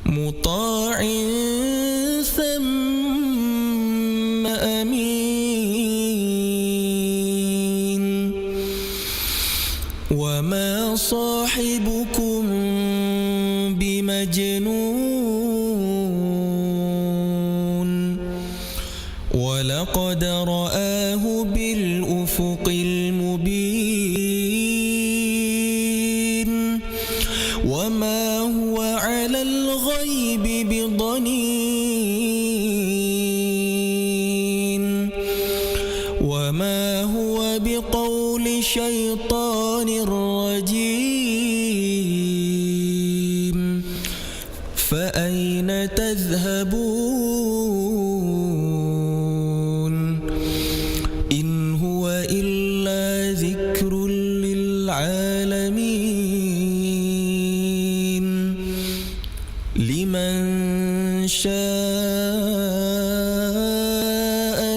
مطاع ثم أمين وما صاحبكم بمجنون ولقد رآه بالأفق المبين وما هو على الغيب بضنين وما هو بقول شيطان رجيم فأين تذهبون إن هو إلا ذكر للعالمين لمن شاء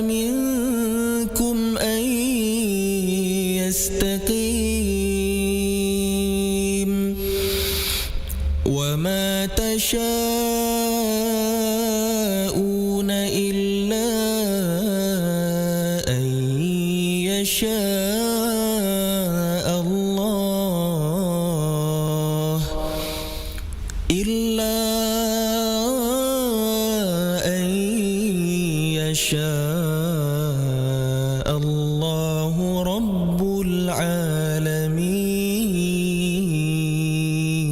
منكم أن يستقيم وما تشاءون إلا أن يشاء الله إلا أن يشاء الله رب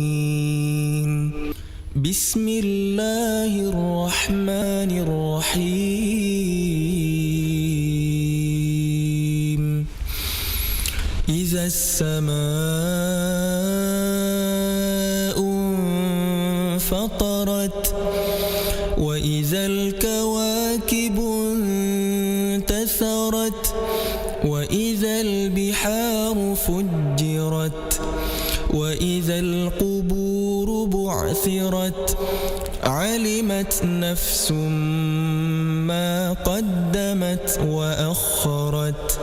العالمين بسم الله الرحمن الرحيم إذا السماء انفطرت وإذا الكواكب انتثرت وإذا البحار فجرت وإذا القبور بعثرت علمت نفس ما قدمت وأخرت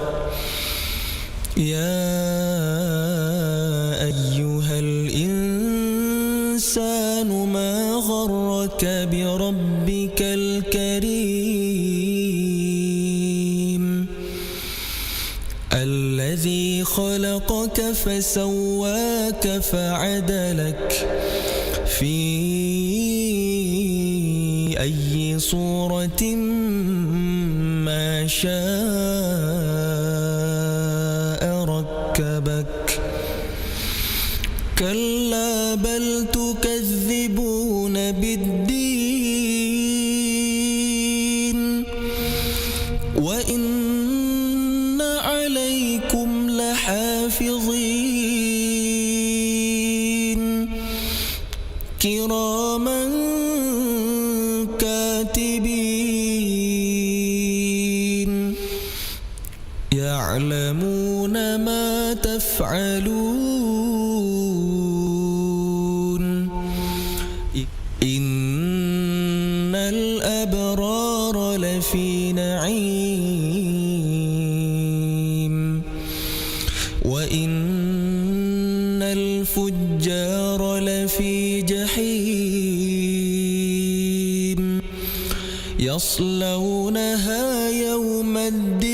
يا أيها الإنسان ما غرك بربك الكريم الذي خلقك فسواك فعدلك في أي صورة ما شاء ركبك كلا بل تكذبون بالدين وإن عليكم لحافظين حافظين كراما كاتبين يعلمون ما تفعلون إن الأبرار لفي نعيم وإن الفجار لفي جحيم يصلونها يوم الدين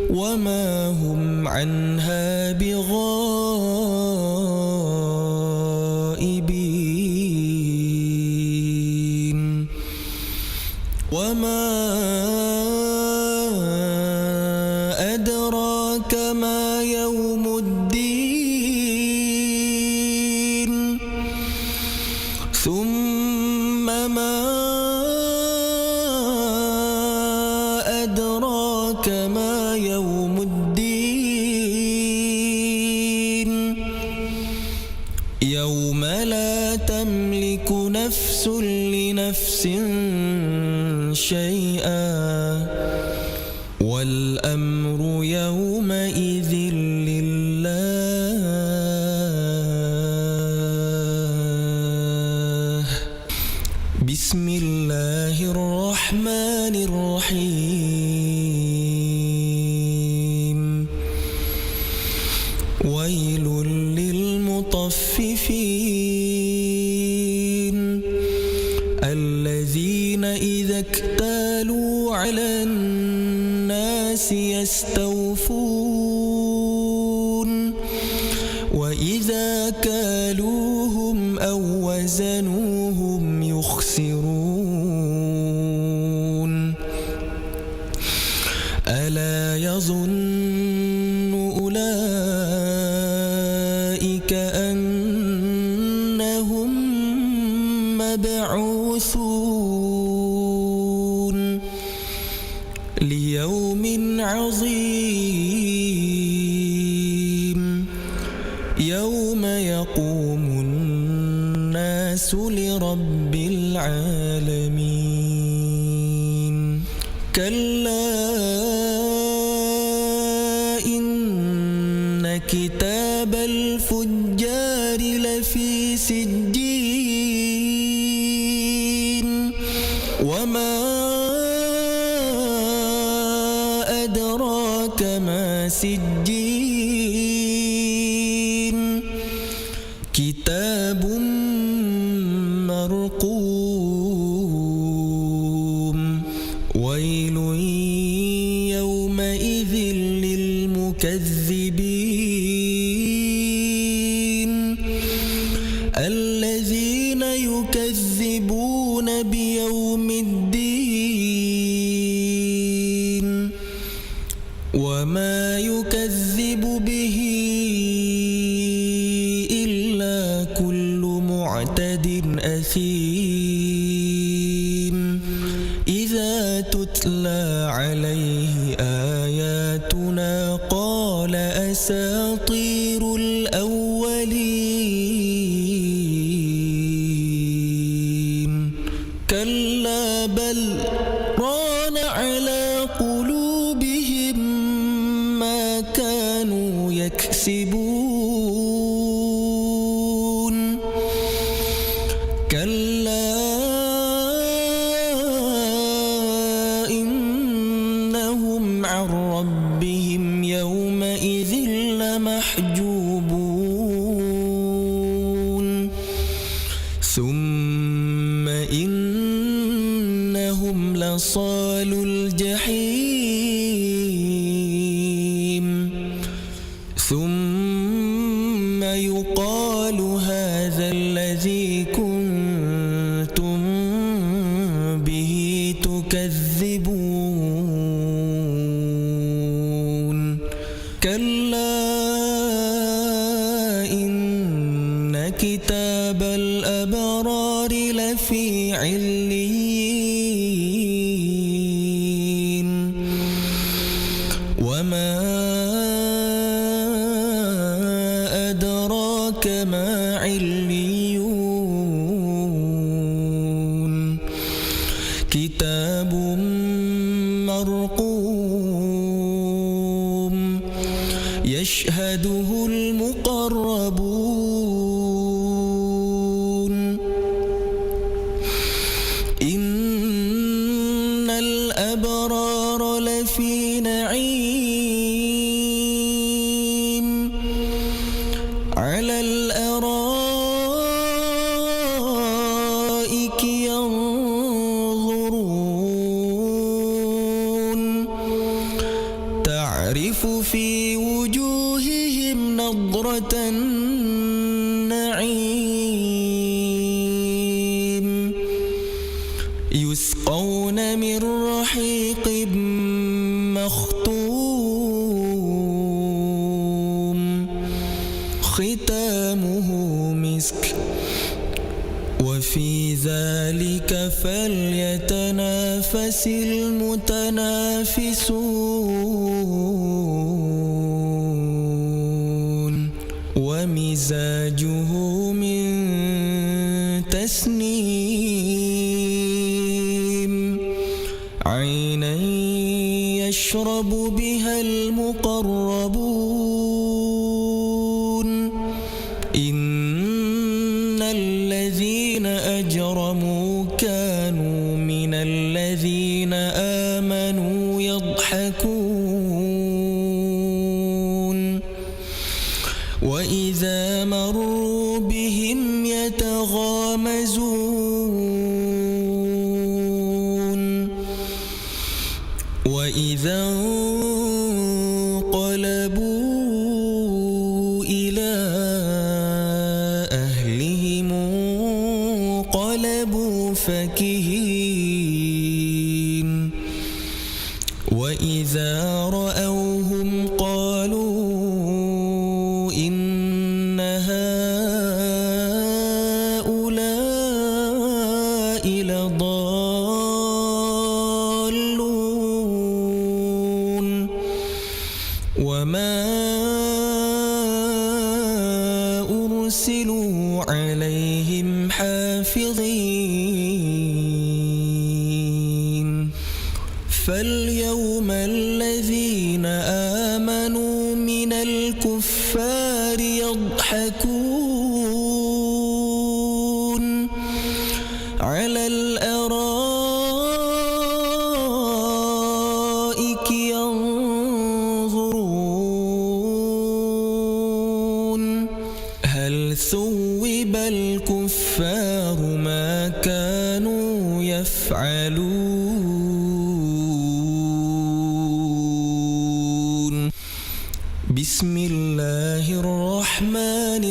وما هم عنها بغائبين وما أدراك ما يوم الدين ثم ما أدراك ما يوم الدين يوم لا تملك نفس لنفس شيئا والأمر يومئذ لله بسم الله الرحمن الرحيم ويل للمطففين الذين إذا اكتالوا على الناس يستوفون وإذا كالوهم أو وزنوهم يخسرون ألا يظن أولئك أنهم مبعوثون ليوم عظيم يوم يقوم الناس لرب العالمين كلا إن كتاب الفجار لفي سجين وما أدراك ما سجين كتاب مرقوم ويل يومئذ للمكذبين الذين يكذبون بيوم الدين وما يكذب به إلا كل معتد أثيم إذا تتلى عليه آياتنا قال أساطير الأولين كلا بل ران على قلوبهم ما كانوا يكسبون كلا إنهم عن ربهم يومئذ لمحجوبون ثم إنهم لصالو الجحيم ثم يقال هذا الذي كنتم به تكذبون كلا إن كتاب الأبرار لفي عليين وما أدراك ما عليون كتاب مرقوم يشهده المقربون إن الأبرار لفي نعيم على الأرائك ينظرون تعرف في وجوههم نضرة النعيم يسقون من رحيق مختوم ختامه مسك وفي ذلك فليتنافس المتنافسون ومزاجه من تسنيم عينا يشرب بها المقربون إن الذين أجرموا كانوا من الذين آمنوا يضحكون وإذا مروا بهم يتغامزون وإذا انقلبوا إلى أهلهم انقلبوا فكهين وإذا رأوهم قالوا إن هؤلاء لضالون وما أرسلوا عليهم حافظين فاليوم الذين آمنوا من الكفار يضحكون على الأرائك ينظرون هل ثوب الكفار ما كانوا يفعلون بسم الله الرحمن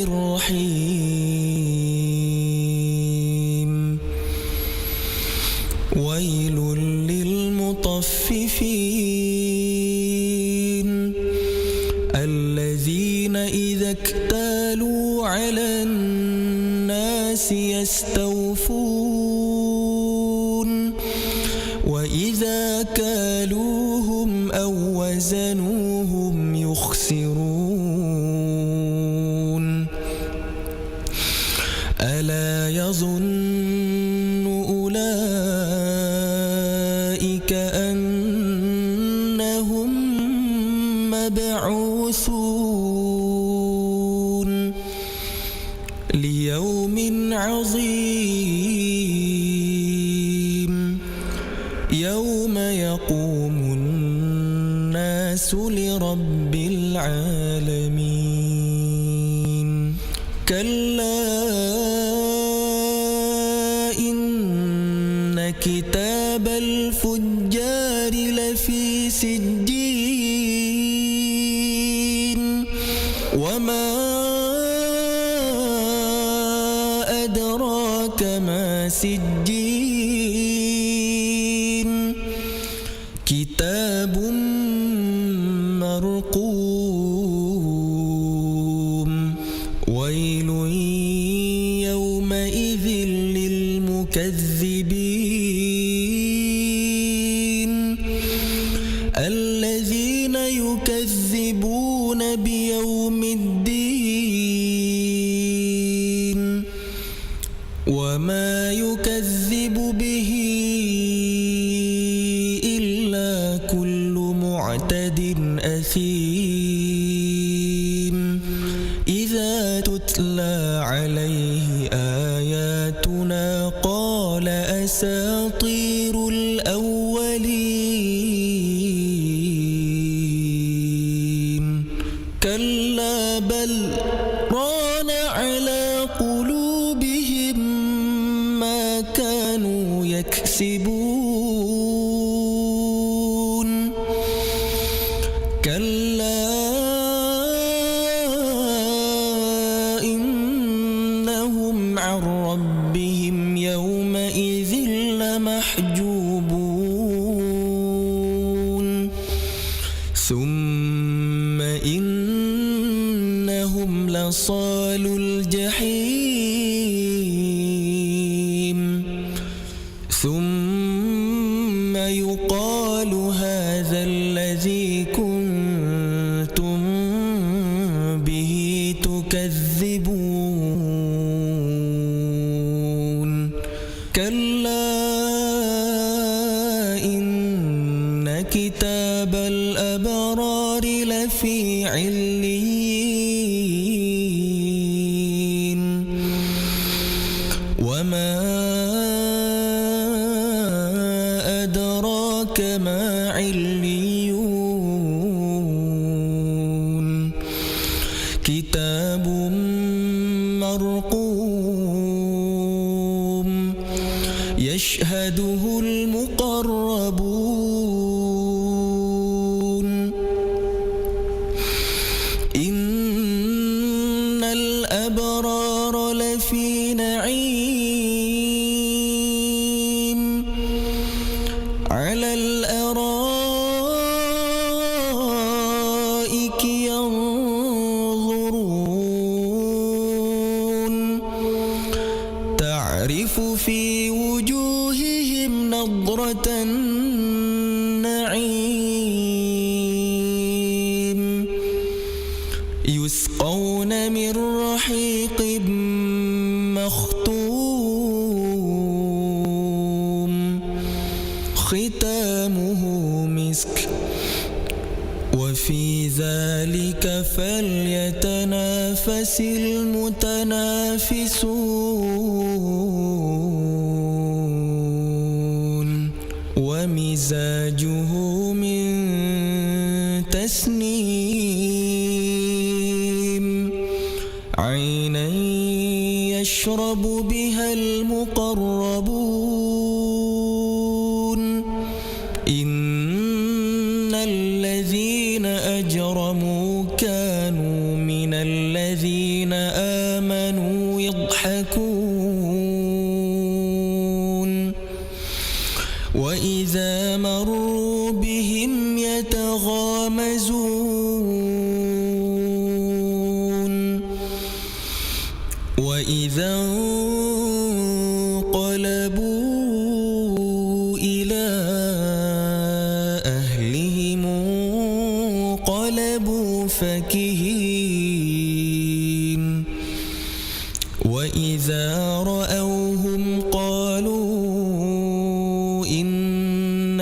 الرحيم ويل للمطففين الذين إذا اكتالوا على الناس يستوفون وإذا كالوهم أو وزنوهم يخسرون ألا يظن أولئك أنهم مبعوثون ليوم عظيم يوم يقوم الناس لرب العالمين كلا إن كتاب الفجار لفي سجين وما أدراك ما سجين كتاب مرقوم ويل يومئذ للمكذبين الذين يكذبون بيوم الدين وما يكذب به إلا كل معتد أثيم إذا تتلى عليه آياتنا قال أساطير الأولين كلا بل ران على قلوبهم ما كانوا يكسبون كلا إنهم عن ربهم يومئذ لمحجوبون ثم إنهم لصالو الجحيم ثم يقال هذا الذي كنتم به تكذبون كلا إن كتاب الأبرار لفي عليين وما أدراك ما عليون كتاب مرقوم يشهده المقربون إن الأبرار لفي نعيم على الأرائك ينظرون تعرف في وجوههم نضرة النعيم يسقون من رحيق مختوم ختامه مسك وفي ذلك فليتنافس المتنافسون ومزاجه من تسنيم عينا يشرب بها المقربون إن الذين أجرموا كانوا من الذين آمنوا يضحكون وإذا مروا بهم يتغامزون وإذا انقلبوا إلى أهلهم انقلبوا فكهين وإذا رأوهم قالوا إن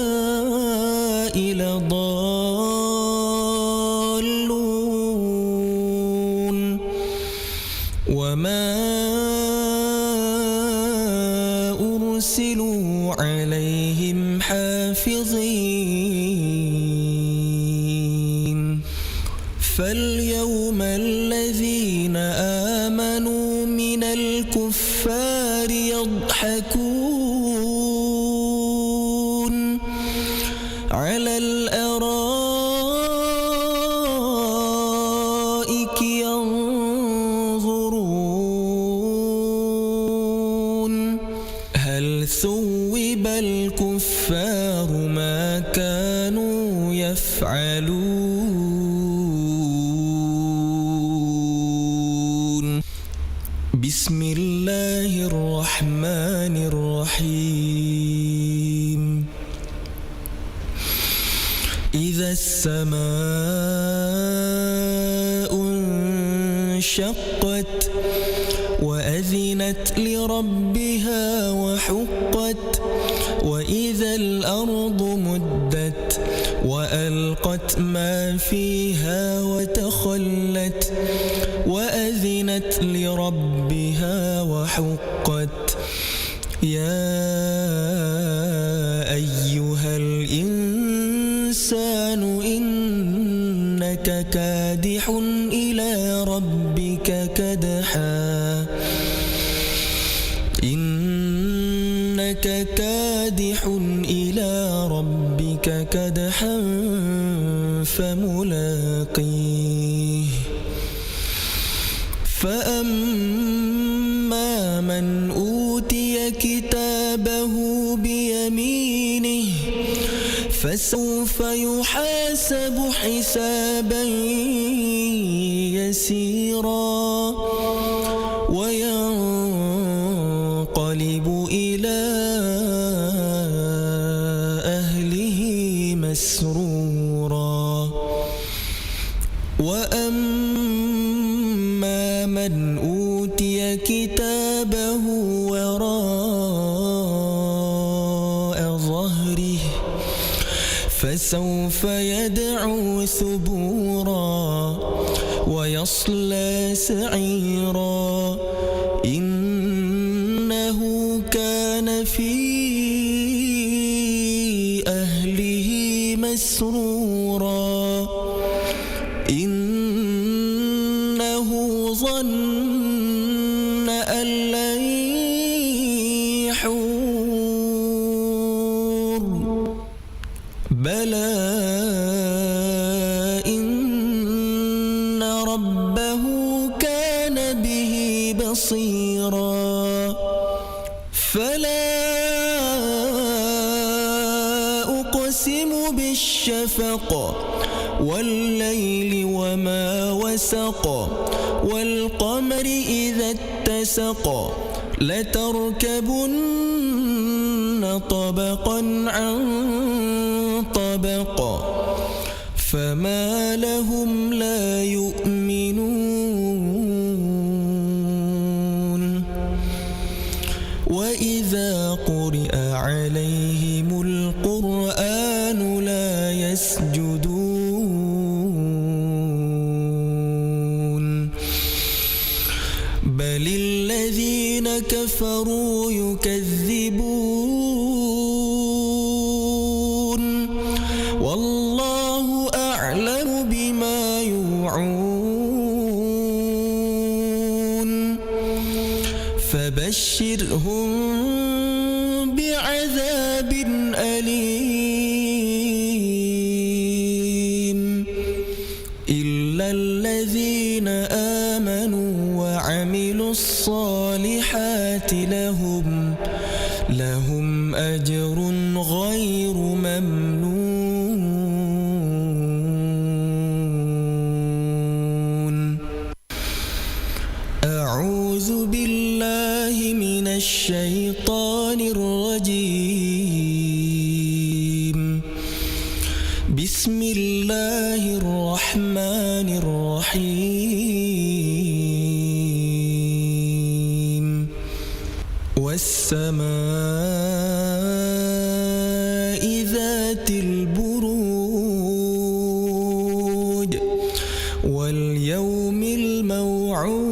هؤلاء لضالون وما أرسلوا عليهم حافظين فاليوم الذين آمنوا من الكفار يضحكون على الأرائك ينظرون هل ثوب الكفار ما كانوا يفعلون بسم الله الرحمن الرحيم إذا السماء انشقت وأذنت لربها وحقت وإذا الأرض مدت وألقت ما فيها وتخلت وأذنت لربها وحقت يا أيها الإنسان إنك كادح إلى ربك كدحا إنك كادح إلى ربك كدحا فملاقيه فأما من أوتي كتابه بيمينه فسوف يحاسب حسابا يسيرا وينقلب إلى أهله مسرورا وأما من أوتي كتابه وراء ظهره فسوف يدعو ثبورا ويصلى سعيرا إنه كان في أهله مسرورا إنه ظن أن لن يحور بلى إن ربه كان به بصيرا فلا أقسم بالشفق والليل وما وسق والقمر إذا اتسق لتركبن طبقا عن طبق فما لهم لا يؤمنون وإذا قرئ عليهم القرآن لا يسجدون بل الذين كفروا يكذبون والله أعلم بما يوعون فبشرهم بعذاب أليم إلا الذين آمنوا وعملوا الصالحات لهم أجر غير ممنون أعوذ بالله من الشيطان الرجيم بسم الله الرحمن الرحيم والسماء ذات البروج واليوم الموعود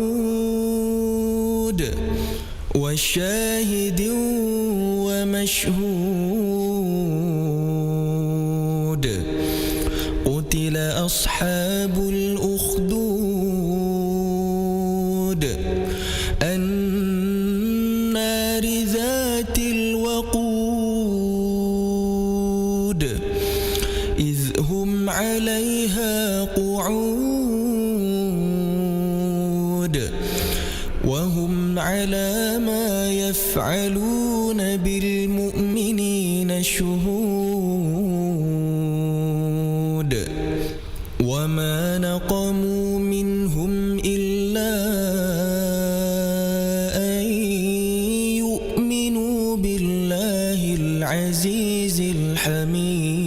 وشاهد ومشهود قتل أصحاب الأخدود النار ذات الوقود إذ هم عليها قعود وهم على ما يفعلون بالمؤمنين شهود وما نقموا منهم إلا أن يؤمنوا بالله العزيز الحميد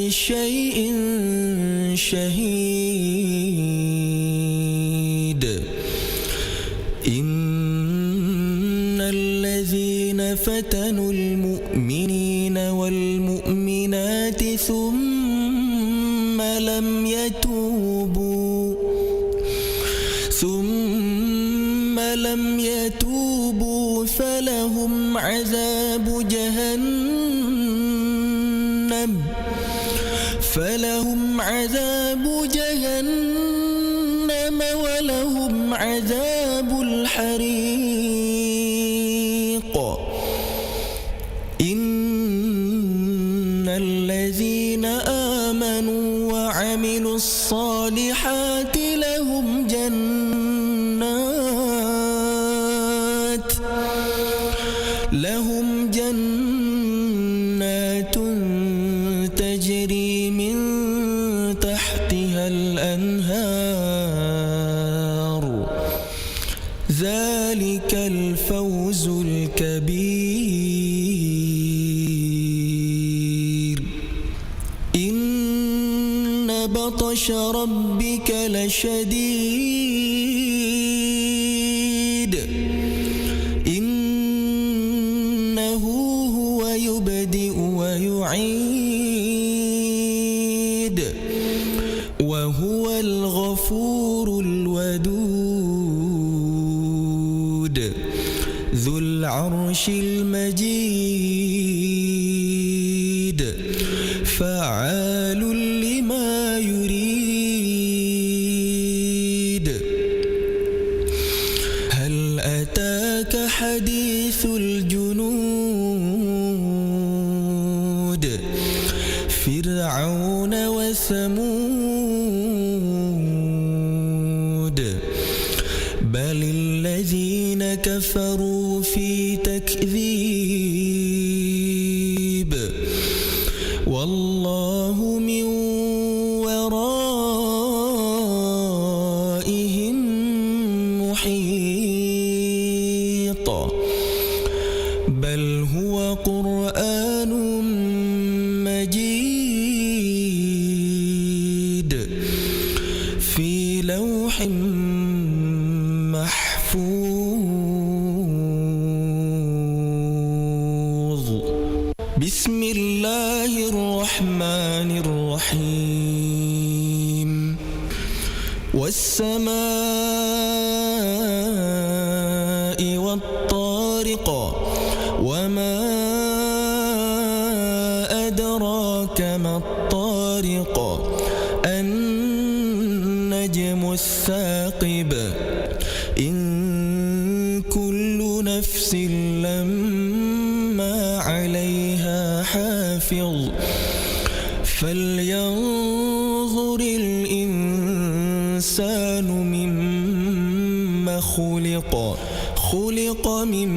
شيء شهيد إن الذين فتنوا المؤمنين والمؤمنات ثم لم يتوبوا فلهم عذاب جهنم ولهم عذاب الحريق إن الذين آمنوا وعملوا الصالحات لهم جنات تجري من تحتها الأنهار ذلك الفوز الكبير إن بطش ربك لشديد إنه هو يبدئ ويعيد وهو الغفور الودود ذو العرش المجيد فعال لما يريد هل أتاك حديث الجنود فرعون وثمود بل الذين كفروا في تكذيب والله من ورائهم محيط بل هو قرآن مجيد في لوح محفوظ بسم الله الرحمن الرحيم والسماء والطارق وما أدراك ما الطارق النجم الثاقب إن كل نفس لما عليها حافظ فلينظر الإنسان مما خلق من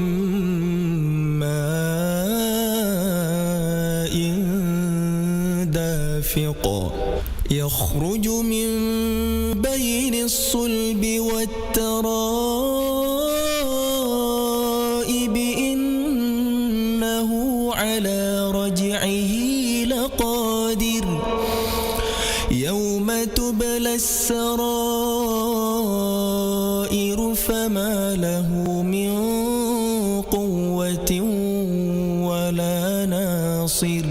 ماء دافق يخرج من بين الصلب والترائب إنه على رجعه لقادر يوم تبلى السرائر فما له من قوة ولا ناصر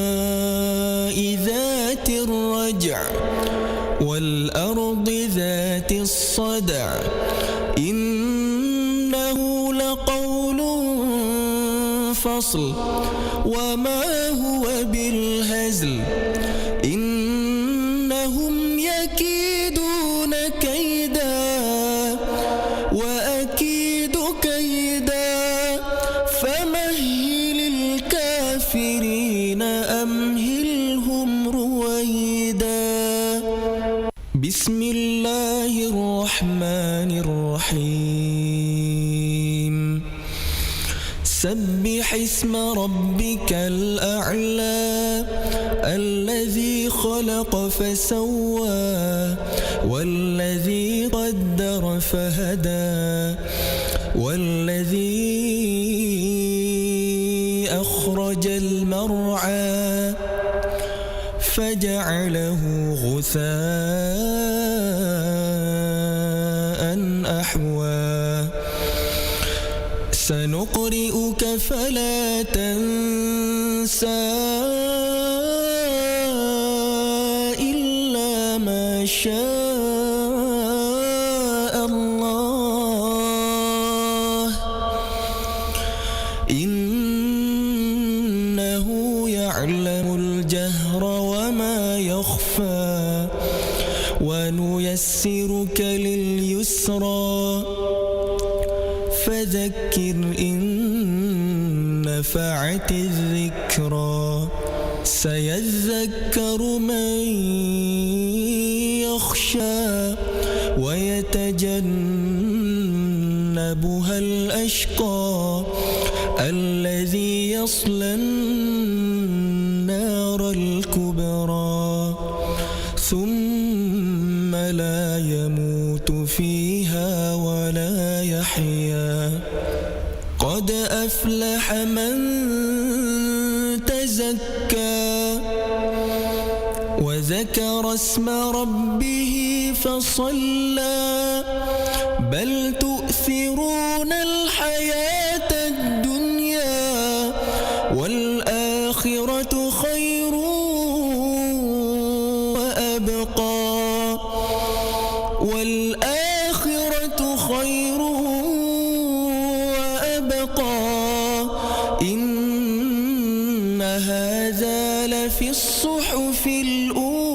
والسماء ذات الرجع والأرض ذات الصدع إنه لقول فصل وما هو بالهزل إنهم يكيدون كيدا وأكيد كيدا فمهل الكافرين أمهلهم رويدا بسم الله الرحمن الرحيم سبح اسم ربك الأعلى الذي خلق فسوى والذي قدر فهدى والذي أخرج المرعى فجعله غثاء أحوى سنقرئك فلا تنسى إلا ما شاء الله إنه يعلم الجهر وما يخفى ونيسرك لليسرى فذكر إن نفعت الذكرى سيذكر من يخشى ويتجنبها الأشقى الذي يصلى النار الكبرى ثم لا يموت فيها ولا يحيا قد أفلح من تزكى وذكر اسم ربه فصلى بل تؤثرون الحياة الدنيا والآخرة خير وأبقى والآخرة خير وأبقى إن هذا لفي الصحف الأولى